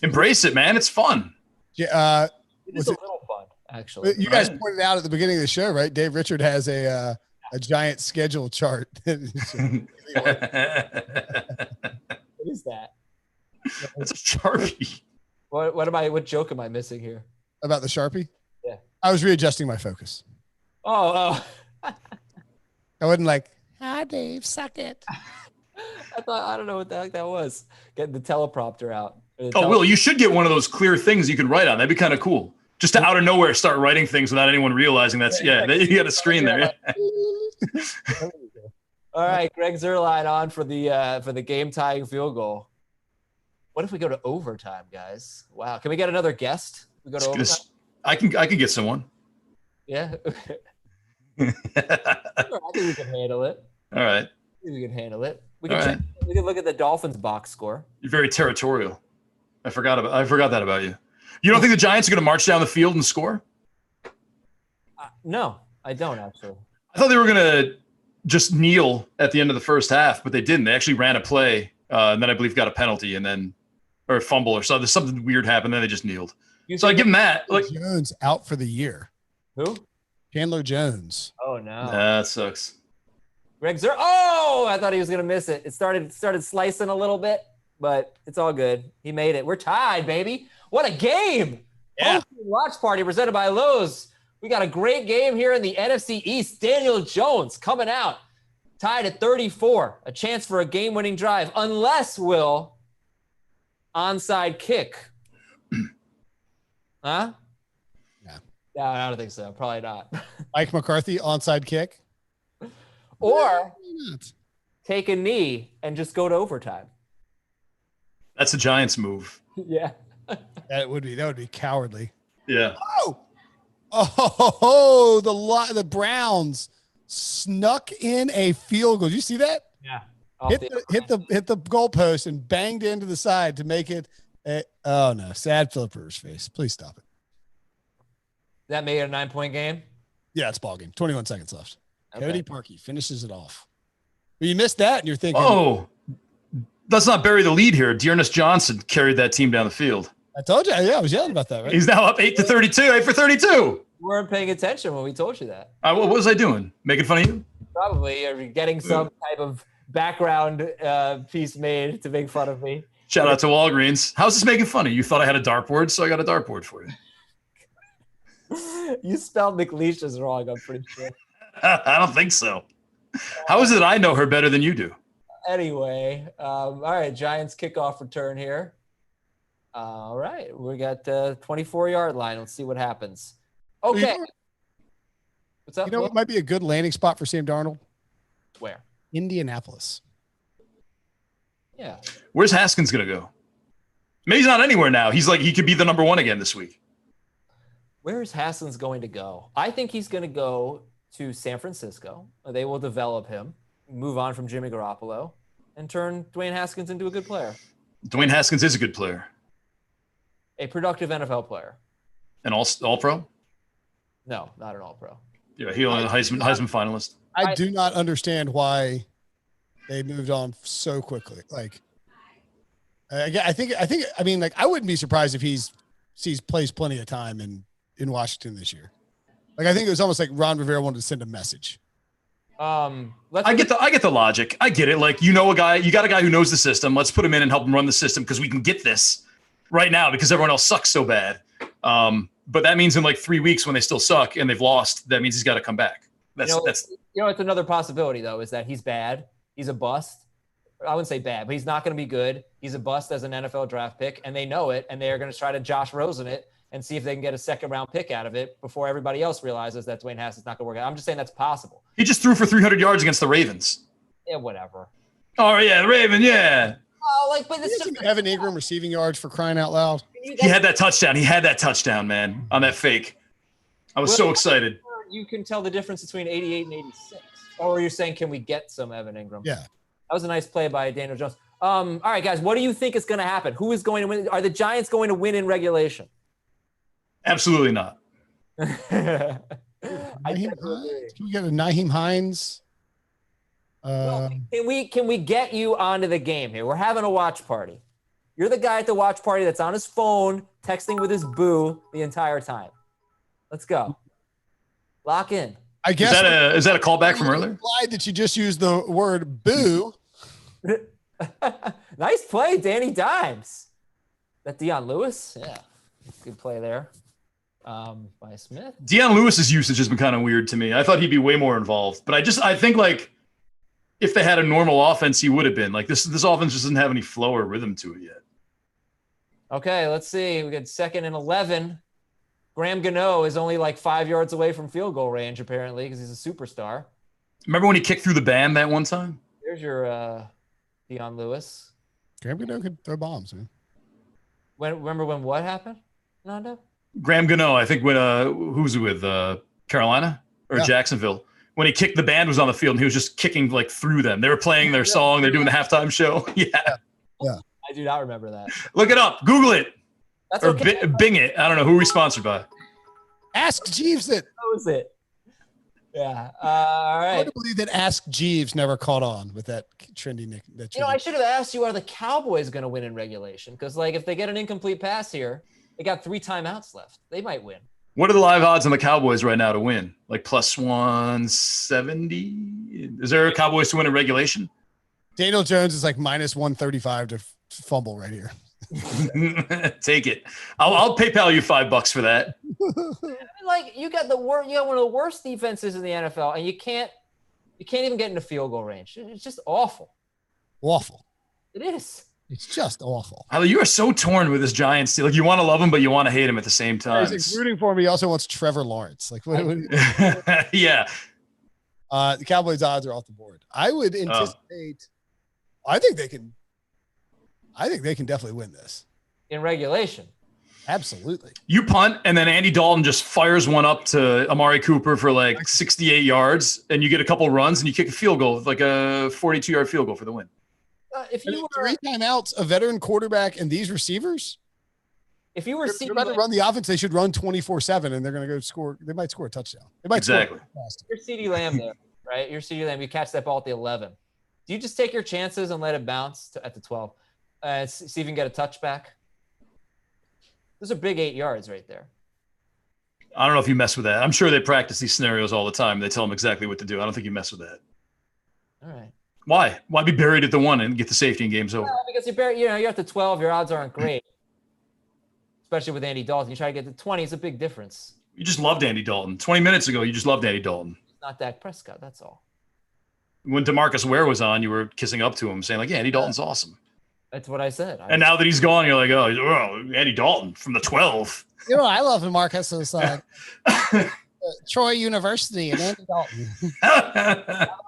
Embrace it, man. It's fun. Yeah, it's a little fun, actually. You guys pointed out at the beginning of the show, right? Dave Richard has a a giant schedule chart. What is that? It's a Sharpie. What joke am I missing here? About the Sharpie? Yeah. I was readjusting my focus. Oh. I wasn't like, hi, Dave, suck it. I don't know what the heck that was. Getting the teleprompter out. Will, you should get one of those clear things you can write on. That'd be kind of cool. Just to out of nowhere start writing things without anyone realizing that's you got a screen there. All right, Greg Zerline on for the game tying field goal. What if we go to overtime, guys? Wow, can we get another guest? We go to overtime. I can get someone. Yeah. Sure, I think we can handle it. All right. I think we can handle it. We can look at the Dolphins box score. You're very territorial. I forgot that about you. You don't think the Giants are going to march down the field and score? No, I don't actually. I thought they were going to just kneel at the end of the first half, but they didn't. They actually ran a play, and then I believe got a penalty, or a fumble or something. Something weird happened. Then they just kneeled. So I give them that. Like Jones out for the year. Who? Chandler Jones. Oh no, that sucks. Greg Zer. Oh, I thought he was going to miss it. It started slicing a little bit, but it's all good. He made it. We're tied, baby. What a game. Yeah. Watch party presented by Lowe's. We got a great game here in the NFC East. Daniel Jones coming out, tied at 34. A chance for a game-winning drive, unless, Will, onside kick. Huh? Yeah. No, I don't think so. Probably not. Mike McCarthy, onside kick. Or take a knee and just go to overtime. That's a Giants move. Yeah. That would be cowardly. Yeah. The Browns snuck in a field goal. Did you see that? Yeah. Hit the goalpost and banged into the side to make it. Oh no! Sad Philip Rivers face. Please stop it. That made it a 9-point game. Yeah, it's ball game. 21 seconds left. Okay. Cody Parkey finishes it off. But you missed that, and you're thinking, oh, let's not bury the lead here. Dearness Johnson carried that team down the field. I told you. Yeah, I was yelling about that, right? He's now up 8-32. 8 for 32. You weren't paying attention when we told you that. What was I doing? Making fun of you? Probably. You're getting some type of background piece made to make fun of me. Shout out to Walgreens. How's this making fun of you? You thought I had a dartboard, so I got a dartboard for you. You spelled McLeish's wrong, I'm pretty sure. I don't think so. How is it I know her better than you do? Anyway, all right, Giants kickoff return here. All right, we got the 24-yard line. Let's see what happens. Okay. What's up? You know what might be a good landing spot for Sam Darnold? Where? Indianapolis. Yeah. Where's Haskins going to go? Maybe he's not anywhere now. He could be the number one again this week. Where is Haskins going to go? I think he's going to go to San Francisco. They will develop him, move on from Jimmy Garoppolo, and turn Dwayne Haskins into a good player. Dwayne Haskins is a good player. A productive NFL player. An all-pro? No, not an all-pro. Yeah, he only a Heisman finalist. I do not understand why they moved on so quickly. Like, I mean, I wouldn't be surprised if he plays plenty of time in Washington this year. Like, I think it was almost like Ron Rivera wanted to send a message. I get the logic. I get it. Like, you got a guy who knows the system. Let's put him in and help him run the system because we can get this right now because everyone else sucks so bad. But that means in 3 weeks when they still suck and they've lost, that means he's got to come back. It's another possibility though, is that he's bad. He's a bust. I wouldn't say bad, but he's not going to be good. He's a bust as an NFL draft pick, and they know it, and they're going to try to Josh Rosen it and see if they can get a second-round pick out of it before everybody else realizes that Dwayne Haskins not going to work out. I'm just saying that's possible. He just threw for 300 yards against the Ravens. Yeah, whatever. Oh, yeah, the Raven, yeah. Oh, but it's just Evan Ingram receiving yards for crying out loud. He had that touchdown, man, on that fake. I was so excited. You can tell the difference between 88 and 86. Or you're saying, can we get some Evan Ingram? Yeah. That was a nice play by Daniel Jones. All right, guys, what do you think is going to happen? Who is going to win? Are the Giants going to win in regulation? Absolutely not. Can we get a Nyheim Hines? Can we get you onto the game here? We're having a watch party. You're the guy at the watch party that's on his phone, texting with his boo the entire time. Let's go. Lock in. I guess is that a callback from earlier? Implied that you just used the word boo. Nice play, Danny Dimes. That Deion Lewis? Yeah. Good play there. By Smith. Deion Lewis's usage has been kind of weird to me. I thought he'd be way more involved, but I think like if they had a normal offense, he would have been. Like this offense just doesn't have any flow or rhythm to it yet. Okay, let's see. We got 2nd and 11. Graham Gano is only like 5 yards away from field goal range, apparently, because he's a superstar. Remember when he kicked through the band that one time? Here's your Deion Lewis. Graham Gano could throw bombs, man. Remember when what happened, Nando? Graham Gano, I think when who's he with Carolina or Jacksonville? When he kicked, the band was on the field and he was just kicking like through them. They were playing their song. They're doing the halftime show. Yeah. I do not remember that. Look it up. Google it. That's or okay. Bing it. I don't know. Who are we sponsored by? Ask Jeeves it. That was it. Yeah. All right. I would believe that Ask Jeeves never caught on with that trendy nick. I should have asked you, are the Cowboys going to win in regulation? Because like if they get an incomplete pass here, they got 3 timeouts left. They might win. What are the live odds on the Cowboys right now to win? Like plus 170? Is there a Cowboys to win in regulation? Daniel Jones is like minus 135 to fumble right here. Take it. I'll PayPal you $5 for that. Like you got one of the worst defenses in the NFL, and you can't even get into field goal range. It's just awful. Awful. It is. It's just awful. You are so torn with this Giants team. Like you want to love him, but you want to hate him at the same time. He's like rooting for him. He also wants Trevor Lawrence. Like what yeah. The Cowboys odds are off the board. I would anticipate. I think they can definitely win this in regulation. Absolutely. You punt, and then Andy Dalton just fires one up to Amari Cooper for like 68 yards, and you get a couple runs, and you kick a field goal, like a 42-yard field goal for the win. If you were 3 timeouts, a veteran quarterback, and these receivers, if you were they're about to run the offense, they should run 24/7, and they're going to go score. They might score a touchdown. They might exactly. You're CeeDee Lamb there, right? You're CeeDee Lamb. You catch that ball at the 11. Do you just take your chances and let it bounce at the 12? See if you can get a touchback. Those are big 8 yards right there. I don't know if you mess with that. I'm sure they practice these scenarios all the time. They tell them exactly what to do. I don't think you mess with that. All right. Why? Why be buried at the 1 and get the safety and game's over? Well, because you're buried, you're at the 12, your odds aren't great. Especially with Andy Dalton. You try to get to 20, it's a big difference. You just loved Andy Dalton. 20 minutes ago, you just loved Andy Dalton. It's not Dak Prescott, that's all. When DeMarcus Ware was on, you were kissing up to him, saying like, yeah, Andy Dalton's awesome. That's what I said. And now that he's gone, you're like, oh, Andy Dalton from the 12. I love DeMarcus is Troy University and Andy Dalton.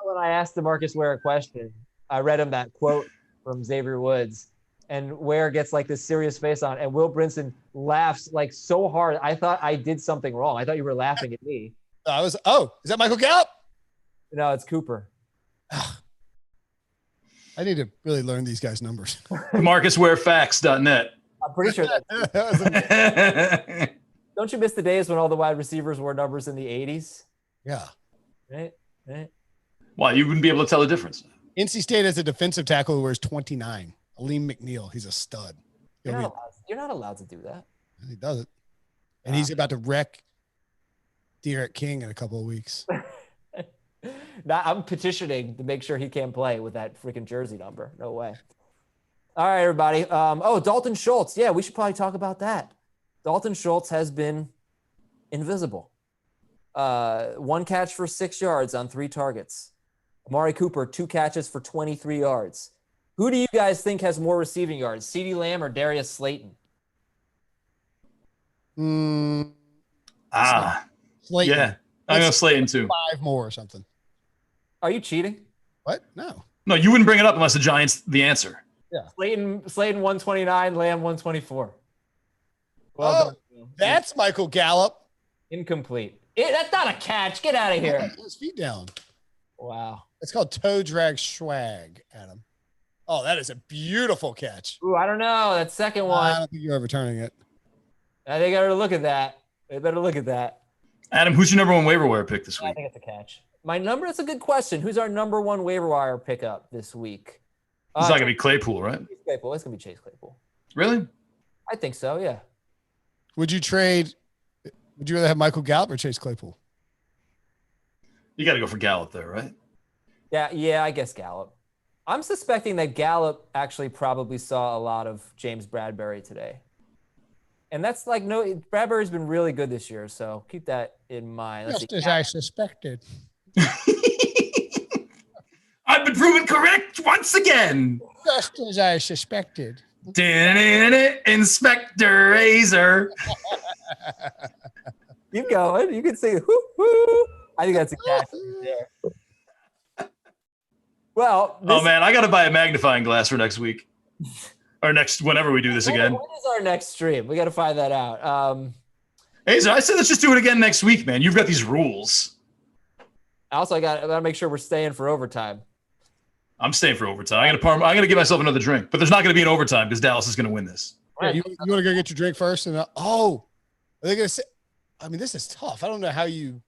When I asked DeMarcus Ware a question, I read him that quote from Xavier Woods, and Ware gets like this serious face on, and Will Brinson laughs like so hard. I thought I did something wrong. I thought you were laughing at me. Is that Michael Gallup? No, it's Cooper. I need to really learn these guys' numbers. MarcusWareFacts.net. I'm pretty sure that's Don't you miss the days when all the wide receivers wore numbers in the 80s? Yeah. Right. Why? You wouldn't be able to tell the difference. NC State has a defensive tackle who wears 29. Aleem McNeil. He's a stud. You're not allowed to do that. He does it. And he's about to wreck Derek King in a couple of weeks. Now, I'm petitioning to make sure he can't play with that freaking jersey number. No way. All right, everybody. Dalton Schultz. Yeah, we should probably talk about that. Dalton Schultz has been invisible. 1 catch for 6 yards on 3 targets. Amari Cooper, 2 catches for 23 yards. Who do you guys think has more receiving yards, CeeDee Lamb or Darius Slayton? Slayton. Yeah. I'm going to Slayton too. 5 more or something. Are you cheating? What? No, you wouldn't bring it up unless the Giants the answer. Yeah. Slayton 129, Lamb 124. Well done. That's Michael Gallup. Incomplete. That's not a catch. Get out of here. Put his feet down. Wow. It's called toe drag swag, Adam. Oh, that is a beautiful catch. Ooh, I don't know. That second one. I don't think you're overturning it. They got to look at that. They better look at that. Adam, who's your number 1 waiver wire pick this week? I think it's a catch. That's a good question. Who's our number 1 waiver wire pickup this week? It's not going to be Claypool, right? Claypool. It's going to be Chase Claypool. Really? I think so, yeah. Would you rather have Michael Gallup or Chase Claypool? You got to go for Gallup there, right? Yeah, I guess Gallup. I'm suspecting that Gallup actually probably saw a lot of James Bradbury today. And that's like, no, Bradbury's been really good this year, so keep that in mind. Let's Just as I suspected. I've been proven correct once again. Just as I suspected. Inspector Razor. Keep going. You can say whoo whoo. I think that's a catch right there. Well, oh man, I got to buy a magnifying glass for next week, or next whenever we do this again. When is our next stream? We got to find that out. Razor, I said let's just do it again next week, man. You've got these rules. Also, I got to make sure we're staying for overtime. I'm staying for overtime. I'm gonna give myself another drink, but there's not gonna be an overtime because Dallas is gonna win this. Yeah, you want to go get your drink first, and are they gonna say? I mean, this is tough. I don't know how you.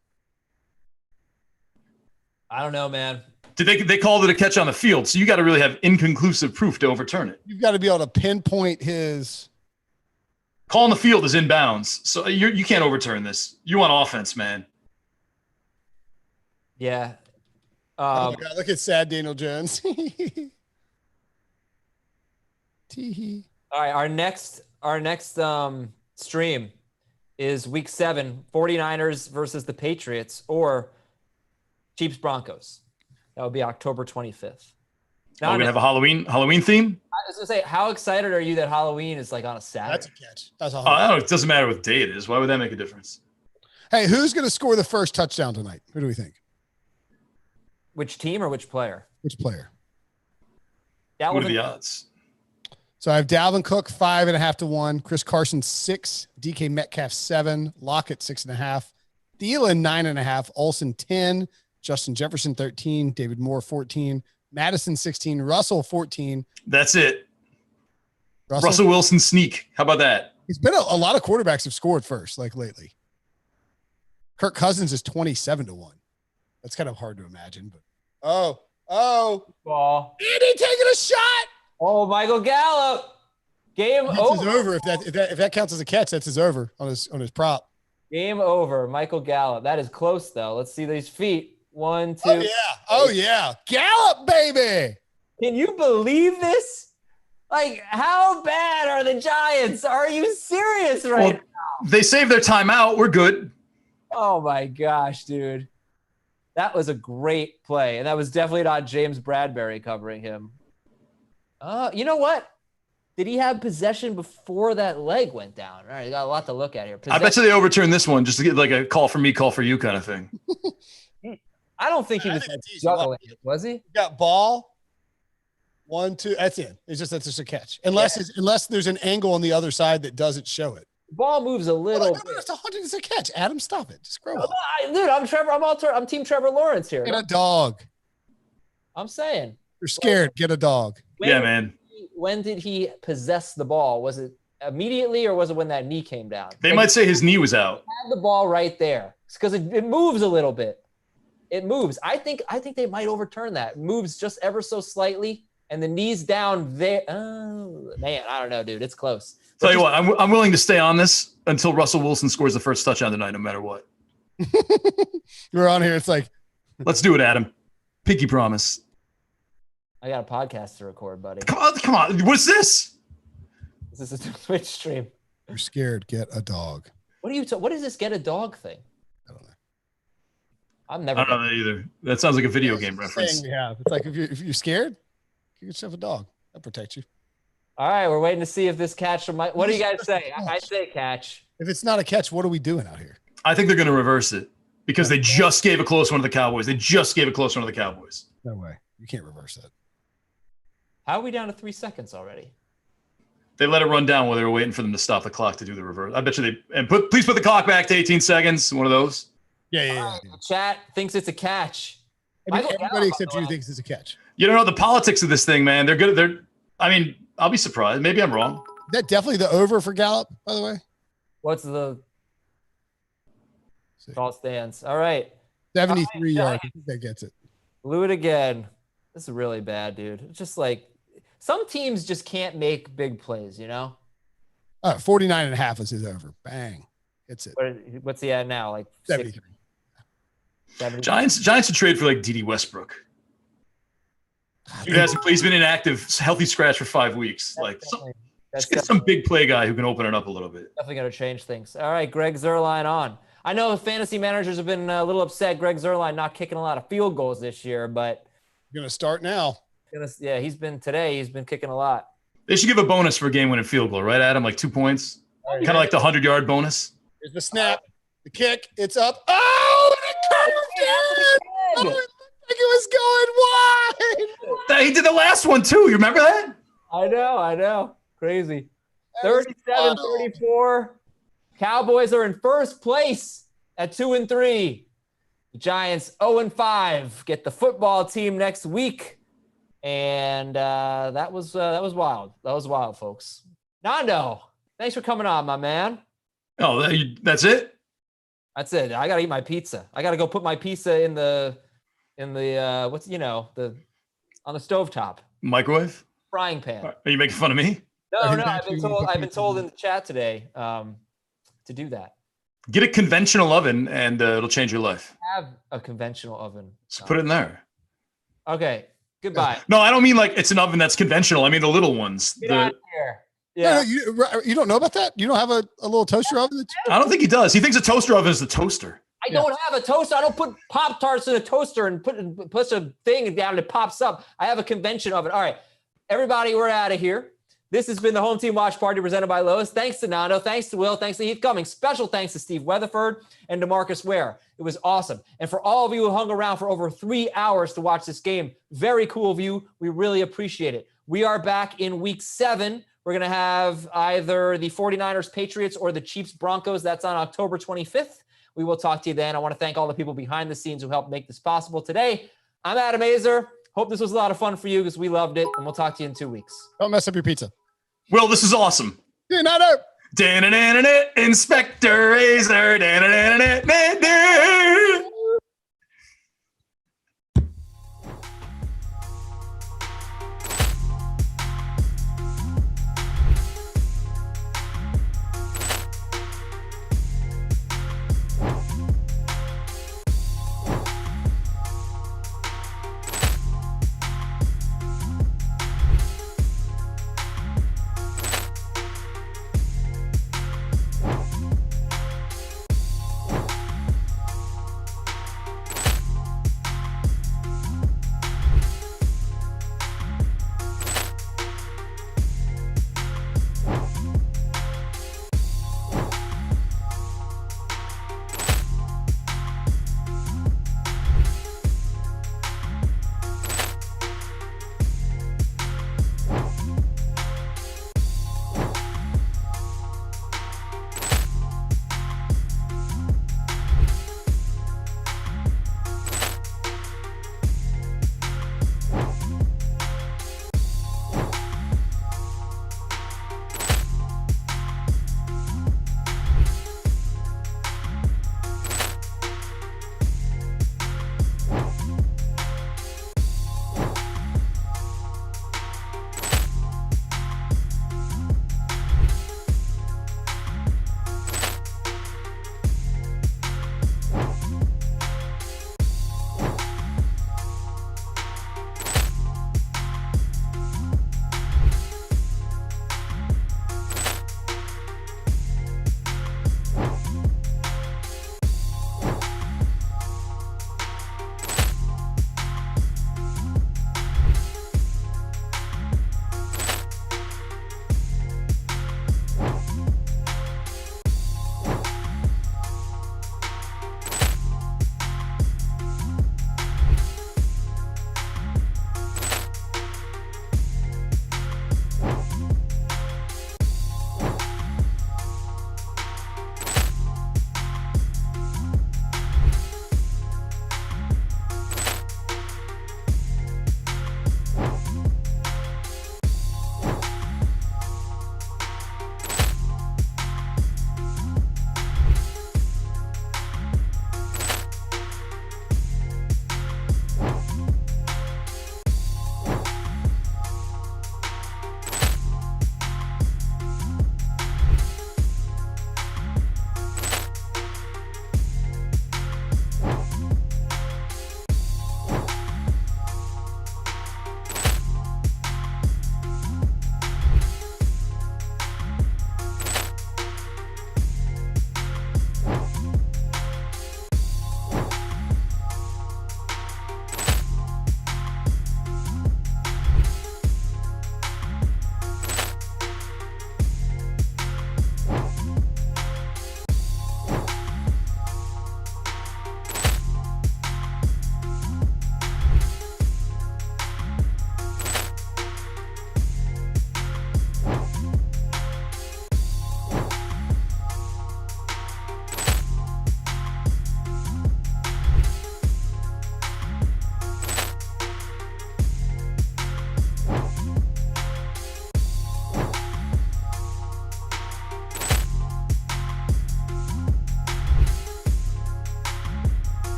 I don't know, man. Did they called it a catch on the field? So you got to really have inconclusive proof to overturn it. You've got to be able to pinpoint his. Call on the field is inbounds, so you can't overturn this. You want offense, man. Yeah. Oh my God! Look at sad Daniel Jones. Tee-hee. All right, our next stream is week 7, 49ers versus the Patriots, or Chiefs Broncos. That would be October 25th. Now, we're gonna have a Halloween theme. I was gonna say, how excited are you that Halloween is like on a Saturday? That's a catch. That's a. I don't know. It doesn't matter what day it is. Why would that make a difference? Hey, who's gonna score the first touchdown tonight? Who do we think? Which team or which player? Which player? What are the odds? So I have Dalvin Cook 5.5 to 1, Chris Carson 6, DK Metcalf 7, Lockett 6.5, Thielen 9.5, Olsen 10, Justin Jefferson 13, David Moore 14, Madison 16, Russell 14. That's it. Russell Wilson sneak. How about that? He's been a lot of quarterbacks have scored first, like lately. Kirk Cousins is 27 to 1. That's kind of hard to imagine, but Ball. Andy taking a shot. Oh, Michael Gallup. Game over. Over. If that counts as a catch, that's his over on his prop. Game over. Michael Gallup. That is close though. Let's see these feet. 1, 2. Oh yeah. Oh yeah. Gallup, baby. Can you believe this? Like, how bad are the Giants? Are you serious right now? They saved their timeout. We're good. Oh my gosh, dude. That was a great play. And that was definitely not James Bradbury covering him. You know what? Did he have possession before that leg went down? All right, you got a lot to look at here. I bet you they overturned this one just to get like a call for me, call for you kind of thing. I don't think he was juggling it, was he? Got ball. 1, 2. That's it. That's just a catch. Unless there's an angle on the other side that doesn't show it. Ball moves a little. It's a catch. Adam, stop it. Just grow up. Dude, I'm Trevor. I'm Team Trevor Lawrence here. Get a dog. I'm saying. You're scared. Get a dog. Man. When did he possess the ball? Was it immediately or was it when that knee came down? They might say his knee was out. Have the ball right there because it moves a little bit. It moves. I think they might overturn that. It moves just ever so slightly, and the knee's down there. Oh man, I don't know, dude. It's close. Tell you what, I'm willing to stay on this until Russell Wilson scores the first touchdown tonight, no matter what. We're on here. It's like, let's do it, Adam. Pinky promise. I got a podcast to record, buddy. Come on. What's this? This is a Twitch stream. You're scared. Get a dog. What is this get a dog thing? I don't know. I don't know that either. That sounds like a video game reference. Yeah, it's like if you're scared, get yourself a dog. That'll protect you. All right, we're waiting to see if this catch might. What do you guys say? I say catch. If it's not a catch, what are we doing out here? I think they're going to reverse it because they just gave a close one to the Cowboys. No way. You can't reverse that. How are we down to 3 seconds already? They let it run down while they were waiting for them to stop the clock to do the reverse. I bet you please put the clock back to 18 seconds. One of those. Yeah. Chat thinks it's a catch. Everybody except you thinks it's a catch. You don't know the politics of this thing, man. They're good. I'll be surprised. Maybe I'm wrong. Is that definitely the over for Gallup, by the way? What's the call stands? All right. 73 yards. I think that gets it. Blew it again. This is really bad, dude. It's just like some teams just can't make big plays, you know? 49.5 is his over. Bang. Hits it. What's he at now? Like 73. Giants should trade for like D.D. Westbrook. He's been inactive, healthy scratch for 5 weeks. Just get some big play guy who can open it up a little bit. Definitely going to change things. All right, Greg Zuerlein on. I know fantasy managers have been a little upset. Greg Zuerlein not kicking a lot of field goals this year, but you're going to start now. He's been kicking a lot. They should give a bonus for a game-winning field goal, right, Adam? Like 2 points, kind of like the 100-yard bonus. Here's the snap, the kick, it's up. Oh, and it curved in! Oh, it was going wide. He did the last one too. You remember that? I know. Crazy. 37-34. Cowboys are in first place at 2-3. The Giants 0-5. Get the football team next week. And that was wild. That was wild, folks. Nando, thanks for coming on, my man. Oh, that's it? That's it. I gotta eat my pizza. I gotta go put my pizza in the on the stovetop. Microwave? Frying pan. Are you making fun of me? No, I've been told in the chat today to do that. Get a conventional oven and it'll change your life. Have a conventional oven. So put it in there. Okay. Goodbye. No, I don't mean like it's an oven that's conventional. I mean the little ones. Get out of here. Yeah. No, you don't know about that? You don't have a little toaster oven? I don't think he does. He thinks a toaster oven is the toaster. I don't have a toaster. I don't put Pop-Tarts in a toaster and push a thing down and it pops up. I have a convention oven. All right. Everybody, we're out of here. This has been the Home Team Watch Party presented by Lowe's. Thanks to Nando. Thanks to Will. Thanks to Heath Cummings. Special thanks to Steve Weatherford and to Marcus Ware. It was awesome. And for all of you who hung around for over 3 hours to watch this game, very cool of you. We really appreciate it. We are back in week 7. We're going to have either the 49ers Patriots or the Chiefs Broncos. That's on October 25th. We will talk to you then. I want to thank all the people behind the scenes who helped make this possible today. I'm Adam Azer. Hope this was a lot of fun for you because we loved it. And we'll talk to you in 2 weeks. Don't mess up your pizza. Will, this is awesome. Inspector Azer.